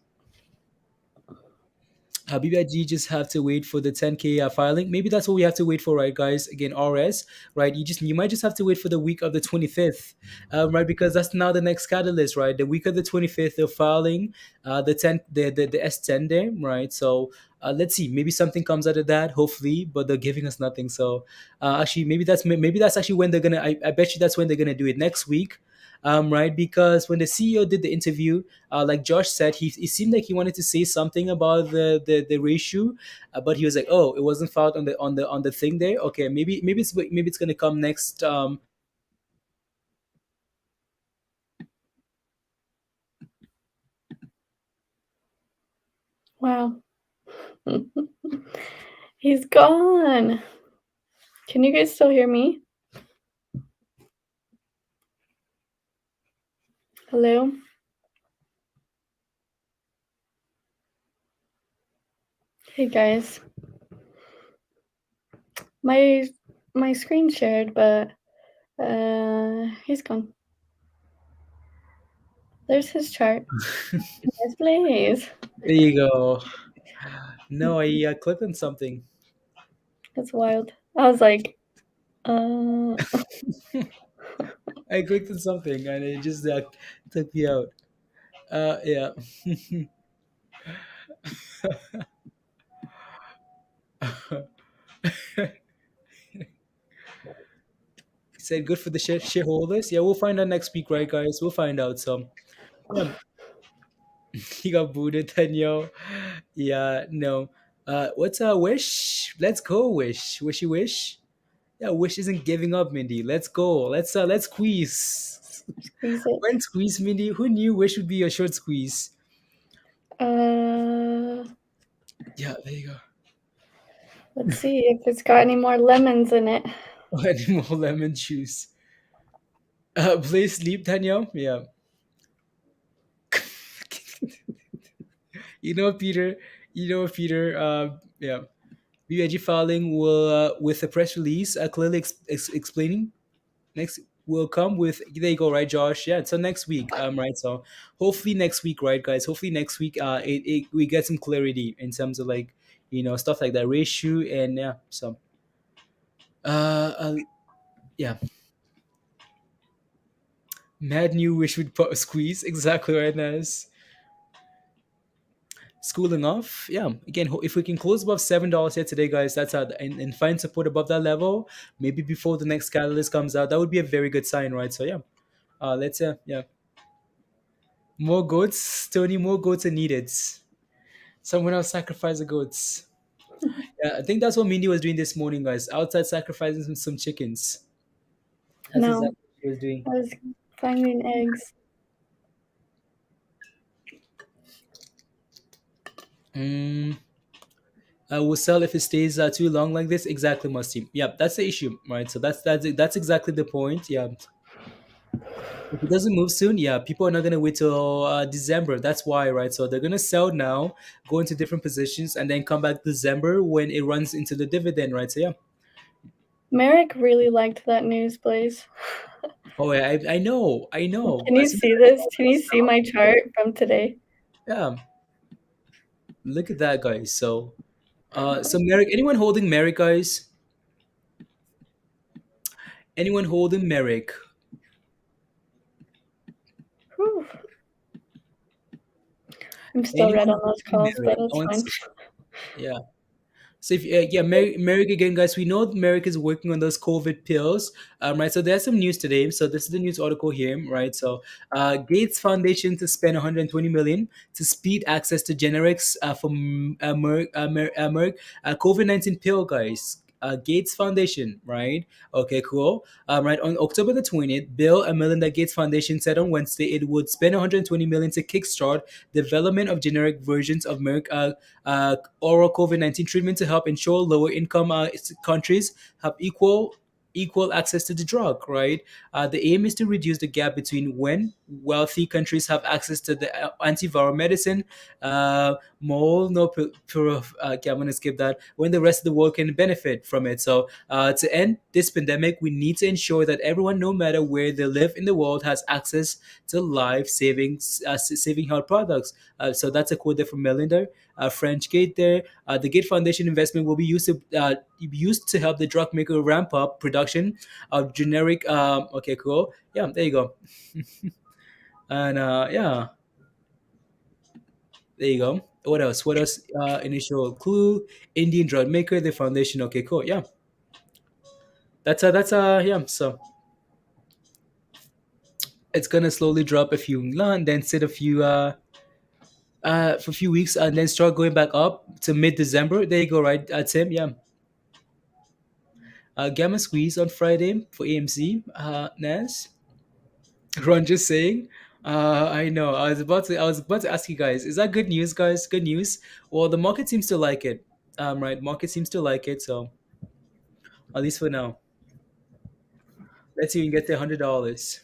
BBIG just have to wait for the 10K filing. Maybe that's what we have to wait for, right, guys? Again, RS, right? You might just have to wait for the week of the 25th, right? Because that's now the next catalyst, right? The week of the 25th, they're filing the 10, the S10 there, right? So let's see, maybe something comes out of that, hopefully, but they're giving us nothing. So actually, maybe that's actually when they're gonna. I bet you that's when they're gonna do it next week, right? Because when the CEO did the interview, like Josh said, it seemed like he wanted to say something about the ratio, but he was like, "Oh, it wasn't found on the thing there. Okay, maybe it's gonna come next." Wow. He's gone. Can you guys still hear me? Hello? Hey guys. My screen shared, but he's gone. There's his chart. Yes, please. There you go. No, I clicked on something. That's wild. I was like, I clicked on something and it just took me out. Yeah. Said good for the shareholders. Yeah, we'll find out next week, right, guys? We'll find out. So, yeah, he got booted. Then yo, yeah, no. What's Wish? Let's go, Wish. Wishy wish. Yeah, Wish isn't giving up, Mindy. Let's go. Let's squeeze. squeeze it. When squeeze, Mindy? Who knew Wish would be a short squeeze? Yeah, there you go. Let's see if it's got any more lemons in it. Any more lemon juice? Please sleep, Daniel. Yeah. Peter. Peter. Yeah. BBIG filing will, with a press release, clearly explaining next will come with. There you go, right, Josh? Yeah. So next week, right. So hopefully next week, right, guys. Hopefully next week, we get some clarity in terms of like, stuff like that ratio and yeah. So Yeah, mad new wish would squeeze exactly right now. Schooling off. Yeah, again, if we can close above $7 here today, guys, that's how, and find support above that level, maybe before the next catalyst comes out, that would be a very good sign, right? So yeah, let's yeah, more goats, Tony. More goats are needed. Someone else sacrifice the goats. Yeah, I think that's what Mindy was doing this morning, guys. Outside sacrificing some chickens. That's No, exactly what she was doing. I was finding eggs. Mm, will sell if it stays too long like this. Exactly, Musty. Yeah, that's the issue, right? So that's exactly the point. Yeah, if it doesn't move soon, yeah, people are not gonna wait till December. That's why, right? So they're gonna sell now, go into different positions, and then come back December when it runs into the dividend, right? So yeah. Merrick really liked that news, Blaze. Oh, yeah, I know, I know. Can you As soon see as I this? saw Can that you see stuff, my chart from today? yeah, look at that, guys. So Merrick, anyone holding Merrick, guys? Anyone holding Merrick? Whew. I'm still red Anyone on those holding calls, but Merrick? I it's want fine. yeah. So if yeah, Merrick again, guys. We know Merrick is working on those COVID pills, right? So there's some news today. So this is the news article here, right? So Gates Foundation to spend 120 million to speed access to generics from Merck COVID-19 pill, guys. Gates Foundation, right? Okay, cool. Right on October the 20th, Bill and Melinda Gates Foundation said on Wednesday it would spend 120 million to kickstart development of generic versions of Merck oral COVID-19 treatment to help ensure lower income countries have equal access to the drug, right? The aim is to reduce the gap between when wealthy countries have access to the antiviral medicine, more no, okay, I'm gonna skip that. When the rest of the world can benefit from it. So to end this pandemic, we need to ensure that everyone, no matter where they live in the world, has access to life-saving saving health products. So that's a quote there from Melinda. French Gate there. The Gate Foundation investment will be used to help the drug maker ramp up production of generic. Okay, cool. Yeah, there you go. And yeah, there you go. What else? What else? Initial clue. Indian drug maker. The foundation. Okay, cool. Yeah, yeah. So it's gonna slowly drop a few, and then sit a few for a few weeks, and then start going back up to mid December. There you go, right, Tim? Yeah. Gamma Squeeze on Friday for AMC. Nas, Ron just saying. I know. I was about to ask you guys. Is that good news, guys? Good news. Well, the market seems to like it. Right. Market seems to like it. So at least for now, let's see if we can get the $100.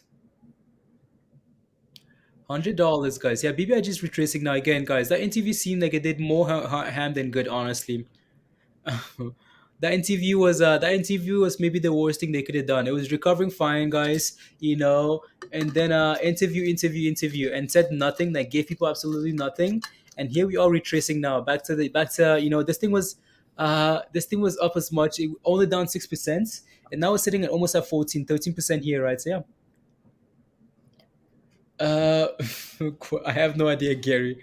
$100, guys. Yeah, BBIG is retracing now again, guys. That interview seemed like it did more harm than good, honestly. That interview was maybe the worst thing they could have done. It was recovering fine, guys, and then interview, and said nothing, like gave people absolutely nothing. And here we are retracing now back to this thing was up as much, only down 6%, and now it's sitting at almost at 13% here, right? So yeah. Uh, I have no idea, Gary.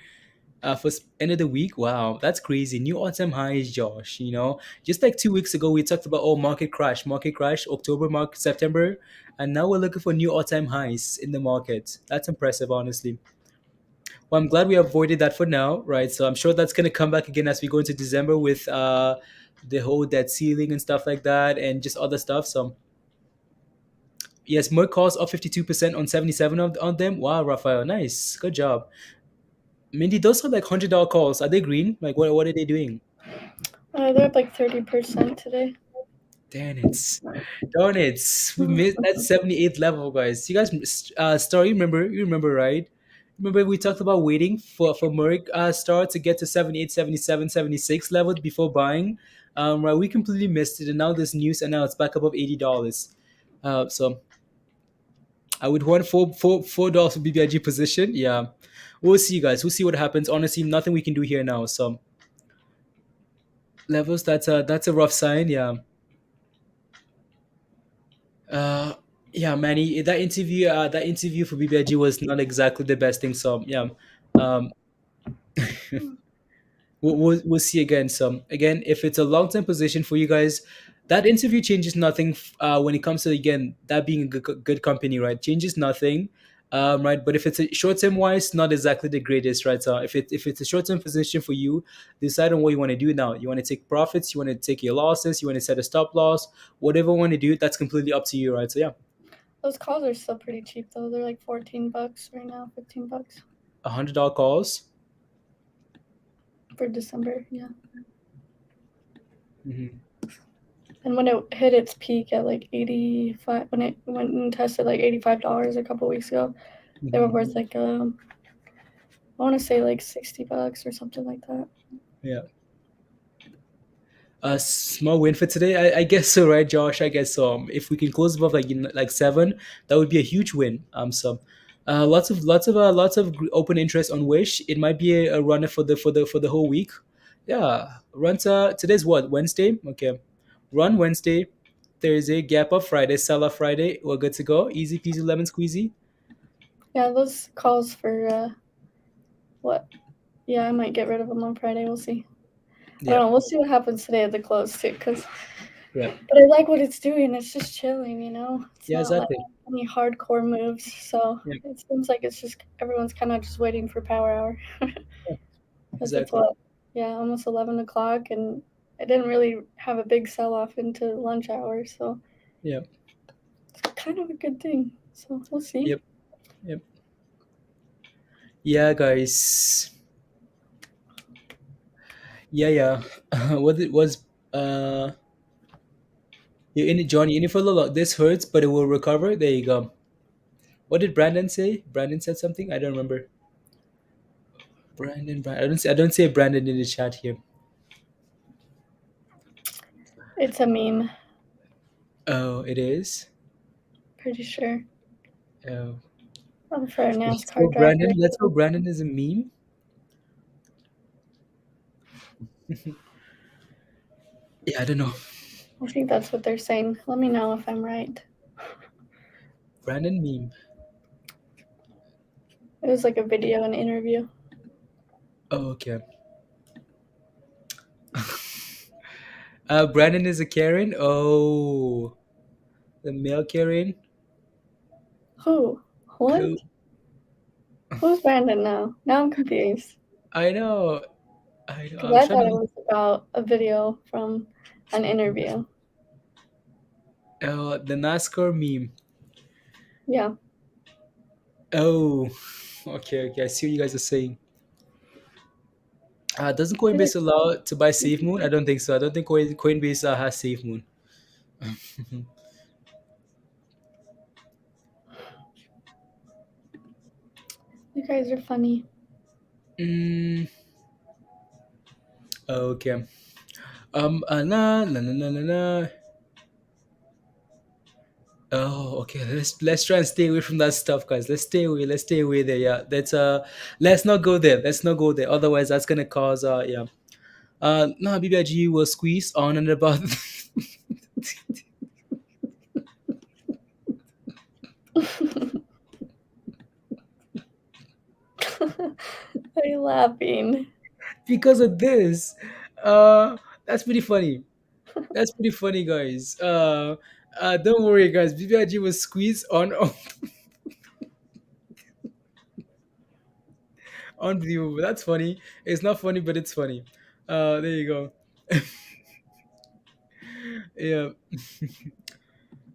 End of the week, wow, that's crazy. New all-time highs, Josh. Just like 2 weeks ago, we talked about market crash, October, September, and now we're looking for new all-time highs in the market. That's impressive, honestly. Well, I'm glad we avoided that for now, right? So I'm sure that's gonna come back again as we go into December with the whole debt ceiling and stuff like that, and just other stuff. So yes, more calls up 52% on 77 on them. Wow, Raphael, nice, good job. Mindy, those are like $100 calls. Are they green? Like, what are they doing? They're up like 30% today. Darn it. Darn it. We missed that 78th level, guys. You guys, Star, you remember, right? Remember we talked about waiting for Merck Star to get to 78, 77, 76 level before buying. Right, we completely missed it, and now there's news, and now it's back above $80. So I would want $4 for BBIG position. Yeah, we'll see, guys. We'll see what happens. Honestly, nothing we can do here now. So levels, that's a rough sign. Yeah. Uh, yeah, Manny, that interview for BBIG was not exactly the best thing. So yeah, um, we'll see again. So again, if it's a long term position for you guys, that interview changes nothing. When it comes to again that being a good company, right? Changes nothing. Right, but if it's a short term wise, not exactly the greatest, right? So if it's a short term position for you, decide on what you want to do now. You want to take profits, you want to take your losses, you want to set a stop loss, whatever you want to do, that's completely up to you, right? So yeah, Those calls are still pretty cheap though. They're like $14 right now, $15 $100 calls. for December. Yeah. Hmm. And when it hit its peak at like 85, when it went and tested like $85 a couple weeks ago, they were worth like I want to say like $60 or something like that. Yeah. A small win for today, I guess so, right, Josh? I guess so. If we can close above like 7, that would be a huge win. Lots of open interest on Wish. It might be a runner for the whole week. Yeah, runs. Today's what, Wednesday? Okay, run Wednesday, Thursday, gap up Friday, sell off Friday. We're good to go. Easy peasy lemon squeezy. Yeah, those calls for what? Yeah, I might get rid of them on Friday. We'll see. I Yeah, don't know. We'll see what happens today at the close too, because yeah, but I like what it's doing. It's just chilling, you know. It's yeah. not like Exactly. any hardcore moves. So Yeah, it seems like it's just everyone's kind of just waiting for power hour yeah, because it's exactly. what, yeah, almost 11 o'clock, and it didn't really have a big sell off into lunch hour, so Yeah, it's kind of a good thing. So we'll see. yep, yep. Yeah, guys. Yeah, yeah. What it was. You're in it, Johnny. In it for a little. This hurts, but it will recover. There you go. What did Brandon say? Brandon said something. I don't remember. Brandon. I don't see a Brandon in the chat here. It's a meme, Oh, it is. pretty sure. Oh, For a let's go, NASCAR driver. Brandon. Let's go. Brandon is a meme. Yeah, I don't know. I think that's what they're saying. Let me know if I'm right. Brandon meme. It was like a video and interview. Oh, okay. Brandon is a Karen. Oh, the male Karen. Who? What? Who? Who's Brandon now? Now I'm confused. I know. I know. Because I'm I trying thought it to. was about a video from an interview. The NASCAR meme. Yeah. Oh, okay, okay. I see what you guys are saying. Doesn't Coinbase allow to buy SafeMoon? I don't think so. I don't think Coinbase has SafeMoon. You guys are funny. mm, okay. La la la la la la. Oh, okay. Let's try and stay away from that stuff, guys. Let's stay away. Let's stay away there. Yeah, let's not go there. Let's not go there. Otherwise, that's gonna cause yeah. No, BBIG will squeeze on and about. Are you laughing? Because of this. Uh, that's pretty funny. That's pretty funny, guys. Don't worry, guys. BBIG was squeezed on. Unbelievable. That's funny. It's not funny, but it's funny. There you go. Yeah.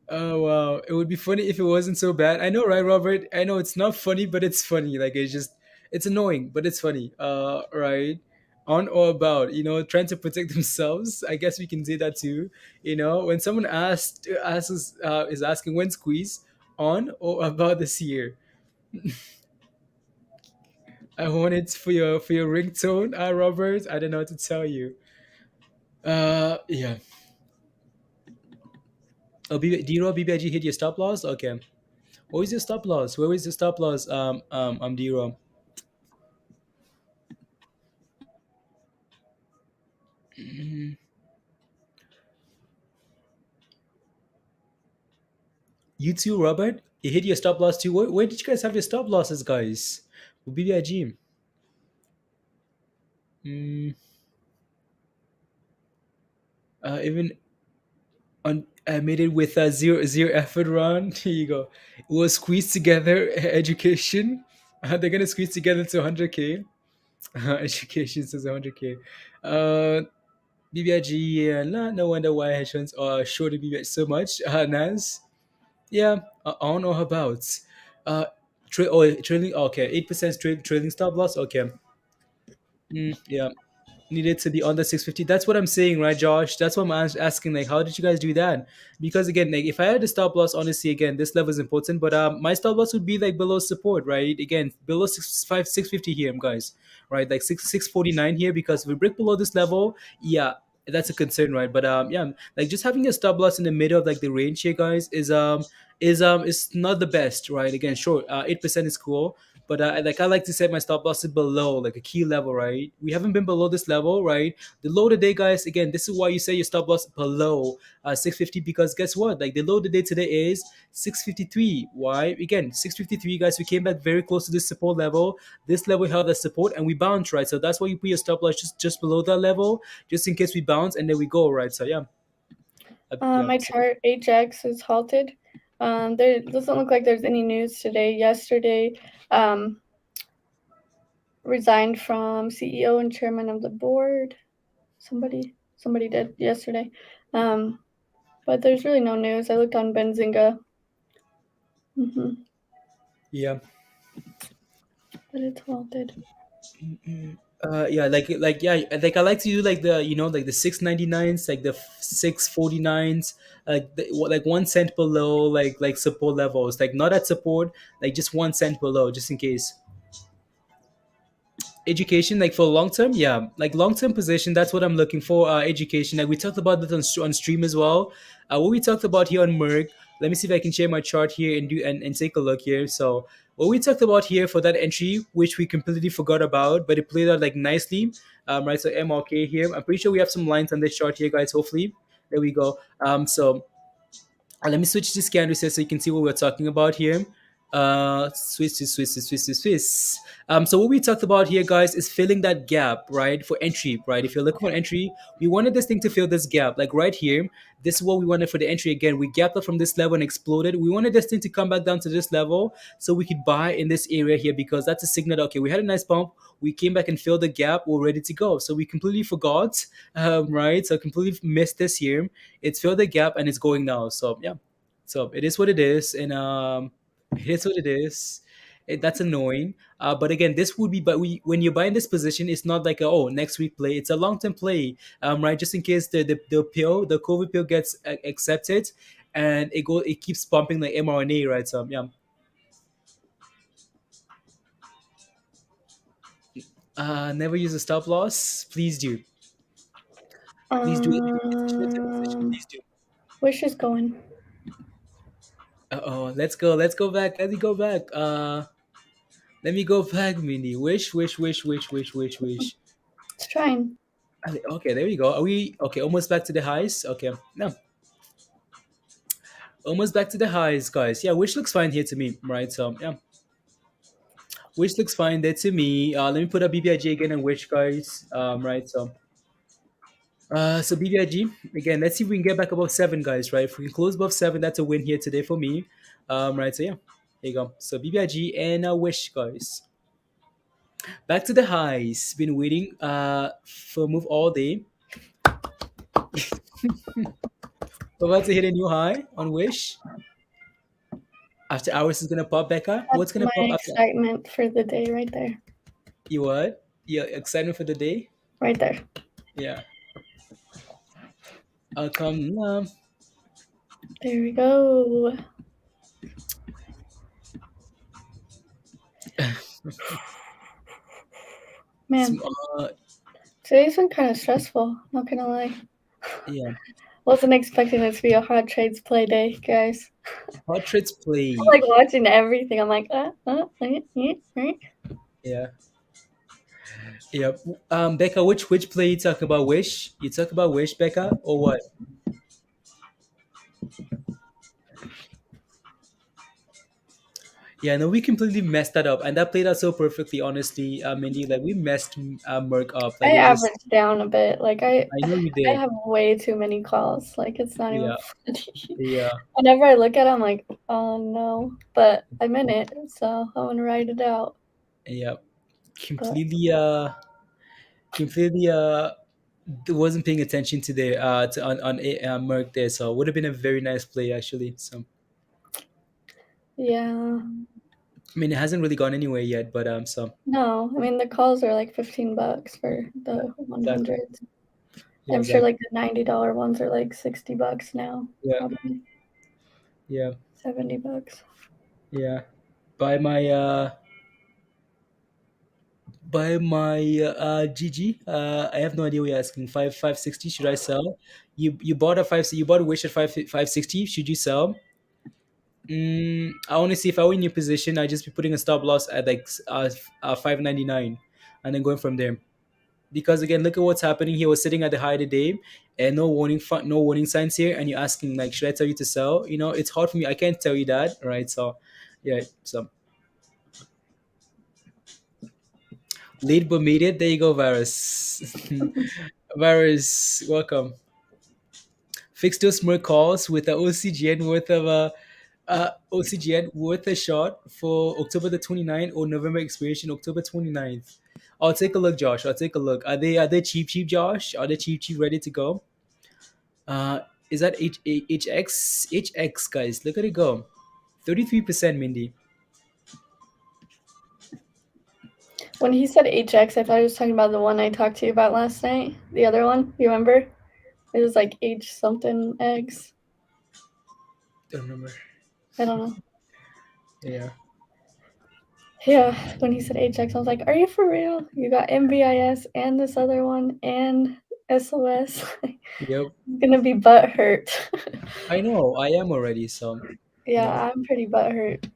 Oh wow. It would be funny if it wasn't so bad. I know, right, Robert? I know it's not funny, but it's funny. Like it's annoying, but it's funny. Right. On or about, trying to protect themselves. I guess we can say that too. When someone is asking when squeeze on or about this year. I want it for your ringtone, Robert. I don't know what to tell you. Yeah. Oh, do you know BBIG hit your stop loss? Okay. What was your stop loss? Where was your stop loss? D-Ro? You too, Robert. You hit your stop loss too. Where did you guys have your stop losses, guys? With BBIG. Mm, even on I made it with a zero effort run. Here you go. It was squeezed together. Education. They're gonna squeeze together to 100k. Education says 100k. BBIG. Yeah, no wonder why hedge funds are shorting BBIG so much. Nas. Yeah, I don't know about. Trailing. Okay, 8% trailing stop loss. Okay. Yeah, needed to be under 650. That's what I'm saying, right, Josh? That's what I'm asking. Like, how did you guys do that? Because again, like, if I had a stop loss, honestly, again, this level is important. But my stop loss would be like below support, right? Again, below 650 here, guys, right? Like 649 here. Because if we break below this level, yeah, that's a concern, right? But yeah, like just having a stop loss in the middle of like the range here, guys, is not the best, right? Again, sure, 8% is cool, but like I like to set my stop losses below like a key level, right? We haven't been below this level, right? The low today, guys. Again, this is why you say your stop loss below 650, because guess what? Like the low today today is 653. Why? Again, 653, guys. We came back very close to this support level. This level held as support, and we bounced, right? So that's why you put your stop loss just below that level, just in case we bounce, and then we go, right? So yeah. Yeah. My chart HX is halted. There doesn't look like there's any news today. Yesterday, resigned from CEO and chairman of the board. Somebody did yesterday. But there's really no news. I looked on Benzinga. Yeah. But it's halted. Yeah, like I like to do like the like the 699s, like the 649s, like 1 cent below, like support levels, like not at support, like just 1 cent below, just in case. Education, like for long term, yeah, like long term position, that's what I'm looking for. Education, like we talked about that on stream as well. What we talked about here on Merc, let me see if I can share my chart here and do and take a look here. So what we talked about here for that entry, which we completely forgot about, but it played out like nicely, right? So MRK here, I'm pretty sure we have some lines on this chart here, guys. Hopefully, there we go. So let me switch to scan reset so you can see what we're talking about here. Swiss. So what we talked about here, guys, is filling that gap, right, for entry, right? If you're looking for entry, we wanted this thing to fill this gap, like right here. This is what we wanted for the entry. Again, we gapped up from this level and exploded. We wanted this thing to come back down to this level so we could buy in this area here, because that's a signal that, okay, we had a nice bump. We came back and filled the gap. We're ready to go. So we completely forgot, right? So completely missed this here. It's filled the gap and it's going now. So yeah, so it is what it is, and it is what it is. That's annoying. But again, this would be, but when you're buying this position, it's not like a, oh, next week play. It's a long term play, right? Just in case the COVID pill gets accepted, and it keeps pumping like mRNA, right? So yeah. Never use a stop loss. Please do. Please do it. Please do. Wish is going. Oh, let's go. Let's go back. Let me go back. Let me go back, Mindy. Wish. It's trying. Okay, there we go. Are we okay? Almost back to the highs. Okay, no, almost back to the highs, guys. Yeah, wish looks fine here to me, right? So yeah, wish looks fine there to me. Let me put up BBIG again and wish, guys. Right. So BBIG again. Let's see if we can get back above 7, guys. Right. If we can close above 7, that's a win here today for me. Right. So yeah, here you go. So BBIG and wish, guys. Back to the highs. Been waiting for a move all day. We're about to hit a new high on Wish. After hours is gonna pop, Becca. What's gonna pop My after? excitement for the day right there. You what? Your excitement for the day? Right there. Yeah. I'll come. There we go. Man, today's been kind of stressful. Not gonna lie. Yeah. Wasn't expecting this to be a hot trades play day, guys. Hot trades play. I'm like watching everything. I'm like, Yeah. Yep. Becca, which play you talk about? Wish? You talk about Wish, Becca, or what? Yeah, no, we completely messed that up, and that played out so perfectly. Honestly, Mindy, like we messed Merc up. Like I it was just, averaged down a bit. Like I know you I did. have way too many calls. Like it's not even Yeah, funny. yeah, Whenever I look at it, I'm like, oh no. But I'm in it, so I'm gonna write it out. yeah. But Completely, completely, wasn't paying attention to the Merc there, so it would have been a very nice play actually. So yeah. I mean, it hasn't really gone anywhere yet, but so No, I mean the calls are like $15 for the exactly, 100s. yeah, I'm sure exactly, like the $90 ones are like $60 now. yeah, Probably yeah, $70. yeah. By my GG. I have no idea what you're asking. 560. Should I sell? You bought a five. You bought a wish at 560. Should you sell? I want to see if I were in your position. I'd just be putting a stop loss at like 599, and then going from there. Because again, look at what's happening here. We're sitting at the high of the day, and no warning signs here. And you're asking like, should I tell you to sell? You know, it's hard for me. I can't tell you that, right? So, yeah. So late but made it. There you go, Varus. Varus, welcome. Fix those more calls with a OCGN worth of OCGN worth a shot for October the 29th or November expiration October 29th. I'll take a look, Josh. I'll take a look. Are they cheap, Josh? Are they cheap, ready to go? Uh, is that HX? HX, guys, look at it go. 33%, Mindy. When he said HX, I thought he was talking about the one I talked to you about last night. The other one, you remember? It was like H something eggs. Don't remember. I don't know. Yeah. Yeah, when he said HX, I was like, are you for real? You got MBIS and this other one and SOS. Yep. I'm gonna be butt hurt. I know. I am already. So, you know. Yeah, I'm pretty butt hurt.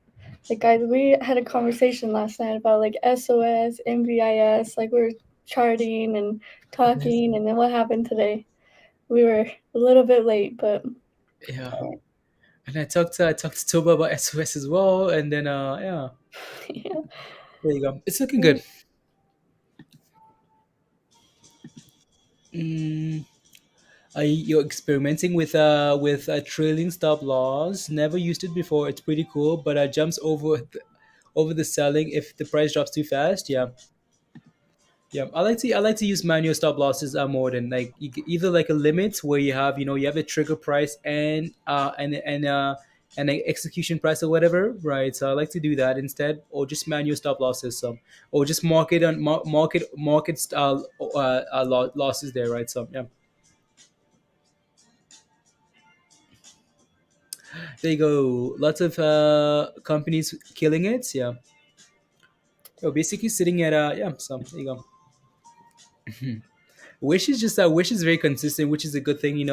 Like, guys, we had a conversation last night about like SOS, MVIS, like we were charting and talking, and then what happened today? We were a little bit late, but Yeah. And I talked to Toba about SOS as well, and then yeah, yeah. there you go. It's looking good. Mm, you're experimenting with trailing stop loss. Never used it before. It's pretty cool, but jumps over the selling if the price drops too fast. Yeah, yeah. I like to use manual stop losses more than like either like a limit where you have a trigger price and an execution price or whatever, right? So I like to do that instead, or just manual stop losses, or just market losses there, right? So yeah. There you go. Lots of companies killing it. Yeah. You're basically sitting at yeah. So there you go. Wish is very consistent, which is a good thing.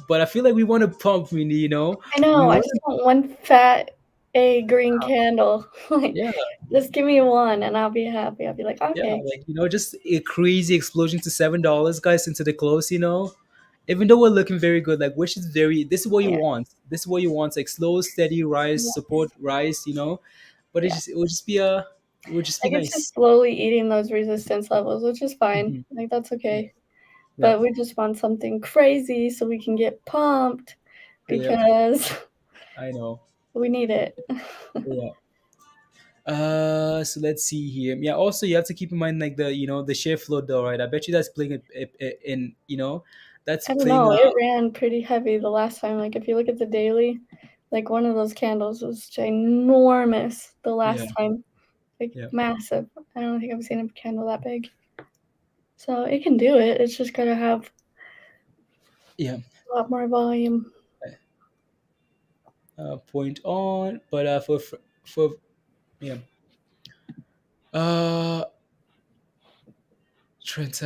But I feel like we want to pump. I We know. I want just want one fat A green candle. Like, yeah, just give me one, and I'll be happy. I'll be like, yeah, okay. like just a crazy explosion to $7, guys, into the close. Even though we're looking very good, like Wish is very. This is what you Yeah. want. This is what you want. Like slow, steady rise, support Yes. rise. But Yeah. it would just be Like it's just nice. slowly eating those resistance levels, which is fine. Mhm. Like that's Yeah. okay. Yep. But we just want something crazy so we can get pumped Yep. because I know. we need it. Yeah. So let's see here. Yeah. Also, you have to keep in mind like the share float though, right? I bet you that's playing in that's I don't playing know. It ran pretty heavy the last time. Like if you look at the daily, like one of those candles was ginormous the yeah, last time. Like yeah, massive. I don't think I've seen a candle that big. So it can do it. It's just gotta have yeah. a lot more volume. Point on, but for yeah. Uh, Trent.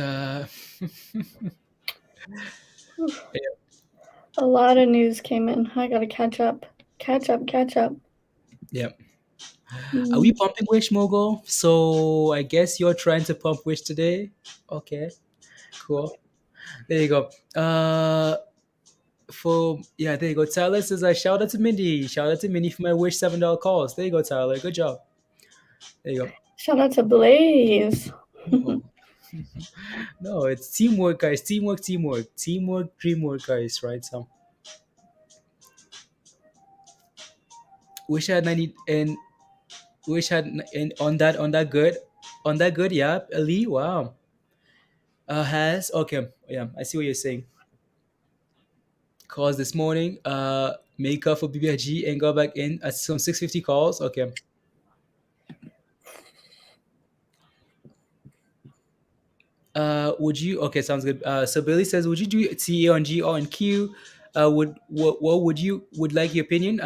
A lot of news came in. I gotta catch up. Catch up, catch up. Yeah. Are we Mm. pumping Wish Mogul? So I guess you're trying to pump Wish today. Okay, cool. There you go. for yeah, there you go. Tyler says, "I shout out to Mindy. Shout out to Mindy for my wish $7 calls." There you go, Tyler. Good job. There you Shout out to Blaze. go. No, it's teamwork, guys. Teamwork, teamwork, teamwork, dreamwork, guys. Right? So, wish I had 90 and wish I had and on that good. Yeah, Ali. Wow. Has okay. Yeah, I see what you're saying. Calls this morning. Make up for BBIG and go back in at some 650 calls. Okay. Would you? Okay, sounds good. So Billy says, would you do CA on G or on Q? What would you would like your opinion?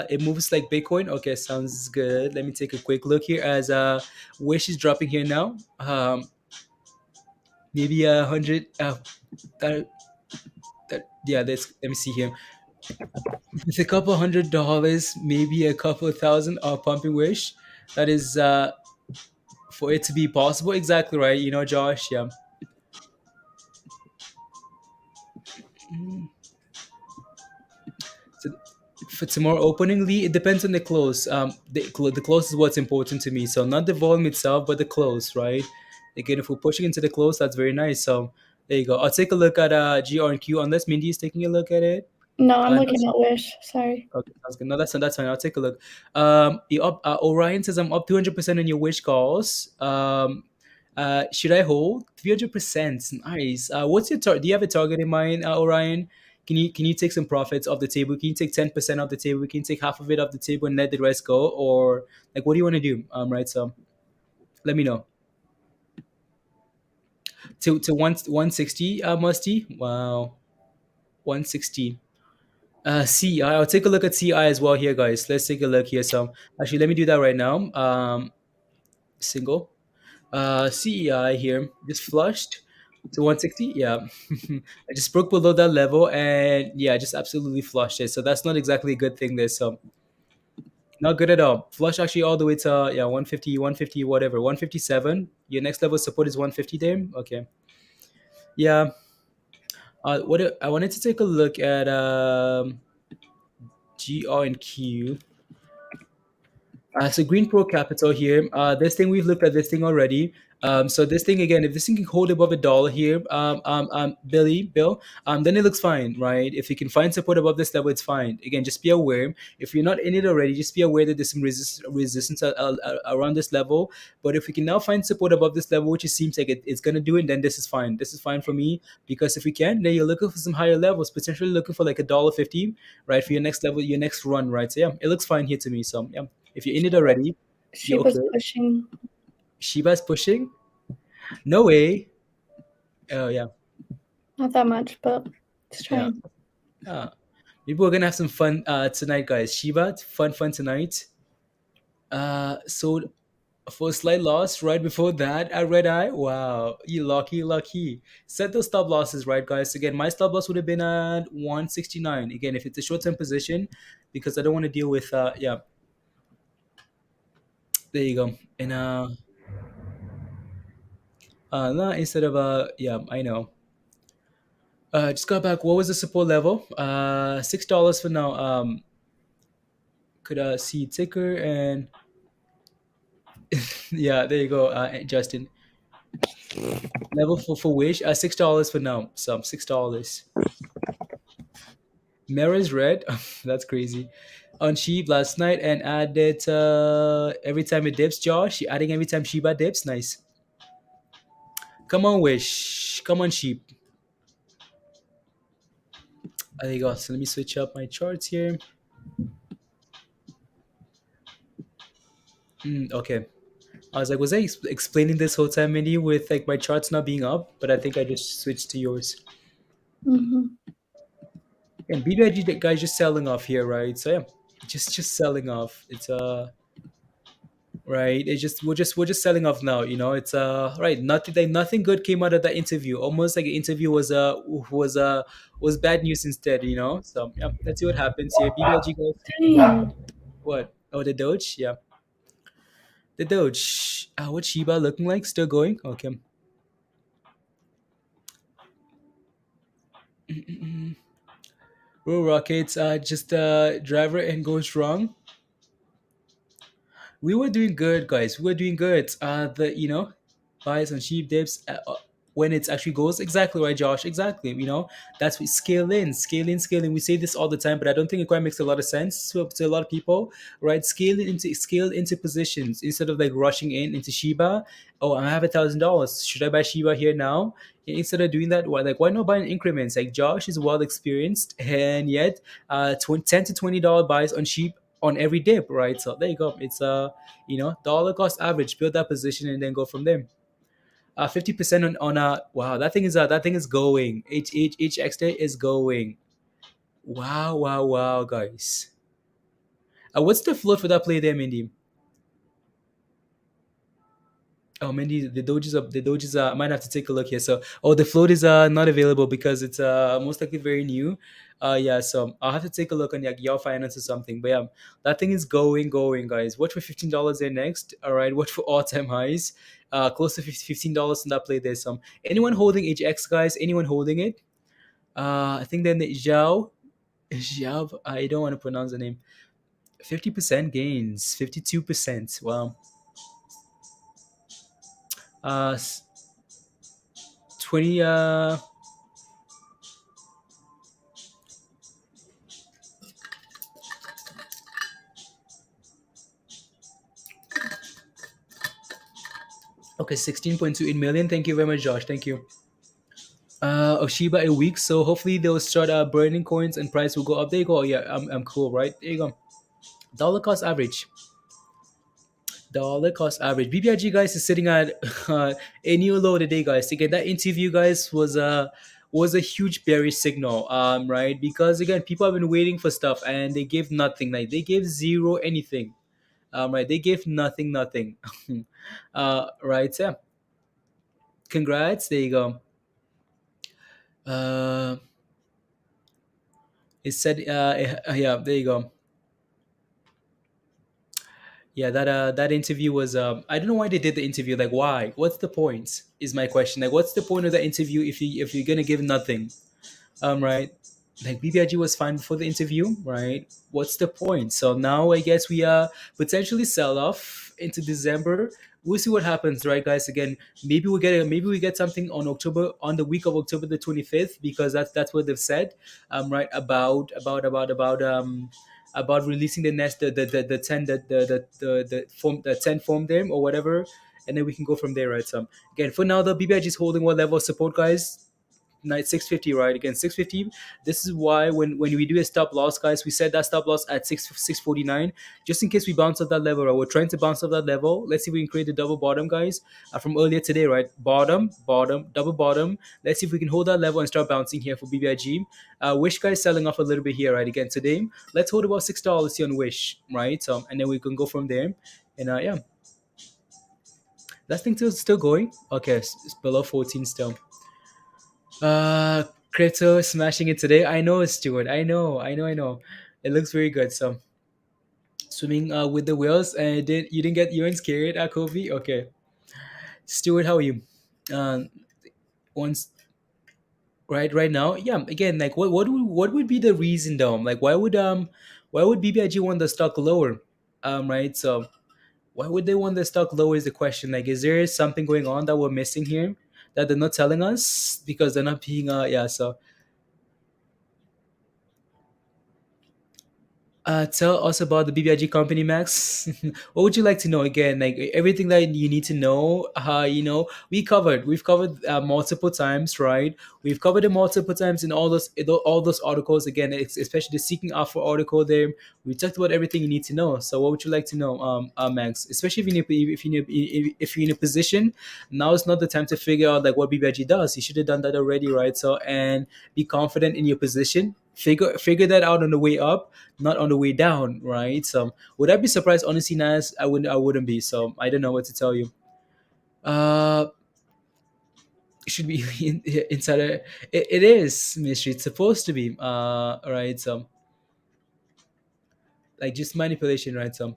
It moves like Bitcoin. Okay, sounds good. Let me take a quick look here as Wish is dropping here now. Maybe 100. That, yeah. Let me see here. With a couple $100, maybe a couple of thousand are pumping Wish. That is for it to be possible. Exactly right. You know, Josh. Yeah. So for tomorrow opening Lee, it depends on the close. The close is what's important to me. So not the volume itself, but the close, right? Again, if we're pushing into the close, that's very nice. So there you go. I'll take a look at GR and Q unless Mindy is taking a look at it. No, I'm No, looking at Wish. Sorry. okay, sounds good. No, that's fine. I'll take a look. You up? Orion says I'm up 200% on your wish calls. Should I hold 300%? Nice. What's your target? Do you have a target in mind, Orion? Can you take some profits off the table? Can you take 10% off the table? Can you take half of it off the table and let the rest go, or like what do you want to do? Right. So let me know. To 160, Musty. Wow, 160. CI. I'll take a look at CI as well here, guys. Let's take a look here. So actually, let me do that right now. Single. CEI here just flushed to 160. Yeah, I just broke below that level, and yeah, I just absolutely flushed it. So that's not exactly a good thing there. So not good at all. Flush actually all the way to yeah 150, 150, whatever, 157. Your next level of support is 150 there. Okay. Yeah. I wanted to take a look at GR and Q. So Green Pro Capital here. This thing we've looked at this thing already. So this thing again, if this thing can hold above $1 here, Bill, then it looks fine, right? If you can find support above this level, it's fine. Again, just be aware. If you're not in it already, just be aware that there's some resistance around this level. But if we can now find support above this level, which it seems like it's gonna do it, then this is fine. This is fine for me because if we can, then you're looking for some higher levels, potentially looking for like $1.50, right, for your next level, your next run, right? So yeah, it looks fine here to me. So yeah. If you're in it already, you're Shiba's okay. pushing. Shiba's pushing? No way. Oh, yeah. Not that much, but it's trying. Maybe we're going to have some fun tonight, guys. Shiba, fun tonight. So for a slight loss right before that at Red Eye, wow, you lucky. Set those stop losses, right, guys? Again, my stop loss would have been at 169. Again, if it's a short-term position, because I don't want to deal with, yeah. There you go. And no, instead of yeah, I know. Just got back. What was the support level? $6 for now. Could see ticker and yeah, there you go. Justin. Level for Wish. $6 for now. So $6. Mara's red. That's crazy. On Sheep last night and added every time it dips. Josh, you adding every time Shiba dips. Nice. Come on, Wish. Come on, Sheep. There you go. So let me switch up my charts here. Okay. I was like, was I explaining this whole time, Mindy, with like my charts not being up? But I think I just switched to yours. Mm-hmm. And BBIG guys just selling off here, right? So yeah, just selling off. It's right. It's just we're just selling off now. You know, it's right. Nothing good came out of that interview. Almost like an interview was bad news instead. You know. So yeah, let's see what happens here. BBIG guys. Dang. What? Oh, the Doge. Yeah. The Doge. What's Shiba looking like? Still going? Okay. Bro, Rockets, just driver and goes wrong. We were doing good, guys. We were doing good. The buys on cheap dips when it actually goes exactly right, Josh. Exactly. That's what scale in, scale in, scale in. We say this all the time, but I don't think it quite makes a lot of sense to a lot of people, right? Scale into positions instead of like rushing into Shiba. Oh, I have $1,000. Should I buy Shiba here now? Instead of doing that, why not buy in increments? Like Josh is well experienced, and yet, $10 to $20 buys on cheap on every dip, right? So there you go. It's dollar cost average. Build that position and then go from there. 50% on a wow. That thing is going. Each X day is going. Wow, wow, wow, guys. What's the float for that play there, Mindy? Oh, Mindy, the Doges up. The Doges. I might have to take a look here. So, the float is not available because it's most likely very new. Yeah. So I'll have to take a look on like your finance or something. But yeah, that thing is going, guys. Watch for $15 there next. All right. Watch for all-time highs. Close to $15 in that play there. Some anyone holding HX, guys? Anyone holding it? I think then Xiao. I don't want to pronounce the name. 50% gains. 52%. Wow. Uh, 20 okay, 16.28 million. Thank you very much, Josh. Thank you. Of Shiba a week, so hopefully they'll start burning coins and price will go up. There you go. Yeah, I'm cool, right? There you go. Dollar cost average. Dollar cost average. BBIG guys is sitting at a new low today, guys. Again, that interview, guys, was a huge bearish signal, right? Because again, people have been waiting for stuff and they gave nothing. Like they gave zero anything, right? They gave nothing. Right? Yeah. Congrats. There you go. Uh, it said, yeah. There you go. Yeah, that interview was I don't know why they did the interview. Like why? What's the point? Is my question. Like what's the point of the interview if you're gonna give nothing? Right? Like BBIG was fine before the interview, right? What's the point? So now I guess we potentially sell off into December. We'll see what happens, right, guys? Again, maybe we get something on the week of October the 25th because that's what they've said, right? About releasing the next the 10 the form the 10 form them or whatever, and then we can go from there, right? So again, for now the BBIG is holding what level of support, guys? Night 650, right? Again, 650. This is why when we do a stop loss, guys, we set that stop loss at 649, just in case we bounce off that level, right? We're trying to bounce off that level. Let's see if we can create a double bottom, guys, from earlier today, right? Bottom, double bottom. Let's see if we can hold that level and start bouncing here for BBIG. Wish guys selling off a little bit here, right? Again today, let's hold about $6 here on Wish, right? And then we can go from there. And yeah, that thing still going. Okay, it's below 14 still. Crypto smashing it today. I know, Stuart. I know. It looks very good. So swimming with the whales, and you weren't scared, Kobe? Okay, Stuart, how are you? Um, once right now, yeah. Again, like what would be the reason though? Like why would BBIG want the stock lower? Right. So why would they want the stock lower is the question. Like, is there something going on that we're missing here that they're not telling us because they're not being yeah. So tell us about the BBIG company, Max. What would you like to know? Again, like everything that you need to know. We've covered multiple times, right? We've covered it multiple times in all those articles. Again, especially the Seeking Alpha article there. We talked about everything you need to know. So, what would you like to know, Max? Especially if you're in a position, now is not the time to figure out like what BBIG does. You should have done that already, right? So, and be confident in your position. Figure that out on the way up, not on the way down, right? So would I be surprised? Honestly, Nas, I wouldn't be. So I don't know what to tell you. Uh, it should be inside. It is mystery. It's supposed to be. Right. So like just manipulation, right? So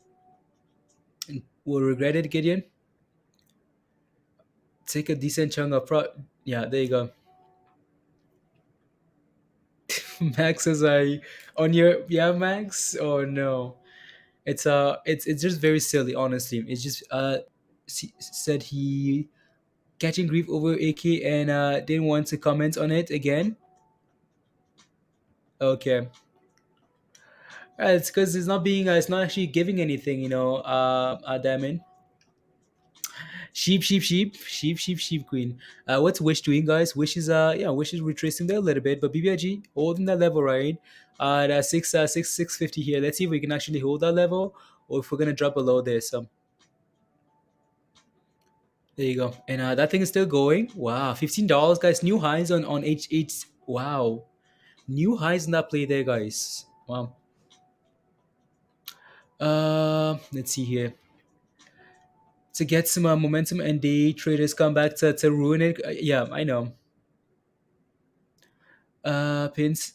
we'll regret it, Gideon. Take a decent chunk of pro. Yeah, there you go. Max says I on your yeah Max. Oh no, it's just very silly. Honestly, it's just said he catching grief over AK and didn't want to comment on it again. Okay. It's because it's not being it's not actually giving anything, Diamond. Sheep queen. What's Wish doing, guys? Wish is Wish is retracing there a little bit, but BBIG holding that level, right? At 650 here. Let's see if we can actually hold that level or if we're gonna drop below there. So there you go. And that thing is still going. Wow, $15, guys. New highs on H8. Wow. New highs in that play there, guys. Wow. Let's see here. To get some momentum and day traders come back to ruin it. Yeah, I know. Pins.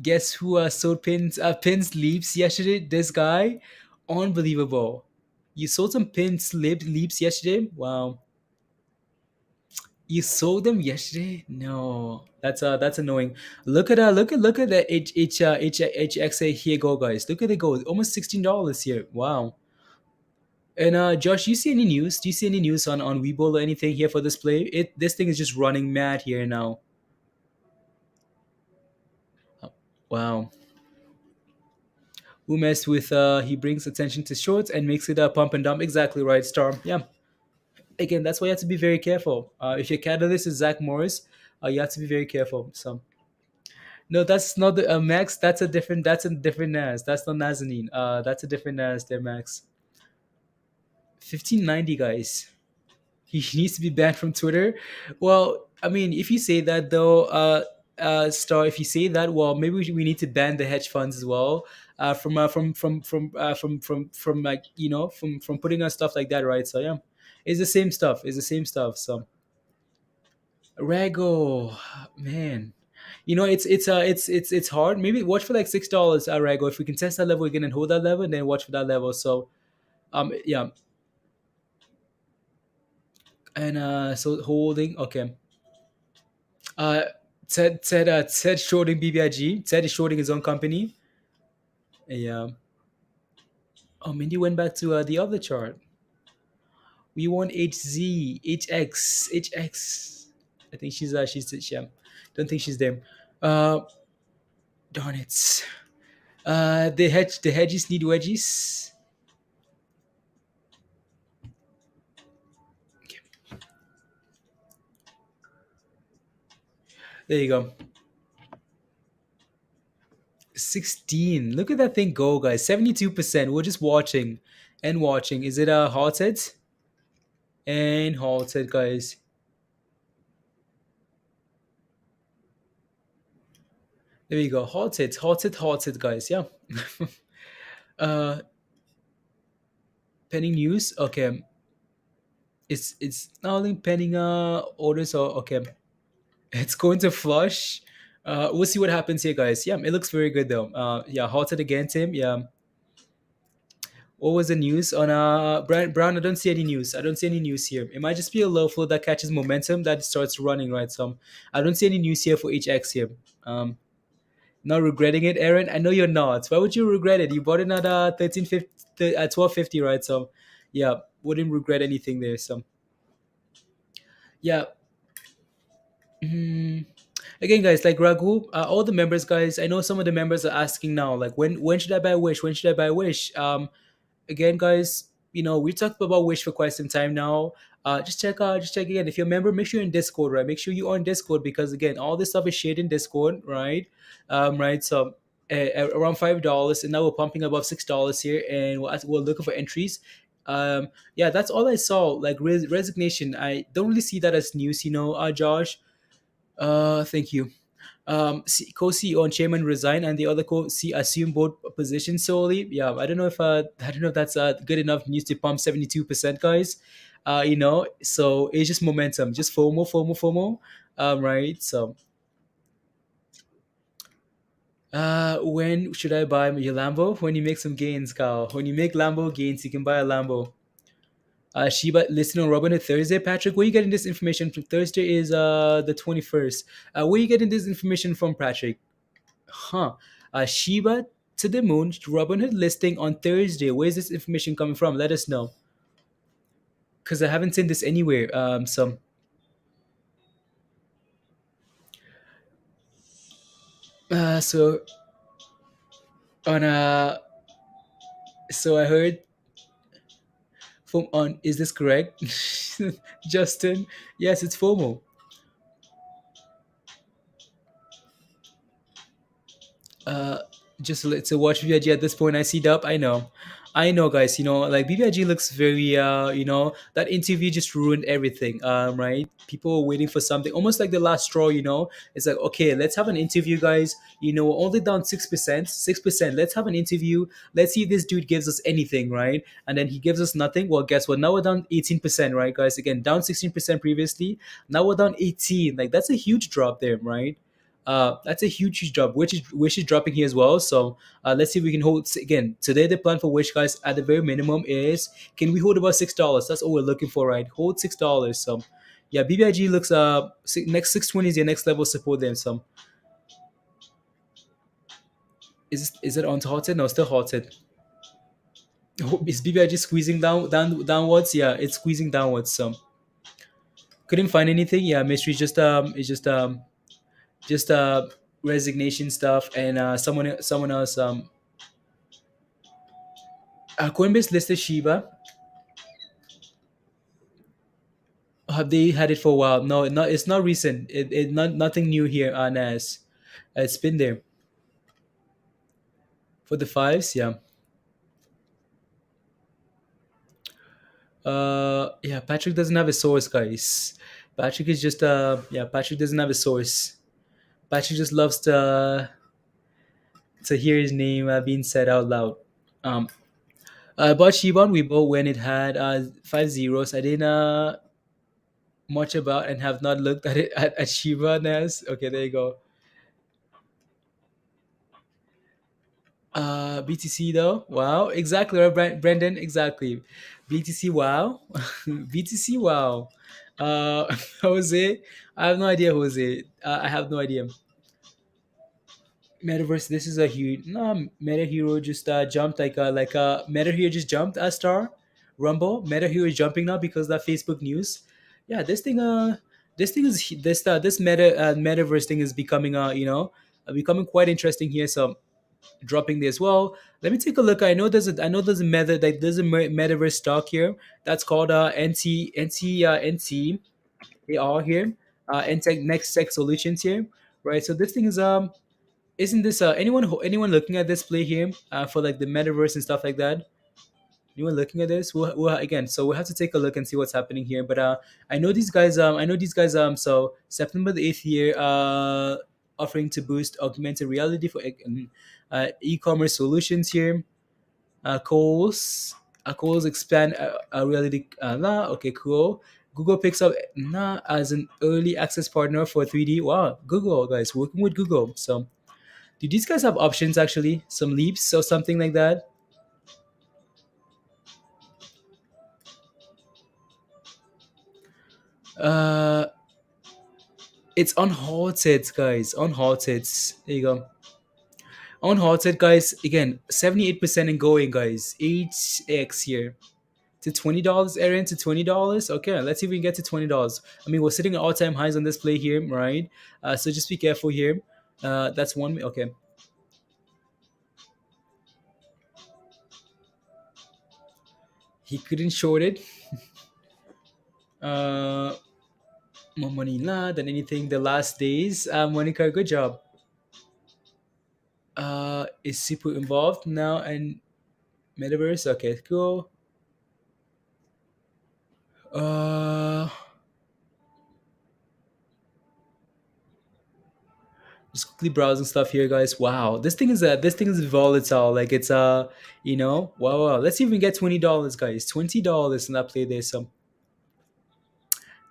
Guess who sold pins leaps yesterday? This guy, unbelievable. You sold some pins leaps yesterday. Wow. You sold them yesterday? No, that's annoying. Look at the HXA here go, guys. Look at it go, almost $16 here. Wow. And Josh, do you see any news? Do you see any news on Webull or anything here for this play? This thing is just running mad here now. Wow. Who messed with he brings attention to shorts and makes it a pump and dump. Exactly right, Storm. Yeah. Again, that's why you have to be very careful. If your catalyst is Zach Morris, you have to be very careful. So no, that's not the Max. That's a different Nas. That's not Nazanin. That's a different Nas there, Max. 1590, guys. He needs to be banned from Twitter. Well, I mean, if you say that though, Star, if you say that, well, maybe we need to ban the hedge funds as well, from like from putting on stuff like that, right? So yeah, it's the same stuff. It's the same stuff. So Rago, man, it's hard. Maybe watch for like $6, Rago. If we can test that level again and hold that level, and then watch for that level. So yeah, and so holding. Okay. Uh, Ted shorting BBIG. Ted is shorting his own company. Yeah. Oh, Mindy went back to the other chart. We want HZ, HX, HX. I think she's yeah. Don't think she's there. Uh, darn it. The hedges need wedges. Okay. There you go. 16. Look at that thing go, guys. 72%. We're just watching and watching. Is it halted? And halted, guys. There we go. Halted, guys. Yeah. uh, pending news. Okay. It's not only pending orders. Or okay, it's going to flush. We'll see what happens here, guys. Yeah, it looks very good though. Yeah, halted again, Tim. Yeah. What was the news on Brown? I don't see any news. I don't see any news here. It might just be a low flow that catches momentum that starts running, right? So I don't see any news here for HX here. Not regretting it, Aaron. I know you're not. Why would you regret it? You bought it at 1350 at 1250, right? So yeah, wouldn't regret anything there. So yeah. Mhm. Again, guys, like Raghu, all the members, guys. I know some of the members are asking now, like, when should I buy Wish? When should I buy Wish? Again, guys, we talked about Wish for quite some time now. Just check again. If you're a member, make sure you're in Discord, right? Make sure you're on Discord because again, all this stuff is shared in Discord, right? Right. So around $5, and now we're pumping above $6 here, and we're looking for entries. Yeah, that's all I saw. Like resignation, I don't really see that as news, Josh. Thank you. Co-CEO and chairman resign, and the other co-CEO assume both positions solely. Yeah, I don't know if that's good enough news to pump 72%, guys. So it's just momentum, just FOMO. Right. So, when should I buy your Lambo? When you make some gains, Kyle. When you make Lambo gains, you can buy a Lambo. Shiba listed on Robinhood Thursday. Patrick, where are you getting this information from? Thursday is the 21st. Where are you getting this information from, Patrick? Huh. Shiba to the moon, Robinhood listing on Thursday. Where's this information coming from? Let us know. Because I haven't seen this anywhere. So on so I heard from on, is this correct? Justin, yes, it's FOMO. uh just to watch BBIG at this point. I see Dub. I know, guys. Like BBIG looks very. That interview just ruined everything. Right? People were waiting for something, almost like the last straw. It's like, okay, let's have an interview, guys. We're only down 6%. 6%. Let's have an interview. Let's see if this dude gives us anything, right? And then he gives us nothing. Well, guess what? Now we're down 18%, right, guys? Again, down 16% previously. Now we're down 18. Like that's a huge drop there, right? That's a huge drop. Which is dropping here as well. So let's see if we can hold again today. The plan for which, guys, at the very minimum is, can we hold about $6? That's all we're looking for, right? Hold $6. So yeah, BBIG looks next 620 is your next level of support there. So is it on halted? No, still halted. Is BBIG squeezing downwards? Yeah, it's squeezing downwards. So couldn't find anything. Yeah, mystery is just resignation stuff, and someone else Coinbase listed Shiba. Have they had it for a while? No, it's not recent. Nothing new here on as it's been there for the fives. Yeah. Yeah, Patrick doesn't have a source, guys. Patrick is just yeah, Patrick doesn't have a source. Patrick just loves to hear his name being said out loud. um I bought Shibon. We bought when it had 5 zeros. I didn't much about and have not looked at it at Shiba Nas. Okay, there you go. BTC though, wow, exactly, right, Brendan, exactly. BTC, wow. BTC, wow. Jose, I have no idea, Jose. I have no idea. Metaverse, this is a huge no. Meta Hero just jumped like Meta Hero just jumped a star. Rumble, Meta Hero is jumping now because of that Facebook news. Yeah, this metaverse thing is becoming becoming quite interesting here. So dropping there as well. Let me take a look. I know there's a metaverse stock here that's called NT AR here. NTech Next Tech Solutions here, right? So this thing is isn't this anyone looking at this play here for like the metaverse and stuff like that? Anyone looking at this? We'll again. So we'll have to take a look and see what's happening here. But I know these guys. So September the 8th year, offering to boost augmented reality for e-commerce solutions here. Coles expand reality. Okay, cool. Google picks up as an early access partner for 3D. Wow, Google, guys, working with Google. So do these guys have options actually? Some leaps or something like that? Uh, it's unhalted, guys. Unhalted. There you go. Unhalted, guys. Again, 78% and going, guys. 8x here. To $20, Aaron, to $20. Okay, let's see if we can get to $20. I mean, we're sitting at all-time highs on this play here, right? So just be careful here. That's one. Okay. He couldn't short it. More money than anything. The last days. Monica, good job. Is super involved now and metaverse? Okay, cool. Uh, just quickly browsing stuff here, guys. Wow, this thing is volatile. Like it's wow. Let's see if we can get $20, guys. $20 in that play there. So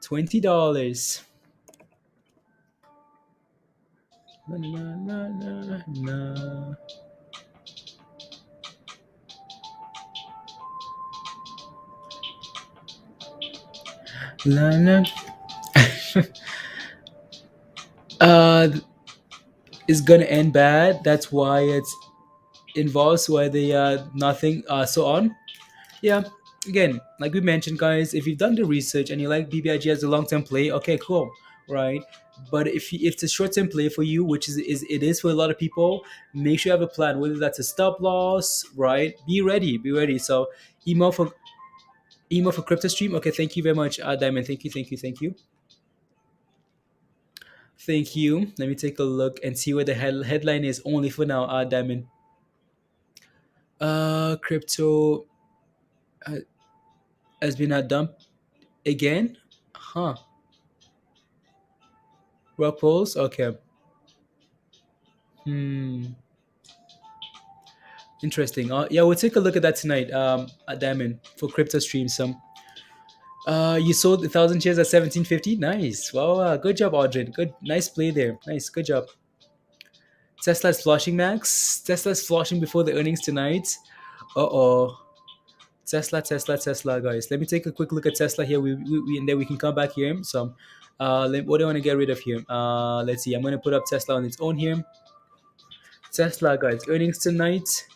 $20. Na, na, na, na, na. La, la. uh, is gonna end bad. That's why it's involves why they nothing so on. Yeah. Again, like we mentioned, guys, if you've done the research and you like BBIG as a long-term play, okay, cool, right? But if it's a short-term play for you, which is it is for a lot of people, make sure you have a plan. Whether that's a stop loss, right? Be ready, be ready. So email for crypto stream. Okay, thank you very much, Diamond. Thank you, thank you, thank you, thank you. Let me take a look and see what the headline is. Only for now, Diamond. Crypto uh, has been dumped again. Huh. Rock polls. Okay. Hmm. Interesting. Yeah, we'll take a look at that tonight. At Diamond for crypto stream. Some. You sold 1,000 shares at 1750. Nice. Wow. Good job, Audrey. Good. Nice play there. Nice. Good job. Tesla's flushing, Max. Tesla's flushing before the earnings tonight. Uh-oh. Tesla, guys. Let me take a quick look at Tesla here. And then we can come back here. So, what do I want to get rid of here? Let's see. I'm going to put up Tesla on its own here. Tesla, guys. Earnings tonight.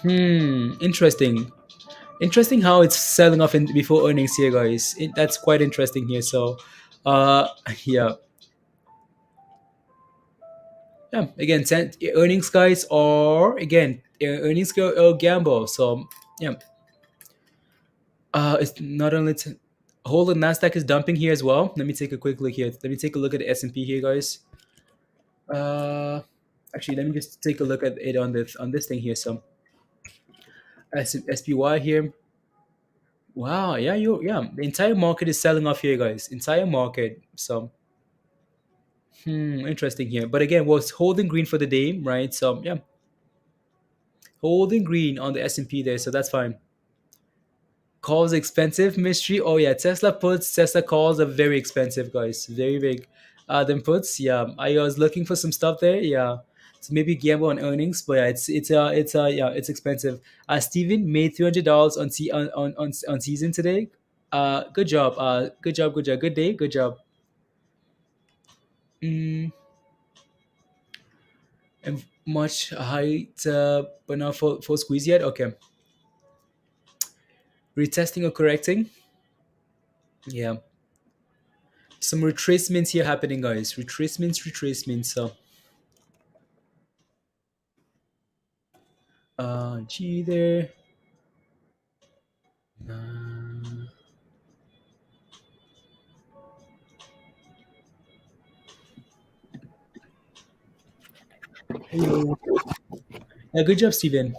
Interesting. Interesting how it's selling off before earnings here, guys. That's quite interesting here. So, uh, yeah. Yeah, again, earnings guys or again earnings go gamble. So yeah, it's not only whole the Nasdaq is dumping here as well. Let me take a quick look here. Let me take a look at the S&P here, guys. Uh, Actually, let me just take a look at it on this thing here. So SPY here. Wow, yeah, the entire market is selling off here, guys. Entire market. So interesting here. But again, was holding green for the day, right? So yeah, holding green on the S&P there. So that's fine. Calls expensive mystery. Oh yeah, Tesla calls are very expensive, guys. Very big. Then puts, yeah. I was looking for some stuff there, yeah. So maybe gamble on earnings, but yeah, it's expensive. Steven made $300 on season today. Good job. Good job. Good job. Good day. Good job. Mm, and much height, but not for squeeze yet. Okay. Retesting or correcting. Yeah. Some retracements here happening, guys. Retracements. So, G there. Uh, Hello. Yeah, good job, Steven.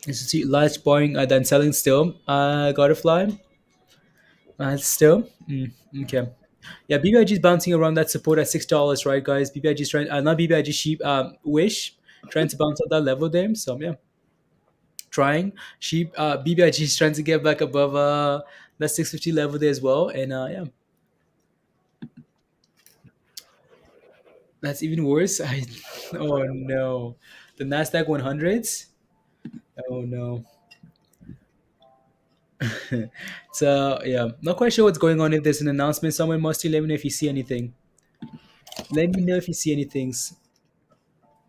This is large buying than selling still. Got a fly. Still. Okay. Yeah, BBIG is bouncing around that support at $6, right, guys? BBIG is trying, not BBIG, sheep, Wish, trying to bounce at that level there. So, yeah, trying. Sheep, BBIG is trying to get back above that 650 level there as well. And, yeah, that's even worse. Oh no, the Nasdaq 100s. Oh no. So yeah, not quite sure what's going on. If there's an announcement somewhere, Musty, let me know if you see anything. Let me know if you see anything.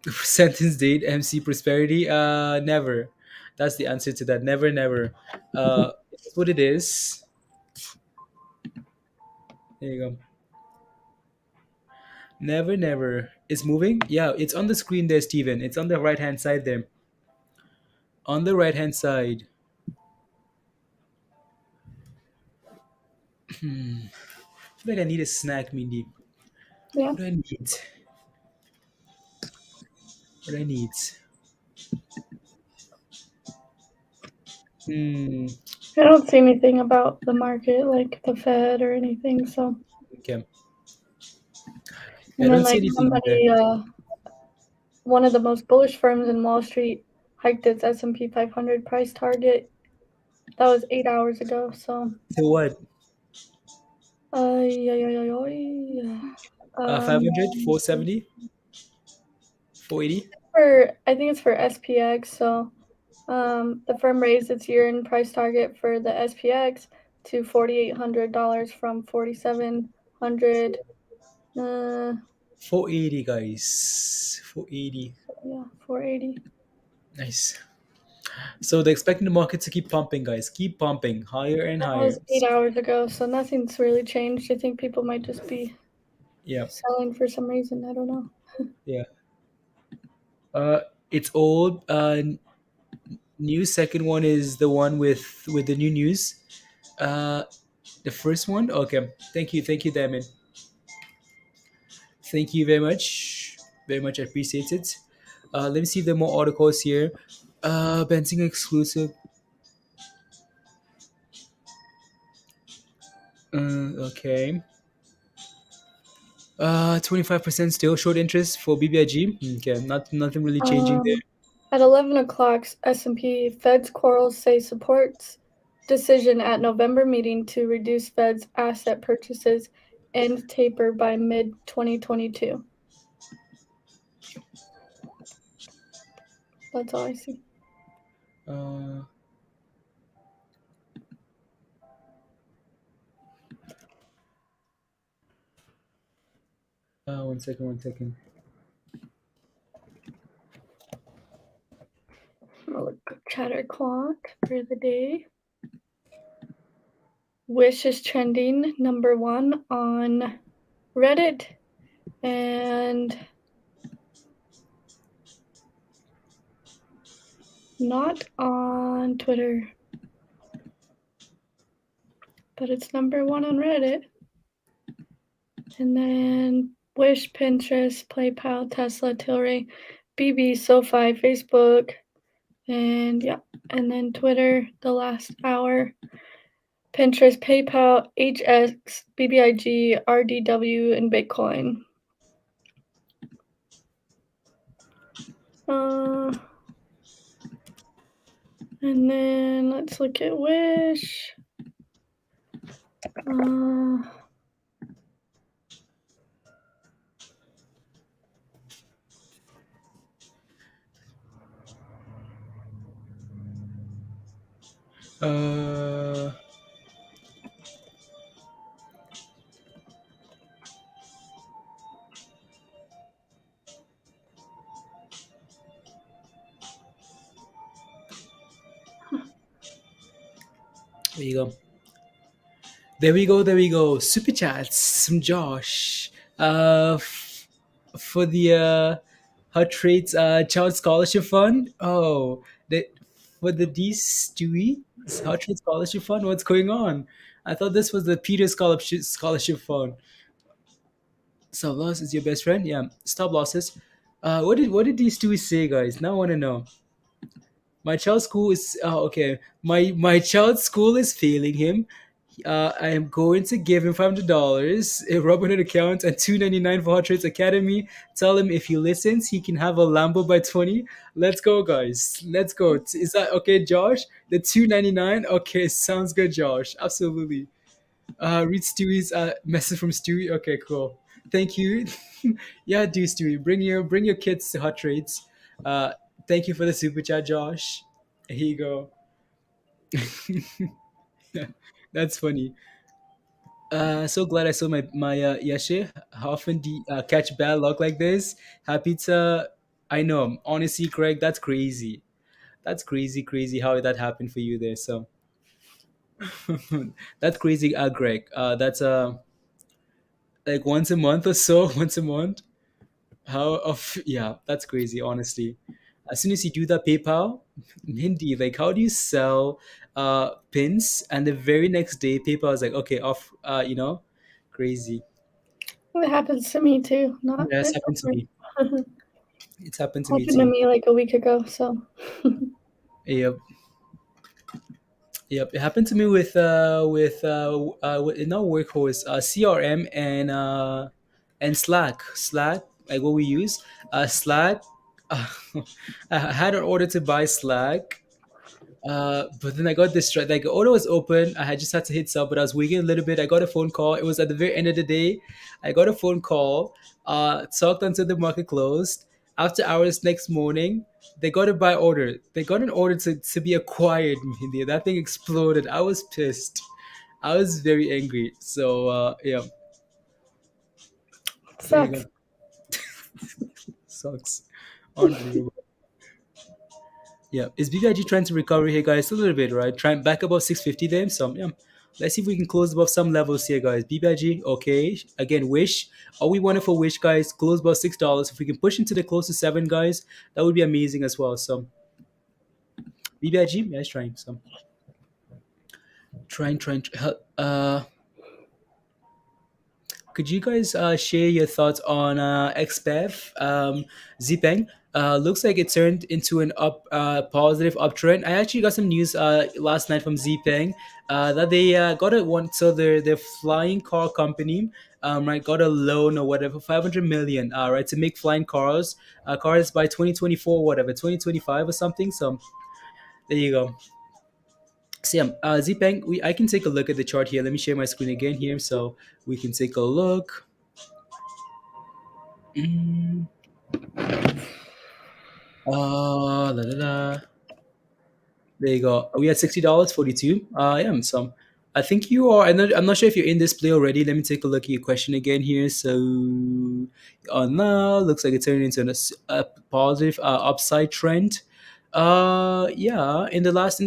Sentence date MC prosperity. Never. That's the answer to that. Never, never. It's what it is. There you go. Never, never. It's moving. Yeah, it's on the screen there, Steven. It's on the right hand side there. On the right hand side. I feel like I need a snack, Mindy. Yeah. What do I need? What do I need? Hmm. I don't see anything about the market, like the Fed or anything. So, Okay. I and then don't see like anything either. somebody, one of the most bullish firms in Wall Street hiked its S&P 500 price target. That was 8 hours ago. So, So what? yeah, yeah, yeah, yeah. 500, 470, 480. I think it's for SPX. So, The firm raised its year-end price target for the SPX to $4,800 from $4,700. 480, guys. 480. Yeah, 480. Nice. So they're expecting the market to keep pumping, guys. Keep pumping higher and That higher. was 8 hours ago, so nothing's really changed. I think people might just be Yeah. selling for some reason. I don't know. Yeah. It's old. New. Second one is the one with the new news. The first one. Okay. Thank you, Damon. Thank you very much. Very much appreciate it. Let me see if there are more articles here. Benzing exclusive. Okay. 25% still short interest for BBIG. Okay, nothing really changing there. At 11 o'clock, S&P Fed's Quarles say supports decision at November meeting to reduce Fed's asset purchases and taper by mid-2022. That's all I see. One second. I'll look at Chatter Quant for the day. Wish is trending number 1 on Reddit and not on Twitter, but it's number 1 on Reddit. And then Wish, Pinterest, PayPal, Tesla, tlry, BB, SoFi, Facebook, and yeah, and then Twitter the last hour. Pinterest, PayPal, HX, BBIG, RDW, and Bitcoin. And then let's look at Wish. There we go. Super chats from Josh. For the Hut Rates Child Scholarship Fund. Oh, for the D Stewie Hut Rate Scholarship Fund. What's going on? I thought this was the Peter Scholarship Fund. Stop loss is your best friend. Yeah, stop losses. What did these Stewie say, guys? Now I want to know. My child's school is okay. My child's school is failing him. I am going to give him $500, a Robinhood account, and $2.99 for Hot Trades Academy. Tell him if he listens, he can have a Lambo by 20. Let's go, guys. Let's go. Is that okay, Josh? The $2.99. Okay, sounds good, Josh. Absolutely. Read Stewie's message from Stewie. Okay, cool. Thank you. Yeah, do Stewie. Bring your kids to Hot Trades. Thank you for the super chat, Josh. Here you go. That's funny. So glad I saw my Yashe. How often do you catch bad luck like this? Happy to. I know. Honestly, Craig, that's crazy. That's crazy how that happened for you there. So that's crazy, Greg. That's like once a month or so. Once a month. How of yeah, that's crazy. Honestly, as soon as you do that PayPal, Hindi, like how do you sell pins? And the very next day, PayPal is like, okay, off. Crazy. It happens to me too. Not Yeah, it's happened to me. It's happened to me happened to too. me like a week ago. So Yep. Yep. It happened to me with not Workhorse, CRM and Slack. Slack, like what we use. Slack. I had an order to buy Slack. But then I got distracted. Like the order was open. I had just had to hit sub, but I was waiting a little bit. I got a phone call. It was at the very end of the day. I got a phone call. Talked until the market closed. After hours next morning, they got a buy order. They got an order to be acquired. India. That thing exploded. I was pissed. I was very angry. So yeah, there you Sucks. go. Sucks. Unbelievable. Yeah, is BBIG trying to recover here, guys? A little bit, right? Trying back above 650 then. So yeah, let's see if we can close above some levels here, guys. BBIG, okay. Again, Wish. All we wanted for Wish, guys, close above $6. If we can push into the close to 7, guys, that would be amazing as well. So BBIG, yeah, it's trying. So trying. Could you guys share your thoughts on XPEV? Zpeng looks like it turned into an positive uptrend. I actually got some news last night from Zpeng that they got a one. So their flying car company right got a loan or whatever 500 million right to make flying cars by 2024 whatever 2025 or something. So there you go. So yeah, Zpeng, I can take a look at the chart here. Let me share my screen again here so we can take a look. Mm. La, la, la. There you go. We at $60, 42. Yeah, so I think you are. I'm not sure if you're in this play already. Let me take a look at your question again here. So on now, looks like it turned into a positive upside trend. Yeah, in the last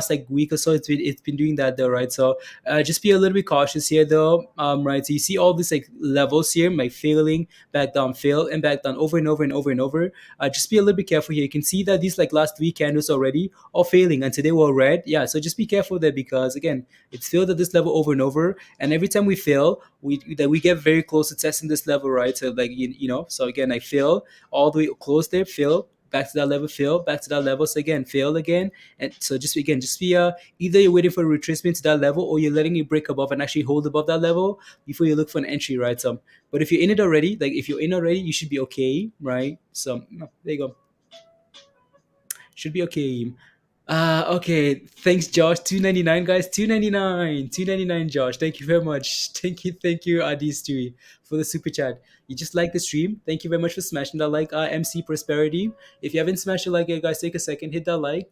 like week or so, it's been doing that though, right? So just be a little bit cautious here though, right? So you see all these like levels here, like failing, back down, fail, and back down over and over and over and over. Just be a little bit careful here. You can see that these like last three candles already are failing, and today were red. Yeah, so just be careful there because again, it's failed at this level over and over, and every time we fail, we get very close to testing this level, right? So like so again, I fail all the way close there, fail. Back to that level, fail. Back to that level, so again, fail again, and so just be either you're waiting for a retracement to that level, or you're letting it break above and actually hold above that level before you look for an entry, right? So, but if you're in it already, like if you're in already, you should be okay, right? So there you go. Should be okay. Okay. Thanks, Josh. 299, guys. 299. 299, Josh. Thank you very much. Thank you, Adis Tui, for the super chat. You just like the stream. Thank you very much for smashing that like. MC Prosperity. If you haven't smashed the like yet, guys, take a second, hit that like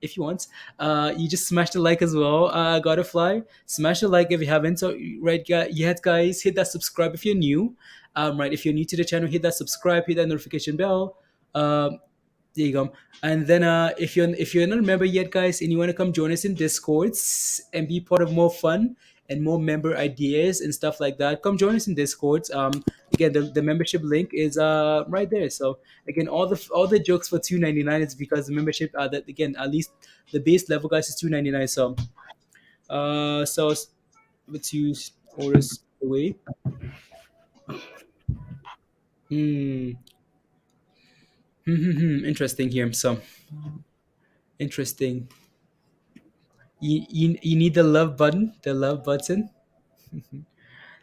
if you want. You just smash the like as well. Gotta fly. Smash the like if you haven't. So right, guys, hit that subscribe if you're new. Right, if you're new to the channel, hit that subscribe, hit that notification bell. There you go. And then if you're not a member yet, guys, and you want to come join us in Discords and be part of more fun and more member ideas and stuff like that, come join us in Discords. Again, the membership link is right there. So again, all the jokes for $2.99 is because the membership that again at least the base level, guys, is $2.99. So let's use orders away. Hmm. Interesting here. So interesting. You need the love button. The love button.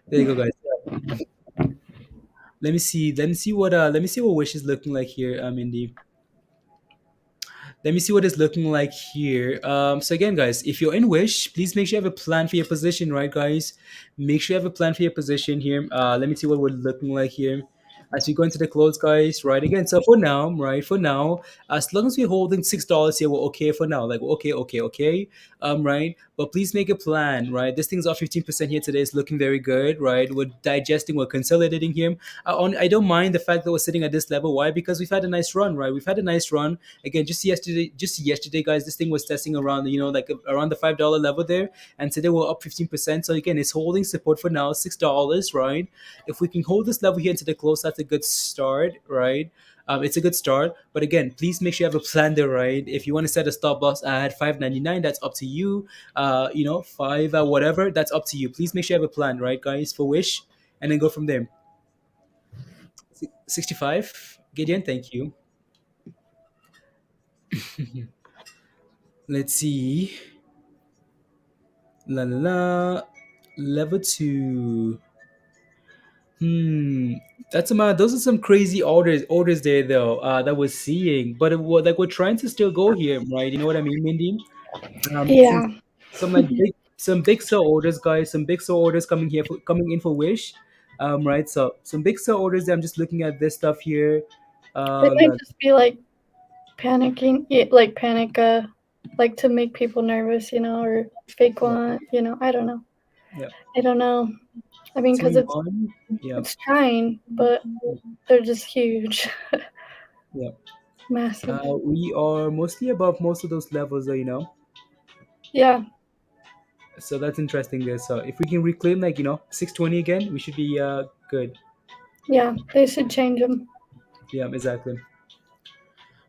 There you go, guys. Let me see what Wish is looking like here, Indy. Let me see what it's looking like here. So again, guys, if you're in Wish, please make sure you have a plan for your position, right, guys? Make sure you have a plan for your position here. Let me see what we're looking like here. As we go into the close, guys, right? Again, so for now, right? For now, as long as we're holding $6 here, we're okay for now. Like, okay. Right? But please make a plan, right? This thing's off 15% here today. It's looking very good, right? We're digesting, we're consolidating here. I don't mind the fact that we're sitting at this level. Why? Because we've had a nice run, right? We've had a nice run. Again, just yesterday, guys, this thing was testing around, like around the $5 level there, and today we're up 15%. So again, it's holding support for now, $6, right? If we can hold this level here into the close, that's a good start, right? It's a good start, but again, please make sure you have a plan there, right? If you want to set a stop loss at $5.99, that's up to you. Five whatever, that's up to you. Please make sure you have a plan, right, guys, for Wish, and then go from there. 65, Gideon, thank you. Let's see. La la la. Level 2. That's those are some crazy orders there though that we're seeing, but like we're trying to still go here, right? You know what I mean, Mindy? Yeah. Some big sell orders, guys. Some big sell orders coming in for Wish. Right. So some big sell orders. I'm just looking at this stuff here. They might Yeah. just be like panicking, like panic, like to make people nervous, or fake Yeah. want, I don't know. Yeah. I don't know. I mean, because it's 21. Yeah. it's trying, but they're just huge, Yeah. massive. We are mostly above most of those levels, though. Yeah, So that's interesting there. So if we can reclaim 620 again, we should be good. yeah. They should change them. Yeah, exactly.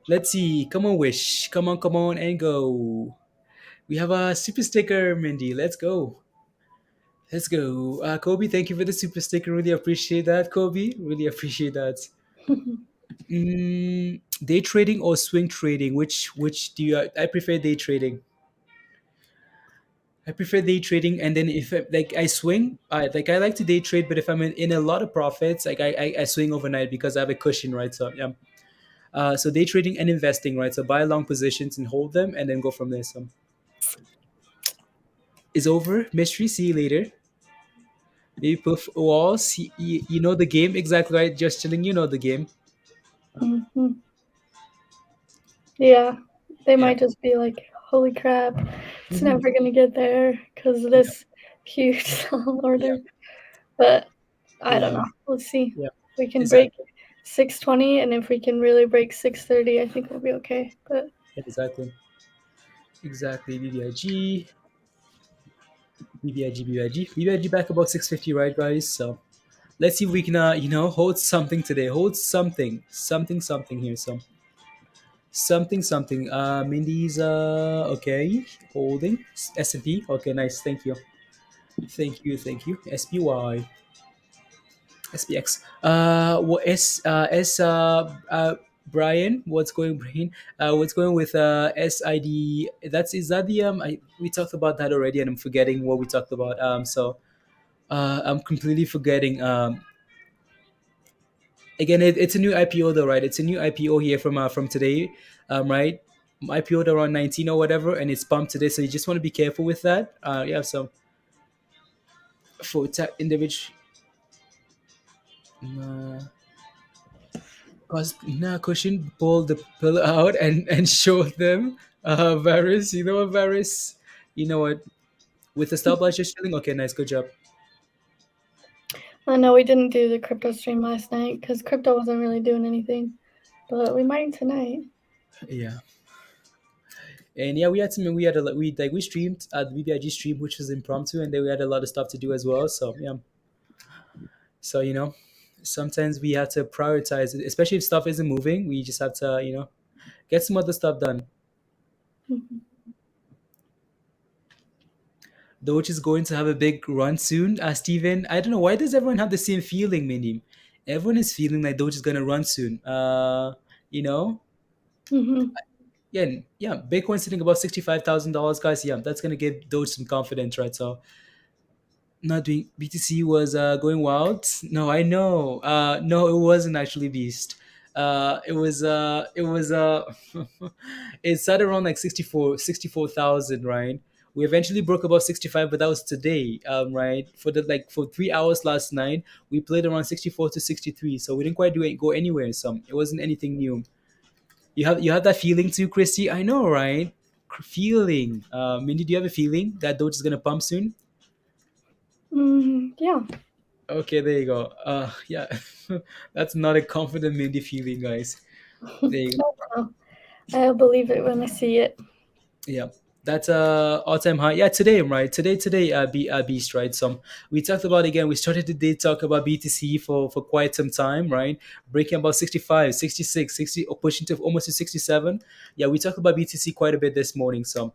Let's see. Come on, Wish. Come on, and go. We have a super sticker, Mindy. Let's go. Let's go. Kobe, thank you for the super sticker. Really appreciate that, Kobe. Really appreciate that. Day trading or swing trading? Which do you? I prefer day trading. I prefer day trading, and then if I swing, I like to day trade. But if I'm in a lot of profits, I swing overnight because I have a cushion, right? So yeah. So day trading and investing, right? So buy long positions and hold them, and then go from there. So is over. Mystery. See you later. Maybe poof walls. You know the game exactly, right? Just chilling. You know the game. Hmm. Yeah, they Yeah. might just be like, "Holy crap, it's Mhm. never gonna get there because of Yeah. this huge sell Yeah. order." But I don't Yeah. know. We'll see. Yeah. If we can break Exactly. 620, and if we can really break 630, I think we'll be okay. But Exactly. Exactly. BBIG. BBIG. BBIG. BBIG back about 650, right, guys? So let's see if we can, hold something today. Hold something. Something here. So something. Mindy's, okay. Holding. S&P. Okay, nice. Thank you. Thank you. SPY. SPX. What Brian? What's going, Brian? What's going with SID? Is that the we talked about that already, and I'm forgetting what we talked about. So I'm completely forgetting. Again, it's a new IPO though, right? It's a new IPO here from today, right? IPO'd around 19 or whatever, and it's pumped today. So you just want to be careful with that. Yeah. So for individual. Cause nah, Cushion pulled the pill out and showed them Varys. You know what, Varys? You know what? With the stopwatch just chilling. Okay, nice, good job. I know we didn't do the crypto stream last night because crypto wasn't really doing anything. But we might tonight. Yeah, and yeah, we had some. We had we streamed at the BBIG stream, which was impromptu, and then we had a lot of stuff to do as well. So yeah, so sometimes we have to prioritize it, especially if stuff isn't moving. We just have to get some other stuff done. Mhm. Doge is going to have a big run soon. Steven, I don't know why does everyone have the same feeling, Mindy? Everyone is feeling like Doge is gonna run soon. You know, Mhm. yeah, yeah. Bitcoin sitting above $65,000, guys. Yeah, that's gonna give Doge some confidence, right? So not doing BTC was going wild. No, I know. No, it wasn't actually Beast. It was it started around like 64,000, right? We eventually broke above 65, but that was today, right? For 3 hours last night, we played around 64 to 63, so we didn't quite go anywhere. So it wasn't anything new. You have that feeling too, Christy? I know, right? Feeling. Mindy, do you have a feeling that Doge is gonna pump soon? Yeah. Okay, there you go. Yeah, that's not a confident Mindy feeling, guys. There you go. Oh, I'll believe it when I see it. Yeah, that's all-time high. Yeah, today, right? Today, beast, right? So we talked about again. We started the day talk about BTC for quite some time, right? Breaking about 65, 66, 60, or pushing to almost to 67. Yeah, we talked about BTC quite a bit this morning. So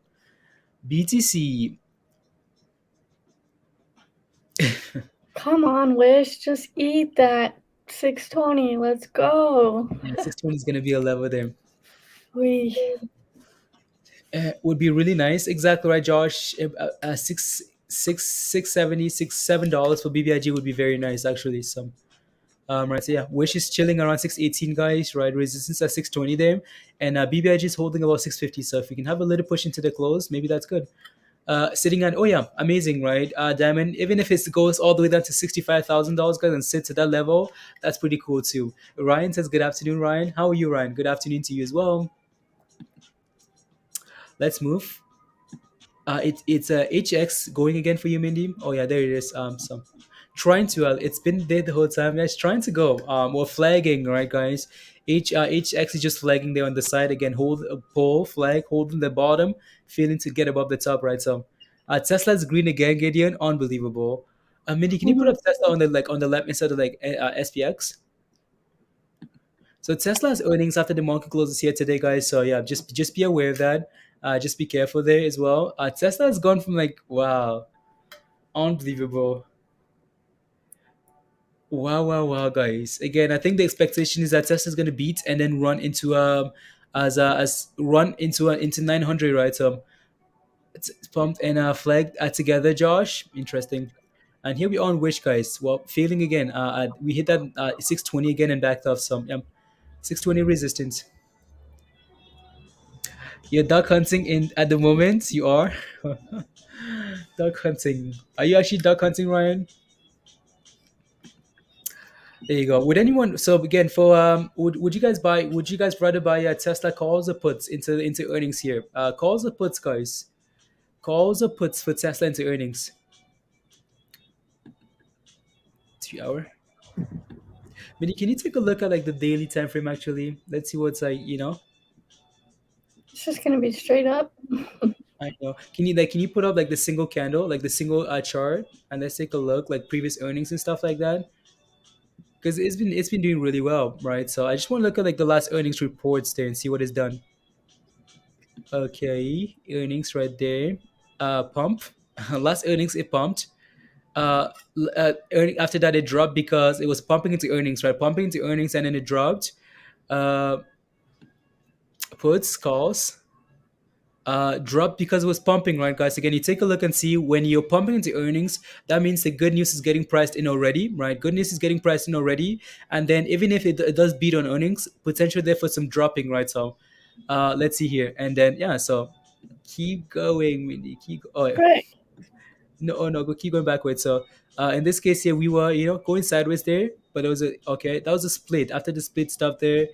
BTC, Come on, Wish. Just eat that 620. Let's go. yeah, 620 is gonna be a level there. We. Would be really nice. Exactly right, Josh. $7 for BBIG would be very nice, actually. So, right. So yeah, Wish is chilling around 618, guys. Right, resistance at 620 there, and BBIG is holding about 650. So if we can have a little push into the close, maybe that's good. sitting at, oh yeah, amazing, right? Diamond, even if it goes all the way down to $65,000, guys, and sits at that level, that's pretty cool too. Ryan says, good afternoon, Ryan. How are you, Ryan? Good afternoon to you as well. Let's move. It's HX going again for you, Mindy. Oh yeah, there it is. So trying to, it's been there the whole time, guys. Trying to go. We're flagging, right, guys? HX is just flagging there on the side again. Hold a pole flag, holding the bottom, feeling to get above the top, right? So, Tesla's green again, Gideon. Unbelievable. Mindy, can you put Mhm. up Tesla on the on the left instead of SPX? So Tesla's earnings after the market closes here today, guys. So yeah, just be aware of that. Just be careful there as well. Tesla has gone from like, wow, unbelievable. Wow, wow, wow, guys. Again, I think the expectation is that Tesla's gonna beat and then run into as run into 900, right? So it's pumped and flagged together, Josh. Interesting. And here we are on Wish, guys. Well, failing again. We hit that 620 again and backed off some. 620 resistance. You're duck hunting in at the moment. You are duck hunting. Are you actually duck hunting, Ryan? There you go. Would anyone? So again, for would you guys buy? Would you guys rather buy Tesla calls or puts into earnings here? Calls or puts, guys? Calls or puts for Tesla into earnings? 3 hour. Minnie, can you take a look at like the daily time frame actually? Let's see what's like. It's just gonna be straight up. I know. Can you put up like the single candle, like the single chart, and let's take a look like previous earnings and stuff like that? Because it's been doing really well, right? So I just want to look at like the last earnings reports there and see what is done. Okay, earnings right there. Pump. Last earnings it pumped. After that it dropped because it was pumping into earnings, right? Pumping into earnings and then it dropped. Uh, Puts calls. Dropped because it was pumping, right, guys? Again, you take a look and see when you're pumping into earnings, that means the good news is getting priced in already, right? Good news is getting priced in already, and then even if it does beat on earnings, potential there for some dropping, right? So, let's see here, and then yeah, so keep going, Mindy. Oh, yeah. Right. No, oh no, go keep going backwards. So, in this case here, we were going sideways there, but it was that was a split. After the split stop there,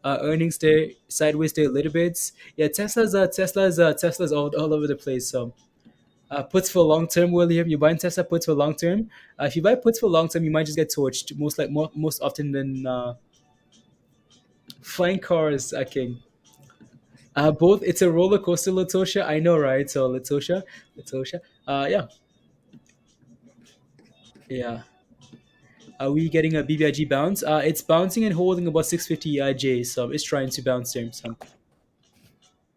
earnings there sideways there a little bit. Yeah, Tesla's all over the place. So puts for long term, William. You're buying Tesla puts for long term. If you buy puts for long term, you might just get torched most often than flying cars. King. Both. It's a roller coaster, Latosha. I know, right? So Latosha. Yeah, yeah. Are we getting a BBIG bounce? It's bouncing and holding about 650 J, so it's trying to bounce there. So,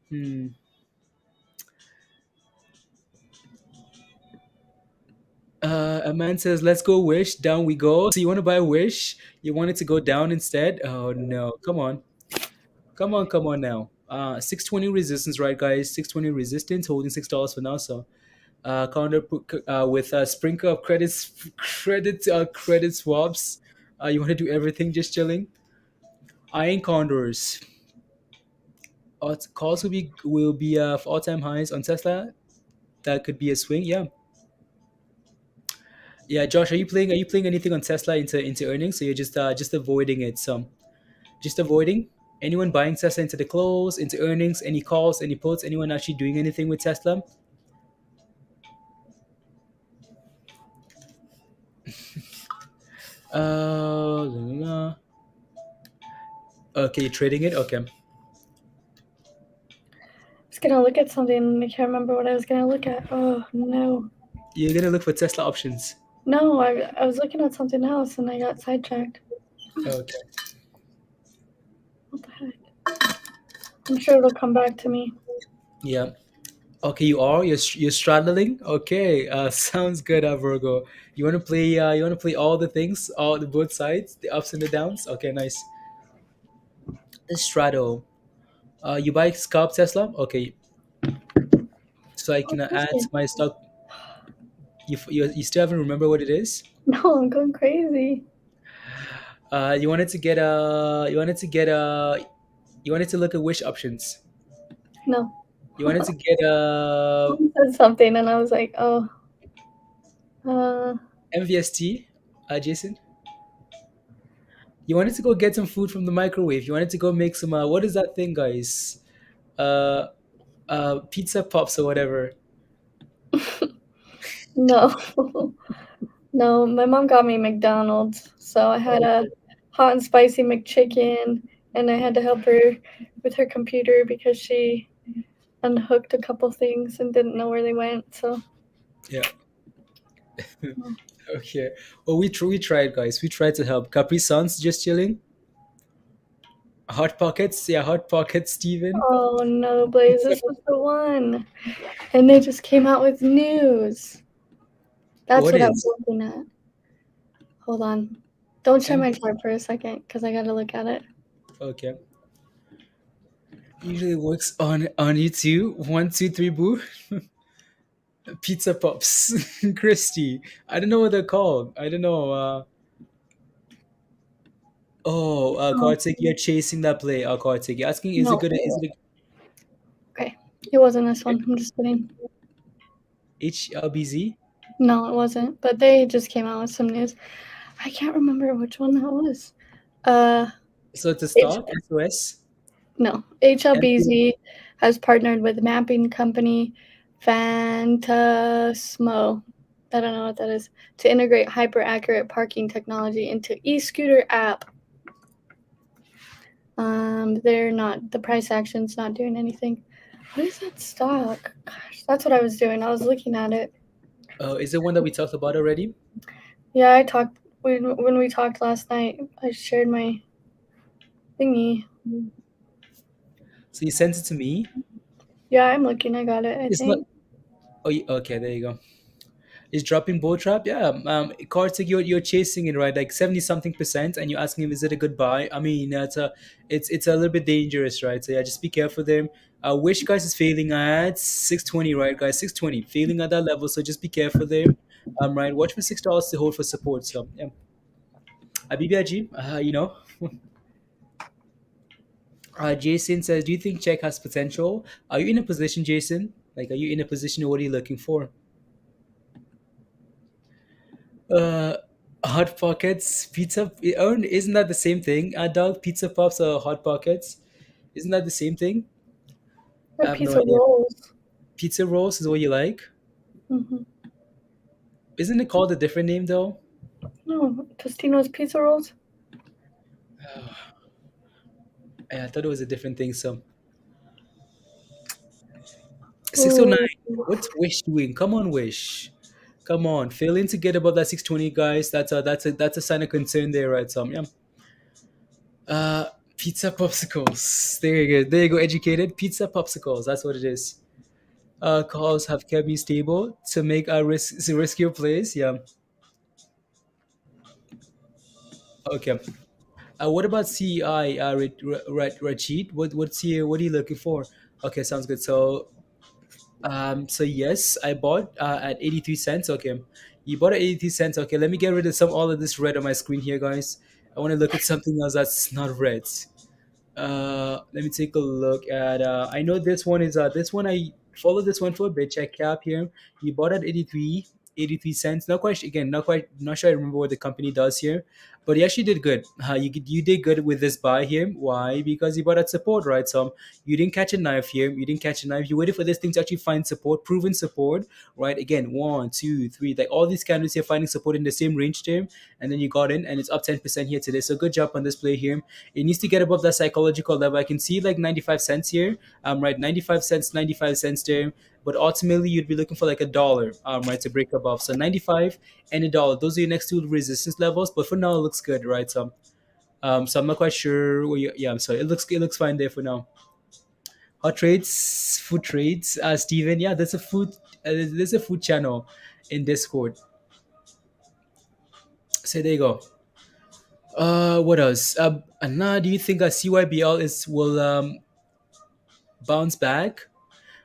hmm. A man says, "Let's go Wish." Down we go. So you want to buy Wish? You want it to go down instead? Oh no! Come on, come on now. 620 resistance, right, guys? 620 resistance, holding $6 for now. So, counter with a sprinkle of credit swaps. You want to do everything just chilling. Eyeing condors. Calls will be for all time highs on Tesla. That could be a swing. Yeah. Yeah, Josh, are you playing anything on Tesla into earnings? So you're just avoiding it. So just avoiding anyone buying Tesla into the close, into earnings, any calls, any puts, anyone actually doing anything with Tesla? La, la, la. Okay, you're trading it. Okay. I was gonna look at something and I can't remember what I was gonna look at. Oh no. You're gonna look for Tesla options. No, I was looking at something else and I got sidetracked. Okay. What the heck? I'm sure it'll come back to me. Yeah. Okay, you're straddling. Okay. Sounds good, Virgo. You wanna play? You wanna play all the things, all the both sides, the ups and the downs. Okay, nice. The straddle. You buy scalp Tesla? Okay, so I can add to my stock. You still haven't remember what it is? No, I'm going crazy. You wanted to get you wanted to look at wish options. No. You wanted to get Someone said something, and I was like, oh, uh, MVST, Jason. You wanted to go get some food from the microwave. You wanted to go make some. What is that thing, guys? Uh, Pizza pops or whatever. no. No, my mom got me McDonald's, so I had a hot and spicy McChicken, and I had to help her with her computer because she unhooked a couple things and didn't know where they went. So Yeah. Okay. Well, we tried, guys. We tried to help. Capri Suns just chilling. Hot pockets, yeah, hot pockets, Steven. oh no, Blaze, this was the one. And they just came out with news. That's What what I was is? looking at. Hold on. Don't share M- my chart for a second because I gotta look at it. Okay. Usually works on YouTube. 1, 2, 3, boo. Pizza pops, Christy. I don't know what they're called. I don't know. Oh, Kartik, you're chasing that play. Kartik, you're asking, is it no. good? Is it Okay. It wasn't this one. I'm just kidding. a HLBZ? No, it wasn't. But they just came out with some news. I can't remember which one that was. So it's a H- stock, SOS. no, HLBZ has partnered with mapping company Fantasmo. I don't know what that is. To integrate hyper accurate parking technology into e-scooter app. They're not, the price action's not doing anything. What is that stock? Gosh, that's what I was doing. I was looking at it. Is it one that we talked about already? Yeah, I talked when we talked last night. I shared my thingy. So you sent it to me. Yeah, I'm looking. I got it. I It's not. think. Oh, okay. There you go. Is dropping bull trap? Yeah. Kartik, you're chasing it, right? Like 70 something percent, and you're asking him, is it a good buy? I mean, it's a little bit dangerous, right? So yeah, just be careful there. Wish guys is failing at 620, right, guys? 620, failing at that level. So just be careful there. Right. Watch for $6 to hold for support. So yeah. BBIG, you know. Jason says, do you think Czech has potential? Are you in a position, Jason? Like, are you in a position? Or what are you looking for? Uh, Hot pockets, pizza. Isn't that the same thing? Dog, pizza pops or hot pockets? Isn't that the same thing? A I have no piece of idea. rolls. Pizza rolls is what you like. Mm-hmm. Isn't it called a different name though? No, Tostino's pizza rolls. I thought it was a different thing. So Ooh. 609. What's Wish doing? Come on, Wish. Come on, failing to get above that 620, guys. That's a sign of concern there, right? So yeah. Uh, Pizza popsicles. There you go. There you go. Educated pizza popsicles. That's what it is. Calls have kept me stable to make a riskier plays. Yeah. Okay. What about CEI, Rachid? What are you looking for? Okay, sounds good. So yes, I bought at 83 cents. Okay, you bought at 83 cents. Okay, let me get rid of all of this red on my screen here, guys. I want to look at something else that's not red. Let me take a look at. I know this one is this one. I followed this one for a bit. Check cap here. You bought at 83 cents. Not quite again. Not sure. I remember what the company does here, but you actually did good. You did good with this buy here. Why? Because you bought at support, right? So you didn't catch a knife here. You didn't catch a knife. You waited for this thing to actually find support, proven support, right? Again, 1, 2, 3. Like all these candles here finding support in the same range term, and then you got in, and it's up 10% here today. So good job on this play here. It needs to get above that psychological level. I can see like 95 cents here. Right, 95 cents, 95 cents there. But ultimately, you'd be looking for like $1, right, to break above. So 95 and $1. Those are your next two resistance levels. But for now, it looks good, right? So I'm not quite sure. Yeah, I'm sorry. It looks fine there for now. Hot trades, food trades. Steven, yeah, there's a food channel in Discord. So there you go. What else? Anna, do you think CYBL is will bounce back?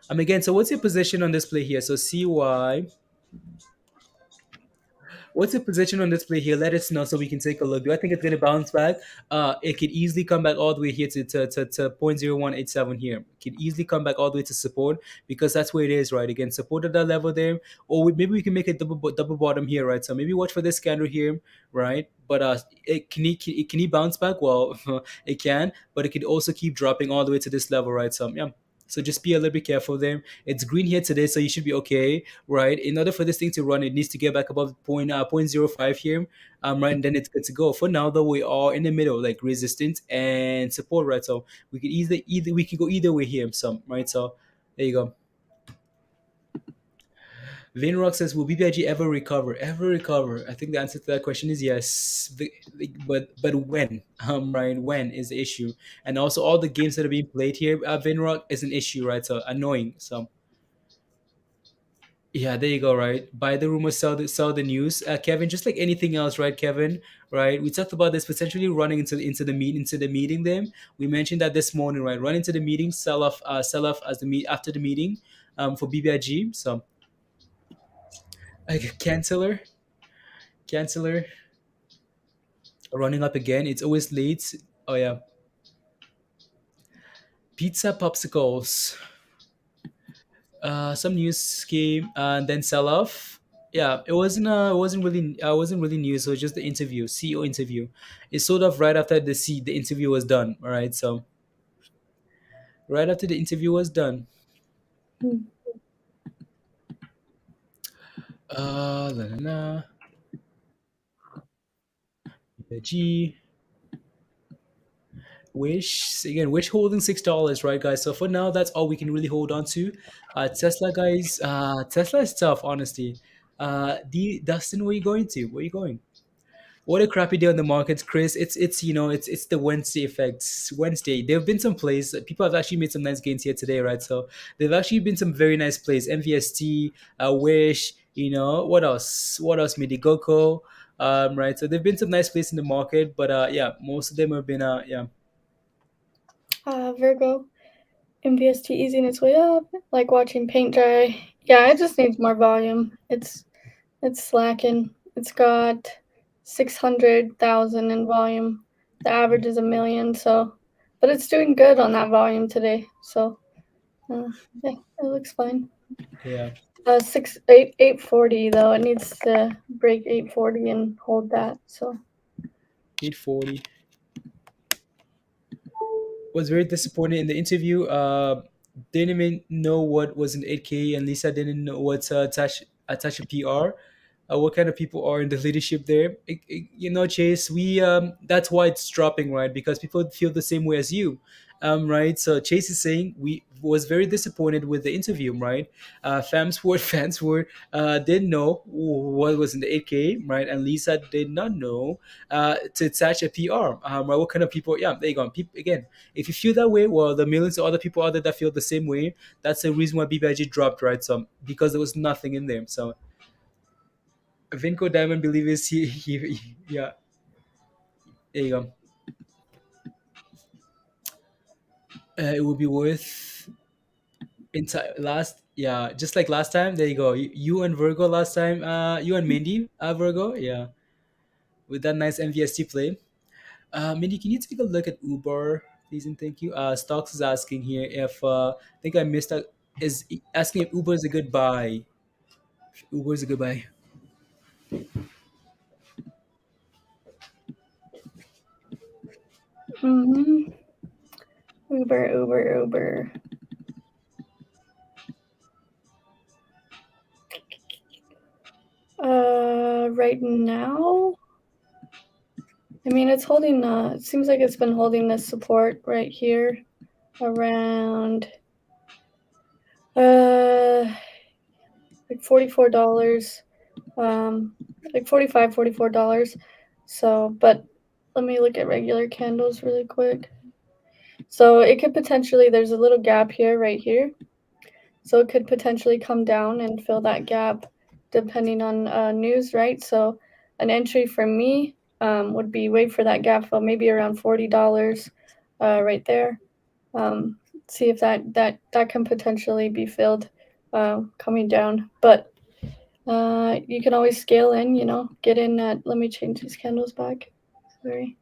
Again, so what's your position on this play here? So CY, What's the position on this play here? Let us know so we can take a look. Do I think it's going to bounce back? It could easily come back all the way here to 0.0187 here. It could easily come back all the way to support because that's where it is, right? Again, support at that level there. Or maybe we can make a double bottom here, right? So maybe watch for this candle here, right? But can he bounce back? Well, it can, but it could also keep dropping all the way to this level, right? So yeah. So just be a little bit careful there. It's green here today, so you should be okay, right? In order for this thing to run, it needs to get back above point 0.05 here, right? And then it's good to go. For now, though, we are in the middle, like resistance and support, right? So we could either we can go either way here, some right? So there you go. Vinrock says, "Will BBIG ever recover? Ever recover?" I think the answer to that question is yes. But when? Right? When is the issue? And also, all the games that are being played here, Vinrock is an issue, right? So annoying. So yeah, there you go, right? Buy the rumor, sell the news, Kevin. Just like anything else, right, Kevin? Right? We talked about this potentially running into the meeting. Then we mentioned that this morning, right? Run into the meeting, sell off as the meet after the meeting, for BBIG. So like canceller, running up again. It's always late. Oh yeah, pizza popsicles. Some news came and then sell off. Yeah, it wasn't really news. It was just the interview, CEO interview. It sold off right after the interview was done. All right, so right after the interview was done. La la la. G. Wish again. Wish holding $6, right, guys? So for now, that's all we can really hold on to. Tesla, guys. Tesla is tough, honestly. D Dustin, where you going to? Where you going? What a crappy day on the markets, Chris. It's the Wednesday effects. Wednesday. There have been some plays. People have actually made some nice gains here today, right? So there've actually been some very nice plays. MVST, Wish. What else? What else? Maybe GOCO. Right. So there've been some nice plays in the market, but yeah, most of them have been yeah. Virgo, MVST easing its way up, like watching paint dry. Yeah, it just needs more volume. It's slacking. It's got 600,000 in volume. The average is 1,000,000. So, but it's doing good on that volume today. So, yeah, it looks fine. Yeah. 840 though. It needs to break 840 and hold that. So 840. Was very disappointed in the interview. Didn't even know what was an 8K, and Lisa didn't know what's attach a PR. What kind of people are in the leadership there? Chase, we that's why it's dropping, right? Because people feel the same way as you, right? So Chase is saying we was very disappointed with the interview, right? Fans were didn't know what was in the 8K, right? And Lisa did not know to attach a PR. Right? What kind of people? Yeah, there you go. Again, if you feel that way, well, the millions of other people out there that feel the same way, that's the reason why BBIG dropped, right? So because there was nothing in there. So Vinco Diamond Believers, yeah, there you go. It will be worth just like last time. There you go. You and Virgo last time. You and Mindy, Virgo, yeah, with that nice MVST play. Mindy, can you take a look at Uber, please and thank you. Stocks is asking here if I think I missed out. Is asking if Uber is a good buy. Uber is a good buy. Uber. Right now, I mean, it's holding. It seems like it's been holding this support right here, around like $44, like $45, $44. So, but let me look at regular candles really quick. So it could potentially, there's a little gap here, right here. So it could potentially come down and fill that gap depending on news, right? So an entry for me would be wait for that gap fill, maybe around $40 right there. See if that can potentially be filled coming down. But You can always scale in, get in at, let me change these candles back. Sorry.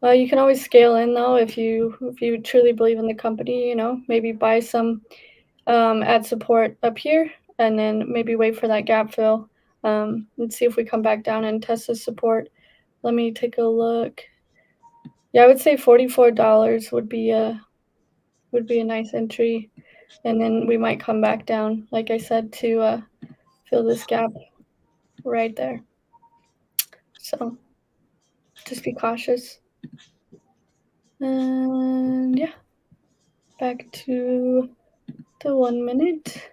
You can always scale in though if you truly believe in the company, maybe buy some at support up here and then maybe wait for that gap fill. Let's see if we come back down and test the support. Let me take a look. Yeah, I would say $44 would be a nice entry, and then we might come back down, like I said, to fill this gap right there. So just be cautious. And yeah, back to the 1 minute.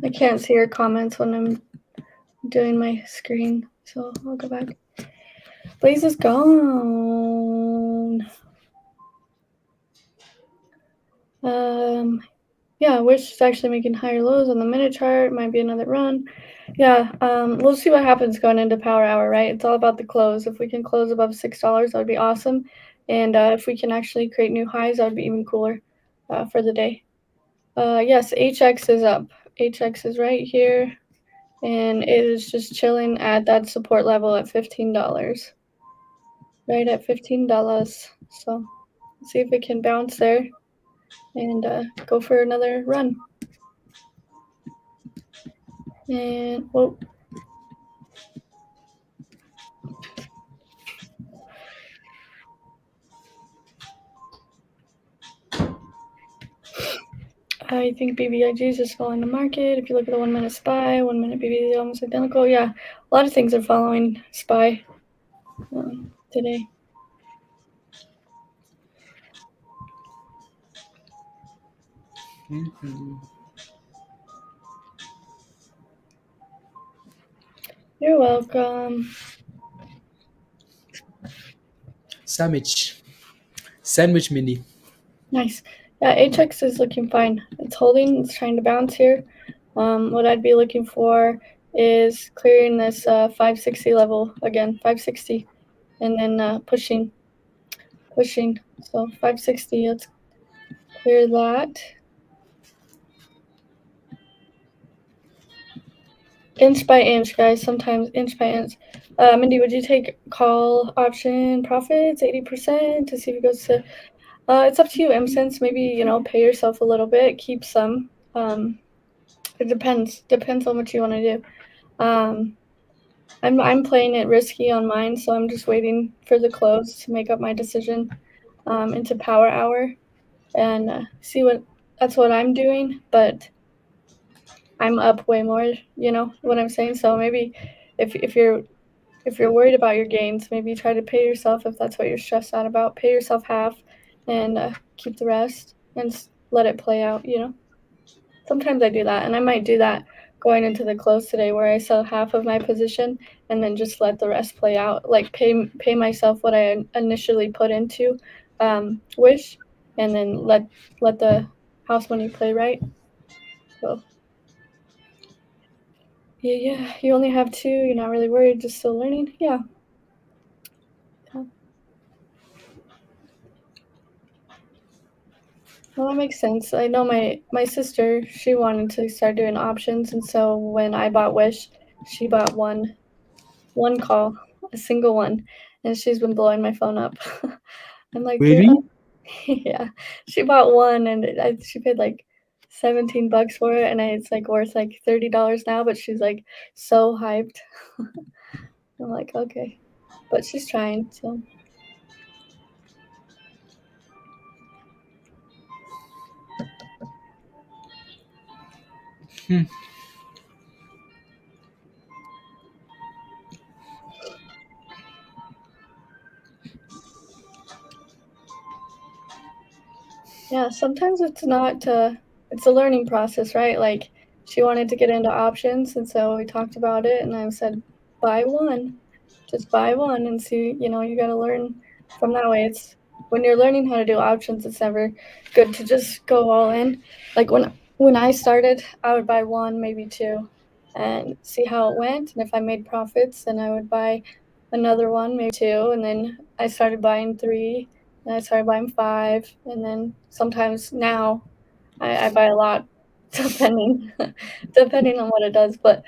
I can't see your comments when I'm doing my screen, so I'll go back. Blaze is gone. Yeah, Wish is actually making higher lows on the minute chart. Might be another run. Yeah, we'll see what happens going into power hour, right? It's all about the close. If we can close above $6, that would be awesome. And if we can actually create new highs, that would be even cooler for the day. Yes, HX is up. HX is right here. And it is just chilling at that support level at $15. Right at $15. So let's see if it can bounce there and go for another run. And whoa. I think BBIG is just following the market. If you look at the 1 minute SPY, 1 minute BBIG almost identical. Yeah, a lot of things are following SPY today. You're welcome. Sandwich mini. Nice. Yeah, HX is looking fine. It's holding. It's trying to bounce here. What I'd be looking for is clearing this 560 level again, 560, and then pushing. So 560, let's clear that. Inch by inch, guys. Sometimes inch by inch. Mindy, would you take call option profits 80% to see if it goes to? It's up to you, MSense. Maybe pay yourself a little bit, keep some. It depends on what you want to do. I'm playing it risky on mine, so I'm just waiting for the close to make up my decision into power hour and see that's what I'm doing. But I'm up way more, what I'm saying. So maybe if you're worried about your gains, maybe try to pay yourself if that's what you're stressed out about. Pay yourself half and keep the rest and let it play out. Sometimes I do that, and I might do that going into the close today, where I sell half of my position and then just let the rest play out. Like pay myself what I initially put into Wish, and then let the house money play right. So yeah. You only have two. You're not really worried. Just still learning. Yeah. Well, that makes sense. I know my sister, she wanted to start doing options, and so when I bought Wish, she bought one call, a single one, and she's been blowing my phone up. I'm like, Really? yeah. She bought one, and she paid like $17 for it, and it's like worth like $30 now. But she's like so hyped. I'm like, okay, but she's trying. So yeah, sometimes it's not. It's a learning process, right? Like she wanted to get into options, and so we talked about it, and I said, buy one, just buy one, and see. You got to learn from that way. It's when you're learning how to do options, it's never good to just go all in. Like when I started, I would buy one, maybe two, and see how it went. And if I made profits, then I would buy another one, maybe two, and then I started buying three, and I started buying five, and then sometimes now I buy a lot, depending depending on what it does. But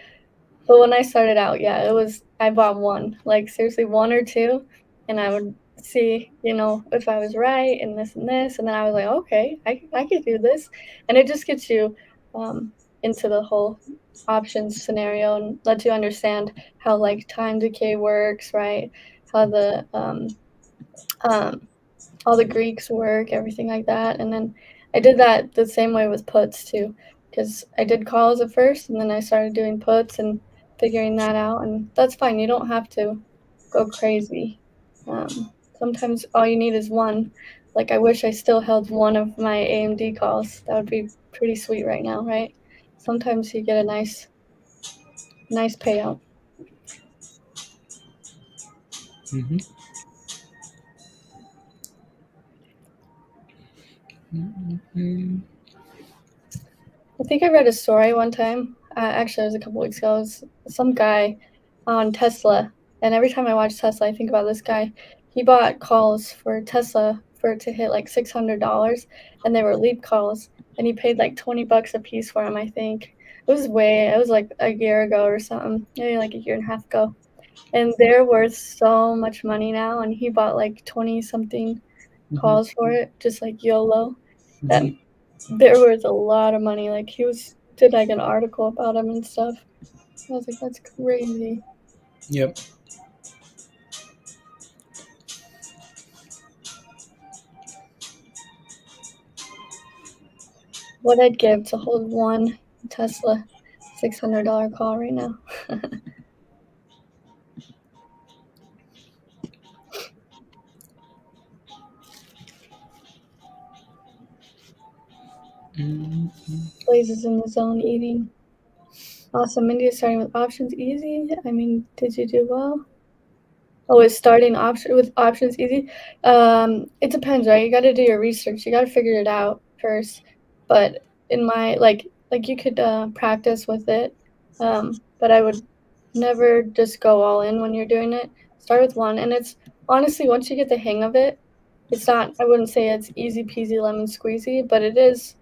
when I started out, yeah, I bought one, like seriously one or two, and I would see, if I was right and this, and then I was like, okay, I could do this, and it just gets you into the whole options scenario and lets you understand how like time decay works, right? How the um, all the Greeks work, everything like that. And then I did that the same way with puts too, because I did calls at first, and then I started doing puts and figuring that out. And that's fine. You don't have to go crazy. Sometimes all you need is one. Like I wish I still held one of my AMD calls. That would be pretty sweet right now, right? Sometimes you get a nice payout. Mm-hmm. Mm-hmm. I think I read a story one time. Actually, it was a couple weeks ago. It was some guy on Tesla, and every time I watch Tesla, I think about this guy. He bought calls for Tesla for it to hit like $600, and they were leap calls, and he paid like $20 a piece for them. I think it was like a year ago or something, maybe like a year and a half ago, and they're worth so much money now. And he bought like 20 something Mm-hmm. calls for it, just like YOLO. That Mm-hmm. they're worth a lot of money. Like did like an article about him and stuff. I was like, that's crazy. Yep. What I'd give to hold one Tesla $600 call right now. Mm-hmm. Blaze is in the zone eating. Awesome. India starting with options easy. I mean, did you do well? Oh, is starting with options easy? It depends, right? You got to do your research. You got to figure it out first. But in my like you could practice with it, but I would never just go all in when you're doing it. Start with one, and it's honestly once you get the hang of it, it's not. I wouldn't say it's easy peasy lemon squeezy, but it is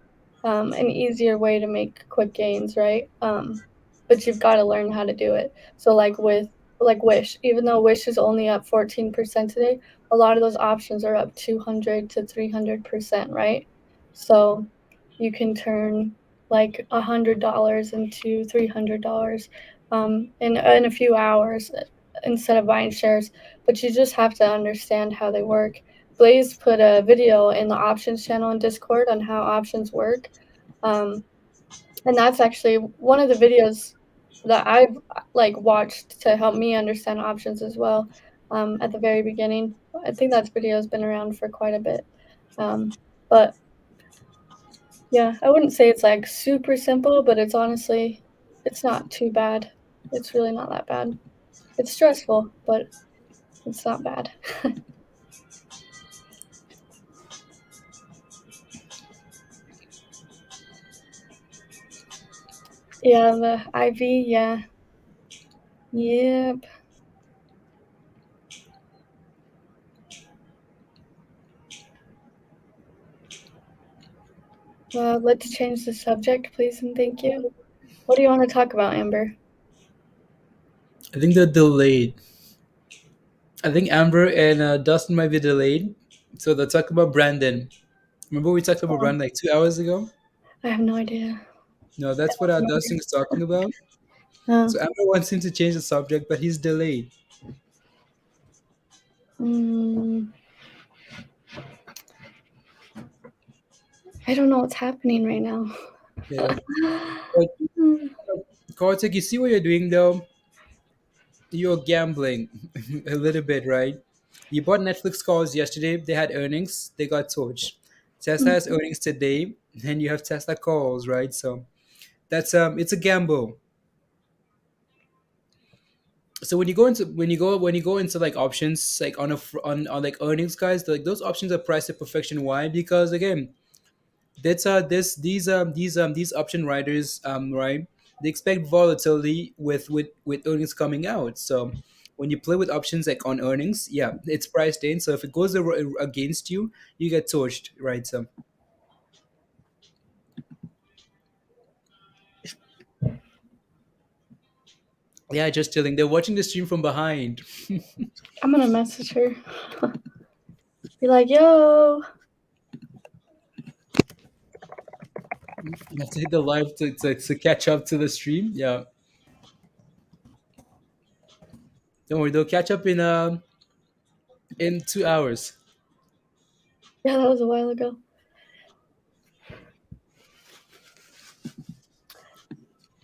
an easier way to make quick gains, right? But you've got to learn how to do it. So like Wish, even though Wish is only up 14% today, a lot of those options are up 200 to 300%, right? So you can turn like $100 into $300 in a few hours instead of buying shares. But you just have to understand how they work. Blaze put a video in the options channel in Discord on how options work. And that's actually one of the videos that I've like watched to help me understand options as well. At the very beginning, I think that video has been around for quite a bit. But yeah, I wouldn't say it's like super simple, but it's not too bad. It's really not that bad. It's stressful, but it's not bad. Yeah, the IV, yeah. Yep. Let's change the subject, please, and thank you. What do you want to talk about, Amber? I think they're delayed. I think Amber and Dustin might be delayed. So they'll talk about Brandon. Remember we talked about Oh, Brandon like 2 hours ago? I have no idea. No, that's what Dustin is talking about. Oh, So Amber wants him to change the subject, but he's delayed. mm, I don't know what's happening right now. Yeah. But Kartik, you see what you're doing though? You're gambling a little bit, right? You bought Netflix calls yesterday. They had earnings. They got torched. Tesla has earnings today, and you have Tesla calls, right? So that's it's a gamble. So when you go into like options like on like earnings, guys, like those options are priced to perfection. Why? Because again, that's these option writers, right? They expect volatility with earnings coming out. So when you play with options like on earnings, yeah, it's priced in. So if it goes against you, you get torched, right? So yeah, just chilling. They're watching the stream from behind. I'm gonna message her. Be like, yo. You have to hit the live to catch up to the stream. Yeah, don't worry, they'll catch up in 2 hours. Yeah, that was a while ago.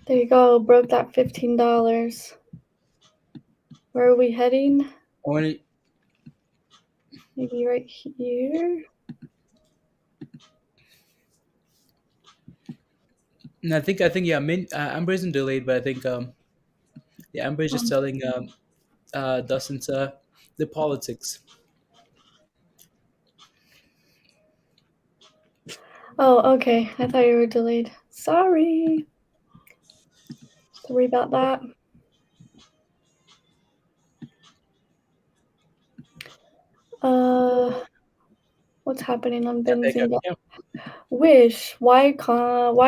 There you go. Broke that $15. Where are we heading? Only Maybe right here. and I think yeah, Amber isn't delayed, but I think yeah, Amber is just telling Dustin the politics. Oh, okay. I thought you were delayed. Sorry. Sorry about that. What's happening on Benzinga? Yeah. Wish. Why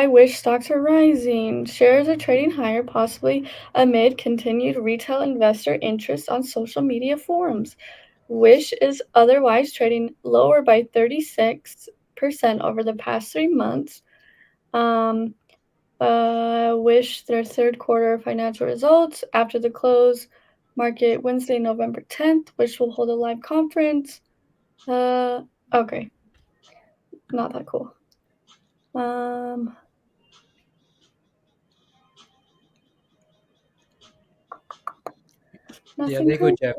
Wish stocks are rising? Shares are trading higher, possibly amid continued retail investor interest on social media forums. Wish is otherwise trading lower by 36% over the past 3 months. Wish their third quarter financial results after the close market Wednesday, November 10th. Wish will hold a live conference. Okay. Not that cool. Yeah, Nothing there you go, cool. Jeff.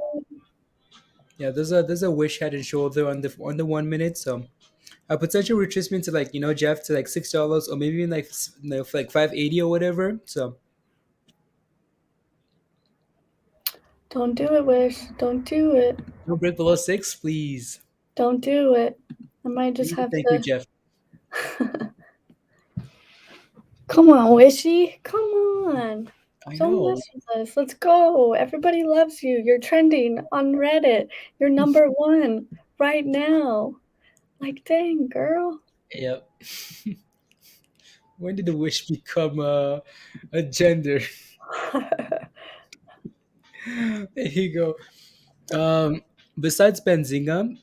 Yeah, there's a Wish head and shoulder on the 1 minute. So a potential retracement to like Jeff to like $6 or maybe even like for like 580 or whatever. So Don't do it, Wish. Don't do it. don't break below 6, please. Don't do it. I might just have Thank you, to. Jeff. Come on, Wishy. Come on. I Don't know. mess with us. Let's go. Everybody loves you. You're trending on Reddit. You're number one right now. Like, dang, girl. Yep. When did the Wish become a gender? There you go. Besides Benzinga,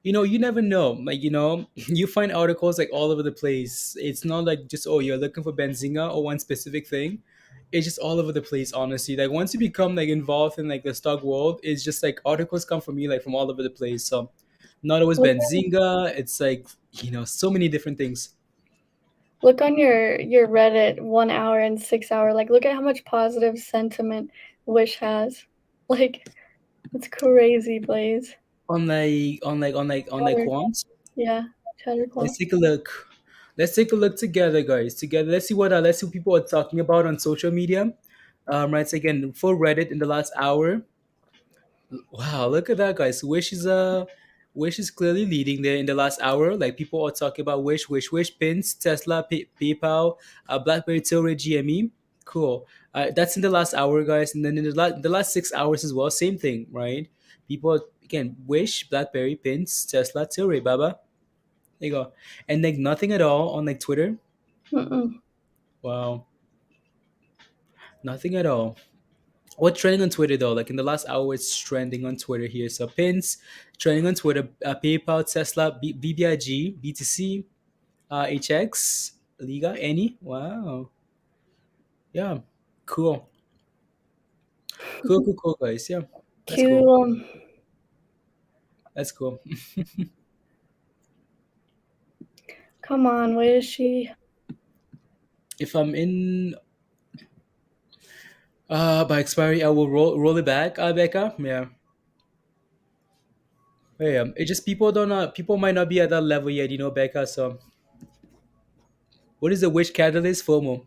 you never know. Like, you find articles like all over the place. It's not like just, oh, you're looking for Benzinga or one specific thing. It's just all over the place, honestly. Like once you become like involved in like the stock world, it's just like articles come from me like from all over the place. So not always Look, Benzinga. It's like, so many different things. look on your Reddit 1 hour and 6 hour. Like, look at how much positive sentiment Wish has. Like, it's crazy, Blaze. On like quants. Yeah, Chatter Let's Claw. take a look. Let's take a look together, guys. Together, let's see what people are talking about on social media. Right. So again, for Reddit in the last hour. Wow, look at that, guys. Wish is clearly leading there in the last hour. Like people are talking about Wish, pins, Tesla, PayPal, BlackBerry, tlry, GME. Cool. That's in the last hour, guys. And then in the last 6 hours as well, same thing, right? People again, Wish, BlackBerry, pins, Tesla, tlry, Baba. There you go. And like nothing at all on like Twitter. Mm-mm. Wow, nothing at all. What's trending on Twitter though? Like in the last hour, it's trending on Twitter here. So pins trending on Twitter: PayPal, Tesla, BBIG, BTC, HX, Liga, any. Wow, yeah, cool, cool, guys. Yeah, that's cool. Cool. That's cool. Come on, Wishy. If I'm in by expiry, I will roll it back, Becca. Yeah. Yeah, it just people might not be at that level yet, Becca. So, what is the Wish catalyst? FOMO.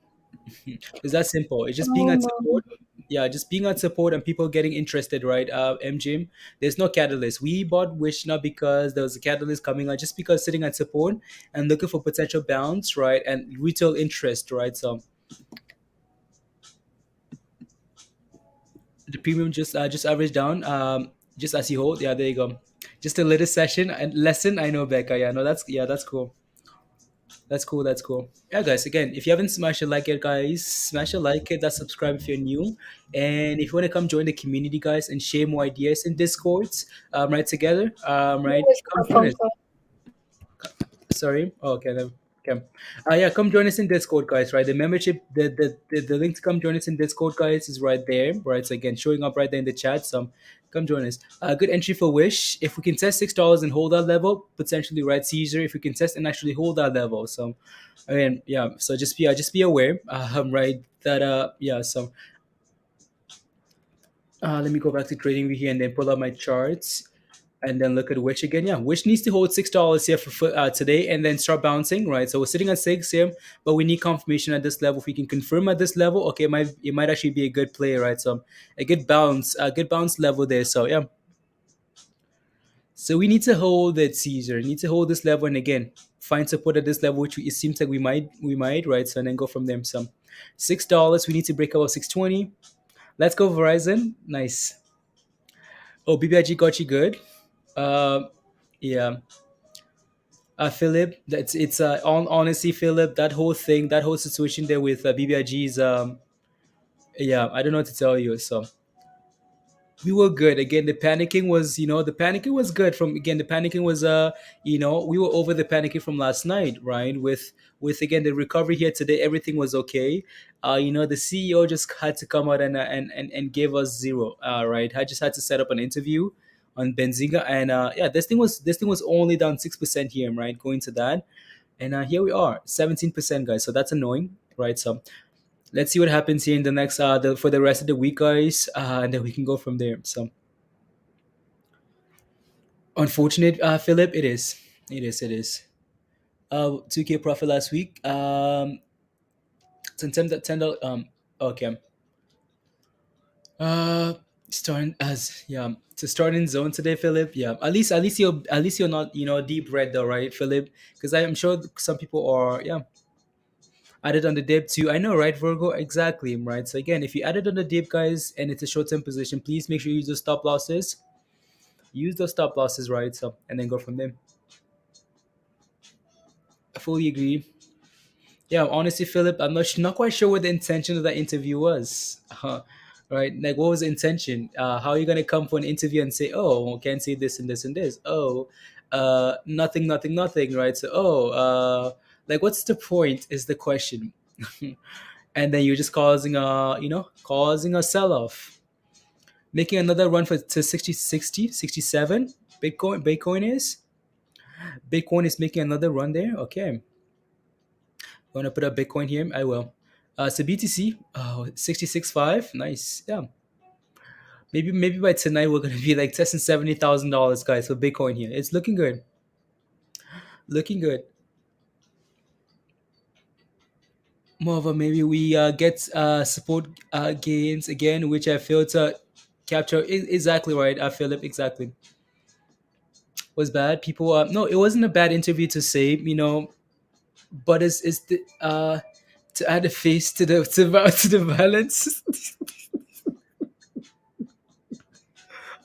It's that simple. It's just being Oh, at Mom. support. Yeah, just being at support and people getting interested, right? MGM. There's no catalyst. We bought Wish not because there was a catalyst coming on, just because sitting at support and looking for potential bounce, right? And retail interest, right? So The premium just averaged down. Just as you hold. Yeah, there you go. Just a little session and lesson. I know, Becca. Yeah, no, that's cool. That's cool. That's cool. Yeah, guys. Again, if you haven't smashed a like yet, guys, smash a like, hit that subscribe if you're new, and if you want to come join the community, guys, and share more ideas in Discords, right together, right, Where's come my join phone us. call? Sorry. Oh, okay. Okay. Yeah, come join us in Discord, guys. Right, the membership, the link to come join us in Discord, guys, is right there. Right, so again, showing up right there in the chat. So come join us. Good entry for Wish. If we can test $6 and hold that level, potentially right Caesar. If we can test and actually hold that level, so again, yeah. So just be aware. Right, that yeah. So let me go back to trading view here and then pull up my charts and then look at which again. Yeah, which needs to hold $6 here for today and then start bouncing, right? So we're sitting at 6 here, but we need confirmation at this level. If we can confirm at this level, okay, it might actually be a good play, right? So a good bounce level there. So yeah, so we need to hold that Caesar. Need to hold this level and again find support at this level, which it seems like we might, right? So and then go from there. So $6, we need to break above 620. Let's go Verizon. Nice. Oh, BBIG got you good. Uh, yeah. Philip, it's honestly, Philip, that whole thing, that whole situation there with BBIG's, yeah, I don't know what to tell you. So we were good. Again, the panicking was good. From again, the panicking was, we were over the panicking from last night, right? With again the recovery here today, everything was okay. The CEO just had to come out and give us zero. Right, I just had to set up an interview on Benzinga, and yeah, this thing was only down 6% here, right? Going to that, and here we are, 17%, guys. So that's annoying, right? So let's see what happens here in the next for the rest of the week, guys, and then we can go from there. So unfortunate, Philip, it is. 2K profit last week. 10 okay. Uh, starting as yeah to start in zone today, Philip. Yeah, at least you're not deep red though, right, Philip? Because I'm sure some people are added on the dip too. I know, right, Virgo? Exactly, right? So again, if you added on the dip, guys, and it's a short term position, please make sure you use the stop losses. Use those stop losses, right? So and then go from there. I fully agree. Yeah, honestly, Philip, I'm not quite sure what the intention of that interview was. Right? Like, what was the intention? How are you gonna come for an interview and say, "Oh, can't say this and this and this"? Oh, nothing, nothing, nothing. Right? So, like, what's the point? Is the question. And then you're just causing a sell off, making another run for to 67. Bitcoin is making another run there. Okay, want to put up Bitcoin here? I will. So BTC, 66.5. Nice. Yeah. Maybe by tonight we're gonna be like testing $70,000, guys, for Bitcoin here. It's looking good. Looking good. Moreover, maybe we get support gains again, which I feel to capture. Exactly right, Philip. Exactly. Was bad. People. No, it wasn't a bad interview to say. But it's the to add a face to the to the violence.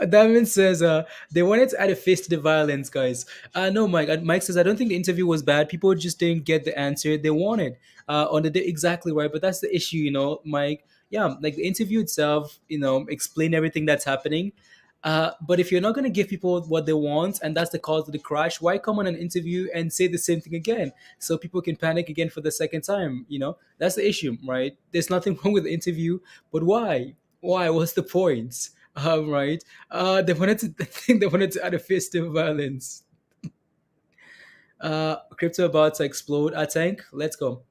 Diamond says they wanted to add a face to the violence, guys. No, Mike. Mike says I don't think the interview was bad. People just didn't get the answer they wanted on the day. Exactly right, but that's the issue, Mike. Yeah, like the interview itself, explain everything that's happening. But if you're not going to give people what they want, and that's the cause of the crash, why come on an interview and say the same thing again so people can panic again for the second time? That's the issue, right? There's nothing wrong with the interview, but why? Why? What's the point? Right? They wanted to. I think they wanted to add a fist of violence. Crypto about to explode. I think. Let's go.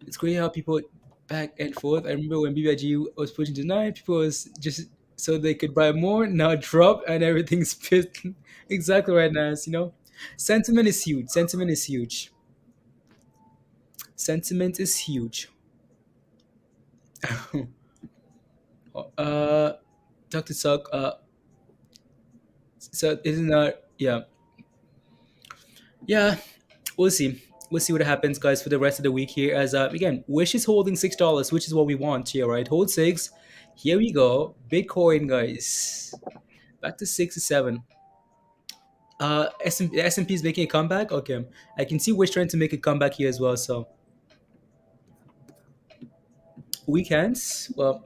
It's crazy how people back and forth. I remember when BBIG was pushing tonight, people was just so they could buy more. Now drop and everything's pissed. Exactly right now. Sentiment is huge. Sentiment is huge. Sentiment is huge. uh, Dr. Suck. So isn't that yeah. Yeah, we'll see. we'll see what happens, guys, for the rest of the week here. As again, Wish is holding $6, which is what we want here, right? Hold six. Here we go. Bitcoin, guys, back to 6 to 7. The S&P is making a comeback. Okay, I can see Wish trying to make a comeback here as well. So weekends, well,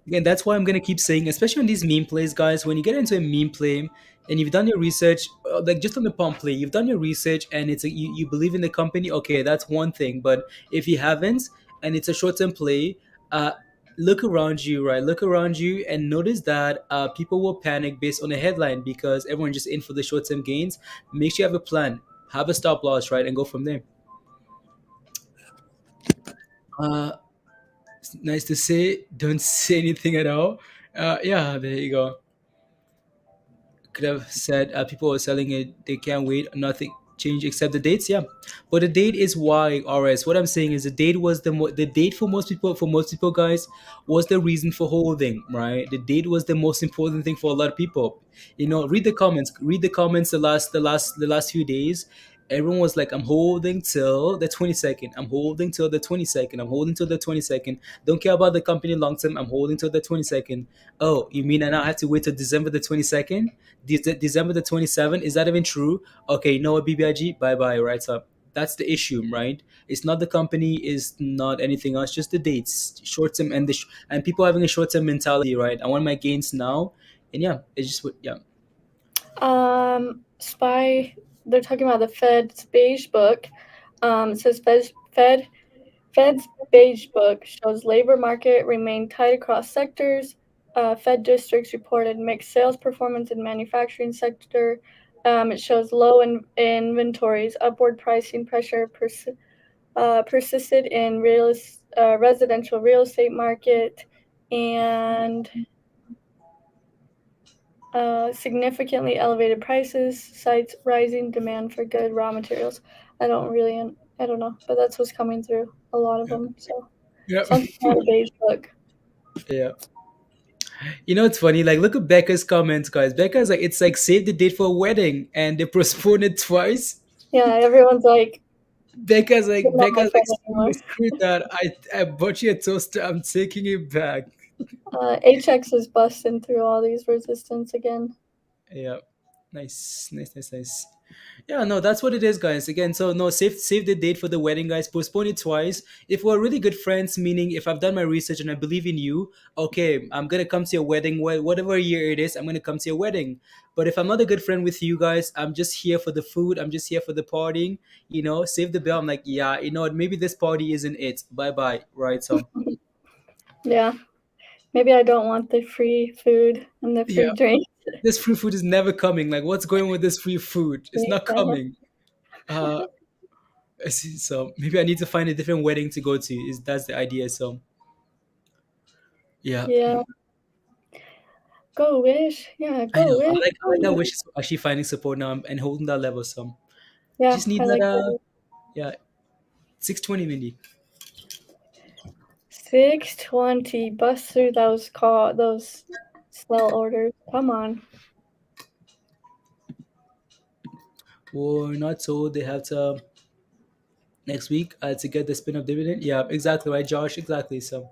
again, that's why I'm gonna keep saying, especially on these meme plays, guys. When you get into a meme play and you've done your research, like just on the pump play, you've done your research and you believe in the company. Okay, that's one thing. But if you haven't and it's a short term play, uh, look around you, right? Look around you and notice that people will panic based on a headline because everyone's just in for the short term gains. Make sure you have a plan, have a stop loss, right, and go from there. Uh, Nice to say. Don't say anything at all. Yeah, there you go. Could have said people are selling it, they can't wait, nothing change except the dates. Yeah, but the date is why. RS, what I'm saying is the date was the date for most people, guys, was the reason for holding, right? The date was the most important thing for a lot of people. Read the comments, the last few days. Everyone was like, I'm holding till the 22nd, I'm holding till the 22nd, I'm holding till the 22nd. Don't care about the company long term, I'm holding till the 22nd. Oh, you mean I now have to wait till December the 22nd? December the 27th? Is that even true? Okay, you know what, BBIG? Bye bye, right? So that's the issue, right? It's not the company, is not anything else, just the dates, short term, and people having a short term mentality, right? I want my gains now. And yeah, it's just yeah. Spy, they're talking about the Fed's beige book. It says Fed's beige book shows labor market remained tight across sectors. Fed districts reported mixed sales performance in manufacturing sector. It shows low inventories, upward pricing pressure persisted in residential real estate market, and significantly elevated prices cites rising demand for good raw materials. I don't know, but that's what's coming through a lot of them. So Yeah. something about a beige book. Yeah. It's funny. Like, look at Becca's comments, guys. Becca's like, it's like save the date for a wedding, and they postponed it twice. Yeah, everyone's like, Becca's like, "Not my friend anymore." screw that. I bought you a toaster. I'm taking it back. HX is busting through all these resistance again. Yeah. Nice, nice, nice, nice. Yeah, no, that's what it is, guys. Again, so no, save the date for the wedding, guys. Postpone it twice. If we're really good friends, meaning if I've done my research and I believe in you, okay, I'm gonna come to your wedding. Whatever year it is, I'm gonna come to your wedding. But if I'm not a good friend with you guys, I'm just here for the food. I'm just here for the partying. Save the bill. I'm like, yeah, you know what? Maybe this party isn't it. Bye bye. Right. So Yeah, maybe I don't want the free food and the free yeah, drink. this free food is never coming. Like, what's going on with this free food? It's not coming. Uh, I see. So maybe I need to find a different wedding to go to. Is That's the idea? So yeah, Yeah, go Wish. Yeah, I go know. Wish. I like that Wish is actually finding support now and holding that level. So Yeah, just need I that. like that. Yeah, 620 Mindy. 620. Bust through those sell orders. Come on. Or not so they have to next week to get the spin off dividend. Yeah, exactly right, Josh. Exactly. So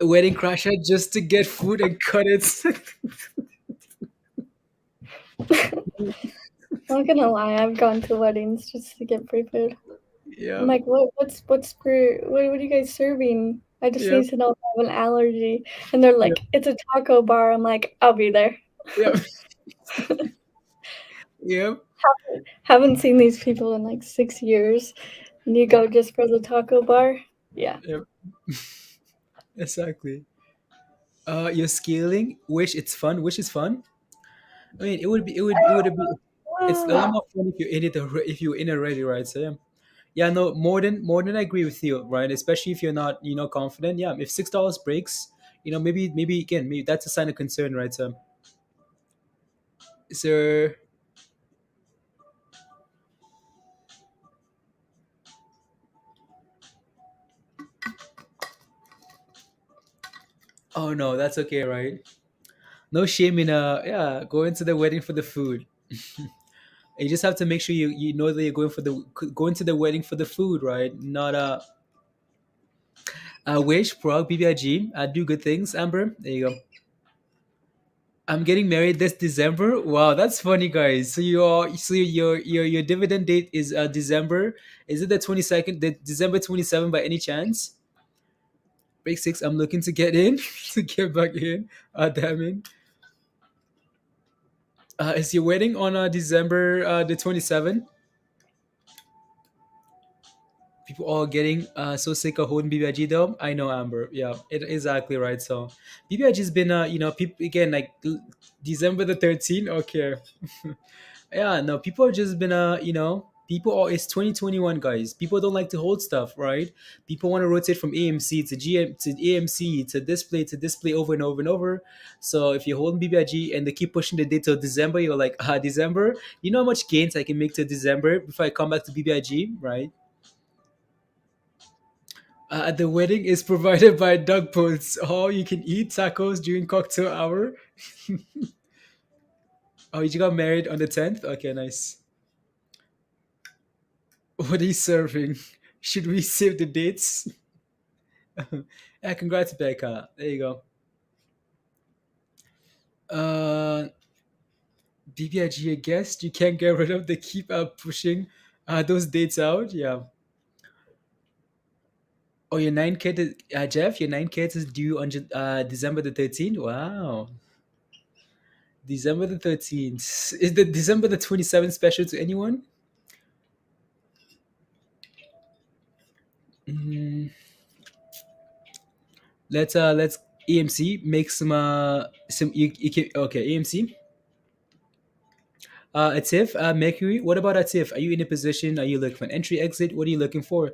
a wedding crasher just to get food and cut it. I'm not gonna lie, I've gone to weddings just to get free food. Yeah, I'm like, what's for what are you guys serving? I just yeah, need to know if I have an allergy. And they're like, it's a taco bar. I'm like, I'll be there. yeah, yeah. Haven't seen these people in like 6 years. And you go just for the taco bar? Yeah. Yeah. Exactly. You're scaling. Wish is fun. I mean, it would be. It's a lot more fun if you're in it. If you're in already, right? So yeah, yeah. No, more than I agree with you, right? Especially if you're not, confident. Yeah, if $6 breaks, maybe again, maybe that's a sign of concern, right? So, so oh no, that's okay, right? No shame in going to the wedding for the food. You just have to make sure you know that you're going to the wedding for the food, right? Not a wish, prog, BBIG. Do good things, Amber. There you go. I'm getting married this December. Wow, that's funny, guys. Your dividend date is December. Is it the 22nd? The December 27 by any chance? Break six. I'm looking to get in to get back in. Damn it. Is your wedding on December the 27th? People all getting so sick of holding BBIG though. I know, Amber. Yeah, exactly right. So BBIG has been people again like December the 13th. Okay. Yeah, no, people have just been people are it's 2021, guys. People don't like to hold stuff, right? People want to rotate from AMC to GM to AMC to display over and over and over. So if you're holding BBIG and they keep pushing the date till December, you're like, December, you know how much gains I can make to December before I come back to BBIG, right? The wedding is provided by Doug Posts. Oh, you can eat tacos during cocktail hour. Oh, you got married on the 10th? Okay, nice. What are you serving? Should we save the dates? Yeah, congrats, Becca. There you go. BBIG, I guess you can't get rid of. They keep pushing those dates out. Yeah. Oh, your 9K, Jeff, your 9K is due on December the 13th. Wow. December the 13th. Is the December the 27th special to anyone? Mm, let's AMC make some okay, AMC. Atif, Mercury, what about Atif? Are you in a position? Are you looking for an entry exit? What are you looking for?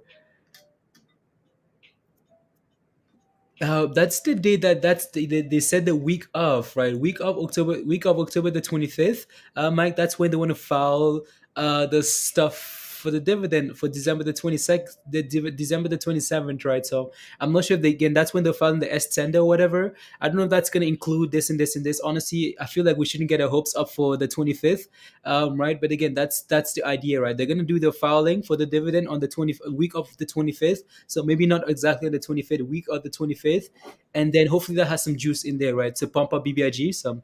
That's the day they said the week of, right? Week of October the 25th. Mike, that's when they want to file the stuff for the dividend for December the 22nd, December the 27th, right? So I'm not sure if they, again, that's when they're filing the S tender or whatever. I don't know if that's going to include this and this and this. Honestly, I feel like we shouldn't get our hopes up for the 25th, right? But again, that's the idea, right? They're going to do the filing for the dividend on the week of the 25th. So maybe not exactly the 25th, week of the 25th. And then hopefully that has some juice in there, right? To pump up BBIG. So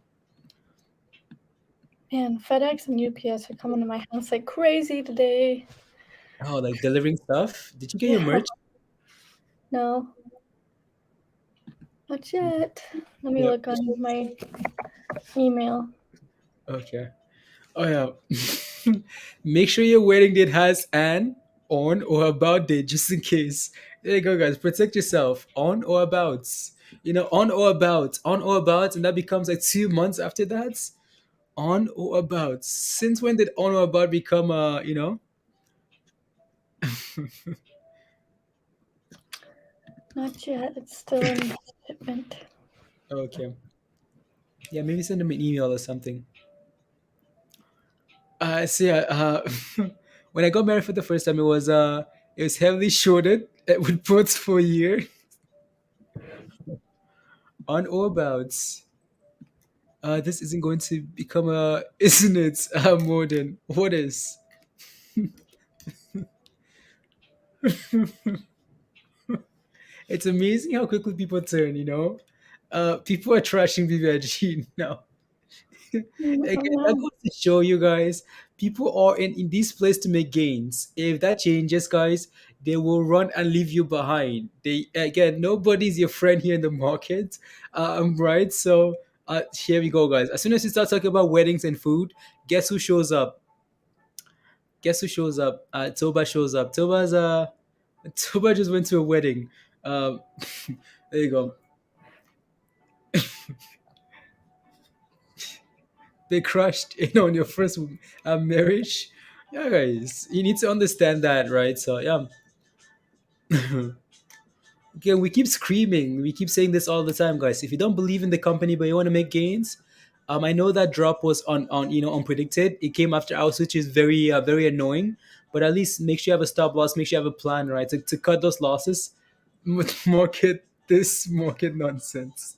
Man, FedEx and UPS are coming to my house like crazy today. oh, like delivering stuff. Did you get your Yeah. merch? No. Not yet. Let me Yeah. look on my email. Okay. Oh yeah. Make sure your wedding date has an on or about date just in case. There you go, guys. Protect yourself. On or about. On or about. On or about, and that becomes like 2 months after that. On or about. Since when did on or about become Not yet. It's still in shipment. Okay. Yeah, maybe send them an email or something. So yeah, when I got married for the first time, it was heavily shorted with puts for a year on or about. This isn't going to become a, isn't it? More than what is? It's amazing how quickly people turn. People are trashing BBIG now. Again, that goes to show you guys, people are in this place to make gains. If that changes, guys, they will run and leave you behind. They again, nobody's your friend here in the market, right? So here we go, guys. As soon as you start talking about weddings and food, guess who shows up? Guess who shows up? Toba shows up. Toba just went to a wedding. Um, there you go. They crushed in on your first marriage. Yeah, guys, you need to understand that, right? So yeah. Again, we keep screaming, we keep saying this all the time, guys. If you don't believe in the company but you want to make gains, I know that drop was on unpredicted. It came after hours, which is very annoying. But at least make sure you have a stop loss. Make sure you have a plan, right, to cut those losses. Market nonsense.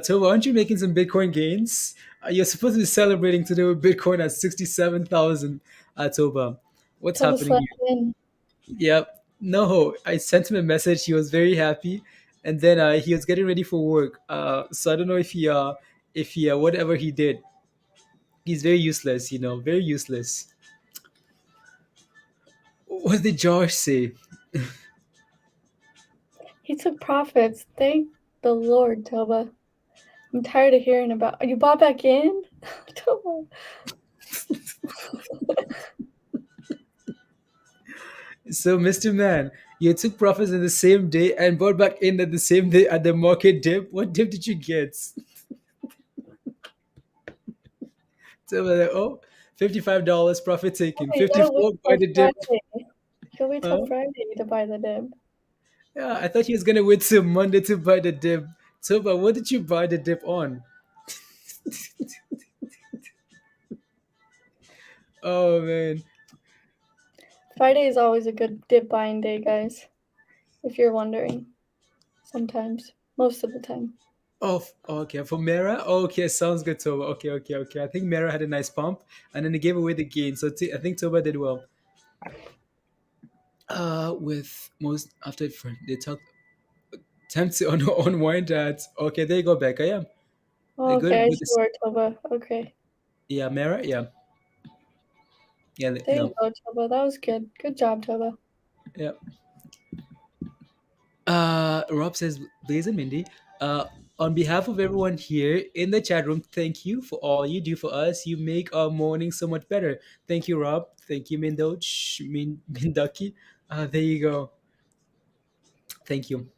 So aren't you making some Bitcoin gains? You're supposed to be celebrating today with Bitcoin at 67,000 Toba. What's Toba happening slept here? in. Yep. No, I sent him a message. He was very happy, and then he was getting ready for work. So I don't know if he whatever he did, he's very useless. Very useless. What did Josh say? He took profits. Thank the Lord, Toba. I'm tired of hearing about. You bought back in, Toba. So, Mr. Man, you took profits in the same day and bought back in at the same day at the market dip. What dip did you get? So we're like, oh, $55 profit taken. Oh, you gotta wait 54 by till the dip. Friday. You gotta wait till Huh? Friday to buy the dip. Yeah, I thought he was gonna wait till Monday to buy the dip. So, but what did you buy the dip on? Oh man. Friday is always a good dip buying day, guys. If you're wondering. Sometimes. Most of the time. Oh, okay. For Mera, okay, sounds good, Toba. Okay. I think Mera had a nice pump, and then they gave away the gain. So I think Toba did well. With most after they talk time to unwind that. Okay, there you go, Becca. Yeah, Oh, good okay, I with see this. where Toba. Okay. Yeah, Mera. Yeah, yeah, There you go, Toba. That was good. Good job, Toba. yeah. Rob says, Blaze and Mindy, on behalf of everyone here in the chat room, thank you for all you do for us. You make our morning so much better. Thank you, Rob. Thank you, Minducky. There you go. Thank you.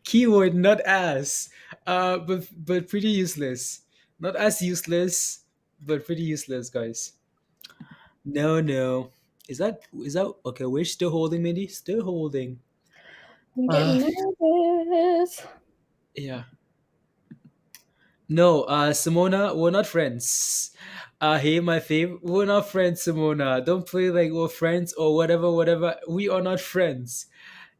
Keyword, not as, but pretty useless. Not as useless, but pretty useless, guys. No. Is that okay? We're still holding, Mindy. Still holding. I'm Uh, getting nervous. yeah. No, Simona, we're not friends. Hey, my fave, we're not friends, Simona. Don't play like we're friends or whatever. We are not friends.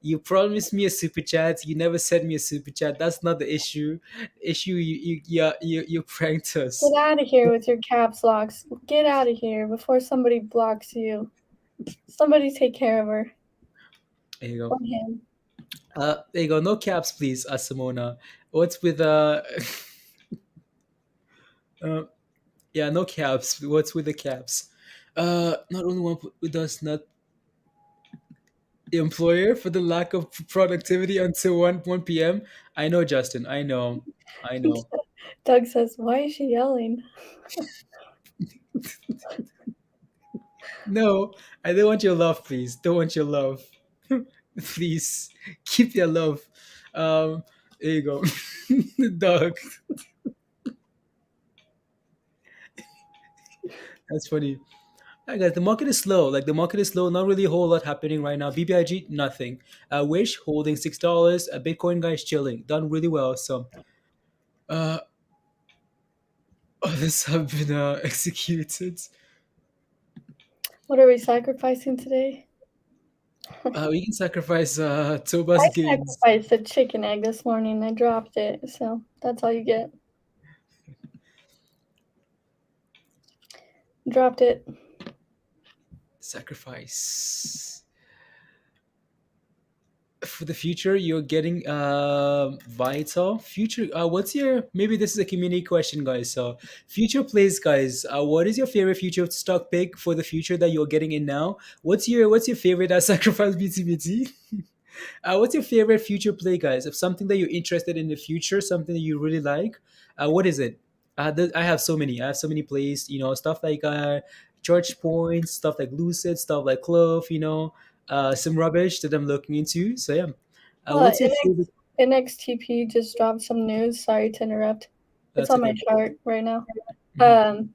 You promised me a super chat. You never sent me a super chat. That's not the issue. Issue, you pranked us. Get out of here with your caps locks. Get out of here before somebody blocks you. Somebody take care of her. There you Or go. him. There you go. No caps, please, Simona. What's with uh, yeah, no caps. What's with the caps? Not only one with us, not employer for the lack of productivity until 1 p.m. I know, Justin. I know. Doug says, why is she yelling? No, I don't want your love, please. Don't want your love. Please keep your love. There you go. Dog. That's funny. Hi guys, the market is slow. Like the market is slow. Not really a whole lot happening right now. BBIG, nothing. Wish holding $6. Bitcoin guys chilling. Done really well. So uh others have been executed. What are we sacrificing today? We can sacrifice I Toba's gains. sacrificed a chicken egg this morning. I dropped it. So that's all you get. Dropped it. Sacrifice. For the future, you're getting vital future. What's your, maybe this is a community question, guys? So future plays, guys. What is your favorite future stock pick for the future that you're getting in now? What's your favorite sacrifice BTBT? What's your favorite future play, guys? If something that you're interested in the future, something that you really like, what is it? I have so many. I have so many plays. Stuff like charge points, stuff like lucid, stuff like clove. Some rubbish that I'm looking into. So yeah, what's your favorite? NXTP just dropped some news. Sorry to interrupt. It's That's on my okay. chart right now. Mhm.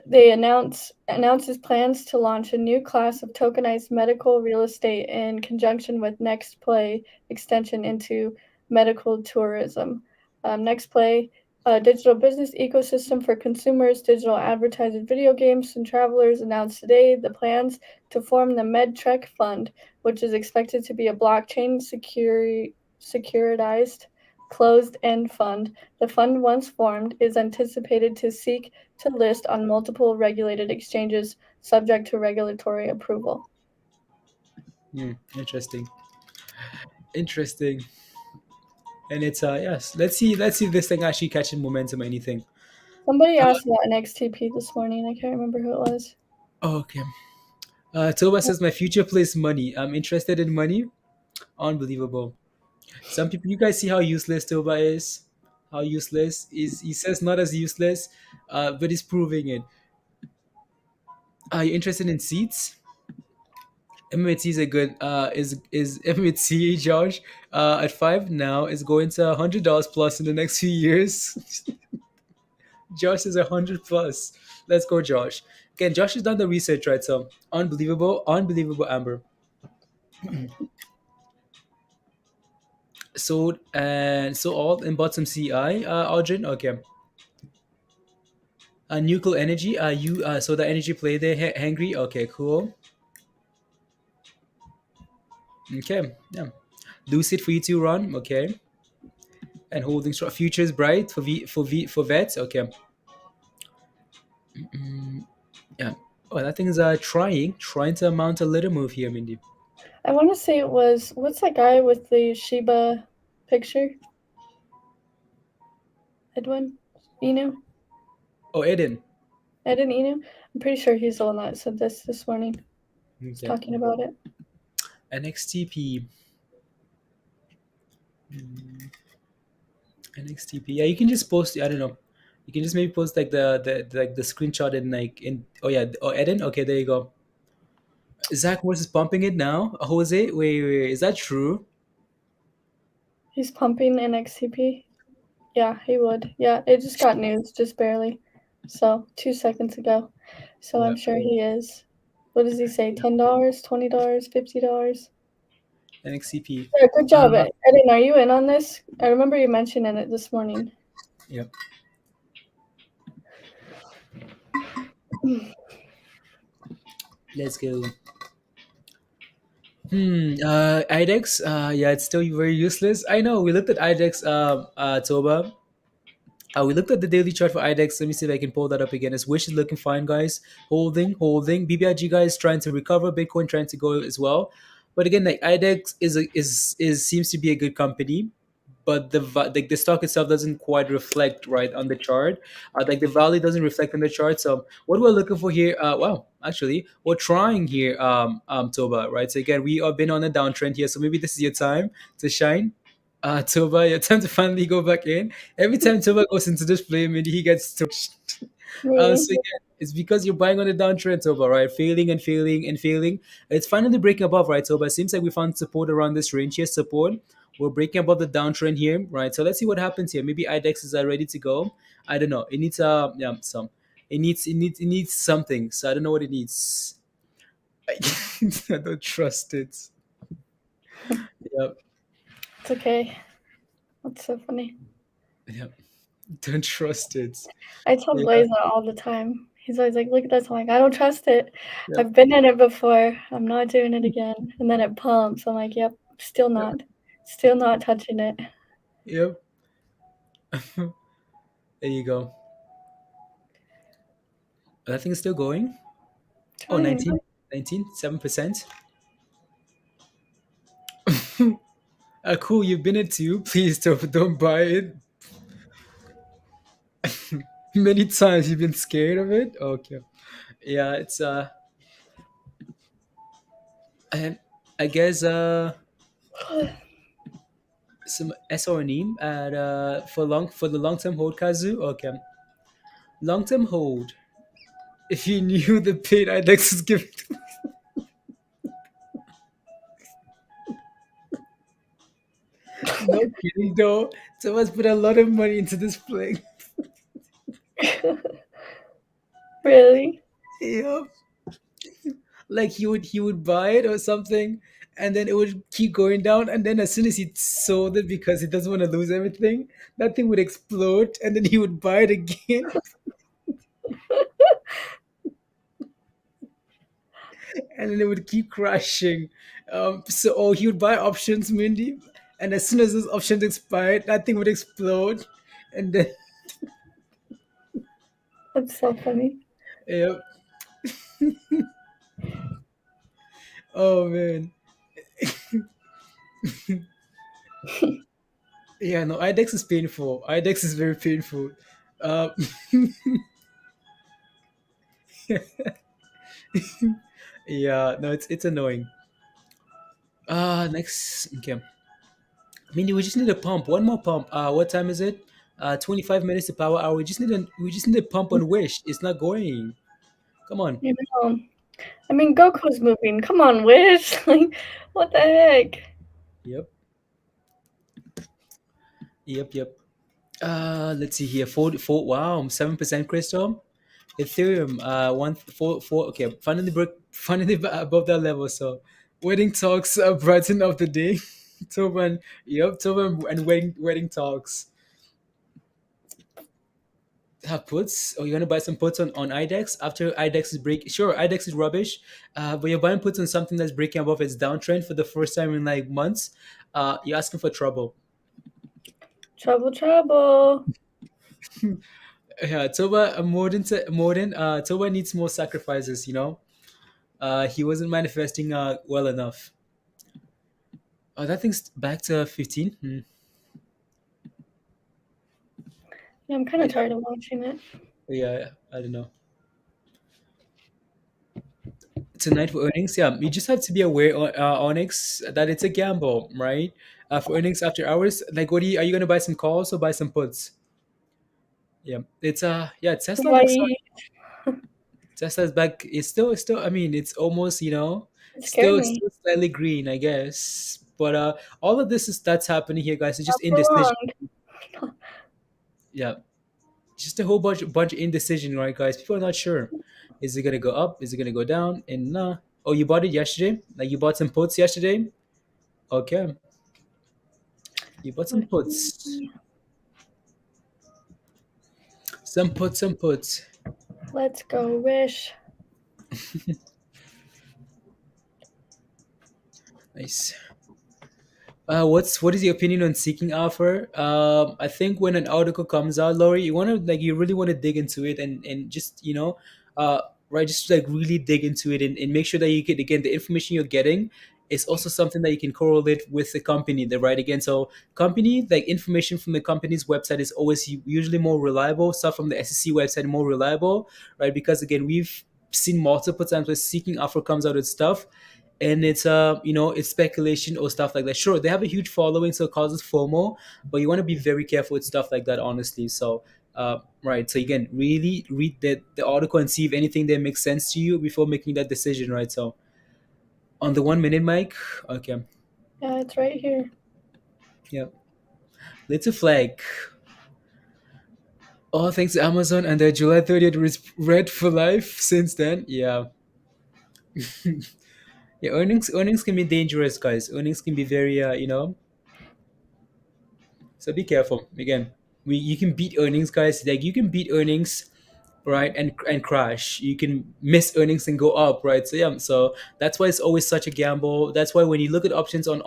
They announces plans to launch a new class of tokenized medical real estate in conjunction with Next Play extension into medical tourism. Next Play, a digital business ecosystem for consumers, digital advertising video games, and travelers, announced today the plans to form the MedTrek Fund, which is expected to be a blockchain securitized closed-end fund. The fund, once formed, is anticipated to seek to list on multiple regulated exchanges subject to regulatory approval. Interesting. Interesting. And it's yes. Let's see if this thing actually catching momentum or anything. Somebody asked about an XTP this morning. I can't remember who it was. Okay. Toba says my future plays money. I'm interested in money. Unbelievable. Some people, you guys see how useless Toba is. How useless is he says not as useless, but he's proving it. Are you interested in seats? MMT is a good is MMT Josh at 5 now is going to $100 plus in the next few years. Josh is 100 plus. Let's go, Josh. Again, Josh has done the research, right? So unbelievable, Amber. So and so all in bottom CI, Audrin. Okay. Nuclear energy. You so the energy play there, hangry. Okay, cool. Okay, yeah. Lucid for you to run. Okay. And holding strong. Future is bright for vets. Okay. Yeah. Oh, that thing is trying to mount a little move here, Mindy. I want to say it was, what's that guy with the Shiba picture? Edwin? Inu? Oh, Eden. Eden Inu? I'm pretty sure he's the one that said this morning. He's Okay. talking about it. NXTP. NXTP. Yeah, you can just post. I don't know. You can just maybe post like the screenshot in like in. Oh yeah. Oh, Eden. Okay, there you go. Zach versus pumping it now. Jose, wait. Is that true? He's pumping an XCP. Yeah, he would. Yeah, it just got news, just barely. So 2 seconds ago. So Yeah. I'm sure he is. What does he say? $10, $20, $50? NXTP. Yeah, good job. Eden, are you in on this? I remember you mentioning it this morning. Yep. Let's go. IDEX. Yeah, it's still very useless. I know. We looked at IDEX. Toba. We looked at the daily chart for IDEX. Let me see if I can pull that up again. Its wish is looking fine, guys. Holding. BBIG guys trying to recover. Bitcoin trying to go as well. But again, like IDEX is seems to be a good company, but like the stock itself doesn't quite reflect right on the chart. Like the value doesn't reflect on the chart. So what we're looking for here, well, actually, we're trying here, Toba, right? So again, we have been on a downtrend here. So maybe this is your time to shine. Toba, your time to finally go back in. Every time Toba goes into this play, maybe he gets touched. So again, it's because you're buying on the downtrend, Toba, right? Failing and failing and failing. It's finally breaking above, right, Toba? It seems like we found support around this range here. Support. We're breaking above the downtrend here, right? So let's see what happens here. Maybe IDEX is ready to go. I don't know. It needs it needs something. So I don't know what it needs. I don't trust it. Yep. It's okay. That's so funny. Yep. Don't trust it. I tell Yeah. Blaze that all the time. He's always like, look at this. I'm like, I don't trust it. Yep. I've been in it before. I'm not doing it again. And then it pumps. I'm like, yep, still not. Still not touching it. Yep. There you go. That thing is still going. Oh, Trying. 7%. Cool, you've been it too. Please don't buy it. Many times you've been scared of it. Okay. Yeah, it's and I guess some SRNE at for the long term hold, Kazu. Okay. Long term hold. If you knew the pain IDEX is giving to no kidding though. Someone's put a lot of money into this play. Really? Yep. Like he would buy it or something, and then it would keep going down, and then as soon as he sold it because he doesn't want to lose everything, that thing would explode, and then he would buy it again. And then it would keep crashing. So he would buy options, Mindy, and as soon as those options expired, that thing would explode, and then That's so funny. yep. Oh man. Yeah, no, IDEX is painful. IDEX is very painful. Uh, yeah, no, it's annoying. Next, okay. Mindy, we just need a pump. One more pump. What time is it? 25 minutes to power hour. We just need a pump on Wish. It's not going. Come on. You know, I mean, GOCO's moving. Come on, Wish. Like, what the heck? Yep. Yep. Let's see here. Four. Wow, 7% crystal. Ethereum. 1 4 4. Okay, finally above that level. So, wedding talks. Brighton of the day. Toban. Yep. Toban and wedding talks. Have puts, or you want to buy some puts on IDEX after IDEX is break. Sure, IDEX is rubbish, but you're buying puts on something that's breaking above its downtrend for the first time in like months. You're asking for trouble. Trouble. Yeah, Toba Toba needs more sacrifices. He wasn't manifesting well enough. Oh, that thing's back to 15. Yeah, I'm kind of Yeah. tired of watching it. Yeah, I don't know. Tonight for earnings, yeah, you just have to be aware on Onyx that it's a gamble, right? For earnings after hours, like, are you gonna buy some calls or buy some puts? Yeah, yeah, Tesla looks Why? Tesla's back. It's still. I mean, it's almost It scared still me. still slightly green, I guess. But all of this is that's happening here, guys. It's Not just for indecision. long. Yeah, just a whole bunch of indecision, right, guys? People are not sure. Is it gonna go up? Is it gonna go down? And oh, you bought it yesterday? Like you bought some puts yesterday? Okay, you bought some puts. Some puts. Let's go, Wish. Nice. What is your opinion on seeking offer? I think when an article comes out, Laurie, you really want to dig into it and just uh, right, just like really dig into it and make sure that you get again the information you're getting is also something that you can correlate with the company. The right again, so company like information from the company's website is always usually more reliable. Stuff from the SEC website more reliable, right? Because again, we've seen multiple times where seeking offer comes out with stuff and it's speculation or stuff like that. Sure, they have a huge following, so it causes FOMO, but you want to be very careful with stuff like that, honestly. So right, so again, really read the article and see if anything there makes sense to you before making that decision, right? So on the 1 minute mic. Okay. Yeah, it's right here. Yeah, little flag. Oh, thanks to Amazon and their July 30th red for life since then. Yeah. Yeah, earnings can be dangerous, guys. Earnings can be very so be careful. Again, you can beat earnings, guys. Like you can beat earnings, right, and crash. You can miss earnings and go up, right? So yeah, so that's why it's always such a gamble. That's why when you look at options on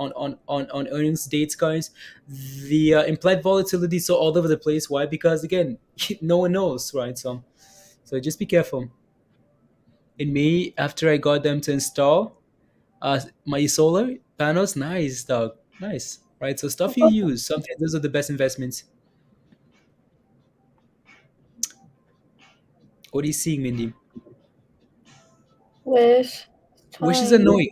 earnings dates, guys, the implied volatility is so all over the place. Why? Because again, no one knows, right? So just be careful. In May, after I got them to install my solar panels, nice, dog, nice, right? So stuff you use, sometimes those are the best investments. What are you seeing, Mindy? Wish. Wish is Trying.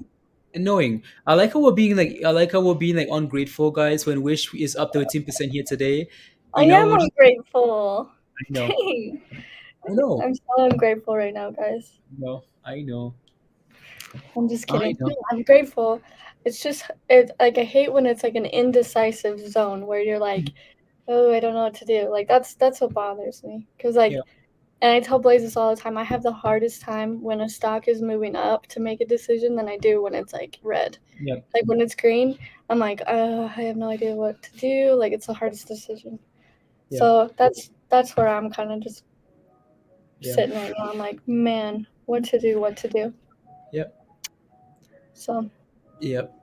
annoying. I like how we're being like ungrateful, guys. When Wish is up 13% here today, I am we're just, ungrateful. I know, Dang. I know, I'm so ungrateful right now, guys. no, I know, I'm just I kidding. know. I'm grateful. It's just like I hate when it's like an indecisive zone where you're like, oh, I don't know what to do. Like that's what bothers me. Cause like, Yeah, and I tell Blaze this all the time. I have the hardest time when a stock is moving up to make a decision than I do when it's like red. yeah, Like when it's green, I'm like, I have no idea what to do. Like it's the hardest decision. yeah, So that's where I'm kind of just yeah, sitting right now. I'm like, man, what to do? yeah. So Yep.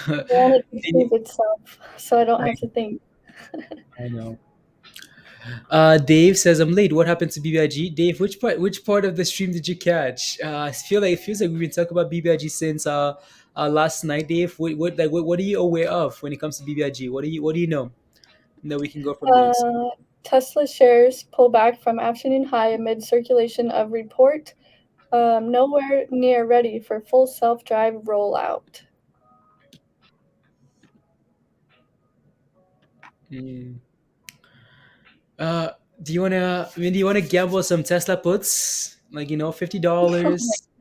want it to Dave- prove itself, so I don't I, have to think. I know. Dave says I'm late. What happened to BBIG? Dave, which part of the stream did you catch? I feel like it feels like we've been talking about BBIG since last night. Dave, what are you aware of when it comes to BBIG? What do you know? And then we can go from there. Tesla shares pull back from afternoon high amid circulation of report. Nowhere near ready for full self-drive rollout. Mm. Uh, do you wanna gamble some Tesla puts? Like Oh $50,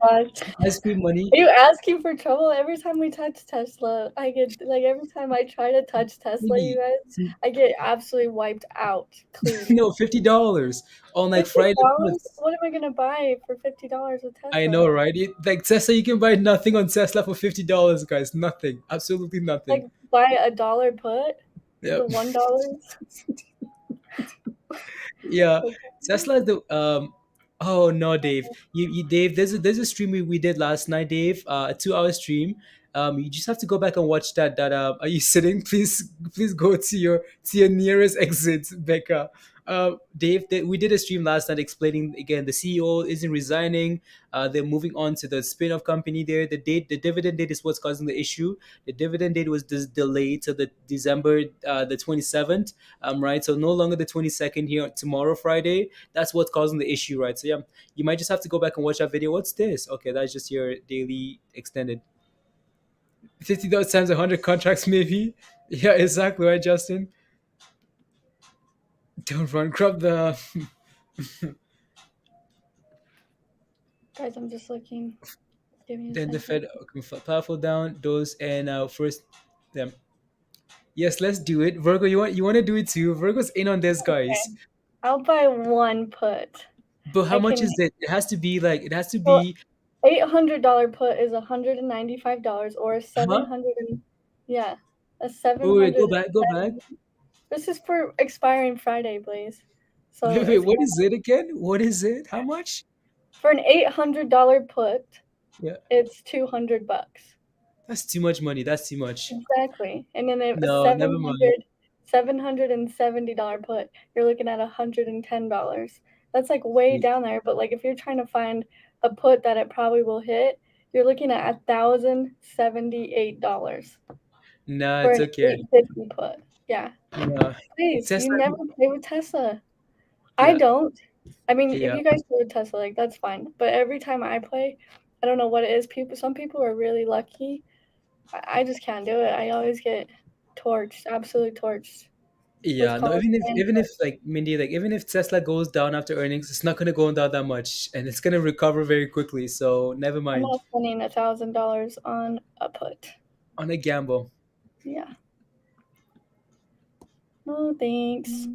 my gosh. ice cream money. Are you asking for trouble? Every time we touch Tesla, I get like every time I try to touch Tesla, you Maybe guys, I get absolutely wiped out clean. no $50 on like Friday $50? puts. What am I gonna buy for $50 with I Tesla? know, right? Like Tesla, you can buy nothing on Tesla for $50, guys. Nothing, absolutely nothing. Like buy $1 put Yep. for $1? Yeah, Like, Tesla is the Oh no, Dave. Dave. There's a stream we did last night, Dave. A 2 hour stream. You just have to go back and watch that. Are you sitting? Please go to your nearest exit, Becca. Dave, we did a stream last night explaining again. The CEO isn't resigning. They're moving on to the spin-off company. There, the dividend date is what's causing the issue. The dividend date was delayed to the December the 27th. Right. So no longer the 22nd here tomorrow, Friday. That's what's causing the issue, right? So yeah, you might just have to go back and watch that video. What's this? Okay, that's just your daily extended. $50 times 100 contracts, maybe. Yeah, exactly right, Justin. Don't run, crop the. guys, I'm just looking. Give me a Then the second. Fed powerful down those and first them. Yes, let's do it. Virgo, you want to do it too? Virgo's in on this, guys. Okay. I'll buy one put. But how I much can. is it? It has to be like it has to Well, be. $800 put is $195 or a Huh? 700 yeah, a Wait, 700. go back. This is for expiring Friday, please. So Wait, it's what is it again? What is it? How much? for an $800 put, Yeah, it's $200. that's too much money. That's too much. Exactly. And then a No, never mind. $770 put, you're looking at $110. That's like way down there, but like if you're trying to find a put that it probably will hit, you're looking at $1,078 Nah, for it's an okay. 850 put. Yeah. Yeah, Please, you Tesla. never play with Tesla. I Yeah, don't. I mean, if yeah, you guys play with Tesla, like that's fine. But every time I play, I don't know what it is. Some people are really lucky. I just can't do it. I always get torched, absolutely torched with yeah. No, calls. even if like Mindy, like even if Tesla goes down after earnings, it's not gonna go down that much, and it's gonna recover very quickly. So never I'm mind. not spending $1,000 on a put. On a gamble. Yeah. No thanks.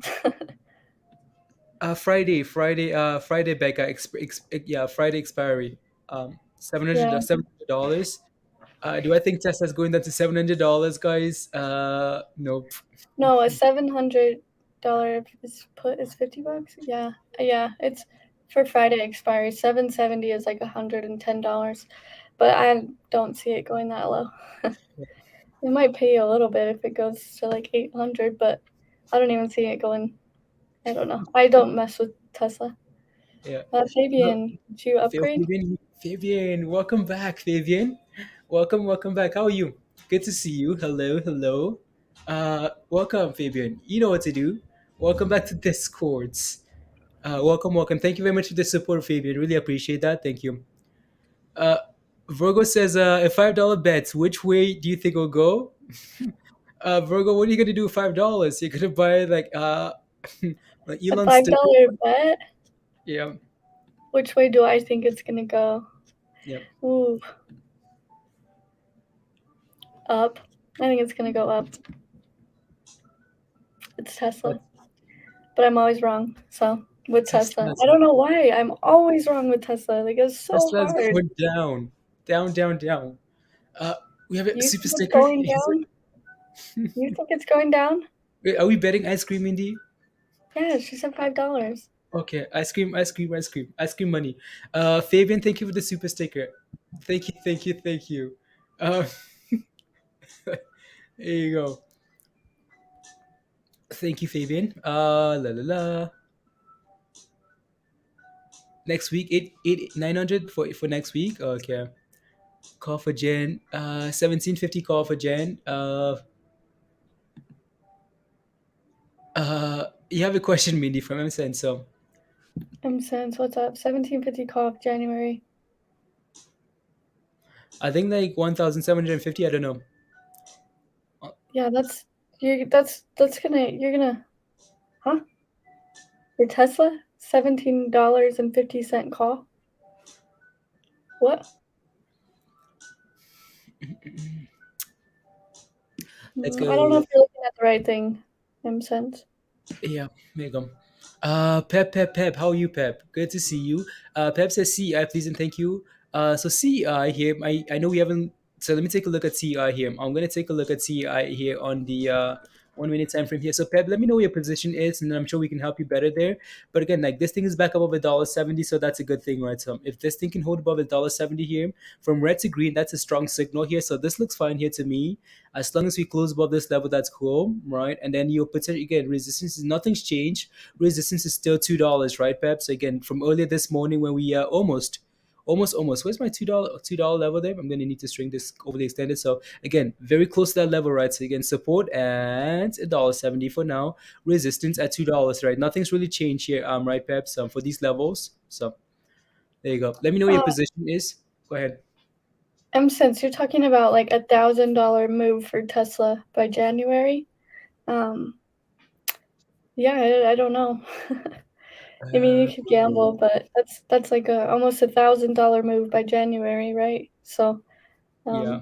Friday, Becca. Yeah, Friday expiry. Seven hundred Yeah. $700. Do I think Tesla's going down to $700, guys? Nope. No, a $700 put is $50. Yeah. Yeah. It's for Friday expiry. 770 is like $110. But I don't see it going that low. It might pay you a little bit if it goes to like 800, but I don't even see it going. I don't know. I don't mess with Tesla. Yeah. Fabian, did you upgrade? Fabian, welcome back, Fabian. Welcome back. How are you? Good to see you. Hello. Welcome, Fabian. You know what to do. Welcome back to Discords. Welcome. Thank you very much for the support, Fabian. Really appreciate that. Thank you. Uh, Virgo says, a $5 bet. Which way do you think will go? Virgo, what are you gonna do with $5? You're gonna buy like like A Elon $5 sticker? bet? Yeah. Which way do I think it's gonna go? Yep. Ooh. Up. I think it's gonna go up. It's Tesla. But I'm always wrong. So with Tesla. I don't know why. I'm always wrong with Tesla. Like it's so Tesla's hard. going down. We have a You super think it's sticker. going down? You think it's going down? Wait, are we betting ice cream, Indy? Yeah, she said $5. Okay, ice cream money. Fabian, thank you for the super sticker. Thank you. Uh, There you go. Thank you, Fabian. La la la. Next week, 900 for next week. Okay. Call for Jen. 1750 call for Jen. You have a question, Mindy, from MSN. So Sense, what's up? 1750 call of January. I think like 1750. I don't know. Yeah, that's gonna huh? Your Tesla? $17.50 call? What? Let's I don't know go. if you're looking at the right thing, Sense. Yeah, there you go. Pep, how are you, Pep? Good to see you. Pep says CEI, please and thank you. So CEI here, I know we haven't. So let me take a look at CEI here. I'm gonna take a look at CEI here on the 1 minute time frame here. So Pep, let me know what your position is, and then I'm sure we can help you better there. But again, like this thing is back above $1.70, so that's a good thing, right? So if this thing can hold above $1.70 here, from red to green, that's a strong signal here. So this looks fine here to me. As long as we close above this level, that's cool, right? And then your potential again, resistance is nothing's changed. Resistance is still $2, right, Pep? So again, from earlier this morning when we almost. Where's my $2 level there? I'm gonna need to string this overly extended. So again, very close to that level, right? So again, support at $1.70 for now. Resistance at $2, right? Nothing's really changed here, right, Pep? So for these levels. So there you go. Let me know what your position is. Go ahead. Sense, you're talking about like $1,000 move for Tesla by January. Yeah, I don't know. I mean, you could gamble, but that's like almost $1,000 move by January, right? So, Yeah.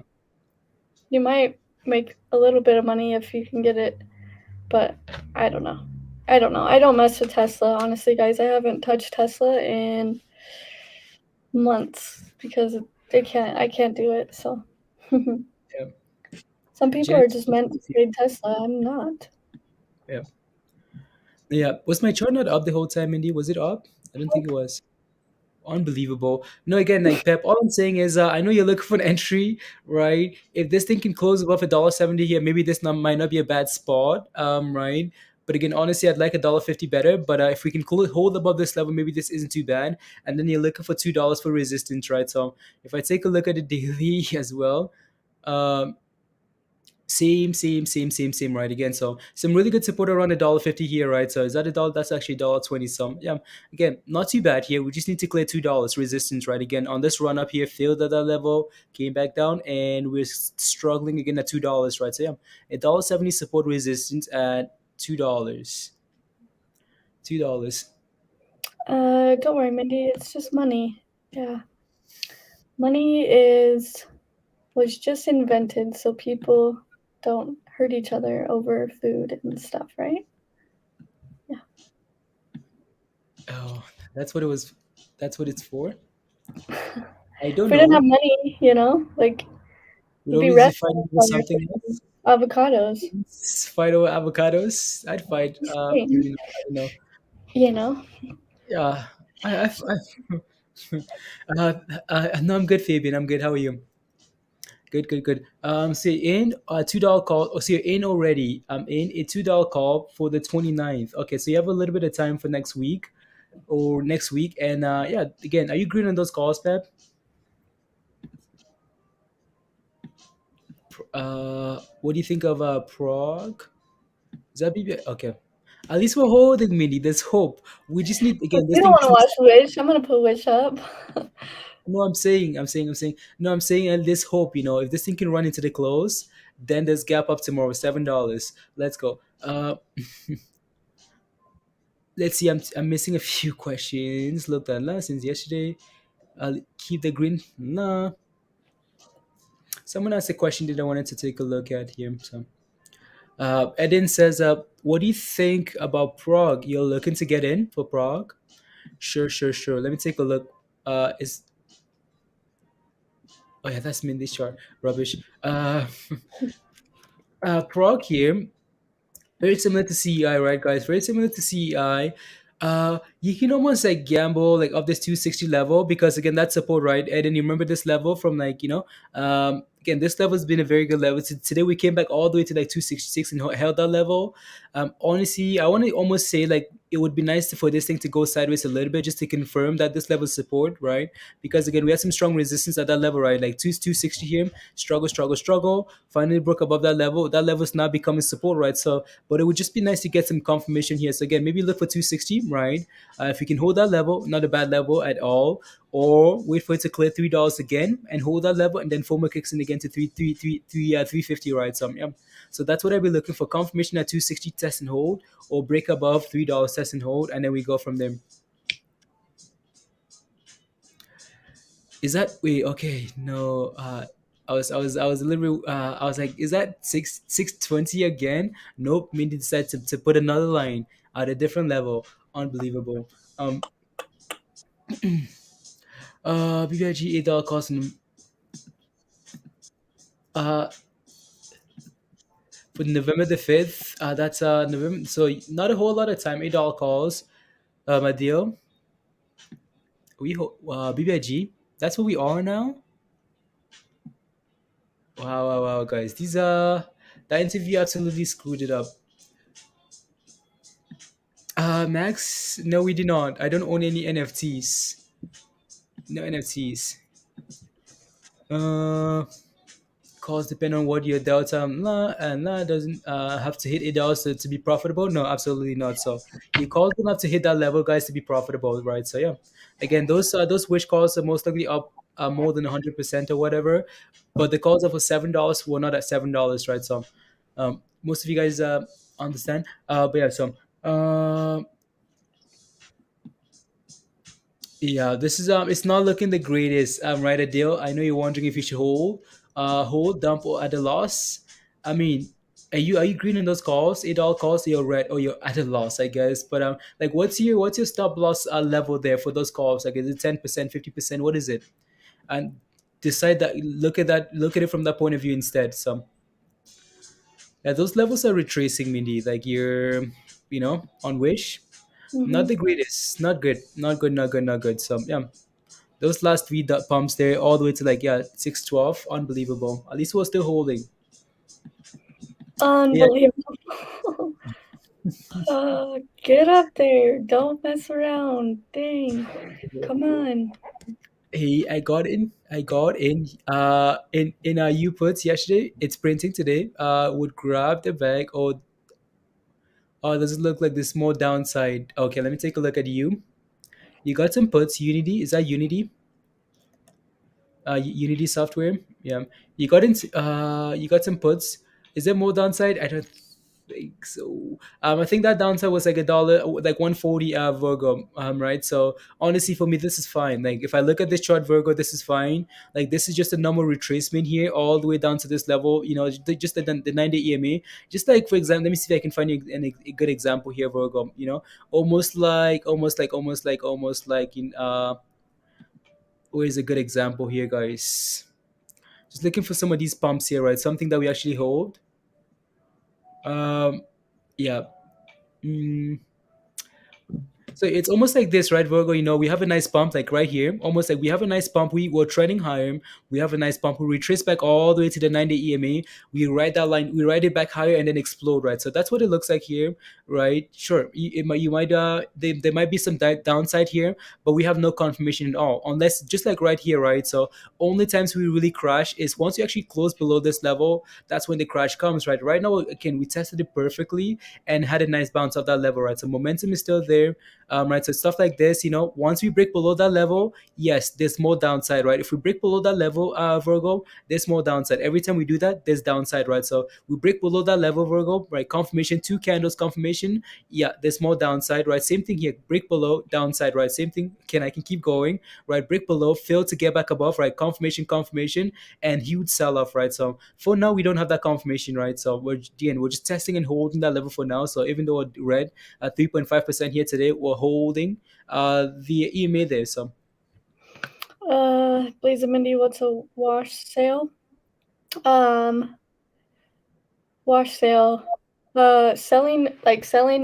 you might make a little bit of money if you can get it, but I don't know. I don't mess with Tesla, honestly, guys. I haven't touched Tesla in months because I can't do it. So, Yeah. some people Jen- are just meant to trade Tesla. I'm not. Yeah. Yeah. Was my chart not up the whole time, Mindy? Was it up? I don't think it was. Unbelievable. No, again, like Pep, all I'm saying is I know you're looking for an entry, right? If this thing can close above $1.70 here, maybe this might not be a bad spot, right? But again, honestly, I'd like $1.50 better. But if we can hold above this level, maybe this isn't too bad. And then you're looking for $2 for resistance, right? So if I take a look at the daily as well, um, same, right? Again, so some really good support around $1.50 here, right? So is that a dollar? That's actually $1.20 some. Yeah, again, not too bad here. We just need to clear $2 resistance, right? Again, on this run up here, failed at that level, came back down, and we're struggling again at $2, right? So yeah, $1.70 support resistance at $2. $2. Don't worry, Mindy. It's just money. Yeah, money was just invented so people don't hurt each other over food and stuff, right? Yeah. Oh, that's what it was. That's what it's for. I If don't we didn't have know. money, like We'd we'd be always be fighting restaurants with on something else. avocados. Fight over avocados. I'd fight. I don't know. You know. Yeah, uh, no, I'm good, Fabian. I'm good. How are you? Good. So you're in a $2 call. Oh, so you're in already. I'm in a $2 call for the 29th. Okay, so you have a little bit of time for next week or next week. And yeah, again, are you green on those calls, Pep? What do you think of Prague? Is that BB? Okay. At least we're holding, Mini. There's hope. We just need again. This You don't thing want to watch Wish. I'm gonna put Wish up. No, I'm saying. No, I'm saying, and this hope, if this thing can run into the close, then there's gap up tomorrow, $7. Let's go. Let's see. I'm missing a few questions. Look at that since yesterday. I'll keep the green. Nah. Someone asked a question that I wanted to take a look at here. So, Eden says, "What do you think about Prague? You're looking to get in for Prague? Sure. Let me take a look. Is Oh yeah, that's Mindy's chart. Rubbish. Prague here, very similar to CEI, right, guys? Very similar to CEI. You can almost like gamble like up this 260 level because again that's support, right? And then you remember this level from like again, this level has been a very good level. Today we came back all the way to like 266 and held that level. Honestly, I want to almost say like it would be nice for this thing to go sideways a little bit just to confirm that this level is support, right? Because again, we had some strong resistance at that level, right? Like 260 here, struggle. Finally broke above that level. That level is now becoming support, right? So, but it would just be nice to get some confirmation here. So again, maybe look for 260, right? If you can hold that level, not a bad level at all, or wait for it to clear $3 again and hold that level, and then FOMO kicks in again to 350, right? So yeah, so that's what I'd be looking for: confirmation at 260, test and hold, or break above $3, test and hold, and then we go from there. Is that wait? Okay, no. I was a little bit. I was like, is that 620 again? Nope. Mindy decided to put another line at a different level. Unbelievable. BBIG $8 cost and uh for November the 5th. That's November. So not a whole lot of time. $8 calls. My deal. BBIG. That's what we are now. Wow, guys. These that interview absolutely screwed it up. Max, no, we did not. I don't own any NFTs. No NFTs. Uh, Calls depend on what your delta and doesn't have to hit $8 to be profitable. No, absolutely not. So your calls don't have to hit that level, guys, to be profitable, right? So yeah, again, those wish calls are most likely up more than 100% or whatever, but the calls are for $7 were not at $7, right? So most of you guys understand. But yeah, so. Yeah, this is it's not looking the greatest, right, Adele? I know you're wondering if you should hold, dump, or at a loss. I mean, are you green in those calls? It all calls, you're red or you're at a loss, I guess. But like, what's your stop loss level there for those calls? Like, is it 10%, 50%? What is it? And decide that. Look at it from that point of view instead. So yeah, those levels are retracing, Mindy. Like you're, on wish. Not Hmm. the greatest. Not good. Not good. Not good. Not good. So yeah, those last three pumps there, all the way to like 612, unbelievable. At least we're still holding. Yeah, Unbelievable. Get up there. Don't mess around. Dang. Come on. hey, I got in in our U puts yesterday. It's printing today. Would grab the bag. Oh, does it look like there's more downside? Okay, let me take a look at you. You got some puts. Unity, is that Unity? Unity software. Yeah, you got some puts. Is there more downside? I don't think so. I think that downside was like $1, like 140 Virgo. Right. So honestly, for me, this is fine. Like if I look at this chart, Virgo, this is fine. Like this is just a normal retracement here, all the way down to this level. Just the 9-day EMA. Just like for example, let me see if I can find you a good example here, Virgo. Almost like in where's a good example here, guys? Just looking for some of these pumps here, right? Something that we actually hold. Um, yeah. Mm, So it's almost like this, right, Virgo? We have a nice bump, like right here. Almost like we have a nice bump. We were trending higher. We have a nice bump. We retrace back all the way to the 9-day EMA. We ride that line. We ride it back higher and then explode, right? So that's what it looks like here, right? Sure, there might be some downside here, but we have no confirmation at all, unless just like right here, right? So only times we really crash is once you actually close below this level. That's when the crash comes, right? Right now, again, we tested it perfectly and had a nice bounce off that level, right? So momentum is still there. Right? So stuff like this, once we break below that level, yes, there's more downside, right? If we break below that level, Virgo, there's more downside. Every time we do that, there's downside, right? So we break below that level, Virgo, right? Confirmation, two candles, confirmation, yeah, there's more downside, right? Same thing here, break below, downside, right? Same thing. I can keep going, right? Break below, fail to get back above, right? Confirmation, and huge sell off, right? So for now, we don't have that confirmation, right? So we're just testing and holding that level for now. So even though we're red, 3.5% here today, we're holding the EMA there. So Blaze and Mindy, what's a wash sale? Wash sale. Selling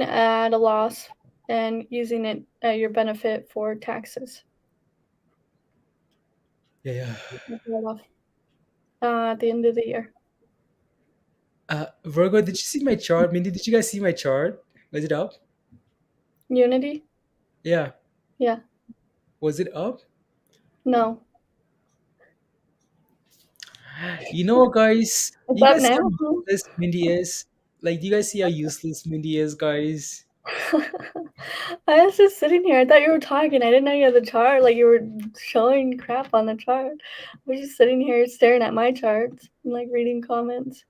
at a loss and using it at your benefit for taxes. yeah. at the end of the year. Virgo, did you see my chart? Mindy, did you guys see my chart? Was it up? Unity? Yeah. Yeah. Was it up? No. You know, guys, It's you up guys see now? how useless Mindy is? Like, do you guys see how useless Mindy is, guys? I was just sitting here. I thought you were talking. I didn't know you had the chart. Like you were showing crap on the chart. I was just sitting here staring at my charts and like reading comments.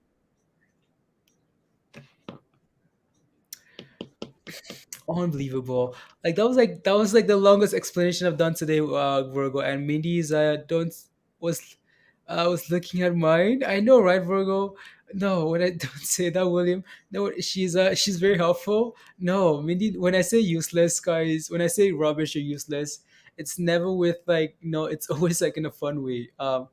Unbelievable. Like that was like the longest explanation I've done today, Virgo. And Mindy's don't was looking at mine. I know, right, Virgo? No, when I don't say that, William. No, she's very helpful. No, Mindy, when I say useless, guys, when I say rubbish or useless, it's never with like no, it's always like in a fun way. Like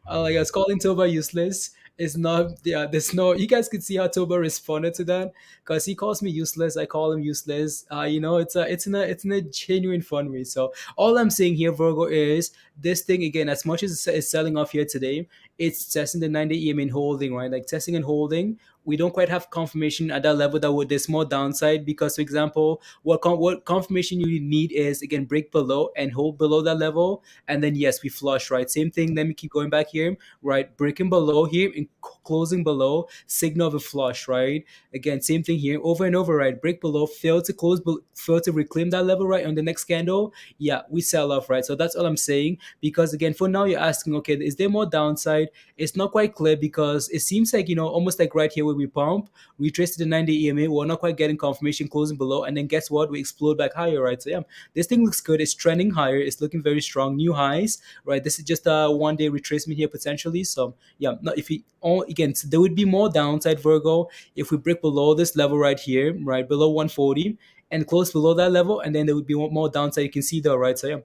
I was calling Toba useless. It's not, yeah, there's no, you guys can see how Toba responded to that because he calls me useless. I call him useless. It's in a genuine fun way. So all I'm saying here, Virgo, is this thing again, as much as it's selling off here today, it's testing the 9-day EMA and holding, right? Like testing and holding. We don't quite have confirmation at that level that there's more downside because, for example, what confirmation you need is again break below and hold below that level, and then yes, we flush, right? Same thing. Let me keep going back here, right? Breaking below here and closing below, signal of a flush, right? Again, same thing here, over and over, right? Break below, fail to close, fail to reclaim that level, right? On the next candle, yeah, we sell off, right? So that's all I'm saying. Because again, for now, you're asking, okay, is there more downside? It's not quite clear because it seems like almost like right here where we pump, we trace to the 9-day EMA, we're not quite getting confirmation closing below, and then guess what? We explode back higher, right? So yeah, this thing looks good. It's trending higher. It's looking very strong. New highs, right? This is just a 1-day retracement here potentially. So yeah, no, if we all again, so there would be more downside, Virgo, if we break below this level right here, right below 140, and close below that level, and then there would be more downside. You can see there, right? So yeah,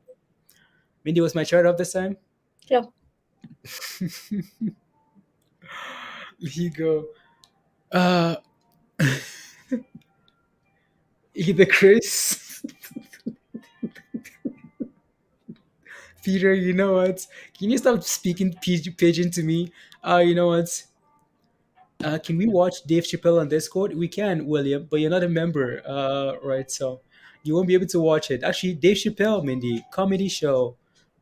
Mindy, was my chart up this time? Yeah. Here you go. Either Chris, Peter, you know what? Can you stop speaking pigeon to me? You know what? Can we watch Dave Chappelle on Discord? We can, William, but you're not a member, right? So you won't be able to watch it. Actually, Dave Chappelle, Mindy, comedy show.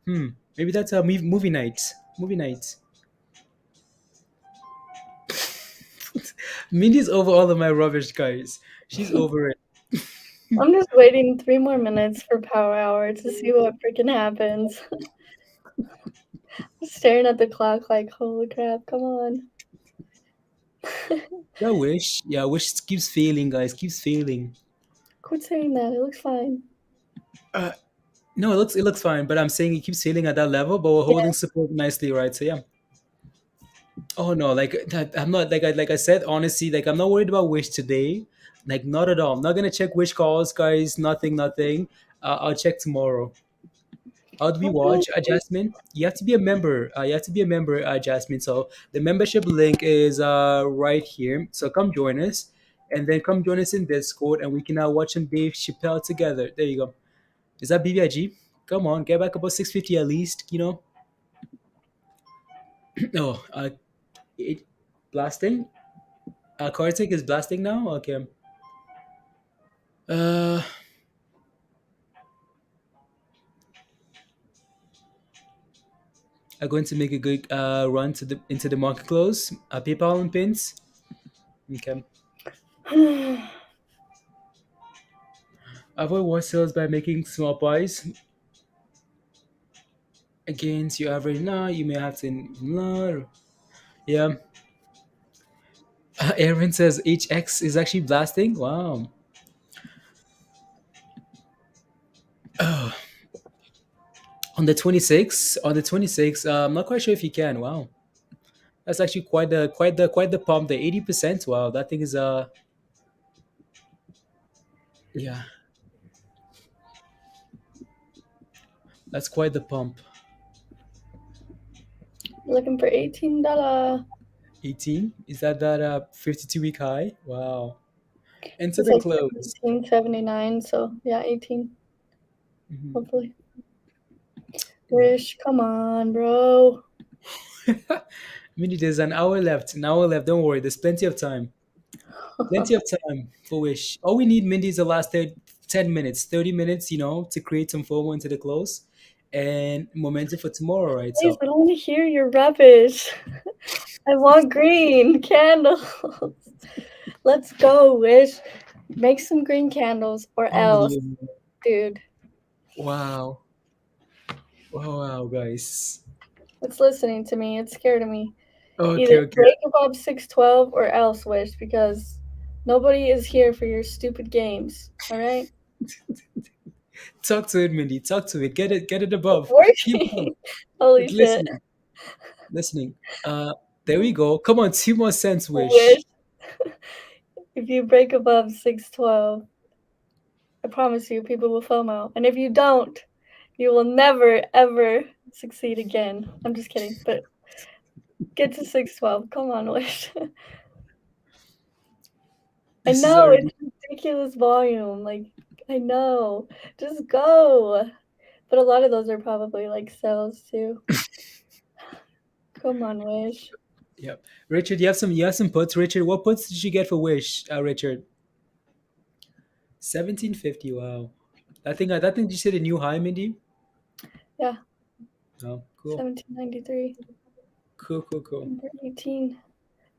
Maybe that's a movie night. Movie night. Mindy's over all of my rubbish, guys. She's over it. I'm just waiting 3 more minutes for power hour to see what freaking happens. Just staring at the clock like, holy crap, come on. Yeah, wish. Yeah, wish keeps failing, guys. Keeps failing. Quit saying that. It looks fine. No, it looks fine, but I'm saying it keeps failing at that level, but we're holding support nicely, right? So yeah. Oh no, like that, I'm not like I said honestly, like I'm not worried about wish today, like not at all. I'm not gonna check wish calls, guys. Nothing. I'll check tomorrow. How do we watch, Jasmine? You have to be a member. You have to be a member, Jasmine. So the membership link is right here. So come join us, and then come join us in Discord, and we can now watch some Dave Chappelle together. There you go. Is that BBIG? Come on, get back about 650 at least. No, it blasting. Kartik is blasting now. Okay. Uh, I'm going to make a good run to the into the market close. PayPal and pins. Okay. Avoid watch sales by making small buys against your average. Now you may have to. Yeah. Aaron says HX is actually blasting. Wow. Oh, on the 26th, I'm not quite sure if you can. Wow. That's actually quite the pump there. 80%. Wow, that thing is yeah, that's quite the pump. Looking for $18. 18? Is that 52-week high? Wow. Into It's the like close. 17.79, so yeah, 18. Mhm. Hopefully. Wish, come on, bro. Mindy, there's an hour left. An hour left. Don't worry. There's plenty of time. Plenty of time for wish. All we need, Mindy, is the last 10 minutes, 30 minutes, to create some FOMO into the close and momentum for tomorrow, right? Please, So, I don't want to hear your rubbish. I want green candles. Let's go, Wish. Make some green candles or else, unbelievable. dude. Wow. Wow, guys. It's listening to me. It's scared of me. Okay, Either okay. break above 612 or else, Wish, because nobody is here for your stupid games. All right? Talk to it, Mindy. Talk to it. Get it above. Keep on. Working. Holy It's shit. listening. There we go. Come on, 2 more cents, wish. Wish. If you break above 612, I promise you, people will FOMO. And if you don't, you will never, ever succeed again. I'm just kidding, but get to 612. Come on, Wish. I This is know, already it's ridiculous volume. Like, I know. Just go. But a lot of those are probably like sales too. Come on, Wish. Yep. Richard, you have some puts. Richard, what puts did you get for wish, Richard? 1750. Wow. I think you said a new high, Mindy. Yeah, Oh, cool. 1793, Cool. number 18.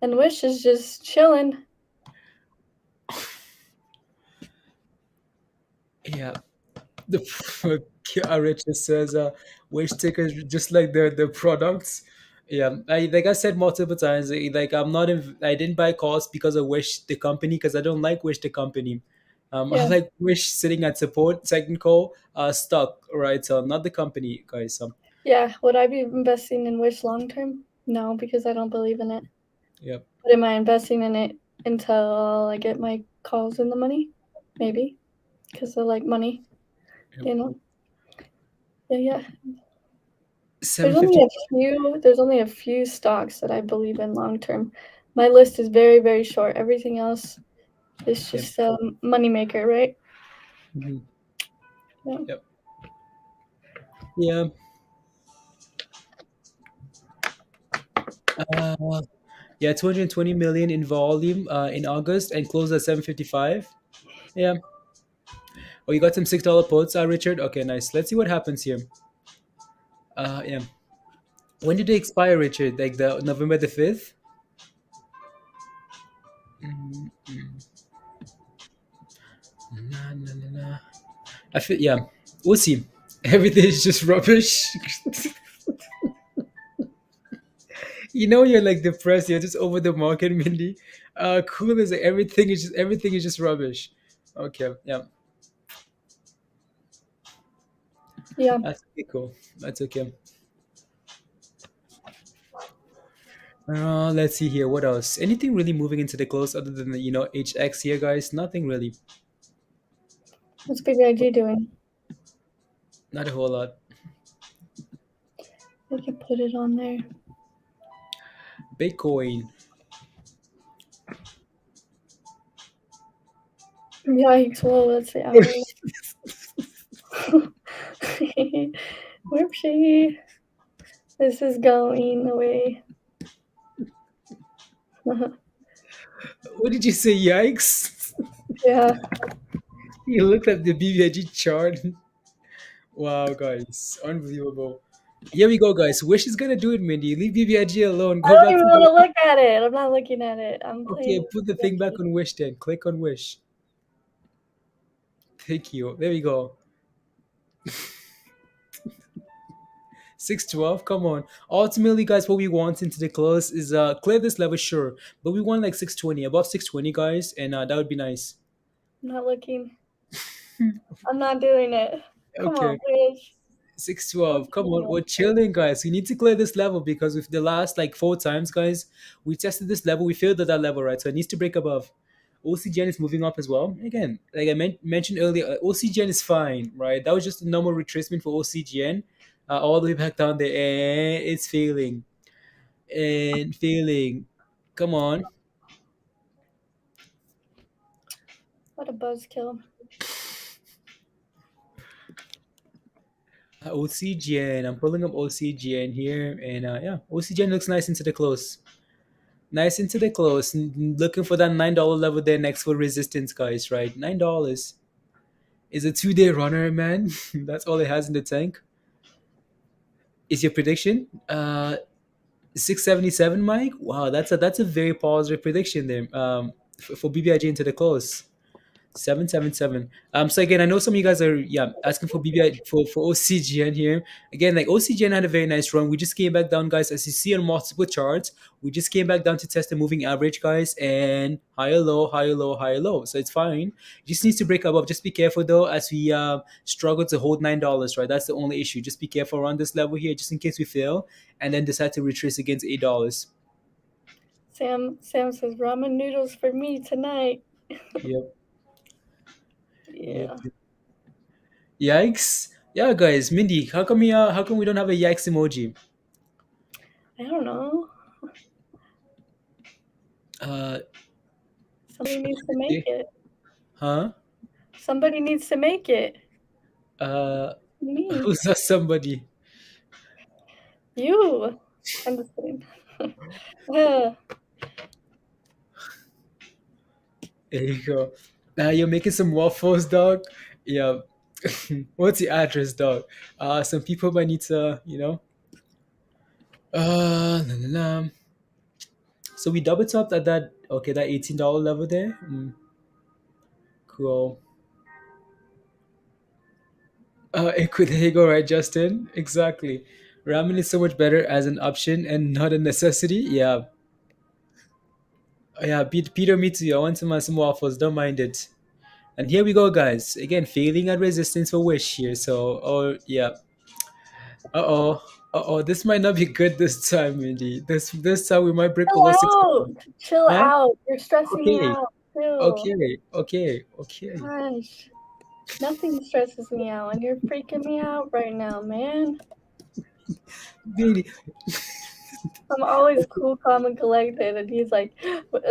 And Wish is just chilling. Yeah. The Richard says wish stickers just like the products. Yeah, like I said multiple times, like I didn't buy calls because of Wish the company because I don't like Wish the company. I Yeah. like Wish sitting at support technical stock, right? So not the company, guys. Yeah, would I be investing in Wish long term? No, because I don't believe in it. Yep. But am I investing in it until I get my calls in the money? Maybe, because I like money. Yep. You know. Yeah. There's 750. only a few stocks that I believe in long term. My list is very, very short. Everything else is just a money maker, right? Mhm. Yeah. Yep. Yeah. Yeah, 220 million in volume in August and closed at 755. Yeah. Oh, you got some $6 puts, Richard? Okay, nice. Let's see what happens here. Yeah. When did they expire, Richard? Like the November the 5th? Mm, Nah, nah, nah, nah. I feel, yeah. We'll see. Everything is just rubbish. You're like depressed. You're just over the market, Mindy. Cool is like, everything is just rubbish. Okay, yeah. Yeah. That's okay, cool. That's okay. Let's see here. What else? Anything really moving into the close other than the, HX here, guys? Nothing really. What's BBIG doing? Not a whole lot. I can put it on there. Bitcoin. Yikes! Well, let's see. Hourly. Whoopsie. This is going away. What did you say? Yikes! Yeah. You looked at the BBIG chart. Wow, guys, unbelievable. Here we go, guys. Wish is gonna do it, Mindy. Leave BBIG alone. I Go don't back even to want the. to look at it. I'm not looking at it. I'm Okay, playing. put the thing back on Wish then. Click on Wish. Thank you. There we go. 612. Come on. Ultimately, guys, what we want into the close is clear this level, sure, but we want like 620, above 620, guys, and that would be nice. I'm not looking. I'm not doing it. Come Okay. on, bitch. 612. Come on, we're chilling, guys. We need to clear this level because with the last like 4 times, guys, we tested this level. We failed at that level, right? So it needs to break above. OCGN is moving up as well. Again, like I mentioned earlier, OCGN is fine, right? That was just a normal retracement for OCGN, all the way back down there, and it's failing and failing. Come on. What a buzzkill. OCGN. I'm pulling up OCGN here, and yeah, OCGN looks nice into the close. Nice into the close. Looking for that $9 level there next for resistance, guys. Right, $9 is a 2-day runner, man. That's all it has in the tank. Is your prediction? 677, Mike. Wow, that's a very positive prediction there. For BBIG into the close. 777. So again, I know some of you guys are asking for BBI for OCGN here. Again, like OCGN had a very nice run. We just came back down, guys. As you see on multiple charts, we just came back down to test the moving average, guys, and higher low, higher low, higher low. So it's fine. Just needs to break above. Just be careful though, as we struggle to hold $9. Right, that's the only issue. Just be careful around this level here, just in case we fail, and then decide to retrace against $8. Sam says ramen noodles for me tonight. Yep. Yeah. Yep. Yikes! Yeah, guys, Mindy, how come we don't have a yikes emoji? I don't know. Uh, Somebody needs to make it. huh? Somebody needs to make it. Me. Who's that somebody? You. I'm just kidding. There you go. You're making some waffles, dog. Yeah. What's your address, dog? Some people might need to, La, la, la. So we double tapped at that. Okay, that $18 level there. Cool. There you go, right, Justin? Exactly. Ramen is so much better as an option and not a necessity. Yeah. Yeah, Peter, me too. I want some waffles. Don't mind it. And here we go, guys. Again, failing at resistance for Wish here. So, oh, yeah. Uh-oh. Uh-oh. This might not be good this time, Mindy. This time we might break below 6. Chill Huh? out. You're stressing me Okay. out, too. Okay. Gosh. Nothing stresses me out, and you're freaking me out right now, man. Mindy. I'm always cool, calm, and collected, and he's like,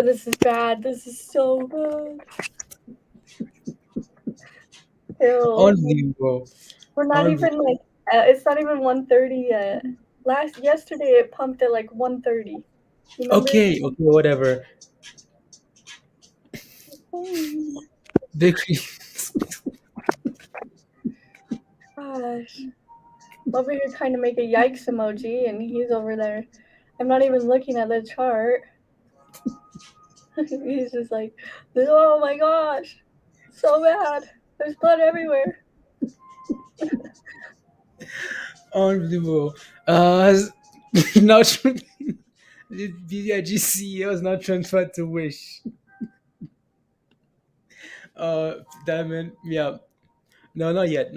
this is bad. This is so bad. Ew. Unbelievable. We're not even like, it's not even 1:30 yet. Yesterday it pumped at like 1:30. Okay, whatever. Big Gosh. I'm over here trying to make a yikes emoji, and he's over there. I'm not even looking at the chart. He's just like, oh my gosh, so bad. There's blood everywhere. Unbelievable. Now the BBIG CEO is not transferred to Wish. Diamond, yeah. No, not yet.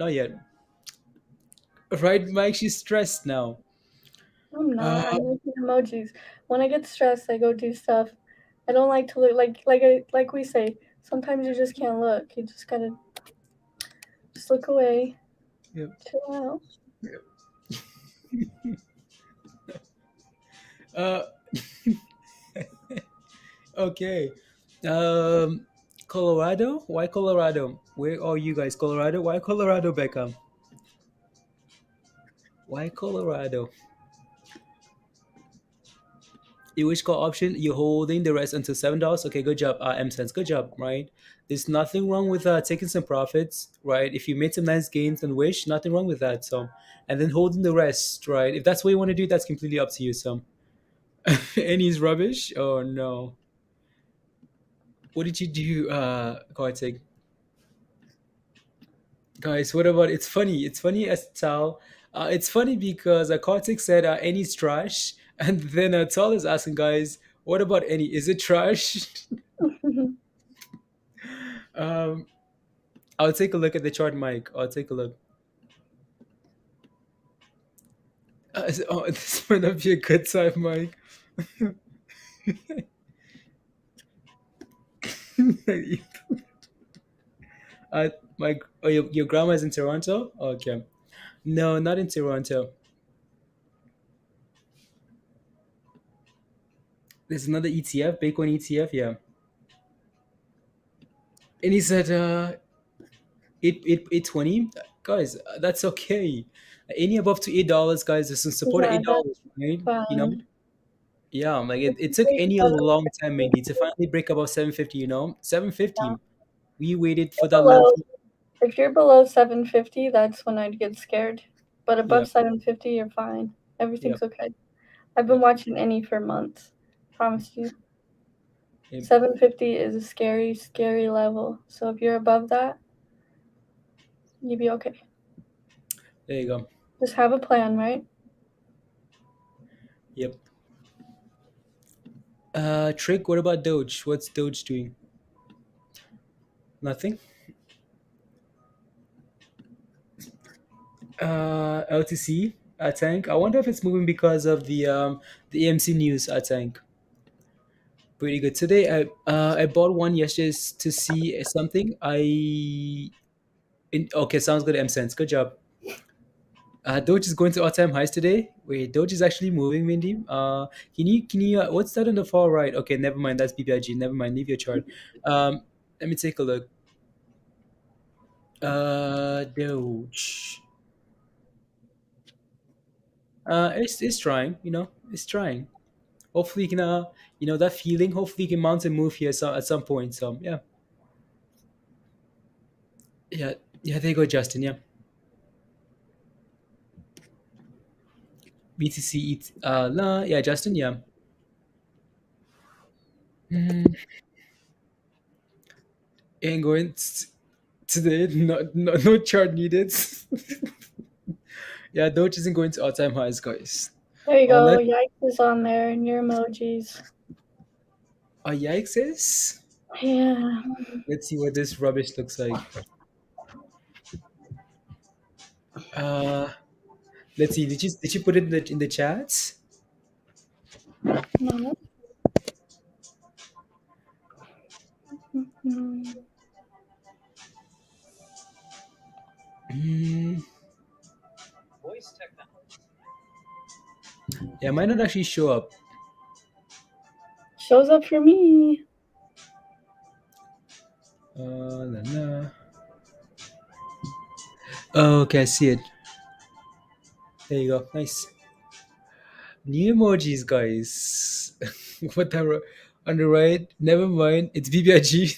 Right, Mike? She's stressed now. I'm not. I'm making emojis. When I get stressed, I go do stuff. I don't like to look like we say. Sometimes you just can't look. You just gotta just look away. Yep. Chill out. Okay. Colorado? Why Colorado? Where are you guys? Colorado? Why Colorado, Beckham? Why Colorado? You wish call option, you're holding the rest until $7. Okay, good job, M-Sense. Good job, right? There's nothing wrong with taking some profits, right? If you made some nice gains on Wish, nothing wrong with that. So, and then holding the rest, right? If that's what you want to do, that's completely up to you. So, Any's rubbish? Oh no. What did you do, Kartik? Guys, what about it's funny? It's funny as Tal. It's funny because Kartik said Any's trash, and then Tal is asking, guys, what about Any? Is it trash? I'll take a look at the chart, Mike. I'll take a look. This might not be a good time, Mike. Mike, oh, your grandma is in Toronto? Okay. No, not in Toronto. There's another ETF, Bitcoin ETF, yeah. And he said, 820, guys, that's okay. Any above to $8, guys. This is support at Yeah, that's $8, right? fine. Yeah, like If it you took break any a below, long time, maybe, to finally break above 750. 750. We waited for that long. below, if you're below 750, that's when I'd get scared. But Yeah, above 750, you're fine. yeah, Everything's okay. I've yeah, been watching any for months. Promise you. yeah. 750 is a scary, scary level. So if you're above that, you'd be okay. There you go. Just have a plan, right? Yep. Trick. What about Doge? What's Doge doing? Nothing. LTC. I think. I wonder if it's moving because of the AMC news. I think. Pretty good. Today, I bought one yesterday to see something. Okay, sounds good. M Sense. Good job. Doge is going to all-time highs today. Wait, Doge is actually moving, Mindy. Can you? What's that on the far right? Okay, never mind. That's BBIG. Never mind. Leave your chart. Let me take a look. Doge. It's trying. It's trying. Hopefully, you can. That feeling. Hopefully, you can mount and move here at some point. So yeah, yeah, yeah. There you go, Justin. Yeah. BTC. Yeah, Justin. Yeah. Mm, ain't going today. No chart needed. Yeah, Doge isn't going to all-time highs, guys. There you go. Unless Yikes is on there and your emojis. a yikes is. Yeah. Let's see what this rubbish looks like. Uh, let's see. Did you put it in the chats? No. Mm. Mm, yeah, it might not actually show up. Shows up for me. La, la. Oh, okay, I see it. There you go. Nice. New emojis, guys. What the on the right? Never mind. It's BBIG.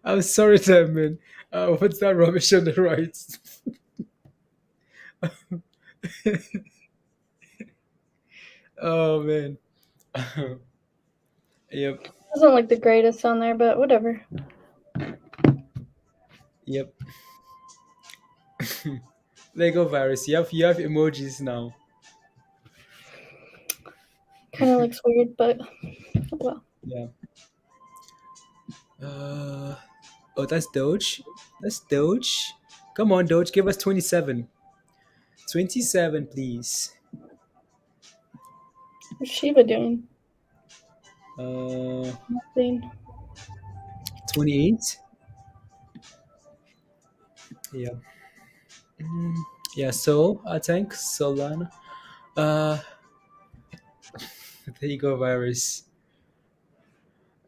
I'm sorry, Tim, man. What's that rubbish on the right? Oh man. Yep. Doesn't look the greatest on there, but whatever. Yep. Lego virus. You have emojis now. Kind of looks weird, but well. Yeah. Oh, that's Doge. That's Doge. Come on, Doge. Give us 27. 27, please. What's Shiba doing? Uh, Nothing. 28. Yeah. Mm, yeah. So I think Solana. Uh, there you go, virus.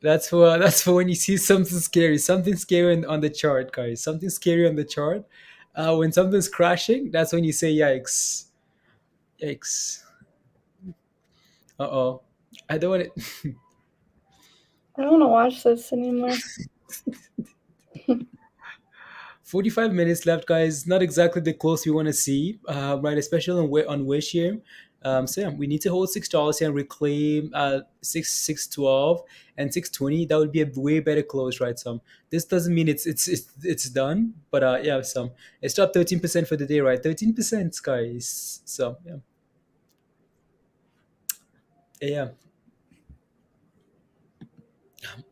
That's for when you see something scary on the chart, guys. Something scary on the chart. When something's crashing, that's when you say yikes. Yikes. Uh-oh. I don't want it. I don't want to watch this anymore. 45 minutes left, guys. Not exactly the close we want to see, right? Especially on Wish here. So yeah, we need to hold $6 here and reclaim 612 and 620. That would be a way better close, right? So this doesn't mean it's done, but yeah, so it's up 13% for the day, right? 13%, guys. So yeah,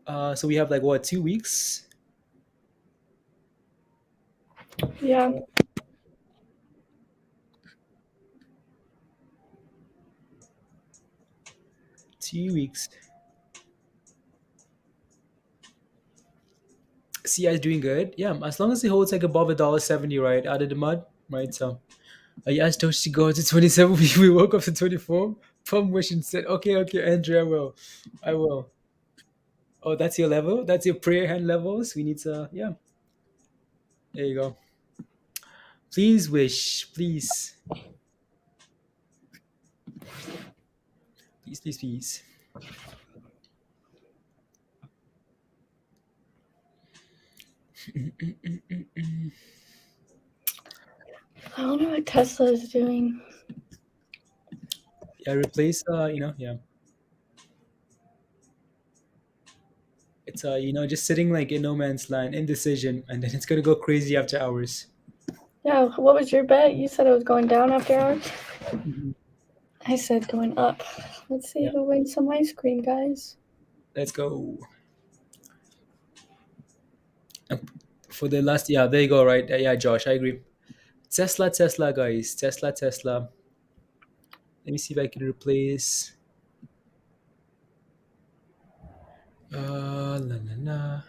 yeah. So we have like what, 2 weeks? Yeah. 2 weeks. CI is doing good. Yeah, as long as it holds like above $1.70, right, out of the mud, right? So I asked Tosh to go to 27. We woke up to 24. From Wish and said, okay, Andrew, I will. Oh, that's your level. That's your prayer hand levels. We need to, yeah. There you go. Please wish, please, please, please, please. I wonder what Tesla is doing. Yeah, replace. Yeah. It's just sitting like in no man's land, indecision, and then it's gonna go crazy after hours. Yeah, what was your bet? You said it was going down after hours. Mhm. I said going up. Let's see Yeah, who wins some ice cream, guys. let's go. For the last, yeah, there you go. Right, yeah, Josh, I agree. Tesla, Tesla, guys, Tesla, Tesla. Let me see if I can replace. La la la.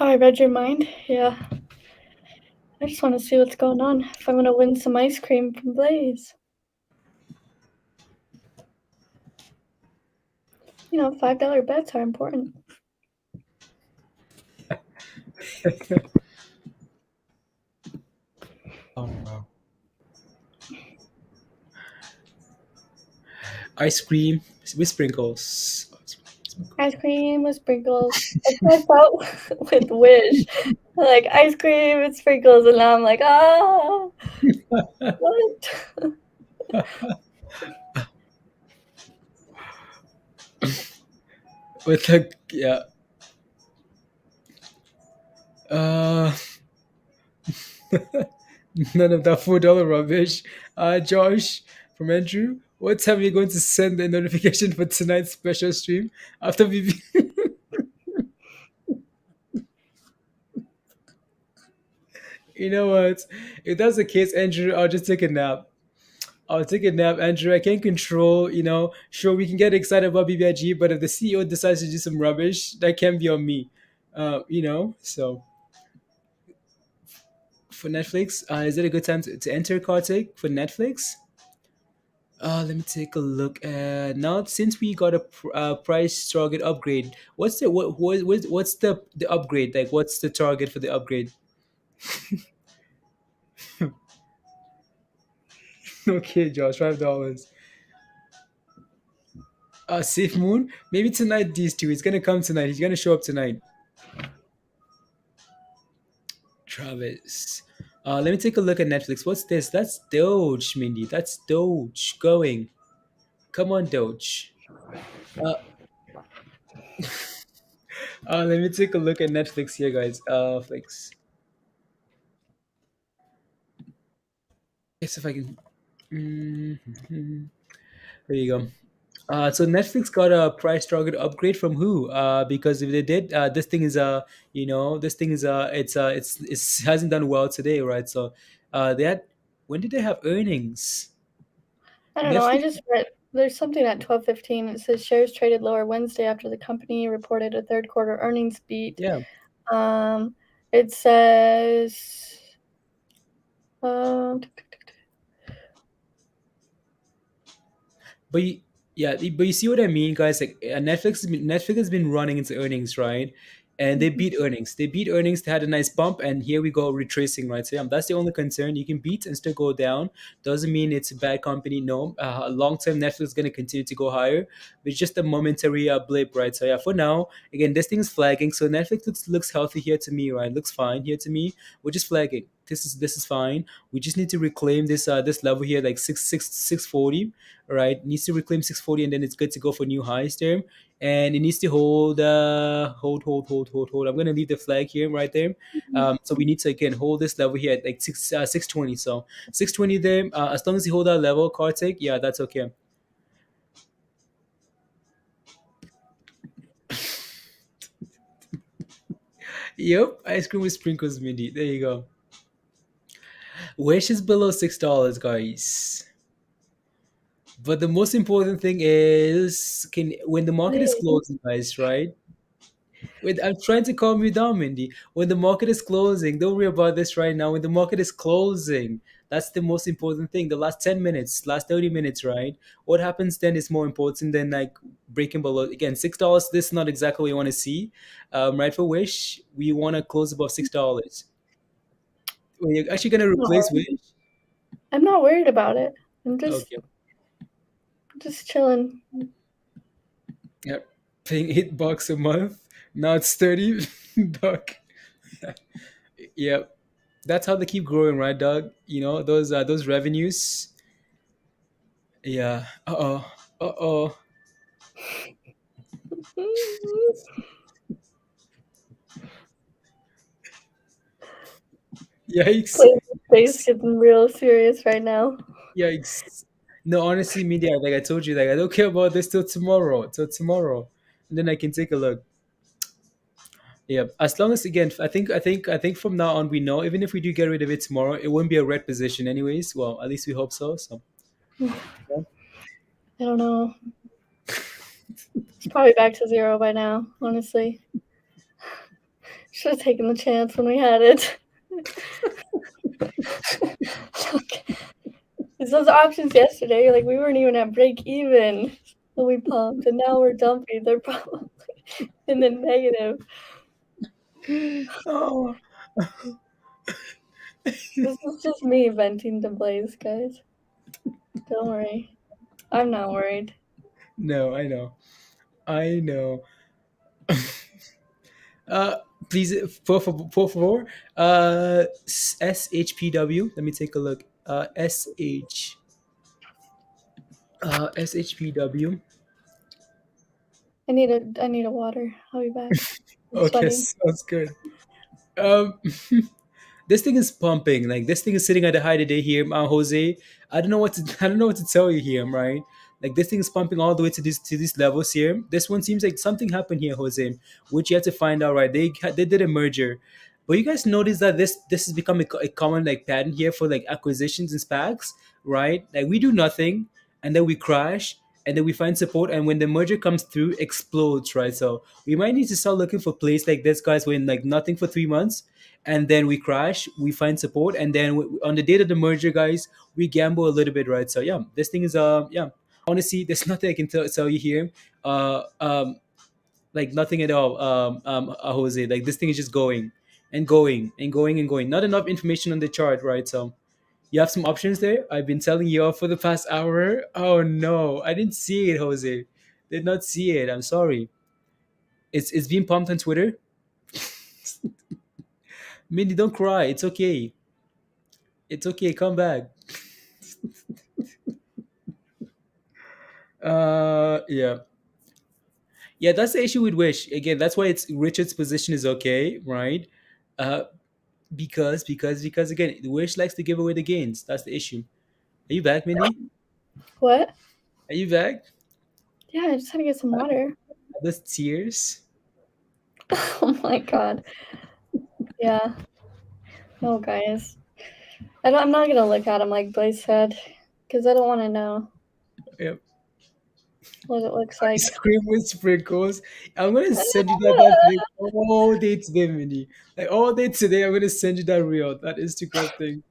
Oh, I read your mind. Yeah. I just want to see what's going on. If I'm going to win some ice cream from Blaze. You know, $5 bets are important. Oh wow. Ice cream with sprinkles. Ice cream with sprinkles. That's what I felt with Wish. Like ice cream with sprinkles, and now I'm like, ah, what? With like, yeah. Uh, None of that $4 rubbish. Josh from Andrew, what time are you going to send the notification for tonight's special stream after we? You know what? If that's the case, Andrew, I'll just take a nap. I'll take a nap, Andrew. I can't control, sure, we can get excited about BBIG, but if the CEO decides to do some rubbish, that can be on me. So for Netflix, is it a good time to enter, Kartik, for Netflix? Let me take a look at now. Since we got a price target upgrade, what's the upgrade? Like, what's the target for the upgrade? Okay, Josh, $5. Safe Moon. Maybe tonight. These two. He's gonna come tonight. He's gonna show up tonight. Travis. Let me take a look at Netflix. What's this? That's Doge, Mindy. That's Doge going. Come on, Doge. Uh, let me take a look at Netflix here, guys. Flicks. Yes, if I can. Mhm. There you go. So Netflix got a price target upgrade from who? Because if they did, this thing is this thing is it's hasn't done well today, right? So, they had when did they have earnings? I don't know. I Netflix. just read there's something at 12:15. It says shares traded lower Wednesday after the company reported a third quarter earnings beat. Yeah, It says um, but but you see what I mean, guys. Like, Netflix has been running its earnings, right? And they beat earnings. They beat earnings. They had a nice bump, and here we go retracing, right? So, yeah, that's the only concern. You can beat and still go down. Doesn't mean it's a bad company. No, long term Netflix is going to continue to go higher. It's just a momentary blip, right? So, yeah, for now, again, this thing is flagging. So Netflix looks healthy here to me, right? Looks fine here to me. We're just flagging. This is fine. We just need to reclaim this level here, like 640, right? Needs to reclaim 640, and then it's good to go for new highs there. And it needs to hold. I'm gonna leave the flag here, right there. So we need to again hold this level here at like 620. So 620 there. As long as you hold that level, Kartik, yeah, that's okay. Yep, ice cream with sprinkles, Mindy. There you go. Wish is below $6, guys. But the most important thing is, can when the market is wait, closing, guys, right? I'm trying to calm you down, Mindy. When the market is closing, don't worry about this right now. When the market is closing, that's the most important thing. The last 10 minutes, last 30 minutes, right? What happens then is more important than like breaking below. Again, $6, this is not exactly what you want to see. Right, for Wish, we want to close above $6. Well, you're actually going to replace Wish? I'm not worried about it. I'm just Okay. chilling. Yep. Paying $8 a month. Now it's 30. Dog. Yep. That's how they keep growing, right, Doug? You know, those revenues. Yeah. Uh-oh. Uh-oh. Yikes. Space getting real serious right now. Yikes. No, honestly, media, like I told you, like I don't care about this till tomorrow. Till tomorrow. And then I can take a look. Yeah. As long as again, I think from now on we know, even if we do get rid of it tomorrow, it won't be a red position anyways. Well, at least we hope so. So I don't know. It's probably back to zero by now, honestly. Should have taken the chance when we had it. It's those options yesterday, like we weren't even at break even when we pumped, and now we're dumping. They're probably in the negative. Oh. This is just me venting to Blaze, guys. Don't worry. I'm not worried. No, I know. I know. Uh, please, por favor. SHPW. Let me take a look. SHPW. I need a water. I'll be back. I'm Okay, sweating. sounds good. Um, this thing is pumping. Like this thing is sitting at a high today here, Jose. I don't know what to I don't know what to tell you here, right? Like this thing is pumping all the way to these levels here. This one seems like something happened here, Jose, which you have to find out, right? They did a merger, but you guys notice that this has become a common like pattern here for like acquisitions and SPACs, right? Like we do nothing and then we crash and then we find support, and when the merger comes through, explodes, right? So we might need to start looking for plays like this, guys, when like nothing for 3 months and then we crash, we find support, and then on the date of the merger, guys, we gamble a little bit, right? So yeah, this thing is yeah. Honestly, there's nothing I can tell you here. Like nothing at all. Jose, like this thing is just going and going and going and going. Not enough information on the chart, right? So you have some options there. I've been telling you all for the past hour. Oh no, I didn't see it, Jose. Did not see it. I'm sorry. It's being pumped on Twitter. Mindy, don't cry. It's okay. It's okay. Come back. Yeah. Yeah, that's the issue with Wish. Again, that's why it's Richard's position is okay, right? Uh, because again, Wish likes to give away the gains. That's the issue. Are you back, Mindy? What? Are you back? Yeah, I just had to get some water. Are those tears? Oh my god. Yeah. No, guys. I'm not gonna look at them like Blaze said, because I don't want to know Yep. what it looks like. Scream with sprinkles. I'm gonna send you that thing all day today, Mindy. Like all day today, I'm gonna send you that reel, that Instagram thing.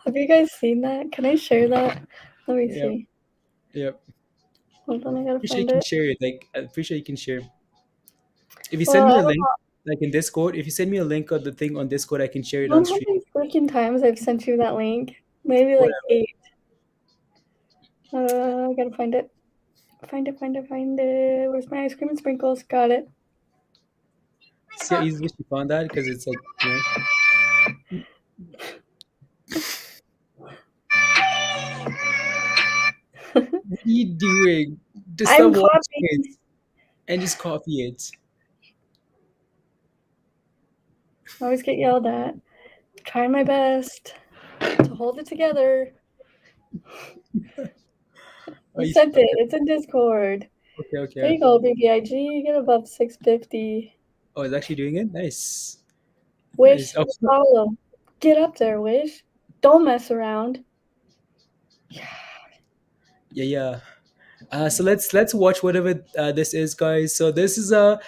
Have you guys seen that? Can I share that? Let me Yep. see. Yep. Hold on, I gotta Pretty sure you find can it. share it. Like I'm pretty sure you can share. If you send Well, me I a don't link, like in Discord, if you send me a link of the thing on Discord, I can share it know on how stream. many freaking times I've sent you that link. Maybe like Whatever. 8. I gotta find it. Find it. Where's my ice cream and sprinkles? Got it. See how easily she found that? Because it's like, what are you doing? Just I'm stop watching copying. it and just copy it. I always get yelled at. Trying my best to hold it together. I sent it. It's in Discord. Okay, There you okay. go, BBIG. You get above 650. Oh, it's actually doing it? Nice. Wish, Nice. Oh, follow. Get up there, Wish. Don't mess around. yeah, yeah. So let's watch whatever this is, guys. So this is a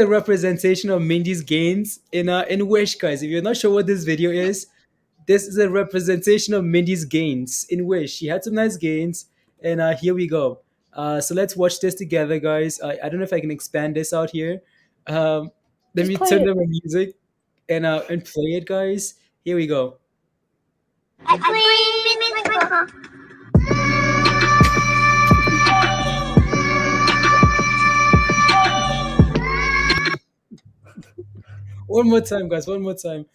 representation of Mindy's gains in Wish, guys. If you're not sure what this video is, this is a representation of Mindy's gains in Wish. She had some nice gains, and here we go. So let's watch this together, guys. I don't know if I can expand this out here. Um, let Just me play turn it. on my music and play it, guys. Here we go. One more time, guys. One more time.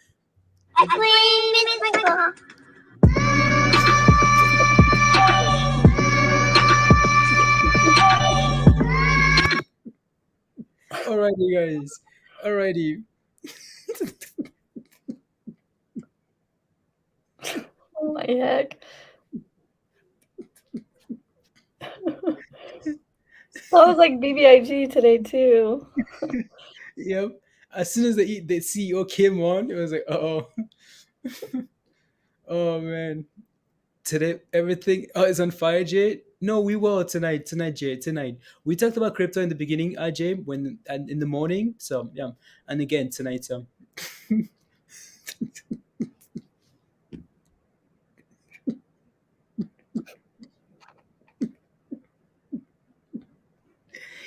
Alrighty, guys. Alrighty. Oh my heck. That was like BBIG today too. Yep. As soon as the CEO came on, it was like, oh, oh man. Today everything is on fire, Jay. No, we will tonight, Jay. Tonight we talked about crypto in the beginning, Jay, when and in the morning. So yeah, and again tonight. So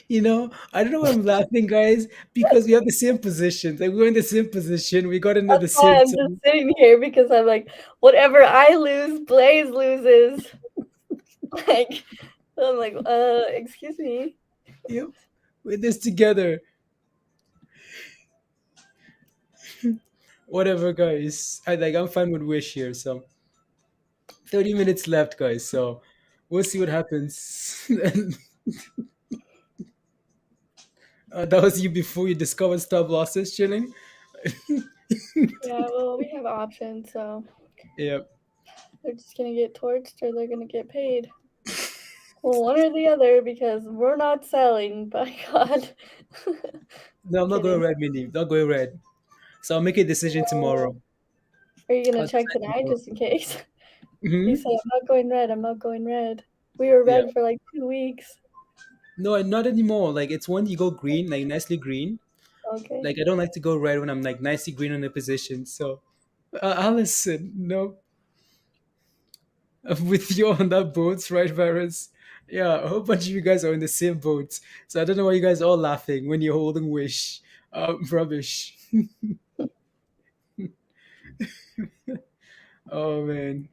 I don't know why I'm laughing, guys, because we have the same position. Like we're in the same position. We got into the That's why same I'm just sitting here because I'm like, whatever I lose, Blaze loses. Like, I'm like, excuse me. Yep. We're this together. Whatever, guys. I'm fine with Wish here. So 30 minutes left, guys. So we'll see what happens. That was you before you discovered stop losses chilling. Yeah, well, we have options, so Yep. they're just gonna get torched or they're gonna get paid. Well, one or the other because we're not selling. By God. No, I'm not going Kidding. red, Mindy. Not going red. So I'll make a decision tomorrow. Are you gonna I'll check decide tonight tomorrow. just in case? Mhm. You say I'm not going red. I'm not going red. We were Yeah. red for like 2 weeks. No, not anymore. Like it's when you go green, like nicely green. Okay. Like I don't like to go red when I'm like nicely green on the position. So I'll listen. No, I'm with you on that boat, right, Varus? Yeah, a whole bunch of you guys are in the same boat. So I don't know why you guys are all laughing when you're holding Wish. Rubbish. Oh man.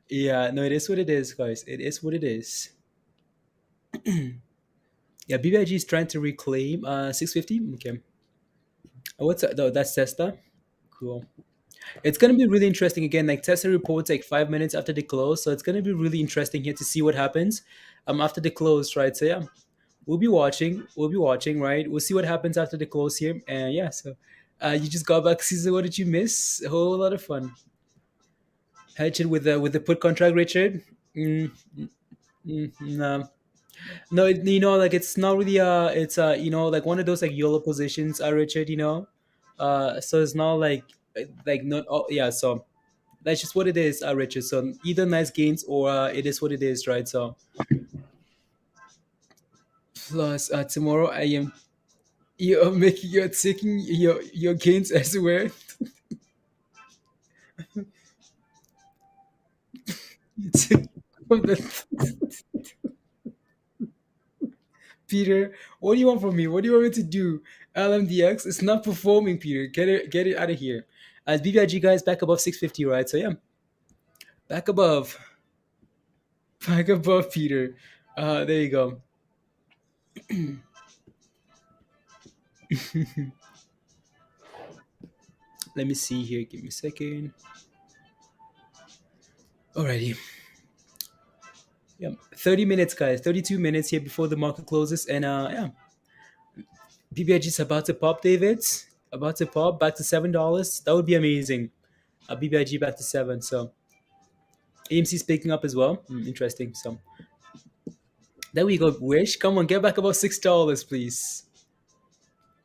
Yeah, no, it is what it is, guys. It is what it is. Yeah, BBIG is trying to reclaim 650. Okay. What's that? No, that's Tesla. Cool. It's gonna be really interesting again. Like Tesla reports like 5 minutes after the close, so it's gonna be really interesting here to see what happens after the close, right? So yeah, we'll be watching. We'll be watching, right? We'll see what happens after the close here. And yeah, so you just got back season. What did you miss? A whole lot of fun. Hedged with the put contract, Richard. Mm, no, no, like it's not really it's like one of those like YOLO positions, Richard. So it's not like not yeah. So that's just what it is, Richard. So either nice gains or it is what it is, right? So plus tomorrow you're taking your gains elsewhere. You took from the Peter, what do you want from me? What do you want me to do? LMDX, it's not performing, Peter. Get it out of here. As BBIG guys back above 650, right? So yeah, back above, back above, Peter. There you go. Let me see here. Give me a second. Alrighty. Yeah, 30 minutes, guys. 32 minutes here before the market closes, and yeah, BBIG is about to pop, David. About to pop back to $7. That would be amazing. BBIG back to 7. So AMC is picking up as well. Interesting. So there we go. Wish, come on, get back above $6, please.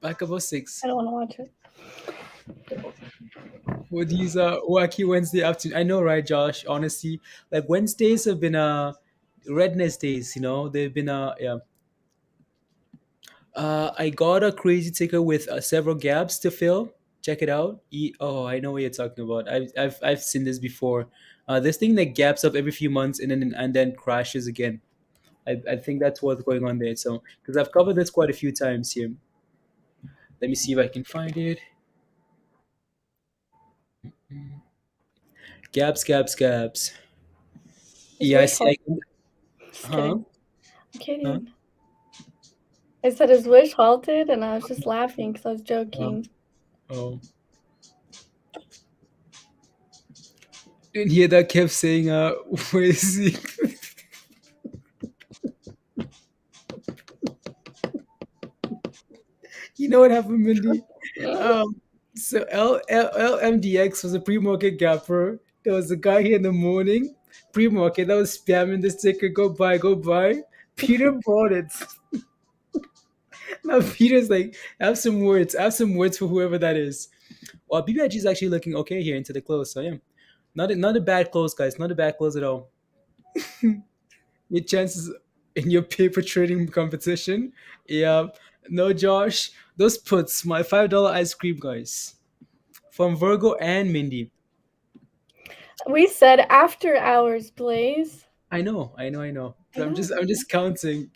Back above 6. I don't want to watch it. For these wacky Wednesday afternoon, I know, right, Josh? Honestly, like Wednesdays have been redness days. They've been yeah. I got a crazy ticker with several gaps to fill. Check it out. Oh, I know what you're talking about. I've seen this before. This thing that gaps up every few months and then crashes again. I think that's what's going on there. So because I've covered this quite a few times here. Let me see if I can find it. Gaps, gaps, gaps. His Yeah, I wish see. halted. Just Huh? kidding. I'm Huh? kidding. I said his wish halted, and I was just laughing because I was Oh. joking. Oh. Didn't hear that kept saying, where is he? You know what happened, Mindy? So LMDX was a pre-market gapper. There was a guy here in the morning, pre-market, that was spamming the sticker, go buy, go buy. Peter bought it. Now Peter's like, have some words for whoever that is. Well, BBIG is actually looking okay here into the close. So yeah, not a bad close, guys. Not a bad close at all. Your chances in your paper trading competition. Yeah, no, Josh. Those puts my $5 ice cream, guys, from Virgo and Mindy. We said after hours, Blaze. I know, I know, I know. I know. I'm just counting,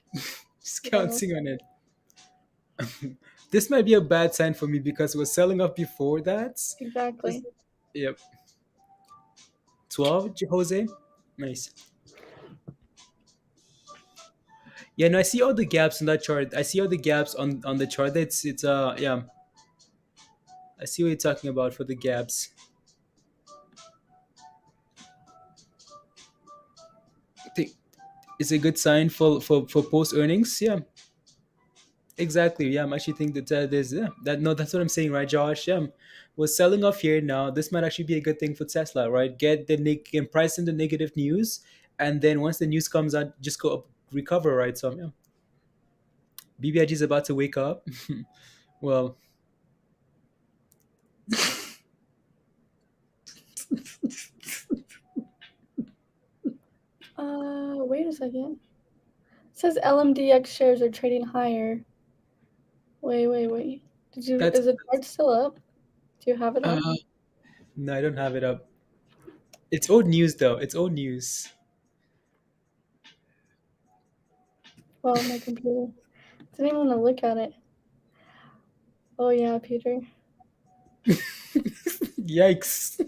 just No. counting on it. This might be a bad sign for me because we're selling off before that. Exactly. Yep. 12, Jose. Nice. Yeah, no, I see all the gaps on that chart. I see all the gaps on the chart. It's yeah. I see what you're talking about for the gaps. I think it's a good sign for post earnings. Yeah, exactly. Yeah, I'm actually think that there's yeah that no that's what I'm saying, right, Josh? Yeah, we're selling off here now. This might actually be a good thing for Tesla, right? Get the can price in the negative news, and then once the news comes out, just go up, recover, right? So yeah, BBIG is about to wake up. Well, Wait a second. It says LMDX shares are trading higher. Wait. that's Is the chart still up? Do you have it up? no, I don't have it up. It's old news though. It's old news. Well, my computer. Didn't even want to look at it. Oh yeah, Peter. Yikes.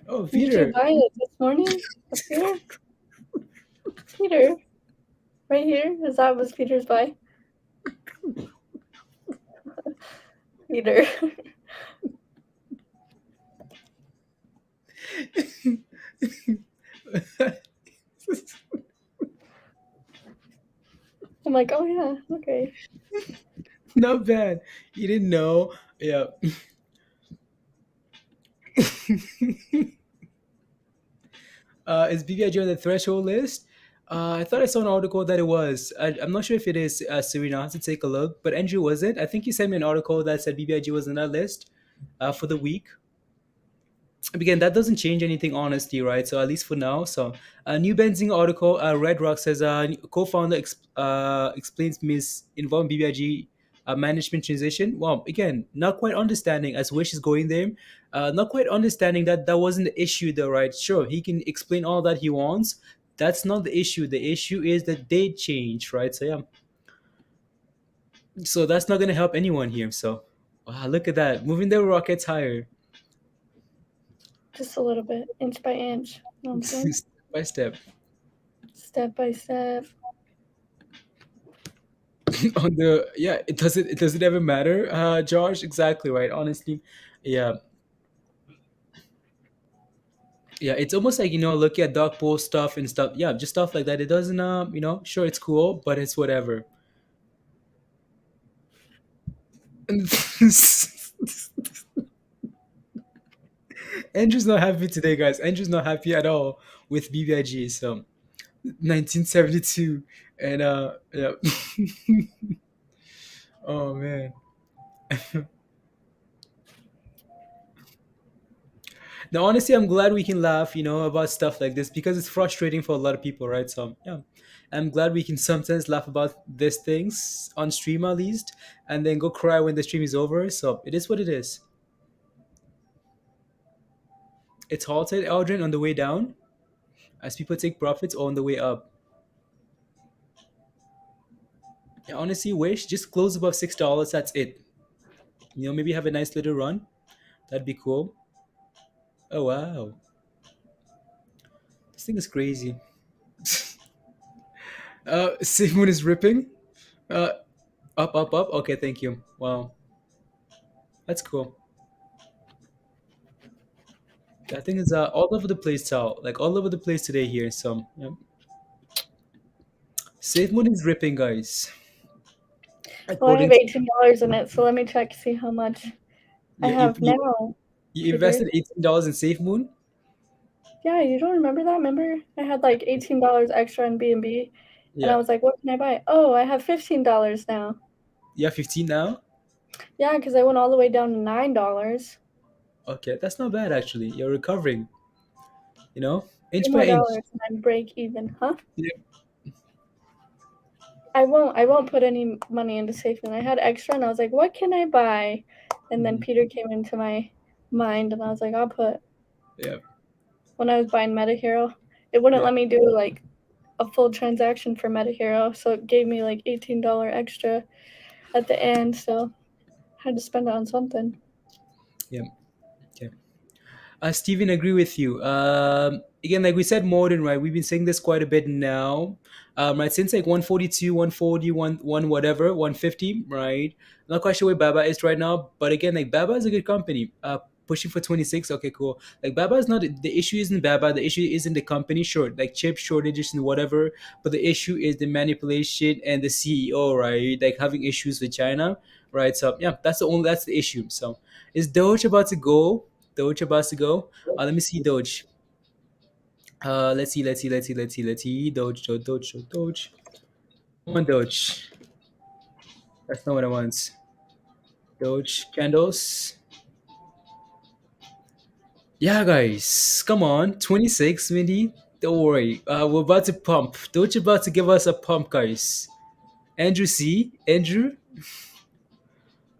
Oh, Did you Peter. buy it this morning? Up here? Peter. Right here? Was Peter's buy? Peter. I'm like, oh yeah, okay. Not bad. You didn't know. Yeah. Is BBIG on the threshold list? I thought I saw an article that it was. I'm not sure if it is, Serena. I have to take a look. But Andrew, was it? I think you sent me an article that said BBIG was on that list for the week. Again, that doesn't change anything, honestly, right? So at least for now. So new benzene article, Red Rock says co-founder explains involved BBIG management transition. Well, again, not quite understanding as Wish is going there. Not quite understanding that that wasn't the issue, though, right? Sure, he can explain all that he wants. That's not the issue. The issue is that they change, right? So yeah. So that's not gonna help anyone here. So wow, look at that, moving the rockets higher. Just a little bit, inch by inch. You know what I'm saying? Step by step. Step by step. On the yeah, it doesn't ever matter, Josh. Exactly right, honestly. Yeah, yeah, it's almost like look at dog post stuff and stuff. Yeah, just stuff like that. It doesn't sure, it's cool, but it's whatever. Andrew's not happy today, guys. Andrew's not happy at all with BBIG. So 1972, and yeah. Oh man. Now, honestly, I'm glad we can laugh, about stuff like this because it's frustrating for a lot of people, right? So, yeah, I'm glad we can sometimes laugh about these things on stream at least, and then go cry when the stream is over. So, it is what it is. It's halted, Aldrin, on the way down as people take profits on the way up. Yeah, honestly, wish just close above $6. That's it. Maybe have a nice little run. That'd be cool. Oh wow, this thing is crazy. Safe Moon is ripping. Uh, up, up, up. Okay, thank you. Wow, that's cool. That thing is all over the place, Tal. Like all over the place today here. So, yeah. Safe Moon is ripping, guys. Well, I have According to $18 in it, so let me check to see how much I you, have now. you Peter. invested $18 in Safe Moon. Yeah, you don't remember that? Remember, I had like $18 extra in B&B, and I Yeah, was like, "What can I buy?" Oh, I have $15 now. you have 15 now. Yeah, because I went all the way down to $9. Okay, that's not bad actually. You're recovering. Two Inch by more inch. dollars and I'm break even, huh? Yeah. I won't put any money into SafeMoon. I had extra, and I was like, "What can I buy?" And then Mhm. Peter came into my mind, and I was like, "I'll put." Yeah, When I was buying MetaHero, it wouldn't yeah. let me do like a full transaction for MetaHero, so it gave me like $18 extra at the end, so I had to spend it on something. Yeah. Okay. Steven, agree with you. Again, like we said, Morden, right? We've been saying this quite a bit now, right? Since like 142, 140, 1 whatever, 150, right? Not quite sure where Baba is right now, but again, like Baba is a good company. Pushing for 26. Okay, cool. Like Baba is not the issue. Isn't Baba? The issue isn't the company, sure, like chip shortages and whatever. But the issue is the manipulation and the CEO, right? Like having issues with China, right? So yeah, that's the issue. So is Doge about to go? Doge about to go. Let me see Doge. Let's see. Doge. Come on, Doge. That's not what I want. Doge candles. Yeah, guys, come on. 26, Mindy. Don't worry. We're about to pump. Doge about to give us a pump, guys. Andrew C. Andrew.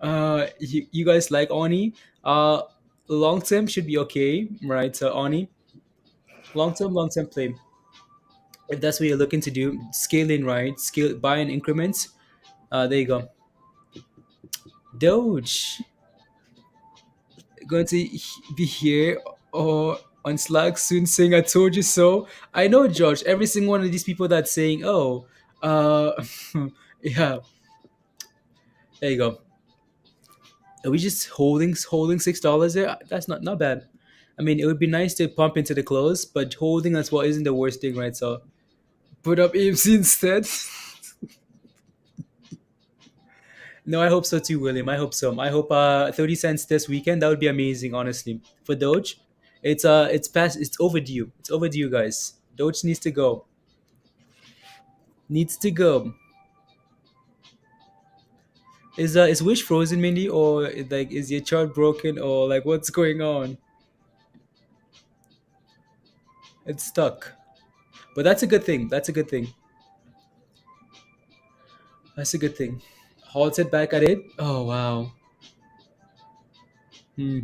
You guys like Oni? Long term should be okay, right? So Oni. Long term play. If that's what you're looking to do, scaling right, scale buy in increments. There you go. Doge going to be here or on Slack soon saying "I told you so." I know, George. Every single one of these people that's saying, "Oh, uh, yeah." There you go. Are we just holding $6 there? That's not bad. I mean, it would be nice to pump into the close, but holding as well isn't the worst thing, right? So put up AMC instead. No, I hope so too, William. I hope so. I hope 30 cents this weekend. That would be amazing, honestly. For Doge, it's past. It's overdue. It's overdue, guys. Doge needs to go. Needs to go. Is Wish frozen, Mindy, or like is your chart broken, or like what's going on? It's stuck. But that's a good thing. That's a good thing. That's a good thing. Halted back at it. Oh wow. Hmm.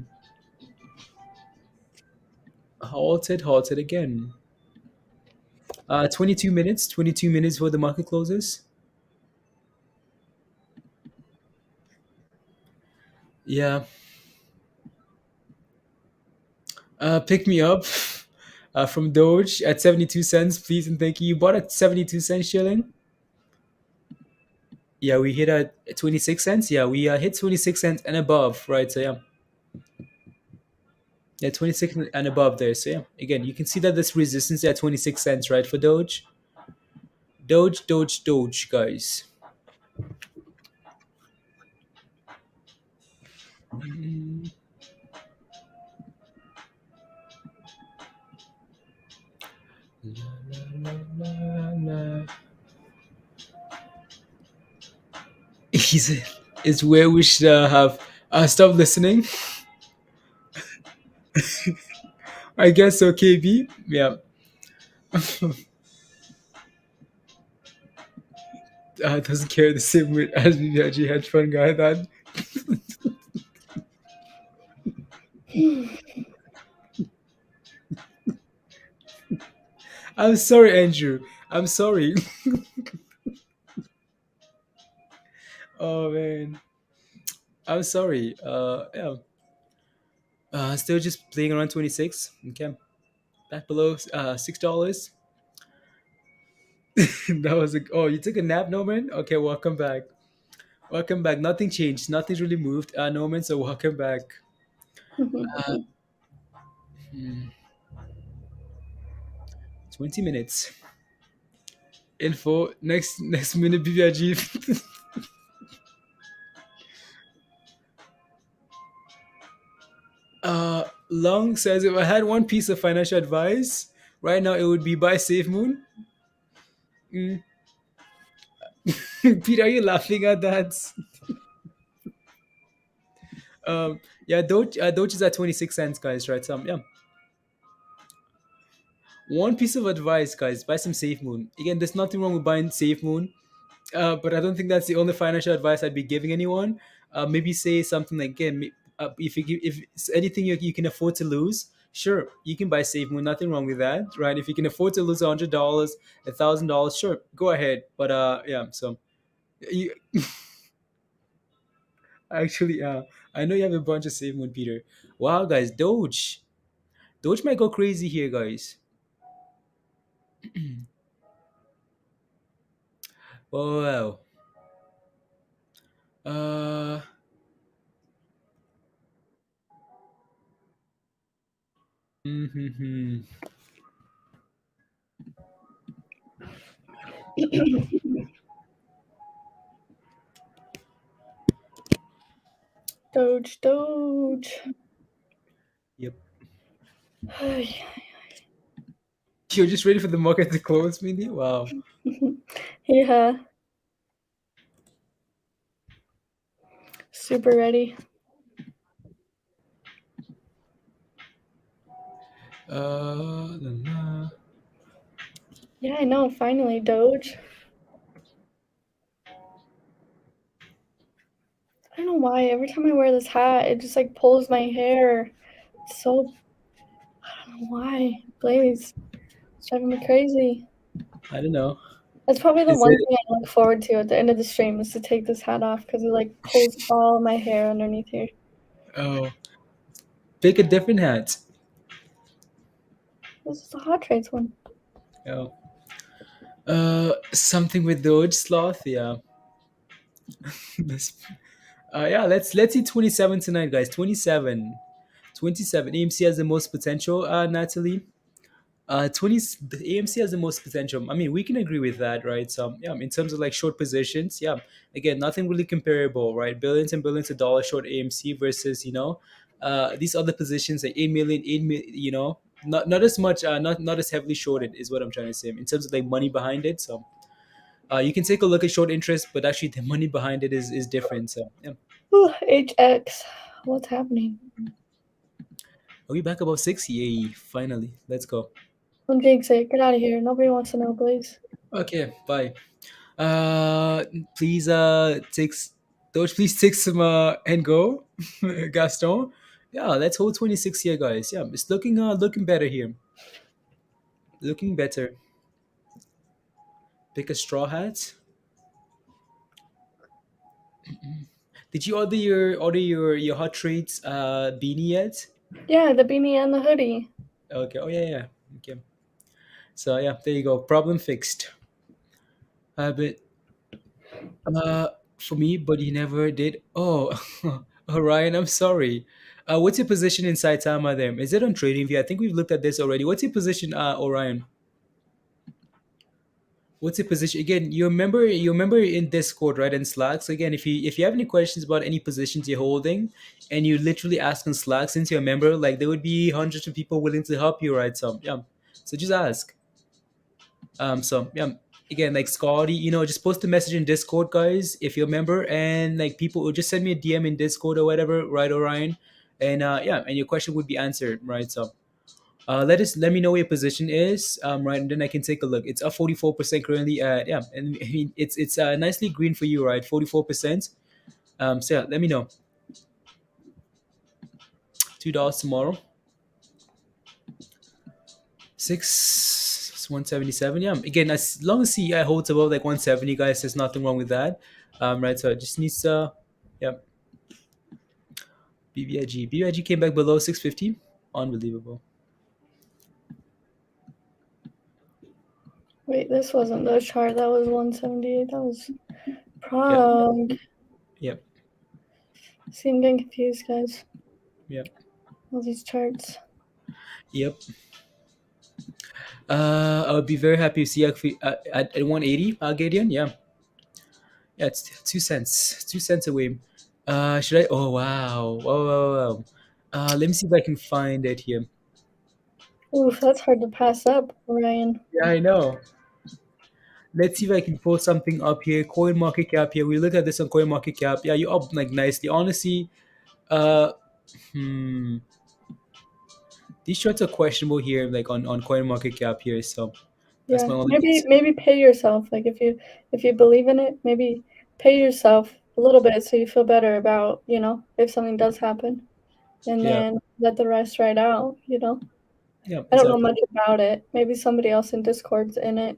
Halted again. 22 minutes. 22 minutes before the market closes. Yeah. Pick me up from Doge at 72 cents, please and thank you. You bought at 72 cents shilling. Yeah, we hit at 26 cents. Yeah, we hit 26 cents and above, right? So yeah, yeah, 26 and above there. So yeah, again, you can see that this resistance at 26 cents, right, for Doge. Doge, guys. Is where we should have stopped listening. I guess so, KB. Yeah. Doesn't carry the same weight as BBIG hedge fund guy. That I'm sorry, Andrew. I'm sorry. Oh man, I'm sorry. Yeah. Still just playing around 26. Okay, back below $6. That was a. Oh, you took a nap, Norman. Okay, welcome back. Welcome back. Nothing changed. Nothing's really moved, Norman. So welcome back. Hmm, 20 minutes. Info next minute BBIG. Long says if I had one piece of financial advice right now, it would be buy Safe Moon. Mm. Pete, are you laughing at that? Yeah, Doge is at 26 cents, guys. Right? Yeah. One piece of advice, guys: buy some Safe Moon. Again, there's nothing wrong with buying Safe Moon, but I don't think that's the only financial advice I'd be giving anyone. Maybe say something like, again, if it's anything you can afford to lose, sure, you can buy Safe Moon. Nothing wrong with that, right? If you can afford to lose $100, $1,000, sure, go ahead. But yeah, so you actually, I know you have a bunch of Safe Moon, Peter. Wow, guys, Doge might go crazy here, guys. Oh wow. Mhm. Doge. Yep. You're just ready for the market to close, Mindy? Wow. Yeah. Super ready. La, la. Yeah, I know. Finally, Doge. I don't know why. Every time I wear this hat, it just like pulls my hair. It's so. I don't know why. Blaze. It's driving me crazy. I don't know. That's probably the Is one it? thing I look forward to at the end of the stream is to take this hat off because it like pulls all my hair underneath here. Oh, pick a different hat. This is the hot trades one. Oh. Something with Doge sloth. Yeah. This- yeah. Let's see 27 tonight, guys. 27. 27. AMC has the most potential. Natalie. 20 the AMC has the most potential. I mean, we can agree with that, right? So yeah, in terms of like short positions, yeah, again, nothing really comparable, right? Billions and billions of dollars short AMC versus these other positions like 8 million, 8 million, not as much, not as heavily shorted is what I'm trying to say in terms of like money behind it. So you can take a look at short interest, but actually the money behind it is different. So yeah, HX. What's happening? are we back above 6? Yay! Finally, let's go. Don't jinx it. Get out of here. Nobody wants to know, Blaze. Okay, bye. Please Doge, please take some and go, Gaston. Yeah, let's hold 26 here, guys. Yeah, it's looking better here. Looking better. Pick a straw hat. Did you order your hot trades beanie yet? Yeah, the beanie and the hoodie. Okay. Oh yeah. Okay. So yeah, there you go. Problem fixed. But for me, but he never did. Oh, Orion, I'm sorry. What's your position in Saitama then? Is it on TradingView? I think we've looked at this already. What's your position, Orion? What's your position again? You remember in Discord, right, and Slack. So again, if you have any questions about any positions you're holding, and you literally ask on Slack, since you're a member, like there would be hundreds of people willing to help you, right? So yeah, so just ask. So yeah, again, like Scotty, just post a message in Discord, guys, if you're a member, and like people will just send me a DM in Discord or whatever, right, Orion, and yeah, and your question would be answered, right? So Let me know what your position is, right, and then I can take a look. It's up 44% currently. Yeah, and I mean it's nicely green for you, right? 44%. So yeah, let me know. $2 tomorrow. 177. Yeah, again, as long as CEI holds above like 170, guys, there's nothing wrong with that. Right, so it just needs to, yeah. BBIG came back below 650. Unbelievable. Wait, this wasn't the chart. That was 178. That was Yeah. Prague. Yep. See, I'm getting confused, guys. Yep. All these charts. Yep. I would be very happy to see at 180, Gideon. Yeah. Yeah, it's 2 cents. 2 cents away. Should I? Oh, wow. Whoa, whoa, whoa. Let me see if I can find it here. Oof, that's hard to pass up, Ryan. Yeah, I know. Let's see if I can pull something up here. Coin market cap here. We look at this on coin market cap. Yeah, you're up like nicely. Honestly, uh, hmm. These shorts are questionable here, like on coin market cap here. So that's Yeah, my only maybe pay yourself. Like if you believe in it, maybe pay yourself a little bit so you feel better about, if something does happen, and Yeah. then let the rest ride out. Yeah, I don't know exactly. much about it. Maybe somebody else in Discord's in it.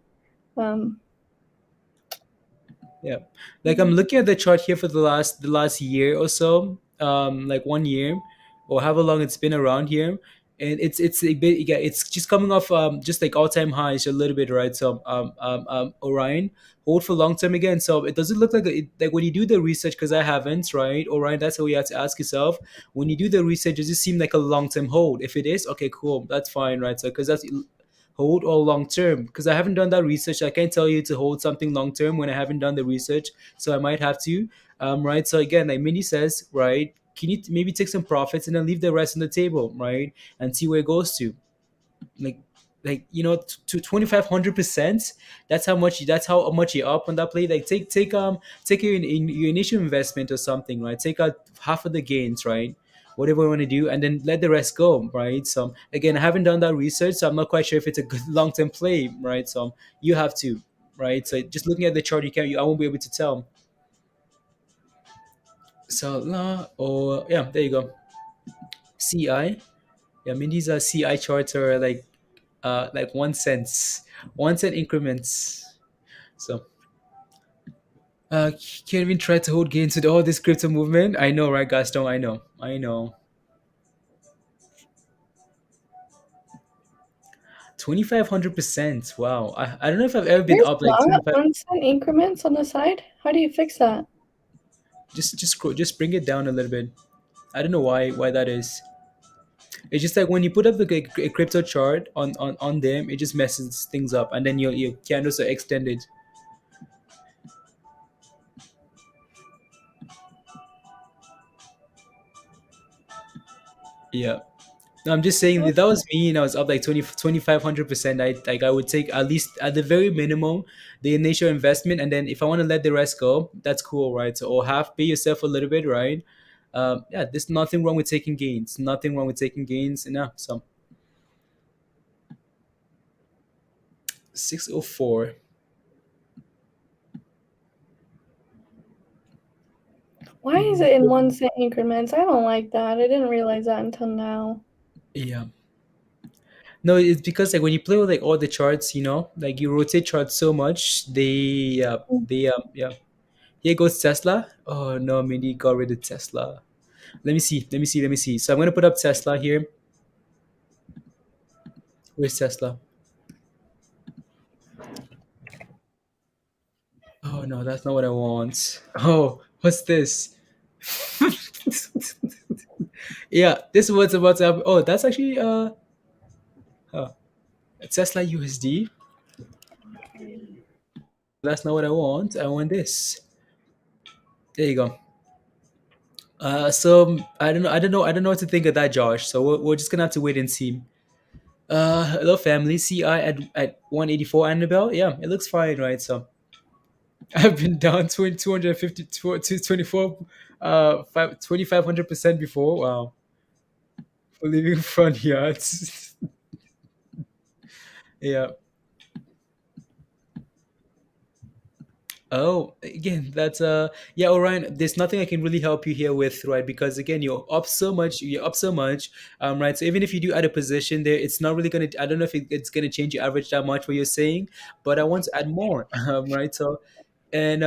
Yeah, like I'm looking at the chart here for the last year or so, like 1 year or however long it's been around here, and it's a bit, yeah, it's just coming off just like all-time highs a little bit, right? So Orion hold for long term again. So it doesn't look like like when you do the research, because I haven't, right? Orion, that's how you have to ask yourself when you do the research. Does it seem like a long term hold? If it is, okay, cool, that's fine, right? So because that's hold or long term, because I haven't done that research. I can't tell you to hold something long term when I haven't done the research, so I might have to, right? So again, like Minnie says, right, can you maybe take some profits and then leave the rest on the table, right, and see where it goes to, like to 2,500%. That's how much you're up on that play. Like take your initial investment or something, right? Take out half of the gains, right? Whatever you want to do, and then let the rest go, right? So again, I haven't done that research, so I'm not quite sure if it's a good long-term play, right? So you have to, right? So just looking at the chart, I won't be able to tell. So yeah, there you go. CI. Yeah, I mean, these are CI charts are like 1 cent, 1 cent increments. So can't even try to hold gains with all this crypto movement. I know, right, Gaston? I know. 2,500%. Wow. I don't know if I've ever been There's up like not 25. 1 cent increments on the side. How do you fix that? Just bring it down a little bit. I don't know why that is. It's just like when you put up a crypto chart on them, it just messes things up, and then your candles are extended. Yeah. No, I'm just saying that was me, and I was up like 2,500%. I would take at least at the very minimum the initial investment, and then if I want to let the rest go, that's cool, right? So or half pay yourself a little bit, right? Yeah, there's nothing wrong with taking gains. Nothing wrong with taking gains. And yeah, so 604. Why is it in 1 cent increments? I don't like that. I didn't realize that until now. Yeah. No, it's because like when you play with like all the charts, like you rotate charts so much, yeah. Here goes Tesla. Oh no, Mindy got rid of Tesla. Let me see. So I'm gonna put up Tesla here. Where's Tesla? Oh no, that's not what I want. Oh, what's this? Yeah, this is what's about to happen. Oh, that's actually oh, Tesla USD. That's not what I want. I want this. There you go. So I don't know what to think of that, Josh. So we're just gonna have to wait and see. Hello, family. CI at 184, Annabelle. Yeah, it looks fine, right? So I've been down 250 to 24, 2,500% before. Wow, for leaving front yards. Yeah. Oh, again, that's yeah, Orion. There's nothing I can really help you here with, right? Because again, you're up so much. You're up so much, right? So even if you do add a position there, it's not really gonna. I don't know if it's gonna change your average that much. What you're saying, but I want to add more, right? So and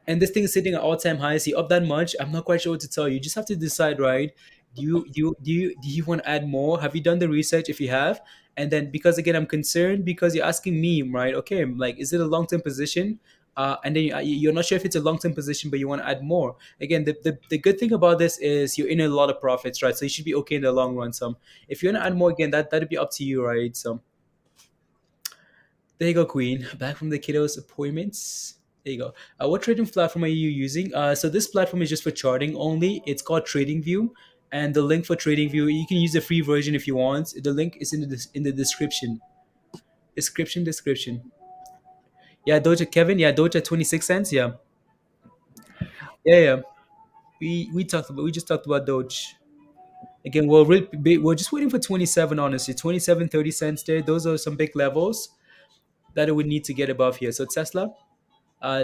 and this thing is sitting at all-time highs. You up that much? I'm not quite sure what to tell you. You just have to decide, right? Do you want to add more? Have you done the research? If you have, and then because again, I'm concerned because you're asking me, right? Okay, like is it a long-term position? And then you're not sure if it's a long-term position, but you want to add more. Again, the good thing about this is you're in a lot of profits, right? So you should be okay in the long run. So if you want to add more, again, that'd be up to you, right? So there you go, Queen. Back from the kiddos' appointments. There you go. What trading platform are you using? So this platform is just for charting only. It's called TradingView, and the link for TradingView, you can use the free version if you want. The link is in the description. Description. Yeah, Doja Kevin. Yeah, Doja 26 cents. Yeah, yeah. We just talked about Doge. Again, we're just waiting for 27. Honestly, 27 30 cents there. Those are some big levels that it would need to get above here. So Tesla.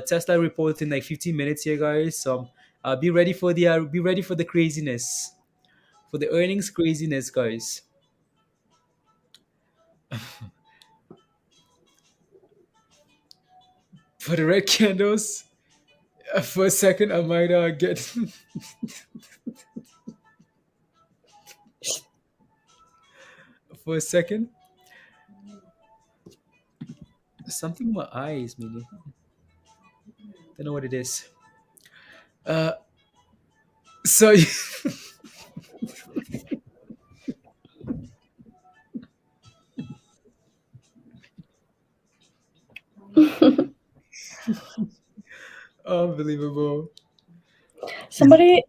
Tesla reports in like 15 minutes here, guys. So be ready for the craziness, for the earnings craziness, guys. For the red candles, for a second, I might get for a second something in my eyes, maybe. Don't know what it is. Uh, so unbelievable. Somebody,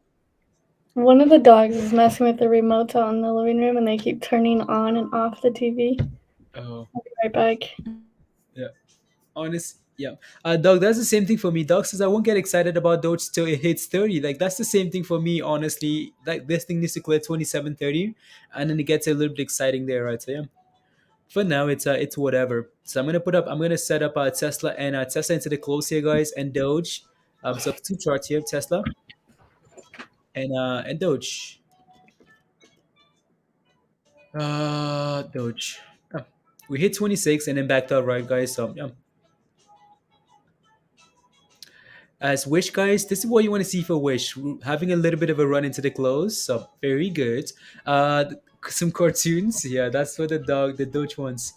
one of the dogs is messing with the remote out in the living room, and they keep turning on and off the TV. Oh, I'll be right back. yeah. Honest, yeah. Dog, that's the same thing for me. Dog says I won't get excited about Doge till it hits 30. Like that's the same thing for me, honestly. Like this thing needs to clear 27.30, and then it gets a little bit exciting there, right? So yeah. For now, it's whatever. So I'm gonna set up Tesla and Tesla into the close here, guys, and Doge. So two charts here, Tesla and Doge. Doge. Oh, we hit 26 and then backed up, right, guys? So yeah. As Wish, guys, this is what you want to see for Wish. Having a little bit of a run into the close, so very good. Some cartoons, yeah, that's for the Doge ones.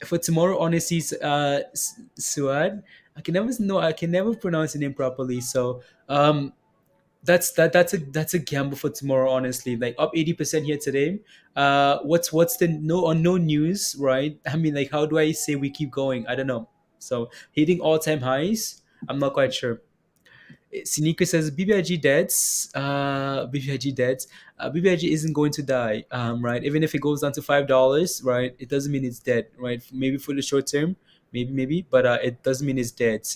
For tomorrow, honestly, Suad, I can never pronounce the name properly. So, that's a gamble for tomorrow, honestly. Like up 80% here today. What's the no news, right? I mean, like, how do I say we keep going? I don't know. So hitting all-time highs. I'm not quite sure. Sinika says BBIG deads. BBIG deads. BBIG isn't going to die, right? Even if it goes down to $5, right? It doesn't mean it's dead, right? Maybe for the short term, maybe, but it doesn't mean it's dead.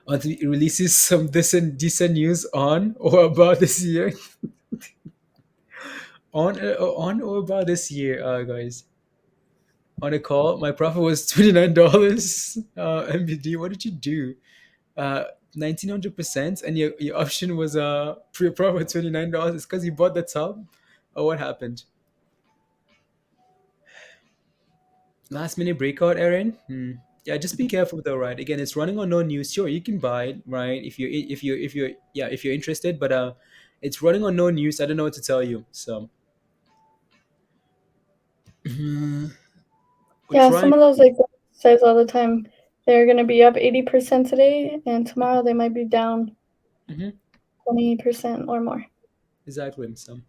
Until it releases some decent news on or about this year, on or about this year, guys. On a call, my profit was $29. MBD, what did you do? 1900%, and your option was pre profit $29. It's because you bought the top, or what happened? Last minute breakout, Aaron. Yeah, just be careful though, right? Again, it's running on no news. Sure, you can buy it, right? If you're interested, but it's running on no news. I don't know what to tell you. So we're Yeah, trying. some of those like says all the time they're gonna be up 80% today, and tomorrow they might be down Mhm, 20% or more. exactly. So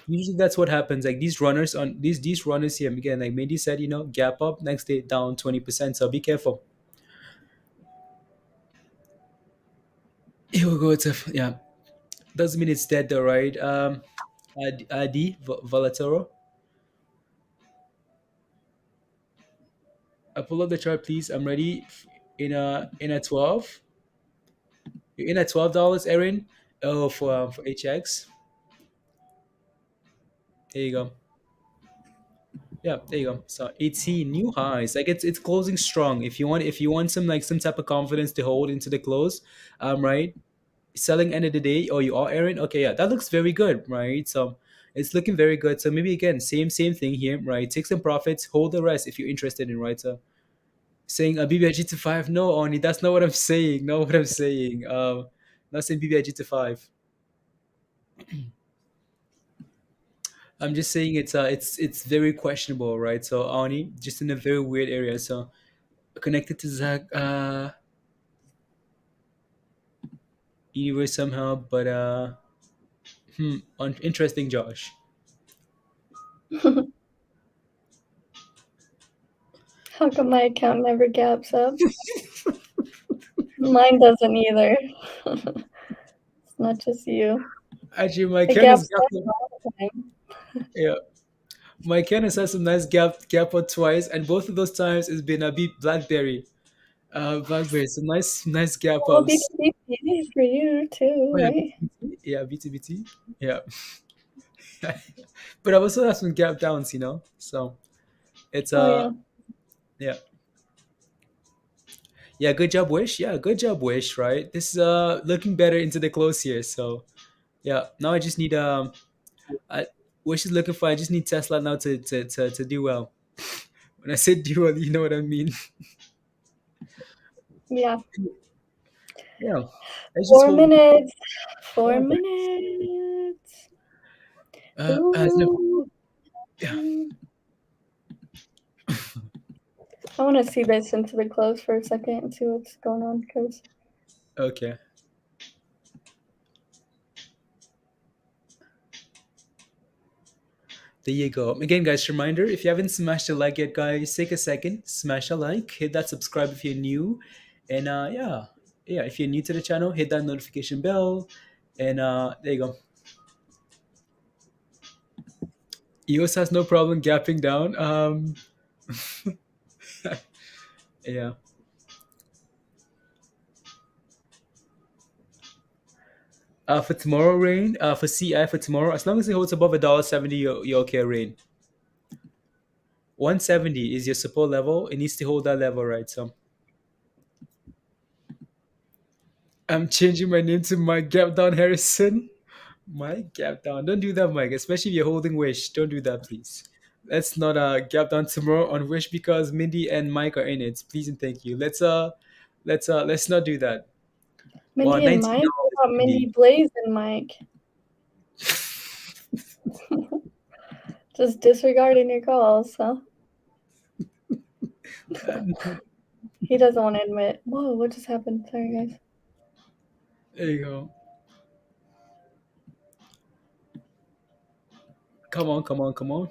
usually that's what happens. Like these runners here again, like Mindy said, gap up next day down 20%. So be careful. Here we go. Yeah. Doesn't mean it's dead though, right? ID Volatoro. Pull up the chart, please. I'm ready. In a 12. You're in at $12, Erin. Oh, for HX. There you go. Yeah, there you go. So 18 new highs. Like it's closing strong. If you want some type of confidence to hold into the close, right? Selling end of the day, or you are Aaron. Okay, yeah, that looks very good, right? So it's looking very good. So maybe again, same thing here, right? Take some profits, hold the rest if you're interested in, right? So saying a BBIG to five, no, Oni, that's not what I'm saying. Not what I'm saying. Not saying BBIG to five. I'm just saying it's very questionable, right? So Oni, just in a very weird area. So connected to Zach universe somehow, but interesting, Josh. How come my account never gaps up? Mine doesn't either. It's not just you. Actually, my It account is gaps up all the time. yeah. My account has had some nice gap up twice, and both of those times it's been a beat BlackBerry. BlackBerry, some nice gap Well, ups. BTBT for you too, Oh yeah, right? BTBT. Yeah, BTBT. Yeah. But I've also had some gap downs, you know. So it's Oh yeah. yeah. Yeah, good job, Wish. Yeah, good job, Wish, right? This is looking better into the close here. So yeah, now I just need I Wish is looking for, I just need Tesla now to do well. When I say do well, you know what I mean. Yeah. Yeah. Let's just 4 hold minutes. 4 yeah, minutes. as if, Ooh. yeah. I want to see this into the close for a second and see what's going on because Okay. There you go. Again, guys, reminder, if you haven't smashed a like yet, guys, take a second, smash a like, hit that subscribe if you're new. And yeah, if you're new to the channel, hit that notification bell. And there you go. EOS has no problem gapping down. Yeah. For tomorrow, Rain, for CI for tomorrow, as long as it holds above $1.70, you're okay, Rain. 170 is your support level. It needs to hold that level, right? So I'm changing my name to Mike Gap Down Harrison. Mike Gap Down. Don't do that, Mike. Especially if you're holding Wish. Don't do that, please. Let's not gap down tomorrow on Wish because Mindy and Mike are in it. Please and thank you. Let's not do that. Wow, Mindy and $19, Mike? What about Mindy Mindy. Blaze and Mike? Just disregarding your calls, huh? He doesn't want to admit. Whoa, what just happened? Sorry, guys. There you go. Come on, come on, come on.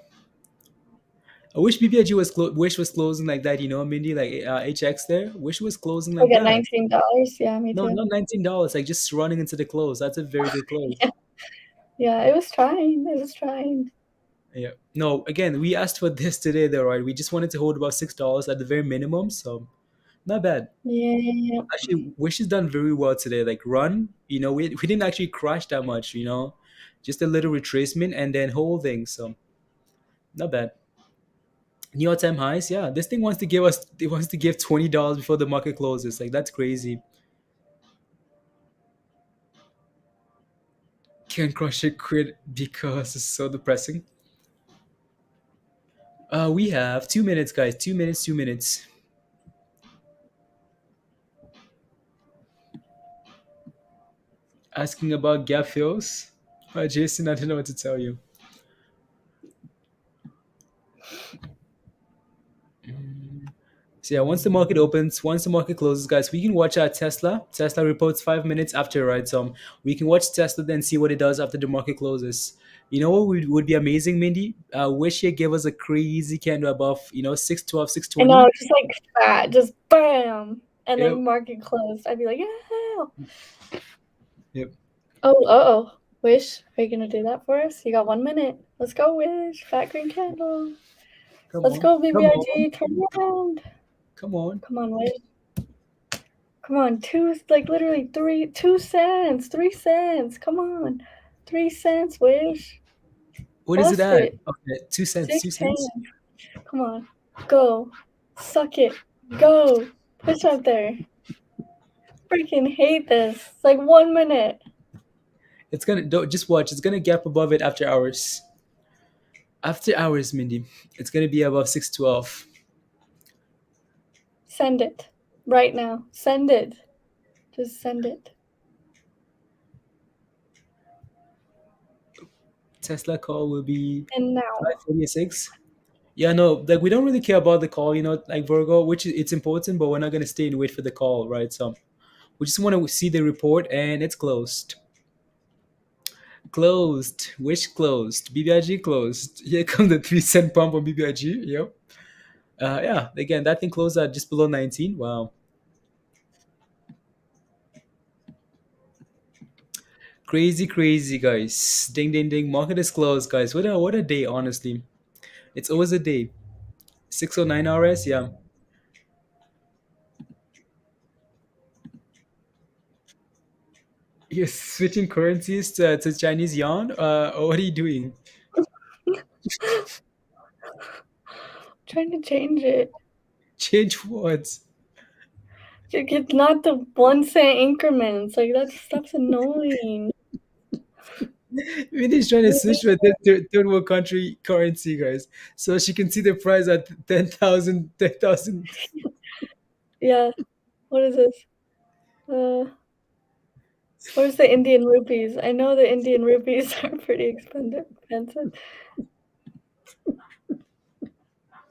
I wish BBIG Wish was closing like that, you know, Mindy, like HX there. Wish was closing like Like at that. $19? Yeah, me No, too. not $19. Like just running into the close. That's a very good close. Yeah, it was trying. It was trying. Yeah. No, again, we asked for this today, though, right? We just wanted to hold about $6 at the very minimum, so not bad. Yeah. Actually, Wish has done very well today. Like run, you know, we didn't actually crash that much, you know, just a little retracement and then holding. So not bad. New all-time highs, yeah. This thing wants to give us, it wants to give $20 before the market closes. Like that's crazy. Can't crush it, quit because it's so depressing. We have 2 minutes, guys. 2 minutes, 2 minutes. Asking about gap fills. Jason, I don't know what to tell you. So yeah, once the market opens, once the market closes, guys, we can watch our Tesla. Tesla reports 5 minutes after, right? So we can watch Tesla then see what it does after the market closes. You know what would be amazing, Mindy? Wish you gave us a crazy candle above, you know, 612, I 620. know, just like fat, just bam. And Yep. then market closed. I'd be like, yeah. Yep. Oh. Wish, are you going to do that for us? You got 1 minute. Let's go, Wish. Fat green candle. Let's go, BBIG. Turn around. Come on. Come on, Wish. Come on, literally 2 cents, 3 cents. Come on, 3 cents, Wish. What is it Bust at? it. Okay, 2 cents, 6 2 cents. cents. Come on. Go. Suck it. Go. Push up there. Freaking hate this. It's like 1 minute. It's gonna just watch. It's gonna gap above it after hours. After hours, Mindy, it's gonna be above 612. Send it. Right now. Send it. Just send it. Tesla call will be And now. 5:46. Yeah, no, like we don't really care about the call, like Virgo, which it's important, but we're not gonna stay and wait for the call, right? So we just want to see the report, and it's closed. Closed. Which closed? BBIG closed. Here comes the 3 cent pump on BBIG. Yep. Yeah. Again, that thing closed at just below 19. Wow. Crazy, crazy, guys. Ding, ding, ding. Market is closed, guys. What a day, honestly. It's always a day. 609 RS. Yeah. You're switching currencies to Chinese yuan. What are you doing? Trying to change it. Change what? It's not the 1 cent increments. Like that stuff's annoying. Minnie's trying to switch to a third world country currency, guys, so she can see the price at 10,000. 10,000. Yeah. What is this? Where's the Indian rupees? I know the Indian rupees are pretty expensive.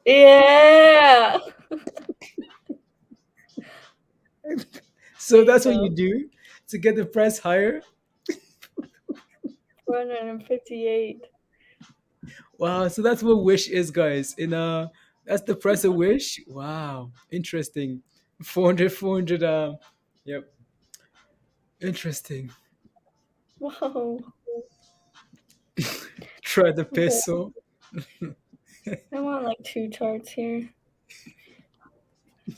Yeah. So There that's you what you go. do to get the price higher. 458. Wow. So that's what Wish is, guys. That's the price of Wish. Wow. Interesting. 400, 400. Yep. Interesting. Whoa. Try the Okay. peso. I want like 2 charts here.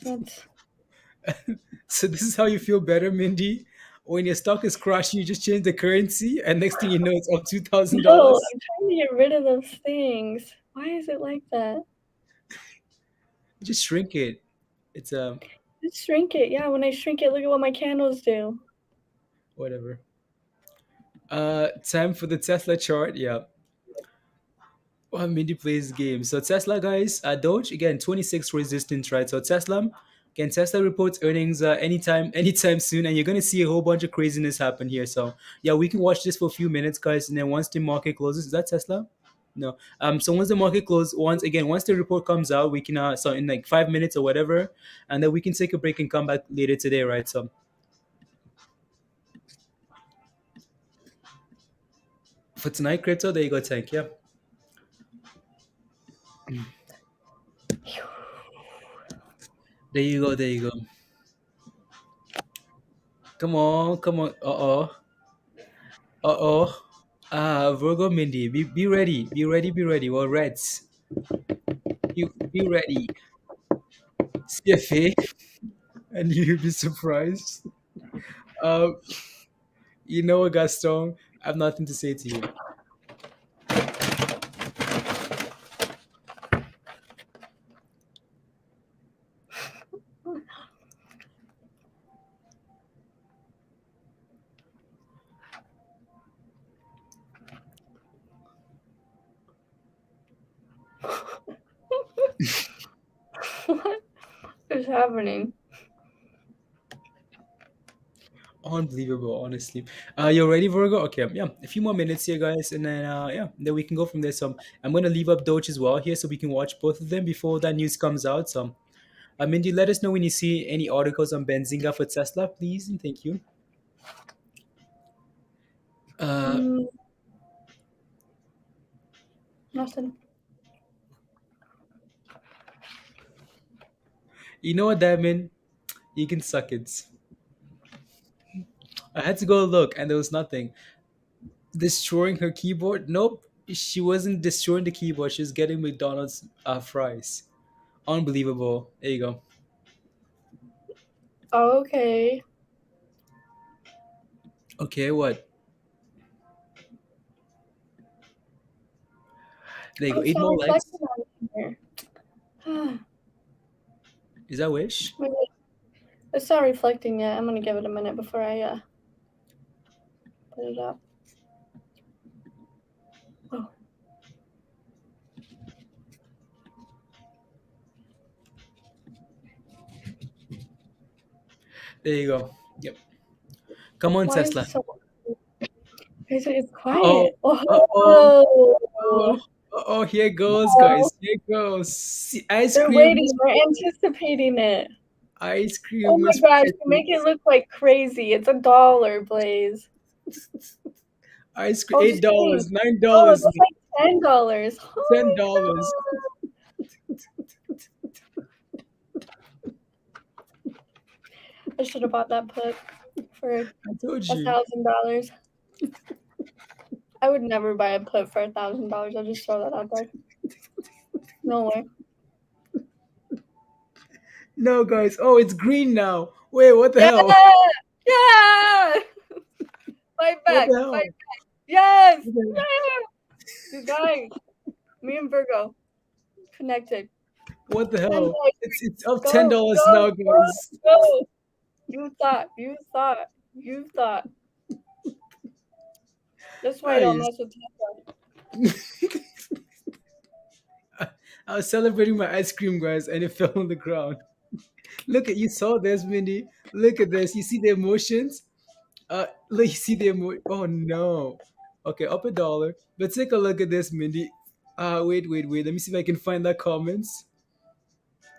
That's So this is how you feel better, Mindy. When your stock is crashing, you just change the currency, and next thing you know, it's up $2,000. no, I'm trying to get rid of those things. Why is it like that? Just shrink it. It's Just shrink it. Yeah, when I shrink it, look at what my candles do. whatever. Time for the Tesla chart. Yeah. Well, Mindy plays game. So Tesla, guys, Doge again, 26 resistance, right? So Tesla, again, Tesla reports earnings anytime soon, and you're gonna see a whole bunch of craziness happen here. So yeah, we can watch this for a few minutes, guys, and then once the market closes, is that Tesla? No. So once the market closes, once the report comes out, we can so in like 5 minutes or whatever, and then we can take a break and come back later today, right? So for tonight, crypto, there you go, Tank. Yeah. There you go. There you go. Come on. Come on. Uh oh. Uh oh. Virgo Mindy, be ready. Be ready. Be ready. Well, Reds, be ready. CFA, and you'll be surprised. Um, you know what, Gaston? I have nothing to say to you. What is happening? Unbelievable, honestly. You ready, Virgo? Okay, yeah. A few more minutes here, guys, and then yeah, then we can go from there. So I'm gonna leave up Doge as well here, so we can watch both of them before that news comes out. So, Mindy, let us know when you see any articles on Benzinga for Tesla, please, and thank you. Uh, Nothing. you know what, Diamond? You can suck it. I had to go look, and there was nothing. Destroying her keyboard? Nope. She wasn't destroying the keyboard. She was getting McDonald's fries. Unbelievable. There you go. Oh, okay. Okay, what? There you go. I'm 8 more so likes. reflecting on here. Is that Wish? Maybe it's not reflecting yet. I'm gonna give it a minute before I put it up. Oh. There you go. Yep. Come on, Why is Tesla. it so? It's Oh, quiet. Oh. oh, here goes, No. guys. Here goes. See, ice They're cream. waiting. We're anticipating it. Ice cream. Oh my was gosh! You present. make it look like crazy. It's $1, Blaze. Ice cream. Oh, $8, just $9, Oh, it's like $10. Oh $10. I should have bought that put for I told you. $1,000. I would never buy a put for $1,000. I'll just throw that out there. No way. No, guys. Oh, it's green now. Wait, what the hell? Yeah! Fight back! What the hell? Fight back! Yes! Okay. Yeah! You guys, me and Virgo connected. What the hell? It's up Go, $10 go, now, guys. Go! You thought. That's why I don't Guys. mess with Tesla. I was celebrating my ice cream, guys, and it fell on the ground. Look at you saw this, Mindy. Look at this. You see the emotions? Look, you see the Oh no. Okay, up $1. But take a look at this, Mindy. Wait. Let me see if I can find that comments.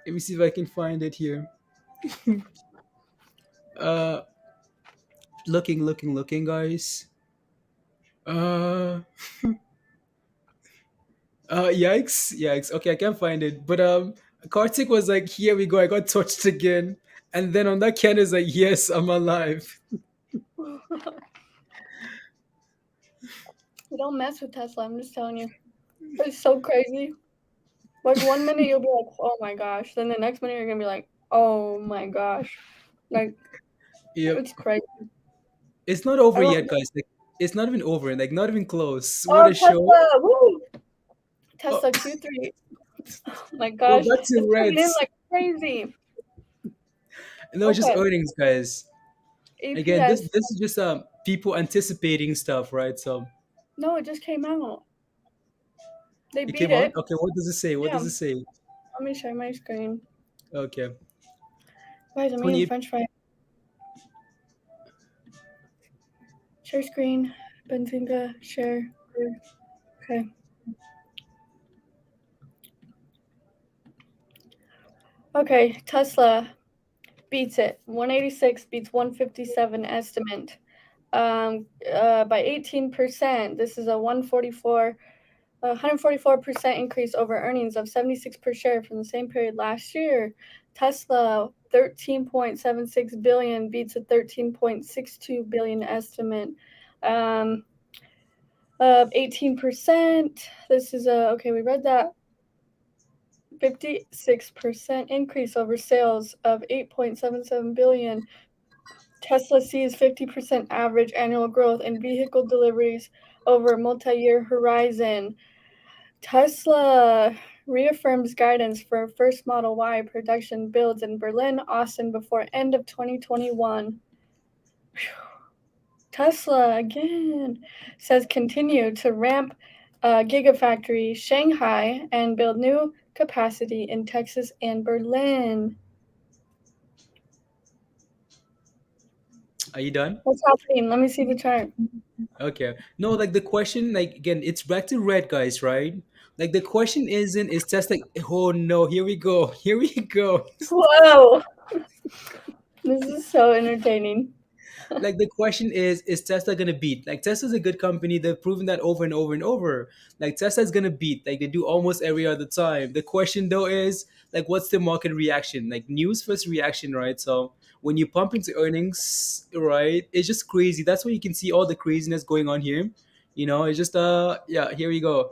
Let me see if I can find it here. Looking, guys. Yikes. Okay, I can't find it. But Kartik was like, here we go, I got touched again. And then on that can is like, yes, I'm alive. You don't mess with Tesla, I'm just telling you. It's so crazy. Like 1 minute you'll be like, oh my gosh. Then the next minute you're gonna be like, oh my gosh. Like, Yep. it's crazy. It's not over I don't- yet, guys. Like, it's not even over, like not even close. Oh, What a show. Tesla! Woo! Tesla Q3. Oh my gosh. back to It's coming in reds. like crazy. No, just Okay. earnings, guys. APS. Again, this is just people anticipating stuff, right? So No, it just came out. They it beat came it. out. Okay, what does it say? What Yeah. does it say? Let me share my screen. Okay. Guys, I'm 28 eating French fries. Share screen. Benzinga. Share. Okay. Okay, Tesla beats it. 186 beats 157 estimate. By 18%. This is a 144% increase over earnings of 76 per share from the same period last year. Tesla 13.76 billion beats a 13.62 billion estimate. Of 18%. This is okay, we read that. 56% increase over sales of 8.77 billion. Tesla sees 50% average annual growth in vehicle deliveries over a multi-year horizon. Tesla reaffirms guidance for first Model Y production builds in Berlin, Austin before end of 2021. Tesla again says continue to ramp Gigafactory Shanghai and build new capacity in Texas and Berlin. Are you done? What's happening? Let me see the chart. Okay. No, like the question, like again, it's back to red, guys, right? Like the question isn't is just like, oh no, here we go. Whoa! This is so entertaining. Like the question is Tesla gonna beat? Like Tesla's a good company. They've proven that over and over and over. Like Tesla's gonna beat. Like they do almost every other time. The question though is like, what's the market reaction? Like news first reaction, right? So when you pump into earnings, right, it's just crazy. That's where you can see all the craziness going on here. You know, it's just yeah. Here we go.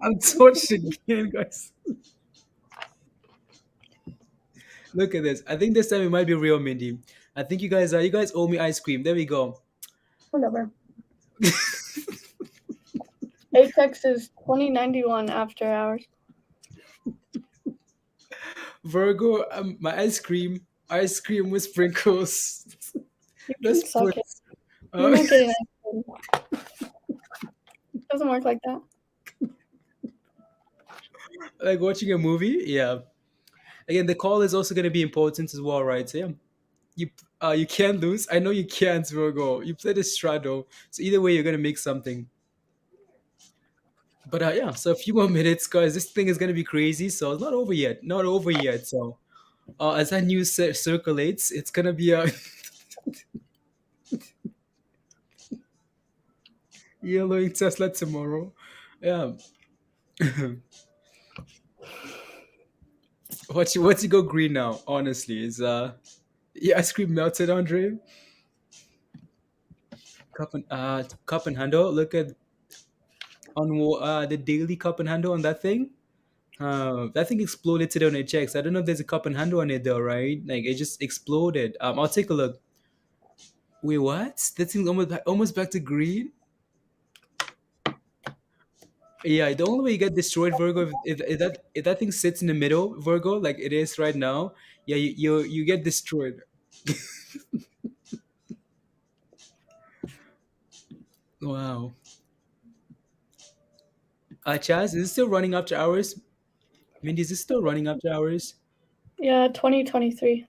I'm torched again, guys. Look at this. I think this time it might be real, Mindy. I think you guys owe me ice cream. There we go. Whatever. HX is 2091 after hours. Virgo, my ice cream with sprinkles. You Let's can suck put. it. You're Uh, not getting ice cream. Doesn't work like that. like watching a movie. Yeah. Again, the call is also going to be important as well, right? So yeah, you can't lose. I know you can't, Virgo. You played a straddle, so either way, you're going to make something. But yeah, so a few more minutes, guys. This thing is going to be crazy. So it's not over yet. Not over yet. So as that news circulates, it's going to be a yellowing Tesla tomorrow. Yeah. What's you go green now? Honestly, is yeah, ice cream melted, Andre. Cup and handle. Look at on the daily cup and handle on that thing. That thing exploded today on HX. I don't know if there's a cup and handle on it though, right? Like it just exploded. I'll take a look. Wait, what? That thing's almost back to green. Yeah, the only way you get destroyed, Virgo, if that thing sits in the middle, Virgo, like it is right now, yeah, you get destroyed. Wow. Chaz, is it still running after hours? Mindy, is it still running after hours? Yeah, 2023.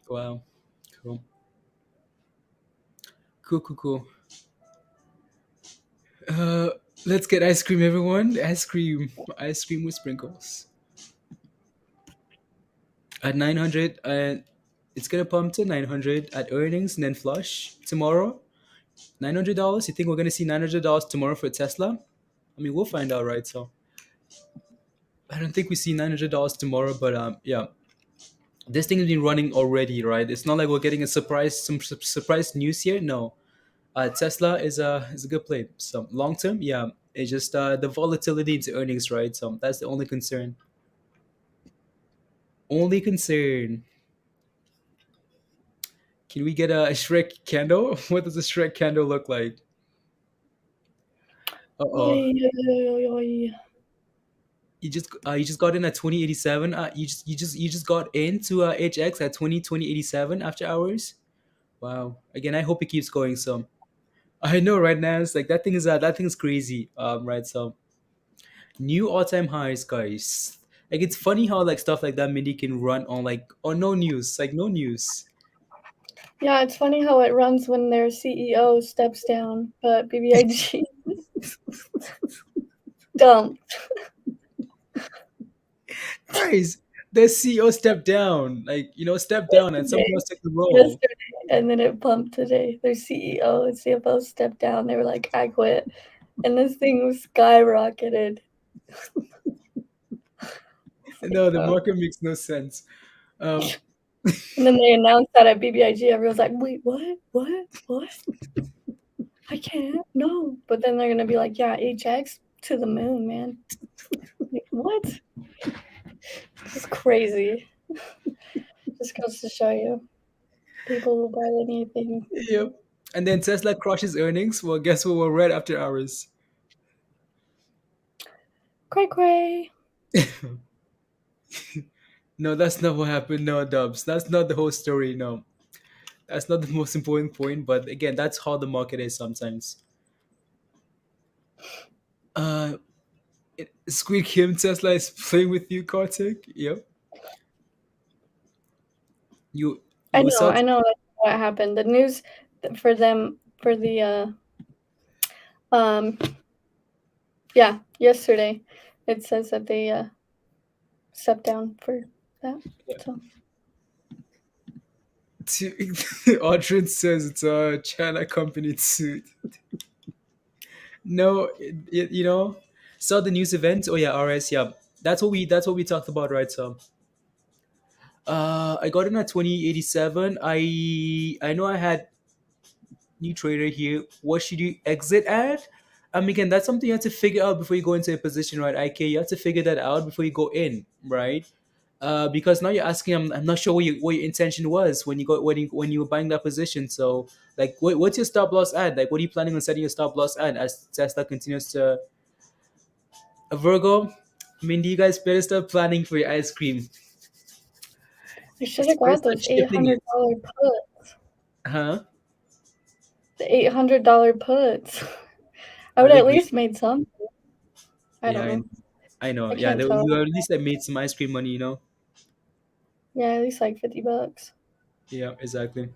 Wow. Cool. Cool. Uh, let's get ice cream, everyone. Ice cream with sprinkles. At 900, it's gonna pump to 900 at earnings and then flush tomorrow. $900. You think we're gonna see $900 tomorrow for Tesla? I mean, we'll find out, right? So I don't think we see $900 tomorrow, but yeah, this thing has been running already, right? It's not like we're getting some surprise news here. No, Tesla is a good play. So long term, yeah, it's just the volatility into earnings, right? So that's the only concern. Only concern. Can we get a Shrek candle? What does a Shrek candle look like? Uh oh. Oy, oy, oy, oy. You just got in at 2087. You just got into HX at 2087 after hours. Wow. Again, I hope it keeps going. So I know right now it's like that thing's crazy. Right. So new all time highs, guys. Like it's funny how like stuff like that Mindy can run on like on no news, like no news. Yeah, it's funny how it runs when their CEO steps down, but BBIG dumped. Guys, the CEO stepped down, like stepped down, and someone else took the role. Yesterday, and then it pumped today. Their CEO and CFO stepped down. They were like, I quit. And this thing was skyrocketed. No, the market makes no sense. And then they announced that at BBIG. Everyone's like, wait, what? I can't, no. But then they're going to be like, yeah, HX to the moon, man. Like, what? It's crazy. Just goes to show you. People will buy anything. Yep. And then Tesla crushes earnings. Well, guess what? We're right after hours. Cray. No, that's not what happened. No, Dubs. That's not the whole story. No. That's not the most important point. But again, that's how the market is sometimes. Squid Kim Tesla is playing with you, Kartik. Yep. I know that's what happened. The news for them for the yesterday it says that they stepped down for that. Yeah. So Audrin says it's a China company too. No, saw the news event. Oh yeah, RS. Yeah, that's what we talked about, right? So, I got in at 2087. I know I had new trader here. What should you exit at? Again, that's something you have to figure out before you go into a position, right? IK, you have to figure that out before you go in, right? Because now you're asking, I'm not sure what your intention was when you were buying that position. So, like, what's your stop loss at? Like, what are you planning on setting your stop loss at as Tesla continues to Virgo, Mindy, you guys better start planning for your ice cream. I should have Better got start those shipping it. $800 puts. Huh? The $800 puts. I Are would they at great? least made some. I Yeah, don't know. I know. I Yeah, can't tell. you at least I made some ice cream money, you know? Yeah, at least like $50. Yeah, exactly.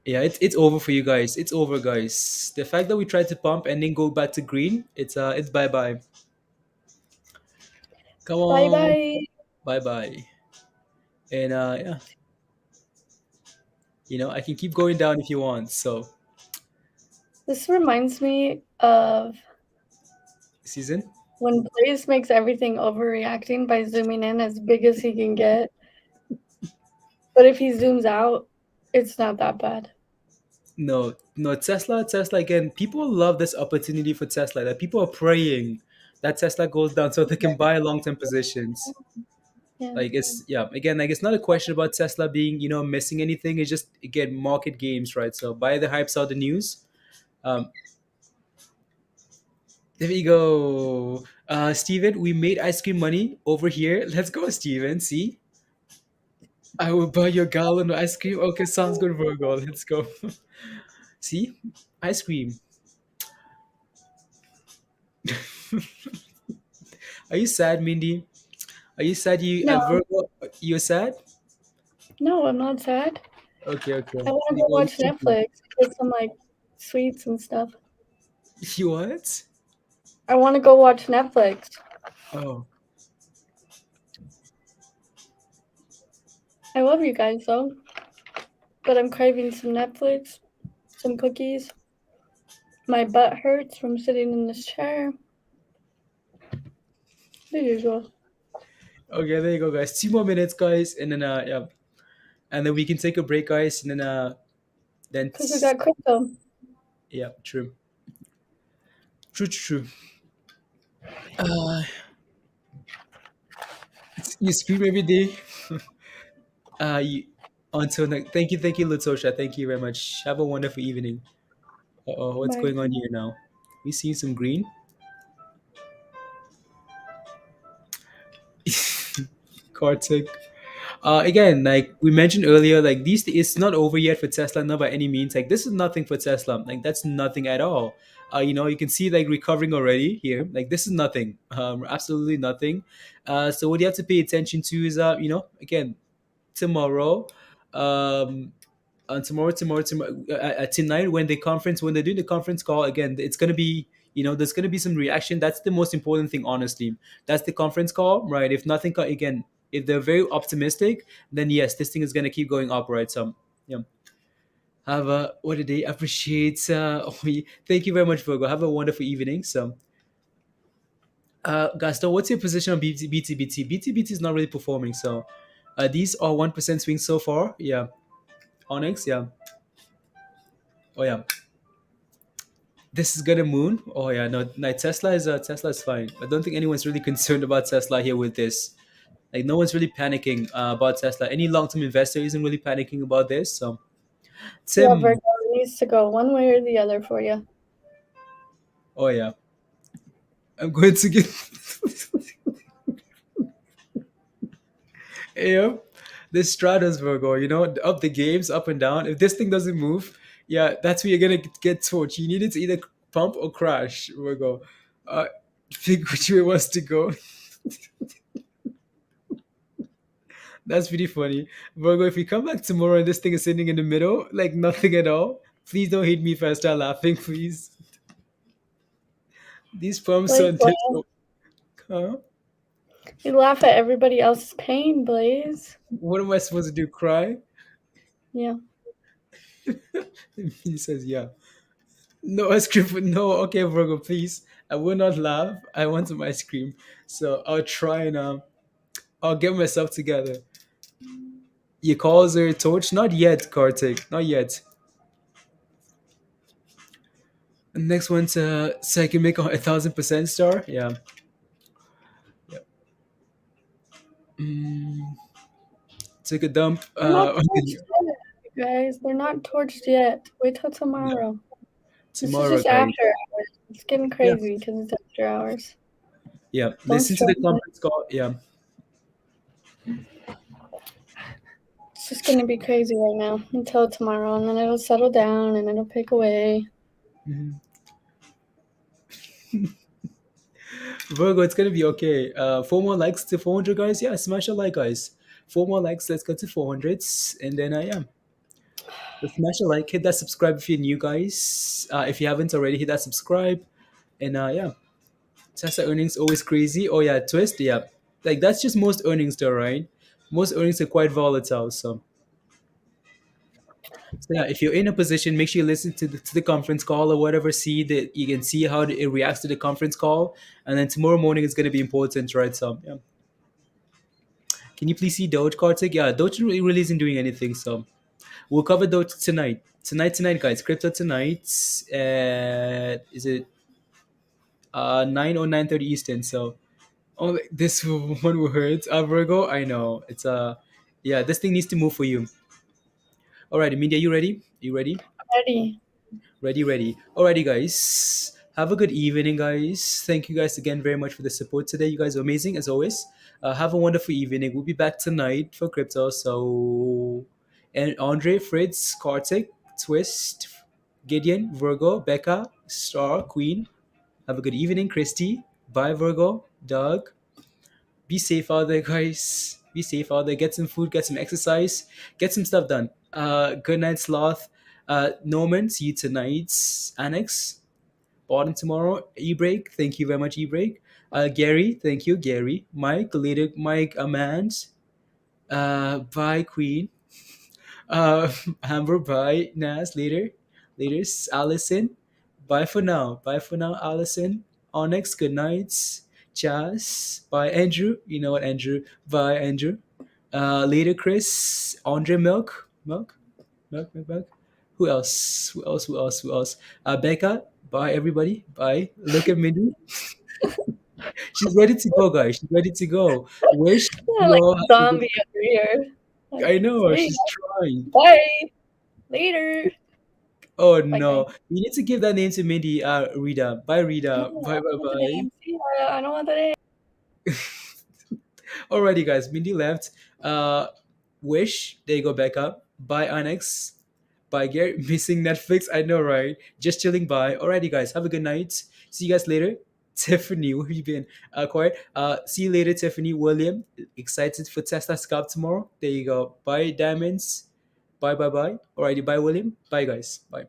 Yeah, it's over for you guys. It's over, guys. The fact that we tried to pump and then go back to green, it's bye bye. Come Bye on, bye. bye bye. And yeah, I can keep going down if you want. So This reminds me of season. when Blaze makes everything overreacting by zooming in as big as he can get. But if he zooms out, it's not that bad. No, no, Tesla again. People love this opportunity for Tesla. That people are praying that Tesla goes down so they can buy long-term positions. Yeah. Like it's yeah, again, like it's not a question about Tesla being missing anything. It's just again market games, right? So buy the hype, sell the news. Um, there we go. Steven, we made ice cream money over here. Let's go, Steven. See, I will buy your gallon of ice cream. Okay, sounds good, Virgo. Let's go. See, ice cream. Are you sad, Mindy? Are you sad? You No, Virgo? You're sad? no, I'm not sad. Okay, okay. I want to You go go watch Netflix, get some like sweets and stuff. You what? I want to go watch Netflix. Oh, I love you guys though, but I'm craving some Netflix, some cookies. My butt hurts from sitting in this chair. The usual. okay. There you go, guys. 2 more minutes, guys, and then yeah, and then we can take a break, guys, and then Because we got crypto. yeah, true, true, true. Uh, you scream every day. You, until next. Thank you, Latosha. Thank you very much. Have a wonderful evening. Oh, what's Bye. going on here now? We see some green. Kartik. Again, like we mentioned earlier, like these it's not over yet for Tesla, not by any means. Like this is nothing for Tesla. Like that's nothing at all. You can see like recovering already here. Like this is nothing. Absolutely nothing. So what you have to pay attention to is again tomorrow. And tonight when they're doing the conference call again, it's gonna be there's gonna be some reaction. That's the most important thing, honestly. That's the conference call, right? If nothing again, if they're very optimistic, then yes, this thing is gonna keep going up, right? So yeah. Have a what a day. Appreciate thank you very much, Virgo. Have a wonderful evening. So Gaston, what's your position on BTBT? BTBT is not really performing, so these are 1% swings so far. Yeah. Onyx, yeah. Oh yeah. This is gonna moon. Oh yeah, no, Tesla is fine. I don't think anyone's really concerned about Tesla here with this. Like no one's really panicking about Tesla. Any long-term investor isn't really panicking about this. So Yeah, Tim, Virgo, it needs to go one way or the other for you. oh yeah, I'm going to get yeah. This stratus Virgo, up the games, up and down. If this thing doesn't move, yeah, that's where you're gonna get torched. You need it to either pump or crash, Virgo. Uh, pick which way wants to go. That's pretty funny. Virgo, if you come back tomorrow and this thing is sitting in the middle, like nothing at all, please don't hate me if I start laughing, please. These pumps are Blaze, laugh. difficult. Huh? You laugh at everybody else's pain, Blaze. What am I supposed to do? Cry? Yeah. He says, yeah. No ice cream. No, okay, Virgo, please. I will not laugh. I want some ice cream. So I'll try and I'll get myself together. Your calls are torch? Not yet, Kartik. Not yet. Next one's so I can make a 1,000% star. Yeah. Yeah. Mm, take a dump. They're not torched yet, you guys. They're not torched yet. Wait till No, tomorrow. This is tomorrow, just guys. after. It's getting Yeah. crazy because it's after hours. Yeah. Don't Listen to the stress it. conference call. Yeah. It's just gonna be crazy right now until tomorrow, and then it'll settle down and it'll pick away. Mhm. Virgo, it's gonna be okay. 4 more likes to 400, guys. Yeah, smash a like, guys. 4 more likes. Let's get to 400s, and then I am. Just smash a like, hit that subscribe if you're new, guys. If you haven't already, hit that subscribe, and yeah. Tesla earnings always crazy. Oh yeah, twist. Yeah, like that's just most earnings, though, right? Most earnings are quite volatile, so yeah, if you're in a position, make sure you listen to the conference call or whatever. See that you can see how it reacts to the conference call, and then tomorrow morning is going to be important, right? So yeah, can you please see Doge, Kartik? Yeah, Doge really isn't doing anything, so we'll cover Doge tonight. Tonight, guys. Crypto tonight. Is it 9 or 9:30 Eastern? So oh, this one will hurt. Virgo, I know it's yeah. This thing needs to move for you. Alrighty, media, you ready? You ready? Ready? Ready. Alrighty, guys. Have a good evening, guys. Thank you guys again very much for the support today. You guys are amazing as always. Have a wonderful evening. We'll be back tonight for crypto. So, and Andre, Fritz, Kartik, Twist, Gideon, Virgo, Becca, Star, Queen. Have a good evening, Christy. Bye, Virgo, Doug. Be safe out there, guys. Be safe out there. Get some food, get some exercise, get some stuff done. Good night, Sloth. Norman, see you tonight. Annex, bottom tomorrow. E-break, thank you very much, E-break. Gary, thank you, Gary. Mike, later, Mike, Amand. Bye, Queen. Uh, Amber, bye, Nas, later. Later, Allison. Bye for now. Bye for now, Allison. Onyx, good nights. Chaz, bye, Andrew. You know what, Andrew? Bye, Andrew. Later, Chris. Andre, Milk. Who else? Who else? Becca, bye, everybody. Bye. Look at Mindy. She's ready to go, guys. She's ready to go. Wish Yeah, you like all a have a good. zombie over here. Like, I know, see she's trying. ya. Bye. Later. Oh Like I no, you need to give that name to Mindy. Rita. Bye, Rita. no, Bye, I bye, don't want the bye. name. See ya. I don't want the name. Alrighty, guys. Mindy left. Wish. There you go, Becca. Bye, Annex. Bye, Gary. Missing Netflix. I know, right? Just chilling. Bye. Alrighty, guys. Have a good night. See you guys later. Tiffany, where you been? Quiet. See you later, Tiffany. William. Excited for Tesla Scalp tomorrow. There you go. Bye, Diamonds. Bye. Alrighty, bye, William. Bye, guys. Bye.